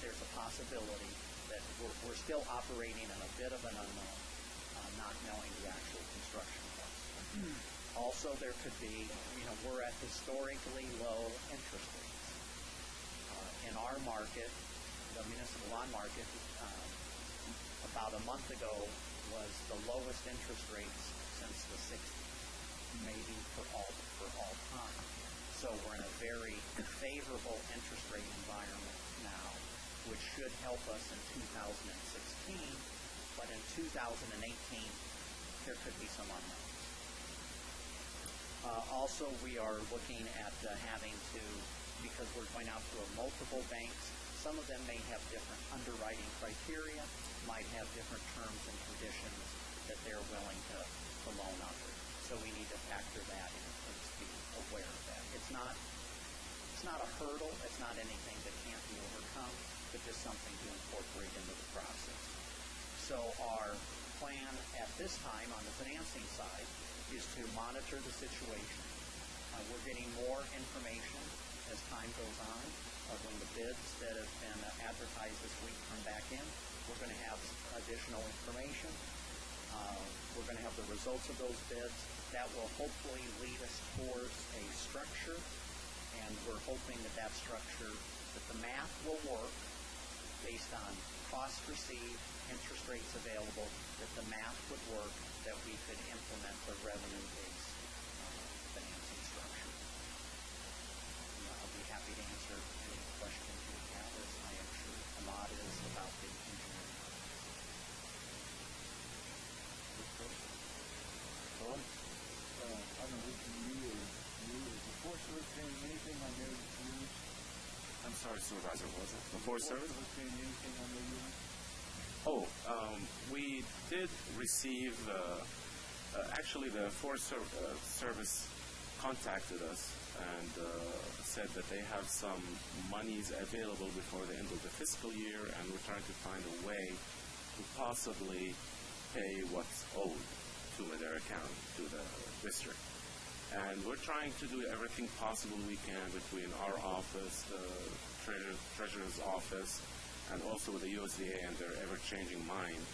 Speaker 7: there's a possibility that we're still operating in a bit of an unknown, not knowing the actual construction costs. Also, there could be, we're at historically low interest rates. In our market, the municipal bond market, about a month ago was the lowest interest rates since the 60s, maybe for all time. So we're in a very favorable interest rate environment now, which should help us in 2016, but in 2018, there could be some unknowns. Also, we are looking at having to, because we're going out to multiple banks, some of them may have different underwriting criteria, might have different terms and conditions that they're willing to loan under. So we need to factor that in and be aware of that. It's not It's not a hurdle. It's not anything that can't be overcome, but just something to incorporate into the process. So our plan at this time on the financing side is to monitor the situation. We're getting more information as time goes on. When the bids that have been advertised this week come back in, we're going to have additional information. We're going to have the results of those bids. That will hopefully lead us towards a structure, and we're hoping that that structure, that the math will work based on cost received, interest rates available, that the math would work, that we could implement the revenue-based financing structure. I'll be happy to answer any questions you have, as I am sure Ahmad is, about the engineering.
Speaker 6: Tom? I don't know who from you or is the Forest Service paying anything on their units?
Speaker 15: I'm sorry, Supervisor, was it? The Forest Service?
Speaker 6: Paying anything on their units?
Speaker 15: We did receive, actually the Forest Service contacted us and said that they have some monies available before the end of the fiscal year, and we're trying to find a way to possibly pay what's owed to Madera County, to the district. And we're trying to do everything possible we can between our office, the Treasurer's office, and also with the USDA and their ever-changing mind.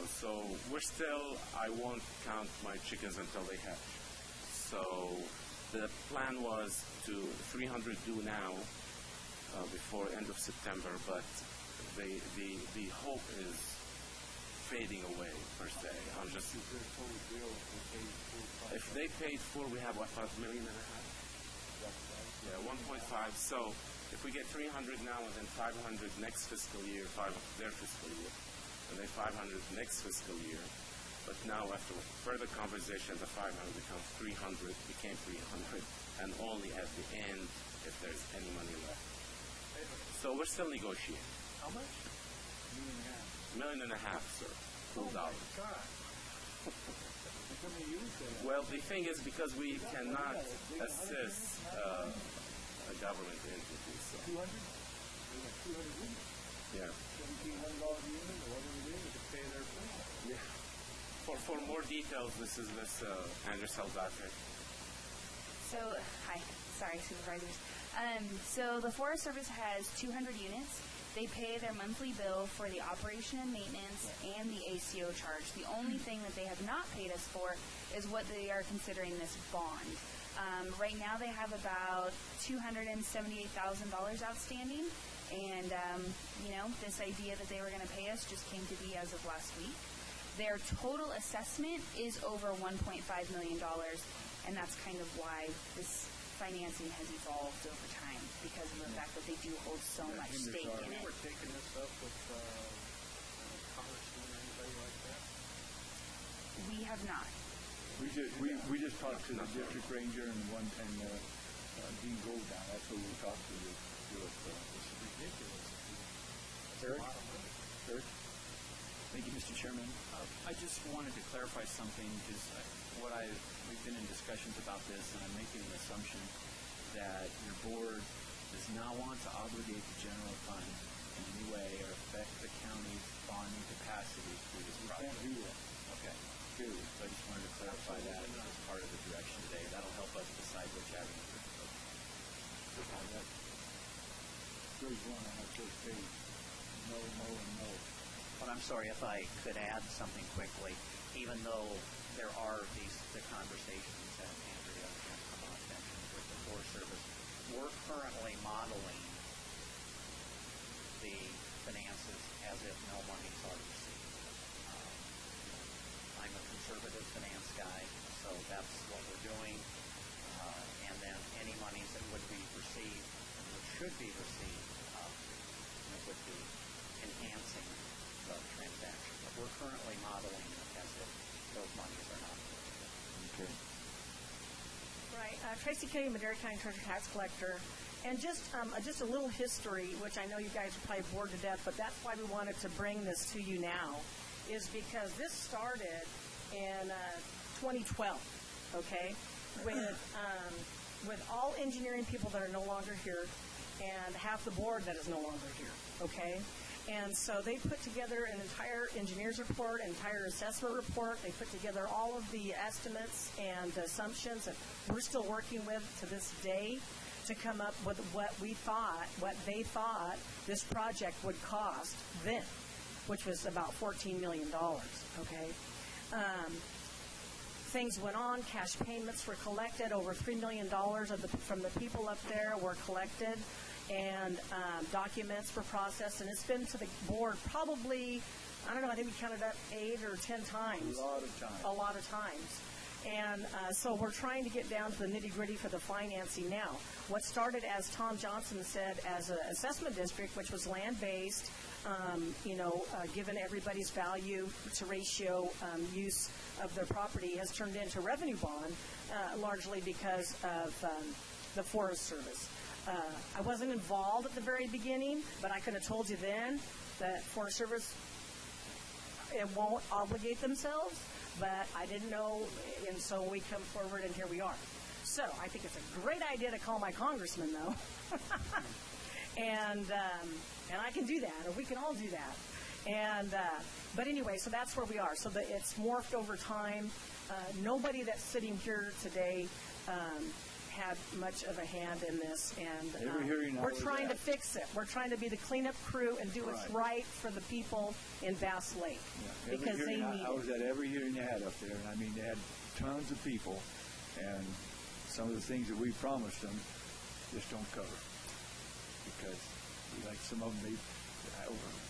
Speaker 15: So we're still, I won't count my chickens until they hatch. So the plan was to 300 due now before end of September, but the hope is fading away, per se. I'm just...
Speaker 6: Is their total bill
Speaker 15: if they paid full, we have, what, $5.5 million? Yeah, 1.5. So if we get 300 now and then 500 next fiscal year, their fiscal year, and then 500 next fiscal year, but now after further conversation, the 500 becomes 300, became 300, and only at the end if there's any money left. So we're still negotiating.
Speaker 6: How much?
Speaker 15: $1.5 million, sir. $2.
Speaker 6: Oh my God.
Speaker 15: Well, the thing is, because we cannot assist a government entity. So.
Speaker 6: 200? 200 units?
Speaker 15: Yeah.
Speaker 6: $1,700 a unit, or whatever it is, to pay their bill.
Speaker 15: Yeah. For more details, this is Andrew Salvatore.
Speaker 2: So, hi. Sorry, supervisors. So the Forest Service has 200 units. They pay their monthly bill for the operation and maintenance and the ACO charge. The only thing that they have not paid us for is what they are considering this bond. Right now they have about $278,000 outstanding, and this idea that they were going to pay us just came to be as of last week. Their total assessment is over $1.5 million, and that's kind of why this financing has evolved over time, because of the fact that they do hold so much stake in it.
Speaker 5: We're taking this up with Congressman or anybody like that?
Speaker 2: We have not.
Speaker 6: We just talked to the district ranger and Dean Goldown. That's who we talked to. It's
Speaker 5: ridiculous.
Speaker 6: Eric?
Speaker 12: Thank you, Mr. Chairman. I just wanted to clarify something, because we've been in discussions about this, and I'm making an assumption that your board does not want to obligate the general fund in any way or affect the county's bonding capacity through this project.
Speaker 6: We can't do that.
Speaker 12: Okay. Good. So I just wanted to clarify that as part of the direction today. That'll help us decide which avenue to go.
Speaker 6: There's one on that first page. No, no, and no.
Speaker 7: But I'm sorry, if I could add something quickly, even though there are the conversations that Andrea and Ahmad mentioned with the Forest Service, we're currently modeling the finances as if no monies are received. I'm a conservative finance guy, so that's what we're doing. And then any monies that would be received, or should be received, would be enhancing the transaction. But we're currently modeling it as if those monies are not received.
Speaker 6: Okay.
Speaker 18: Right. Tracy Kennedy, Madera County Treasurer Tax Collector. And just a little history, which I know you guys are probably bored to death, but that's why we wanted to bring this to you now, is because this started in 2012, okay, with with all engineering people that are no longer here and half the board that is no longer here, okay? And so they put together an entire engineer's report, entire assessment report. They put together all of the estimates and assumptions that we're still working with to this day to come up with what they thought this project would cost then, which was about $14 million, okay? Things went on. Cash payments were collected. Over $3 million from the people up there were collected, and documents were processed. And it's been to the board probably, I don't know, I think we counted up 8 or 10 times.
Speaker 6: A lot of times.
Speaker 18: A lot of times. And so we're trying to get down to the nitty-gritty for the financing now. What started, as Tom Johnson said, as an assessment district, which was land-based, given everybody's value to ratio use of their property, has turned into revenue bond, largely because of the Forest Service. I wasn't involved at the very beginning, but I could have told you then that Forest Service, it won't obligate themselves, but I didn't know, and so we come forward, and here we are. So I think it's a great idea to call my congressman, though. And I can do that, or we can all do that. And but anyway, so that's where we are. So it's morphed over time. Nobody that's sitting here today had much of a hand in this, and we're trying to fix it. We're trying to be the cleanup crew and do what's right for the people in Bass Lake, because they need
Speaker 6: I was at every hearing they had up there, and I mean, they had tons of people, and some of the things that we promised them just don't cover, because like some of them,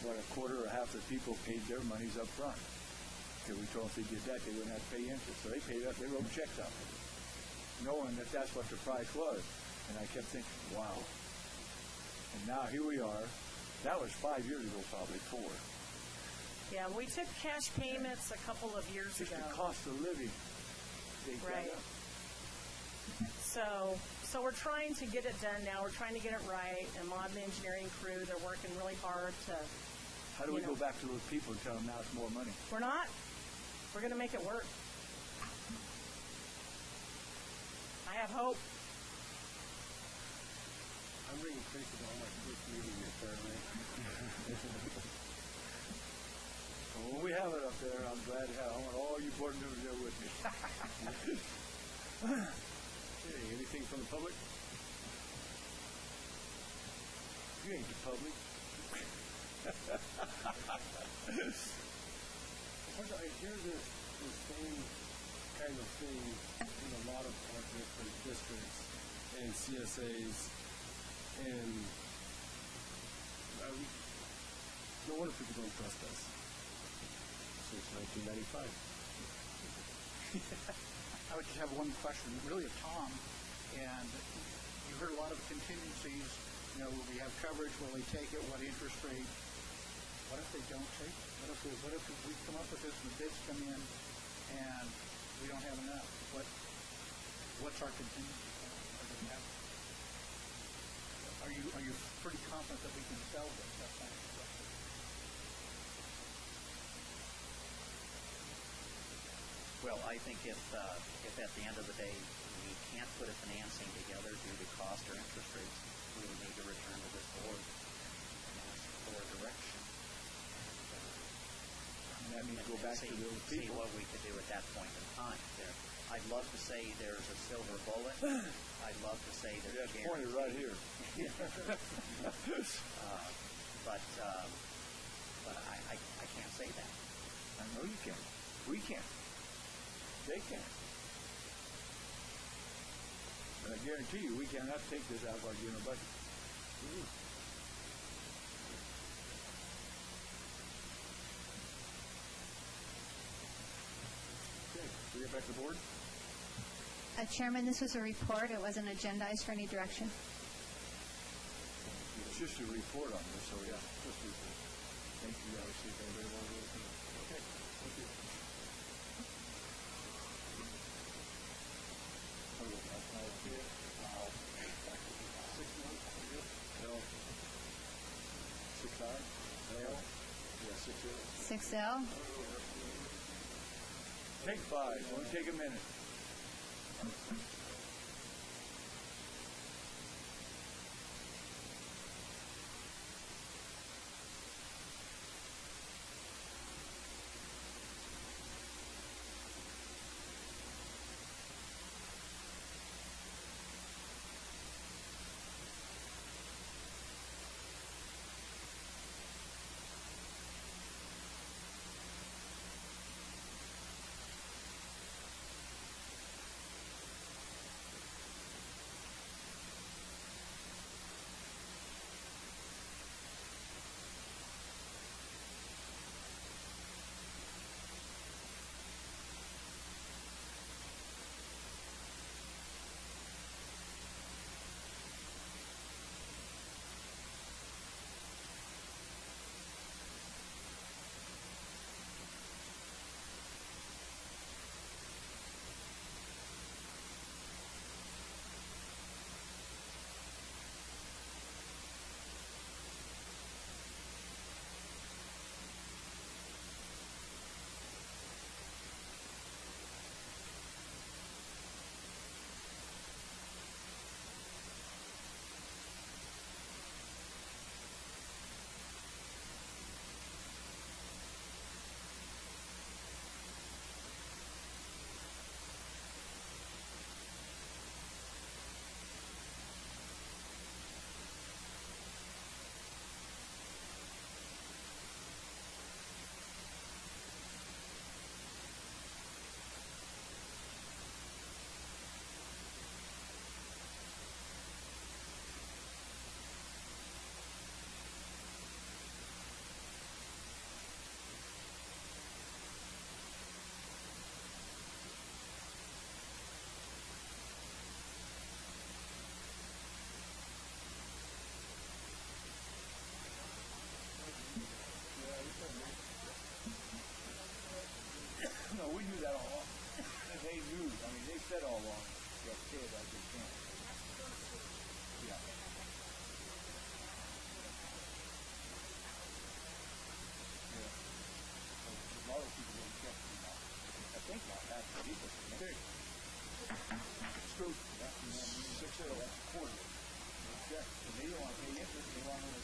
Speaker 6: a quarter or half the people paid their monies up front. Because we told them if they did that, they wouldn't have to pay interest. So they paid up, they wrote checks up, knowing that that's what the price was. And I kept thinking, wow. And now here we are. That was 5 years ago, probably 4.
Speaker 18: Yeah, we took cash payments a couple of years ago.
Speaker 6: Just the cost of living.
Speaker 18: Right. So we're trying to get it done now. We're trying to get it right. And Mod and the engineering crew, they're working really hard to.
Speaker 6: How do we go back to those people and tell them now it's more money?
Speaker 18: We're not. We're going to make it work. I have hope.
Speaker 14: I'm bringing Tracy to all my first meeting apparently.
Speaker 6: Well, when we have it up there, I'm glad to have. I want all you board members there with me.
Speaker 14: Okay, anything from the public?
Speaker 6: You ain't the public.
Speaker 14: I hear the same kind of thing in a lot of our different districts and CSAs, and no wonder people don't trust us since 1995.
Speaker 5: I would just have one question, really of Tom, and you heard a lot of contingencies. We have coverage, will they take it, what interest rate? What if they don't take it? What if we come up with this and the bids come in and we don't have enough? What's our contingency? Are you pretty confident that we can sell this? That's my question.
Speaker 7: Well, I think if at the end of the day we can't put a financing together due to cost or interest rates, we would need to return to this board and ask for direction.
Speaker 6: And that means go back to those people.
Speaker 7: See what we could do at that point in time. I'd love to say there's a silver bullet. I'd love to say there's a guarantee.
Speaker 6: Pointed right here.
Speaker 7: But I can't say that.
Speaker 6: I know you can't. We can't. They can't. But I guarantee you, we cannot take this out of our general budget.
Speaker 14: Okay, we get back to the board.
Speaker 2: Chairman, this was a report. It wasn't agendized for any direction.
Speaker 6: It's just a report on this, so yeah.
Speaker 14: Just a report. Thank you. I see if anybody wants to do anything. Okay, thank you.
Speaker 2: Six L.
Speaker 6: Take 5. Only take a minute.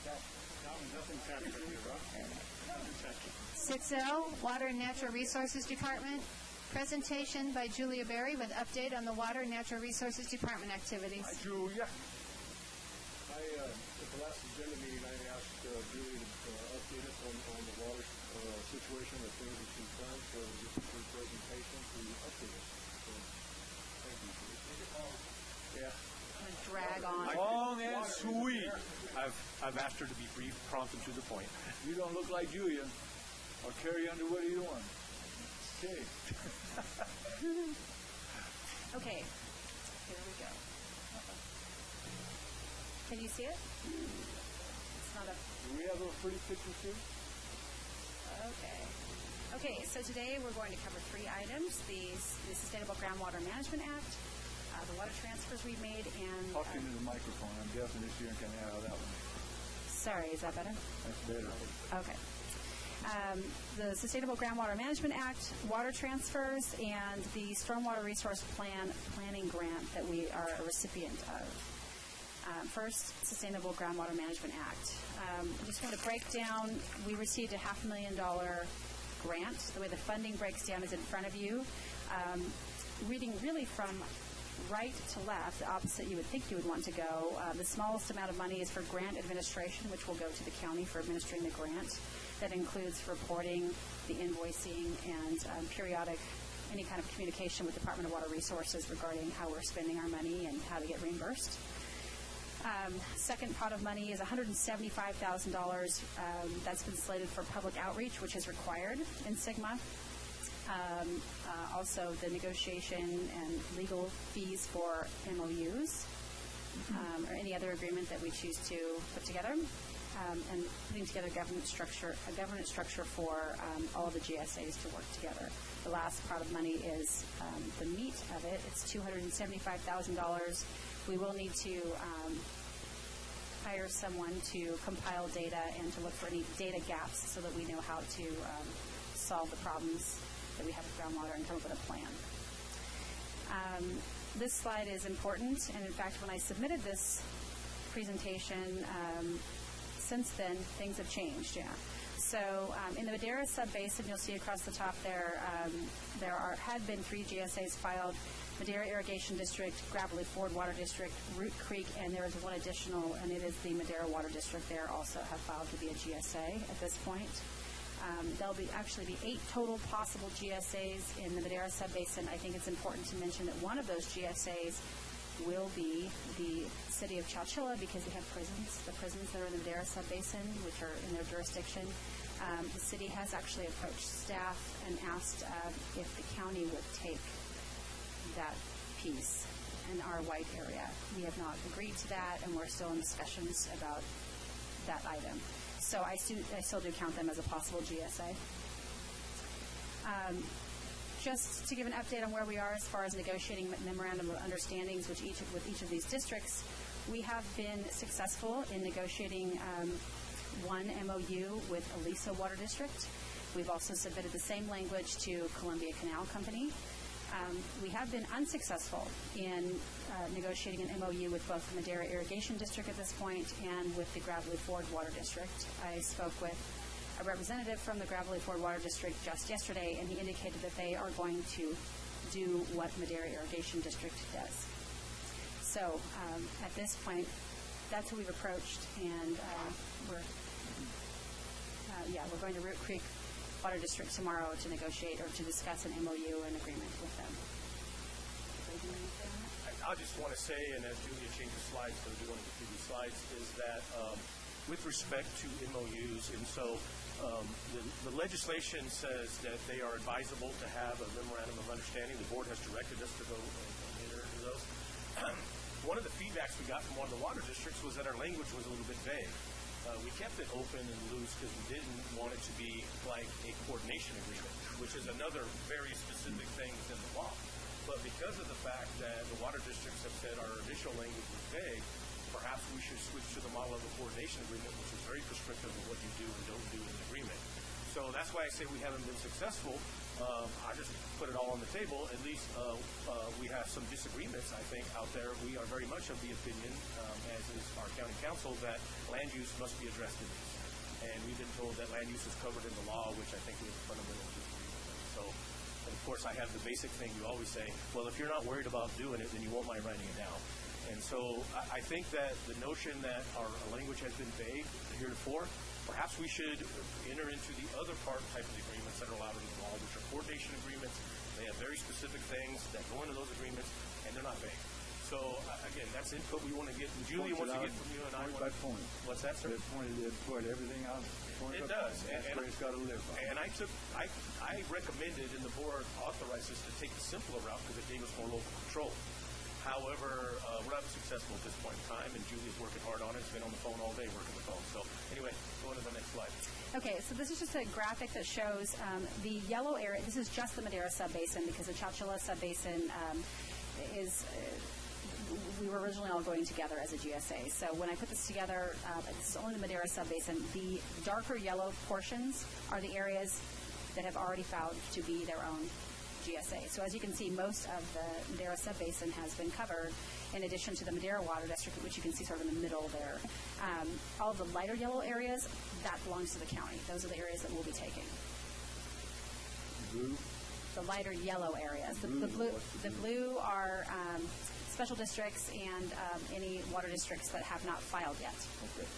Speaker 13: Nothing's happening here, huh?
Speaker 2: 6L, Water and Natural Resources Department. Presentation by Julia Berry with update on the Water and Natural Resources Department activities.
Speaker 6: Hi, Julia.
Speaker 20: At the last agenda meeting, I asked Julie to update us on the water situation, the things that she's done, so this is her presentation to update us. So, thank you, Julie.
Speaker 6: Yeah.
Speaker 2: Drag on.
Speaker 6: Long and sweet.
Speaker 8: I've asked her to be brief, prompt, and to the point.
Speaker 6: You don't look like Julia. I'll carry you under what are you doing? Okay.
Speaker 2: Okay, here we go. Can you see it? It's not a...
Speaker 6: Do we have a pretty picture too?
Speaker 2: Okay. Okay, so today we're going to cover 3 items. The Sustainable Groundwater Management Act, the water transfers we've made, and...
Speaker 6: Talk into the microphone. I'm deaf and this year and can't have that one.
Speaker 2: Sorry, is that better?
Speaker 6: That's better.
Speaker 2: Okay. The Sustainable Groundwater Management Act, water transfers, and the Stormwater Resource Planning Grant that we are a recipient of. First, Sustainable Groundwater Management Act. I just want to break down, we received a $500,000 grant. The way the funding breaks down is in front of you. Reading really from right to left, the opposite you would think you would want to go, the smallest amount of money is for grant administration, which will go to the county for administering the grant. That includes reporting, the invoicing, and periodic, any kind of communication with Department of Water Resources regarding how we're spending our money and how to get reimbursed. Second pot of money is $175,000 that's been slated for public outreach, which is required in SGMA. Also, the negotiation and legal fees for MOUs or any other agreement that we choose to put together. And putting together a governance structure for all of the GSAs to work together. The last pot of money is the meat of it. It's $275,000. We will need to hire someone to compile data and to look for any data gaps so that we know how to solve the problems that we have with groundwater and come up with a plan. This slide is important, and in fact, when I submitted this presentation, since then, things have changed, yeah. So in the Madera Sub-Basin, you'll see across the top there, had been 3 GSAs filed, Madera Irrigation District, Gravelly Ford Water District, Root Creek, and there is one additional, and it is the Madera Water District there also have filed to be a GSA at this point. There'll actually be 8 total possible GSAs in the Madera Sub-Basin. I think it's important to mention that one of those GSAs will be the city of Chowchilla because they have prisons. The prisons that are in the Madera Sub-Basin, which are in their jurisdiction, the city has actually approached staff and asked if the county would take that piece in our white area. We have not agreed to that, and we're still in discussions about that item. So I still do count them as a possible GSA. Just to give an update on where we are as far as negotiating memorandum of understandings with each of these districts, we have been successful in negotiating one MOU with Aliso Water District. We've also submitted the same language to Columbia Canal Company. We have been unsuccessful in negotiating an MOU with both the Madera Irrigation District at this point and with the Gravelly Ford Water District. I spoke with a representative from the Gravelly Ford Water District just yesterday, and he indicated that they are going to do what Madera Irrigation District does. So at this point, that's who we've approached, and we're going to Root Creek Water District tomorrow to negotiate or to discuss an MOU and agreement with them.
Speaker 8: I just want to say, and as Julia changes slides, going to do one of the previous slides, is that with respect to MOUs, and so the legislation says that they are advisable to have a memorandum of understanding. The board has directed us to go and enter into those. One of the feedbacks we got from one of the water districts was that our language was a little bit vague. We kept it open and loose because we didn't want it to be like a coordination agreement, which is another very specific thing within the law. But because of the fact that the water districts have said our initial language was vague, perhaps we should switch to the model of a coordination agreement, which is very prescriptive of what you do and don't do in an agreement. So that's why I say we haven't been successful. I just put it all on the table. At least we have some disagreements, I think, out there. We are very much of the opinion, as is our county council, council that land use must be addressed in this. And we've been told that land use is covered in the law, which I think we have a fundamental disagreement with. So, and of course, I have the basic thing you always say, well, if you're not worried about doing it, then you won't mind writing it down. And so I think that the notion that our language has been vague heretofore, perhaps we should enter into the other type of agreements that are allowed in the law, which are coordination agreements. They have very specific things that go into those agreements, and they're not vague. So, again, that's input we want to get. Julie wants to get from you and I.
Speaker 6: Point by point.
Speaker 8: What's that, sir?
Speaker 6: It pointed everything out.
Speaker 8: It does.
Speaker 6: That's where it's got to live.
Speaker 8: And I recommended, and the board authorized us to take the simpler route because it gave us more local control. However, we're not successful at this point in time, and Julie's working hard on it. She's been on the phone all day working the phone. So, anyway, go on to the next slide.
Speaker 1: Okay, so this is just a graphic that shows the yellow area. This is just the Madera Subbasin because the Chowchilla Subbasin is... we were originally all going together as a GSA. So when I put this together, this is only the Madera Subbasin. The darker yellow portions are the areas that have already filed to be their own GSA. So as you can see, most of the Madera Subbasin has been covered, in addition to the Madera Water District, which you can see sort of in the middle there. All of the lighter yellow areas, that belongs to the county. Those are the areas that we'll be taking.
Speaker 6: Blue?
Speaker 1: The lighter yellow areas. The blue are special districts and any water districts that have not filed yet.
Speaker 6: Okay.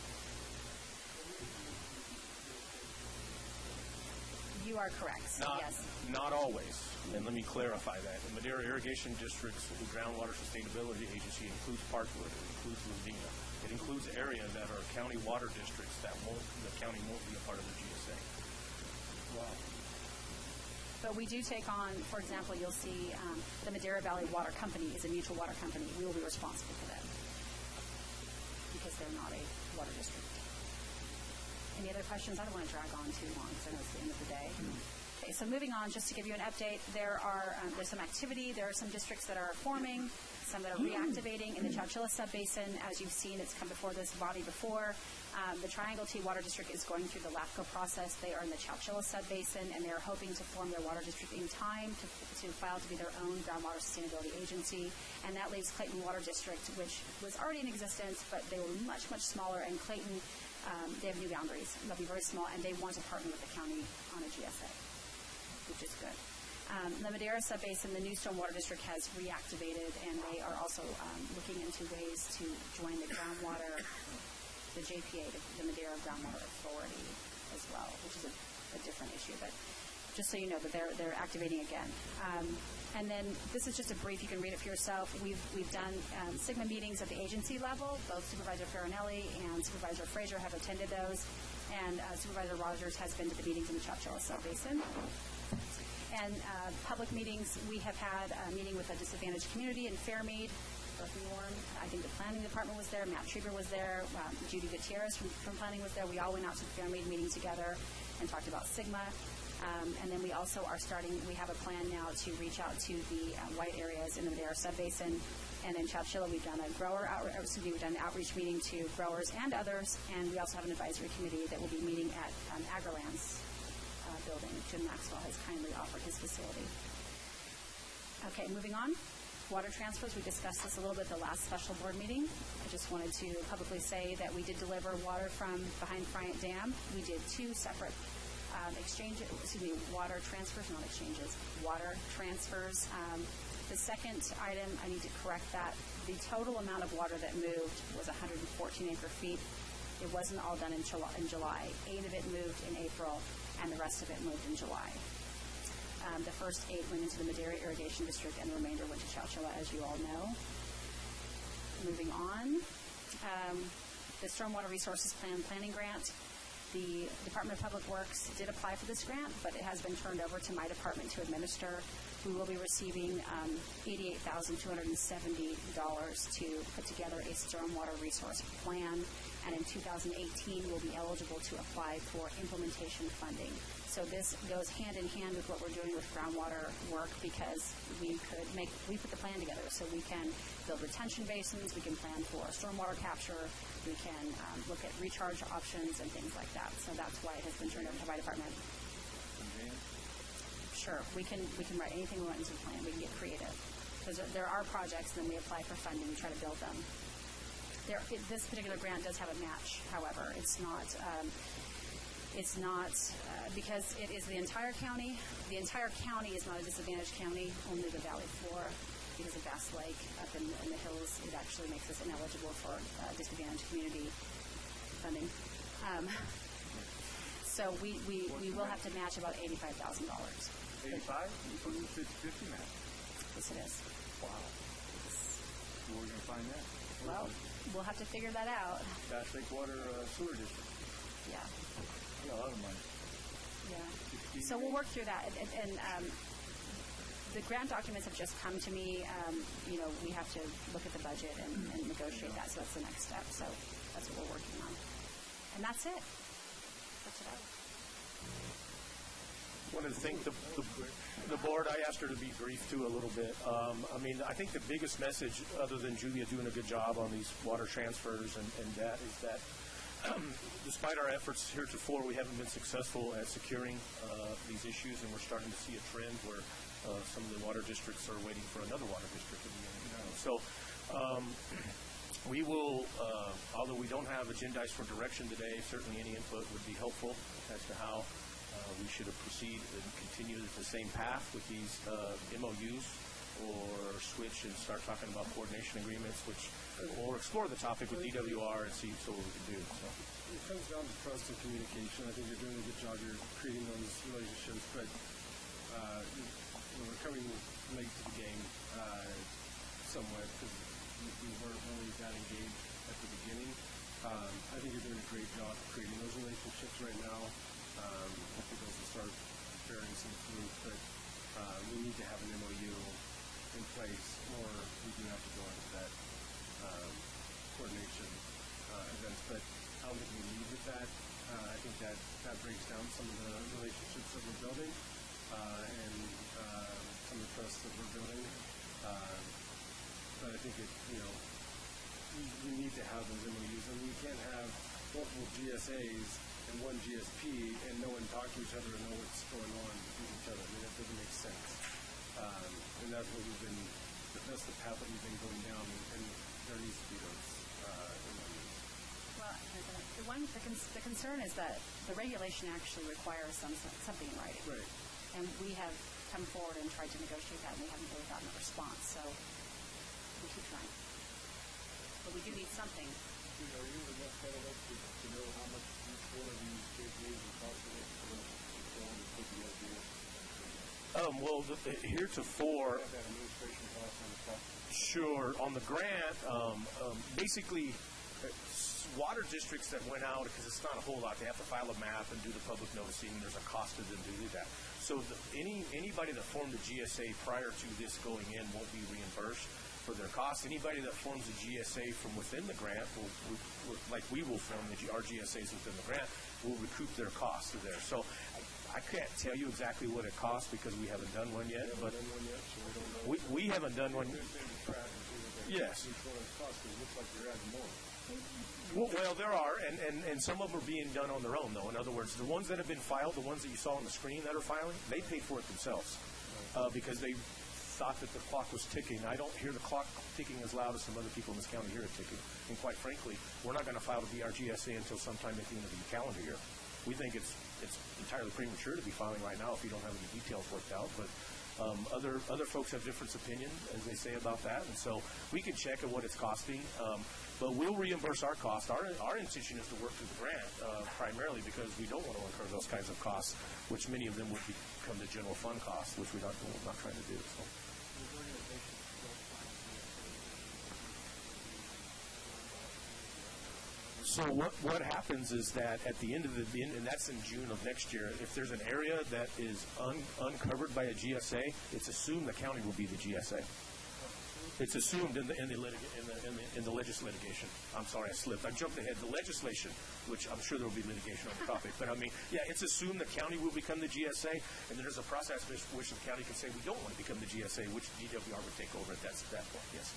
Speaker 1: You are correct. So yes.
Speaker 8: Not always. And let me clarify that. The Madera Irrigation District's Groundwater Sustainability Agency includes Parkwood, it includes Lavina. It includes areas that are county water districts that the county won't be a part of the GSA.
Speaker 6: Wow.
Speaker 1: But we do take on, for example, you'll see the Madera Valley Water Company is a mutual water company. We will be responsible for them because they're not a water district. Any other questions? I don't want to drag on too long because I know it's the end of the day. Okay, so moving on, just to give you an update, there's some activity. There are some districts that are forming, some that are reactivating in the Chowchilla Subbasin. As you've seen, it's come before this body before. The Triangle T Water District is going through the LAFCO process. They are in the Chowchilla Subbasin, and they're hoping to form their water district in time to file to be their own groundwater sustainability agency. And that leaves Clayton Water District, which was already in existence, but they were much, much smaller. And Clayton, they have new boundaries. They'll be very small, and they want to partner with the county on a GSA, which is good. The Madera Subbasin, the new Stormwater District has reactivated, and they are also looking into ways to join the groundwater, the JPA, the Madera Groundwater Authority as well, which is a different issue. But just so you know that they're activating again. And then this is just a brief. You can read it for yourself. We've done SIGMA meetings at the agency level. Both Supervisor Farinelli and Supervisor Frazier have attended those, and Supervisor Rogers has been to the meetings in the Chowchilla Subbasin. And public meetings, we have had a meeting with a disadvantaged community in Fairmead, Warren. I think the planning department was there. Matt Trieber was there. Judy Gutierrez from planning was there. We all went out to the Fairmead meeting together and talked about SIGMA. And then we also are we have a plan now to reach out to the white areas in the Madera Subbasin. And in Chowchilla, we've done we've done an outreach meeting to growers and others. And we also have an advisory committee that will be meeting at Agriland's building. Jim Maxwell has kindly offered his facility. Okay, moving on. Water transfers, we discussed this a little bit at the last special board meeting. I just wanted to publicly say that we did deliver water from behind Bryant Dam. We did two separate water transfers, not exchanges, water transfers. The second item, I need to correct that. The total amount of water that moved was 114 acre feet. It wasn't all done in July. 8 of it moved in April, and the rest of it moved in July. The first 8 went into the Madera Irrigation District, and the remainder went to Chowchilla, as you all know. Moving on, the Stormwater Resources Plan Planning Grant. The Department of Public Works did apply for this grant, but it has been turned over to my department to administer. We will be receiving $88,270 to put together a stormwater resource plan, and in 2018 we'll be eligible to apply for implementation funding. So this goes hand in hand with what we're doing with groundwater work, because we put the plan together so we can build retention basins, we can plan for stormwater capture, we can look at recharge options and things like that. So that's why it has been turned over to my department. Sure, we can write anything we want into the plan. We can get creative. Because there are projects, and then we apply for funding, we try to build them. this particular grant does have a match. However, it's not. Because it is the entire county. The entire county is not a disadvantaged county. Only the valley floor, because of Bass Lake up in the hills, it actually makes us ineligible for disadvantaged community funding. So we will have to match about $85,000.
Speaker 6: 85? 50 match.
Speaker 1: Yes, it is.
Speaker 6: Wow. Where are we going to find that?
Speaker 1: Well, we'll have to figure that out.
Speaker 6: Bass Lake Water Sewer District.
Speaker 1: Yeah.
Speaker 6: A lot of money.
Speaker 1: Yeah. So we'll work through that. And the grant documents have just come to me. We have to look at the budget and negotiate that. So that's the next step. So that's what we're working on. And that's it. That's it.
Speaker 8: I wanted to thank the board. I asked her to be brief too a little bit. I think the biggest message, other than Julia doing a good job on these water transfers and that, is that despite our efforts heretofore, we haven't been successful at securing these issues, and we're starting to see a trend where some of the water districts are waiting for another water district to be in. So we will, although we don't have agendized for direction today, certainly any input would be helpful as to how we should proceed and continue the same path with these MOUs, or switch and start talking about coordination agreements, or explore the topic with DWR and see what we can do. So.
Speaker 14: It comes down to trust and communication. I think you're doing a good job. You're creating those relationships, but we're coming late to the game somewhat because we weren't really that engaged at the beginning. I think you're doing a great job creating those relationships right now. I think those will start bearing some fruit, but we need to have an MOU in place, or we do have to go into that coordination events. But I don't think we lead with that. I think that breaks down some of the relationships that we're building and some of the trust that we're building. But I think we need to have those MOUs, and we can't have multiple GSAs and one GSP and no one talk to each other and know what's going on with each other. I mean, that doesn't make sense. And that's what that's the path that we've been going down, and there needs to be those MOUs.
Speaker 1: Well, the concern is that the regulation actually requires something in writing.
Speaker 14: Right.
Speaker 1: And we have come forward and tried to negotiate that, and we haven't really gotten a response. So we keep trying. But we do need something.
Speaker 6: Are you enough credit to know how much each one of these KPAs will cost for
Speaker 8: Well, heretofore,
Speaker 6: that administration cost on the top?
Speaker 8: Sure. On the grant, basically, water districts that went out, because it's not a whole lot, they have to file a map and do the public noticing, and there's a cost to them to do that. So anybody that formed a GSA prior to this going in won't be reimbursed for their costs. Anybody that forms a GSA from within the grant, like we will form our GSAs within the grant, will recoup their costs to there. So I can't tell you exactly what it costs because we haven't done one yet. But we haven't done one. Yes. Well, there are, and some of them are being done on their own, though. In other words, the ones that have been filed, the ones that you saw on the screen that are filing, they paid for it themselves because they thought that the clock was ticking. I don't hear the clock ticking as loud as some other people in this county hear it ticking. And quite frankly, we're not going to file the BRGSA until sometime at the end of the calendar year. We think it's entirely premature to be filing right now if you don't have any details worked out. But other folks have different opinions, as they say, about that. And so we can check at what it's costing. But we'll reimburse our cost. Our intention is to work through the grant primarily because we don't want to incur those kinds of costs, which many of them would become the general fund costs, which we're not trying to do. So. So what happens is that at the end of and that's in June of next year, if there's an area that is uncovered by a GSA, it's assumed the county will be the GSA. It's assumed in the legislation. I'm sorry, I slipped. I jumped ahead. The legislation, which I'm sure there will be litigation on the topic, but I mean, yeah, it's assumed the county will become the GSA, and then there's a process which the county can say we don't want to become the GSA, which DWR would take over at that point. Yes.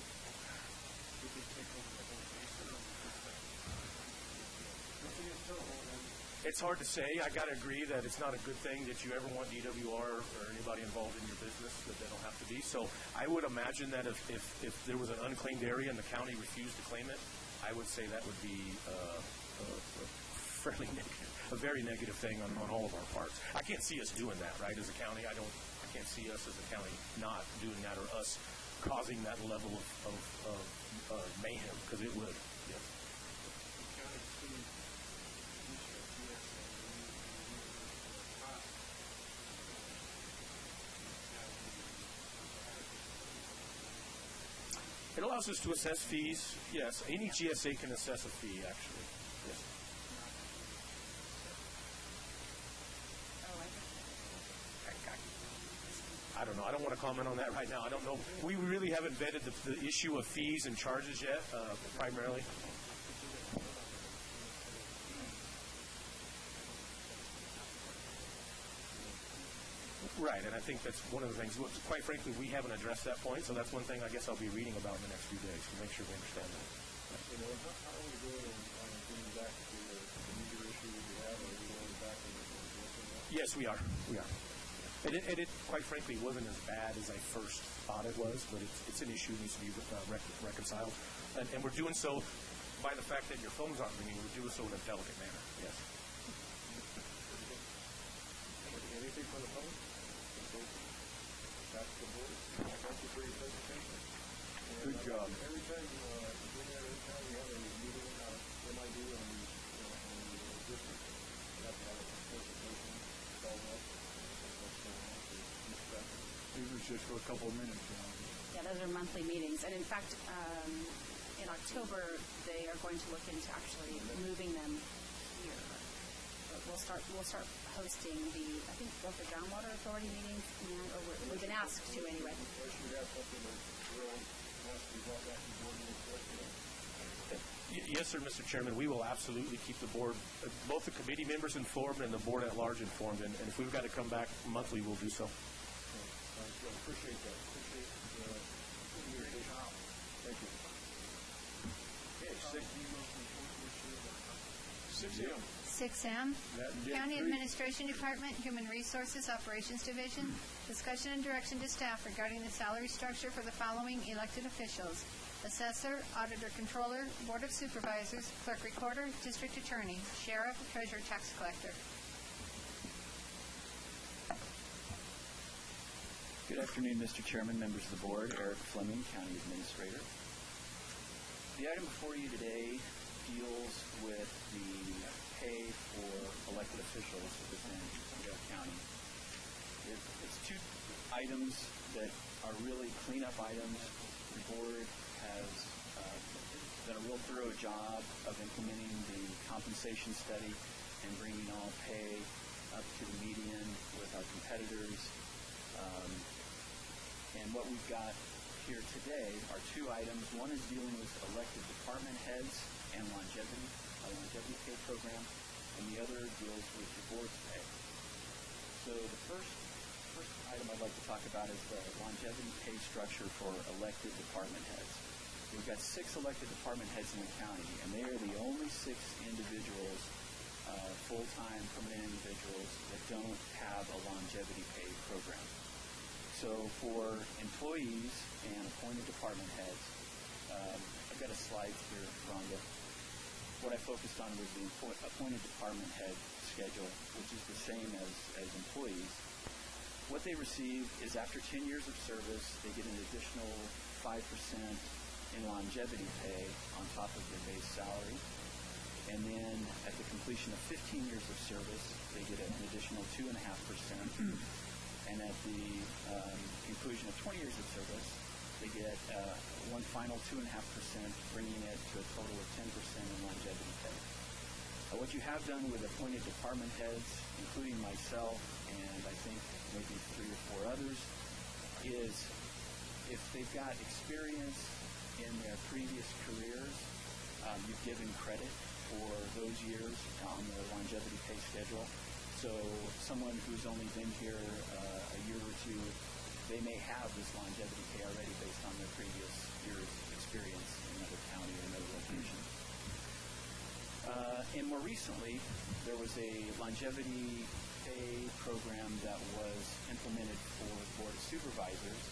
Speaker 8: It's hard to say. I got to agree that it's not a good thing that you ever want DWR or anybody involved in your business, that they don't have to be. So I would imagine that if there was an unclaimed area and the county refused to claim it, I would say that would be fairly negative, a very negative thing on all of our parts. I can't see us doing that, right? As a county, I can't see us as a county not doing that, or us causing that level of mayhem, because it would. Yes. It allows us to assess fees. Yes, any GSA can assess a fee, actually. Yes. I don't know. I don't want to comment on that right now. I don't know. We really haven't vetted the issue of fees and charges yet, primarily. Right, and I think that's one of the things. Quite frankly, we haven't addressed that point, so that's one thing I guess I'll be reading about in the next few days to make sure we understand that.
Speaker 6: You know, how are we doing on getting back to the meter issue that we have? Are we going back and addressing that?
Speaker 8: Yes, we are. We are. And it quite frankly, wasn't as bad as I first thought it was, but it's an issue that needs to be reconciled. And we're doing so by the fact that your phones aren't ringing. We're doing so in a delicate manner. Yes.
Speaker 6: Anything from the phone? Back to the board. Thank you for your presentation.
Speaker 9: Good job.
Speaker 6: Every time we have a meeting, MID on the district, we have to have a presentation, follow up.
Speaker 9: Even just for a couple of minutes.
Speaker 1: Yeah, those are monthly meetings. And in fact, in October, they are going to look into actually moving them here. But we'll start hosting I think both the Groundwater Authority meetings, or we've been asked to anyway.
Speaker 8: Yes, sir, Mr. Chairman. We will absolutely keep the board, both the committee members informed and the board at large informed. And if we've got to come back monthly, we'll do so.
Speaker 6: Appreciate that. Appreciate your job. Thank you. Okay, 6M.
Speaker 2: 6M, County Administration Department, Human Resources Operations Division, discussion and direction to staff regarding the salary structure for the following elected officials: Assessor, Auditor Controller, Board of Supervisors, Clerk Recorder, District Attorney, Sheriff, Treasurer, Tax Collector.
Speaker 12: Good afternoon, Mr. Chairman, members of the board. Eric Fleming, County Administrator. The item before you today deals with the pay for elected officials within Madera County. It's two items that are really cleanup items. The board has done a real thorough job of implementing the compensation study and bringing all pay up to the median with our competitors. And what we've got here today are two items. One is dealing with elected department heads and longevity pay program, and the other deals with the board's pay. So the first item I'd like to talk about is the longevity pay structure for elected department heads. We've got 6 elected department heads in the county, and they are the only 6 individuals, full-time permanent individuals, that don't have a longevity pay program. So for employees and appointed department heads, I've got a slide here, Rhonda. What I focused on was the appointed department head schedule, which is the same as employees. What they receive is after 10 years of service, they get an additional 5% in longevity pay on top of their base salary. And then at the completion of 15 years of service, they get an additional 2.5%. And at the conclusion of 20 years of service, they get one final 2.5%, bringing it to a total of 10% in longevity pay. What you have done with appointed department heads, including myself and I think maybe 3 or 4 others, is if they've got experience in their previous careers, you've given credit for those years on the longevity pay schedule. So someone who's only been here a year or two, they may have this longevity pay already based on their previous year's experience in another county or another location. And more recently, there was a longevity pay program that was implemented for the Board of Supervisors,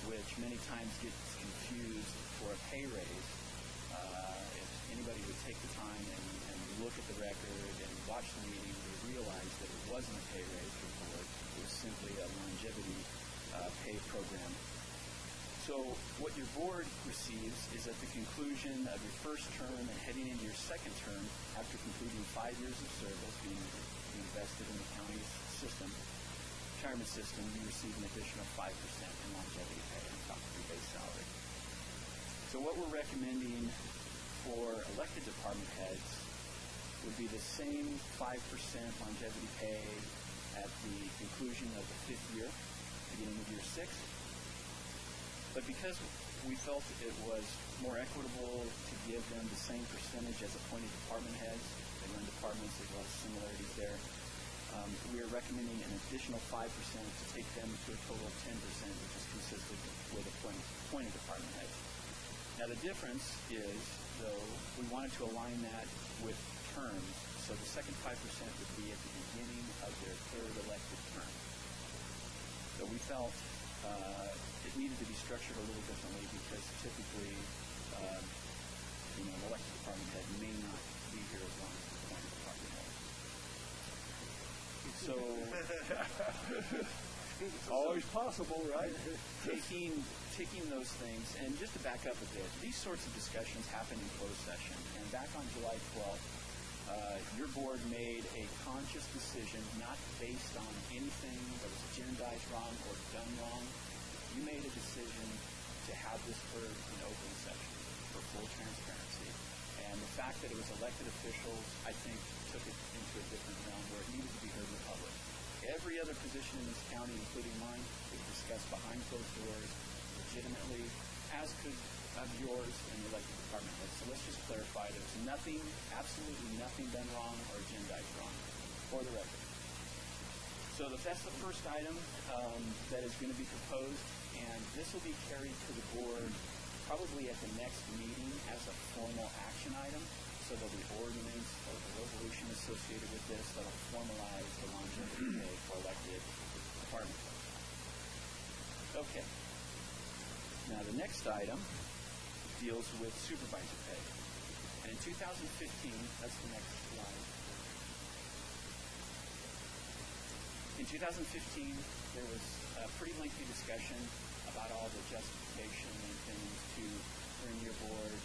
Speaker 12: which many times gets confused for a pay raise. anybody would take the time and look at the record and watch the meeting, they realize that it wasn't a pay raise for the board. It was simply a longevity pay program. So what your board receives is at the conclusion of your first term and heading into your second term, after completing 5 years of service, being invested in the county's system, retirement system, you receive an additional 5% in longevity pay on top of your base salary. So what we're recommending for elected department heads would be the same 5% longevity pay at the conclusion of the 5th year, beginning of year 6. But because we felt it was more equitable to give them the same percentage as appointed department heads, they run departments, there's a lot of similarities there, we are recommending an additional 5% to take them to a total of 10%, which is consistent with appointed department heads. Now the difference is, though, we wanted to align that with terms, so the second 5% would be at the beginning of their 3rd elected term. So we felt it needed to be structured a little differently because typically, an elected department head may not be here as long as the appointed department head. So
Speaker 6: it's always possible, right?
Speaker 12: Taking those things, and just to back up a bit, these sorts of discussions happen in closed session. And back on July 12th, your board made a conscious decision, not based on anything that was agendized wrong or done wrong. You made a decision to have this heard in open session for full transparency. And the fact that it was elected officials, I think, took it into a different realm where it needed to be heard in the public. Every other position in this county, including mine, was discussed behind closed doors, legitimately, as could yours and the elected department heads. So let's just clarify, there's nothing, absolutely nothing done wrong or agendized wrong, for the record. So that's the first item that is going to be proposed, and this will be carried to the board probably at the next meeting as a formal action item. So there'll be ordinance or the resolution associated with this that will formalize the longevity pay for elected department heads. Okay. Now the next item deals with supervisor pay. And in 2015, that's the next slide. In 2015, there was a pretty lengthy discussion about all the justification and things to bring your board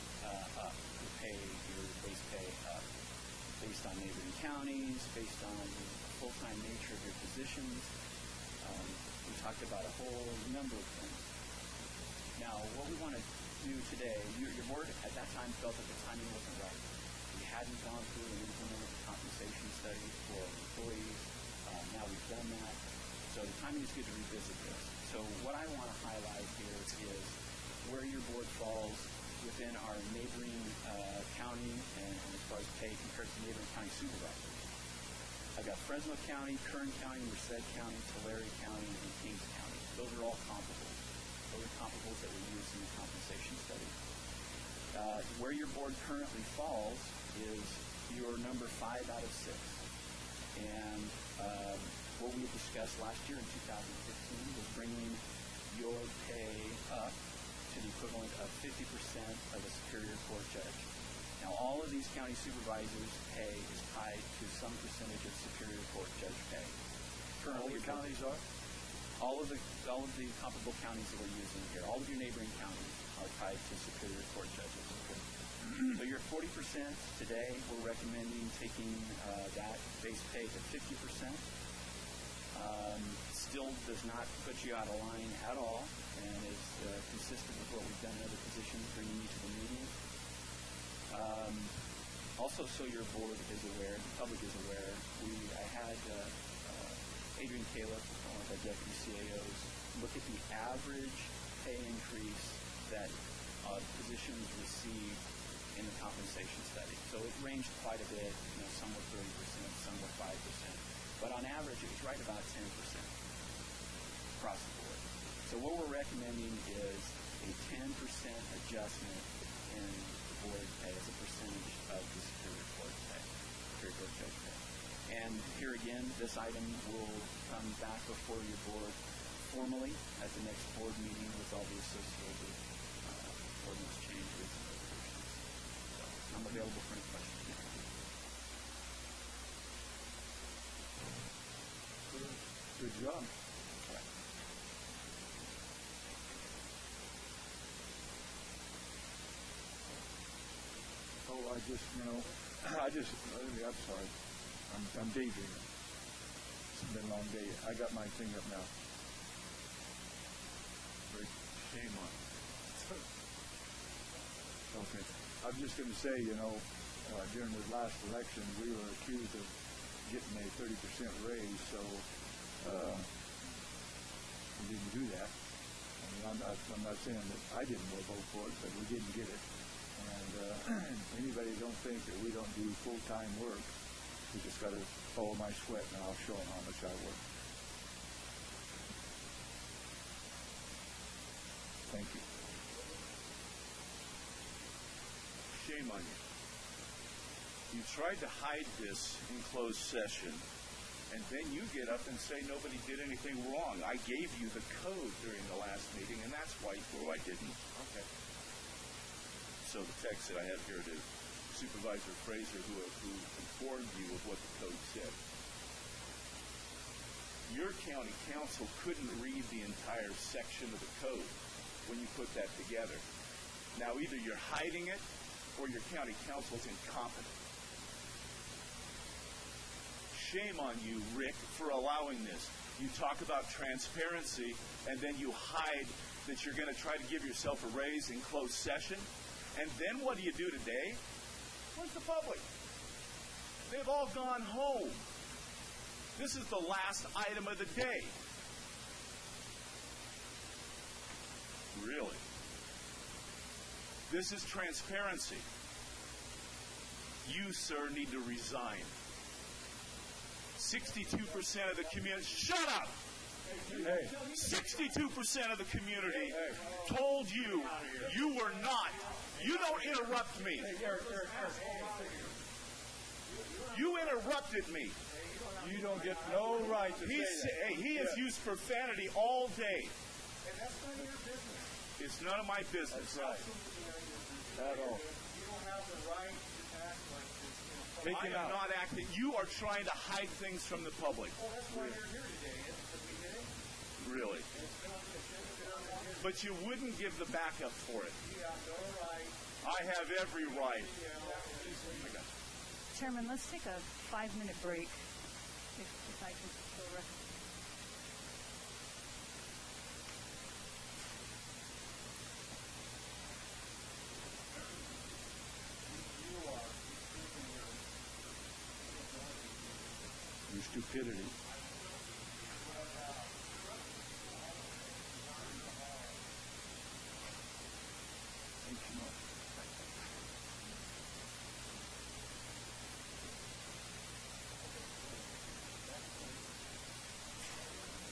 Speaker 12: up, to pay your base pay up, based on neighboring counties, based on the full-time nature of your positions. We talked about a whole number of things. Now, what we want to do today, your board at that time felt that the timing wasn't right. We hadn't gone through and implemented the compensation study for employees. Now we've done that. So the timing is good to revisit this. So what I want to highlight here is where your board falls within our neighboring county and as far as pay compared to neighboring county supervisors. I've got Fresno County, Kern County, Merced County, Tulare County, and Kings County. Those are all comparables. Those are comparables that we use in the compensation study. Where your board currently falls is your number 5 out of 6. And what we had discussed last year in 2015 was bringing your pay up to the equivalent of 50% of a Superior Court judge. Now, all of these county supervisors' pay is tied to some percentage of Superior Court judge pay. Currently,
Speaker 6: all the counties are?
Speaker 12: All of the comparable counties that we're using here, all of your neighboring counties are tied to Superior Court judges. So you're at 40% today. We're recommending taking that base pay to 50%. Still does not put you out of line at all and is consistent with what we've done in other positions, bringing you to the meeting. Also, so your board is aware, the public is aware, I had Adrian Caleb, one of our deputy CAOs, look at the average pay increase that positions received in the compensation study. So it ranged quite a bit, some were 30%, some were 5%. But on average, it was right about 10% across the board. So what we're recommending is a 10% adjustment in the board pay as a percentage of the Superior Court pay, Superior Court judge pay. And here again, this item will come back before your board formally at the next board meeting with all the associated ordinance changes. So I'm I'm available for any questions.
Speaker 6: Good job. Oh, I'm sorry. I'm daydreaming. It's been a long day. I got my thing up now. Shame on me. Okay. I'm just going to say, during the last election, we were accused of getting a 30% raise, so we didn't do that. I mean, I'm not saying that I didn't vote for it, but we didn't get it. And anybody don't think that we don't do full-time work, we just got to follow my sweat, and I'll show them how much I work. Thank you.
Speaker 16: Shame on you. You tried to hide this in closed session, and then you get up and say nobody did anything wrong. I gave you the code during the last meeting, and that's why I didn't. Okay. So the text that I have here to Supervisor Fraser, who informed you of what the code said. Your county council couldn't read the entire section of the code when you put that together. Now, either you're hiding it or your county council's incompetent. Shame on you, Rick, for allowing this. You talk about transparency, and then you hide that you're going to try to give yourself a raise in closed session. And then what do you do today? Where's the public? They've all gone home. This is the last item of the day. Really? This is transparency. You, sir, need to resign. 62% of the community... Shut up! 62% of the community told you you were not. You don't interrupt me. You interrupted me.
Speaker 6: You don't get no right to say that.
Speaker 16: He has used profanity all day.
Speaker 6: And that's none of your business.
Speaker 16: It's none of my business.
Speaker 6: That's right. At all.
Speaker 14: You don't have the right to act like this.
Speaker 16: I am not acting. You are trying to hide things from the public.
Speaker 14: Oh, that's why you're here today, because we did it.
Speaker 16: Really? But you wouldn't give the backup for it.
Speaker 14: You have no right.
Speaker 16: I have every right.
Speaker 3: Chairman, let's take a 5-minute break, if I can still record.
Speaker 6: Your stupidity.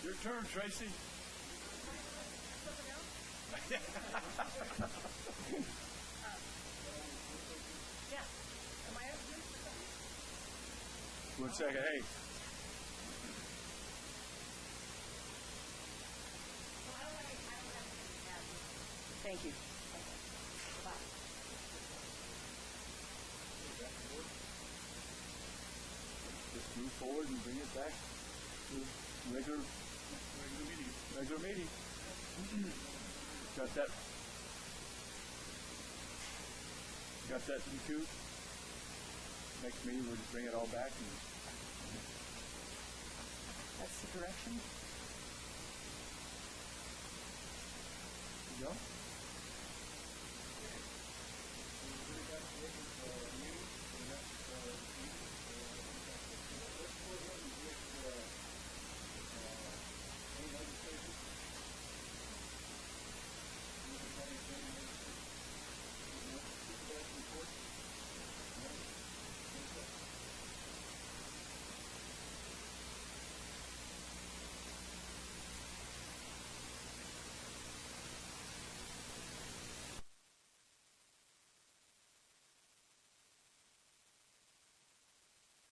Speaker 6: Your turn, Tracy. One second. Hey.
Speaker 3: Thank you.
Speaker 6: Just move forward and bring it back to regular meeting. Got that? Got that, you two? Next meeting, we'll just bring it all back.
Speaker 3: That's the direction.
Speaker 6: You go.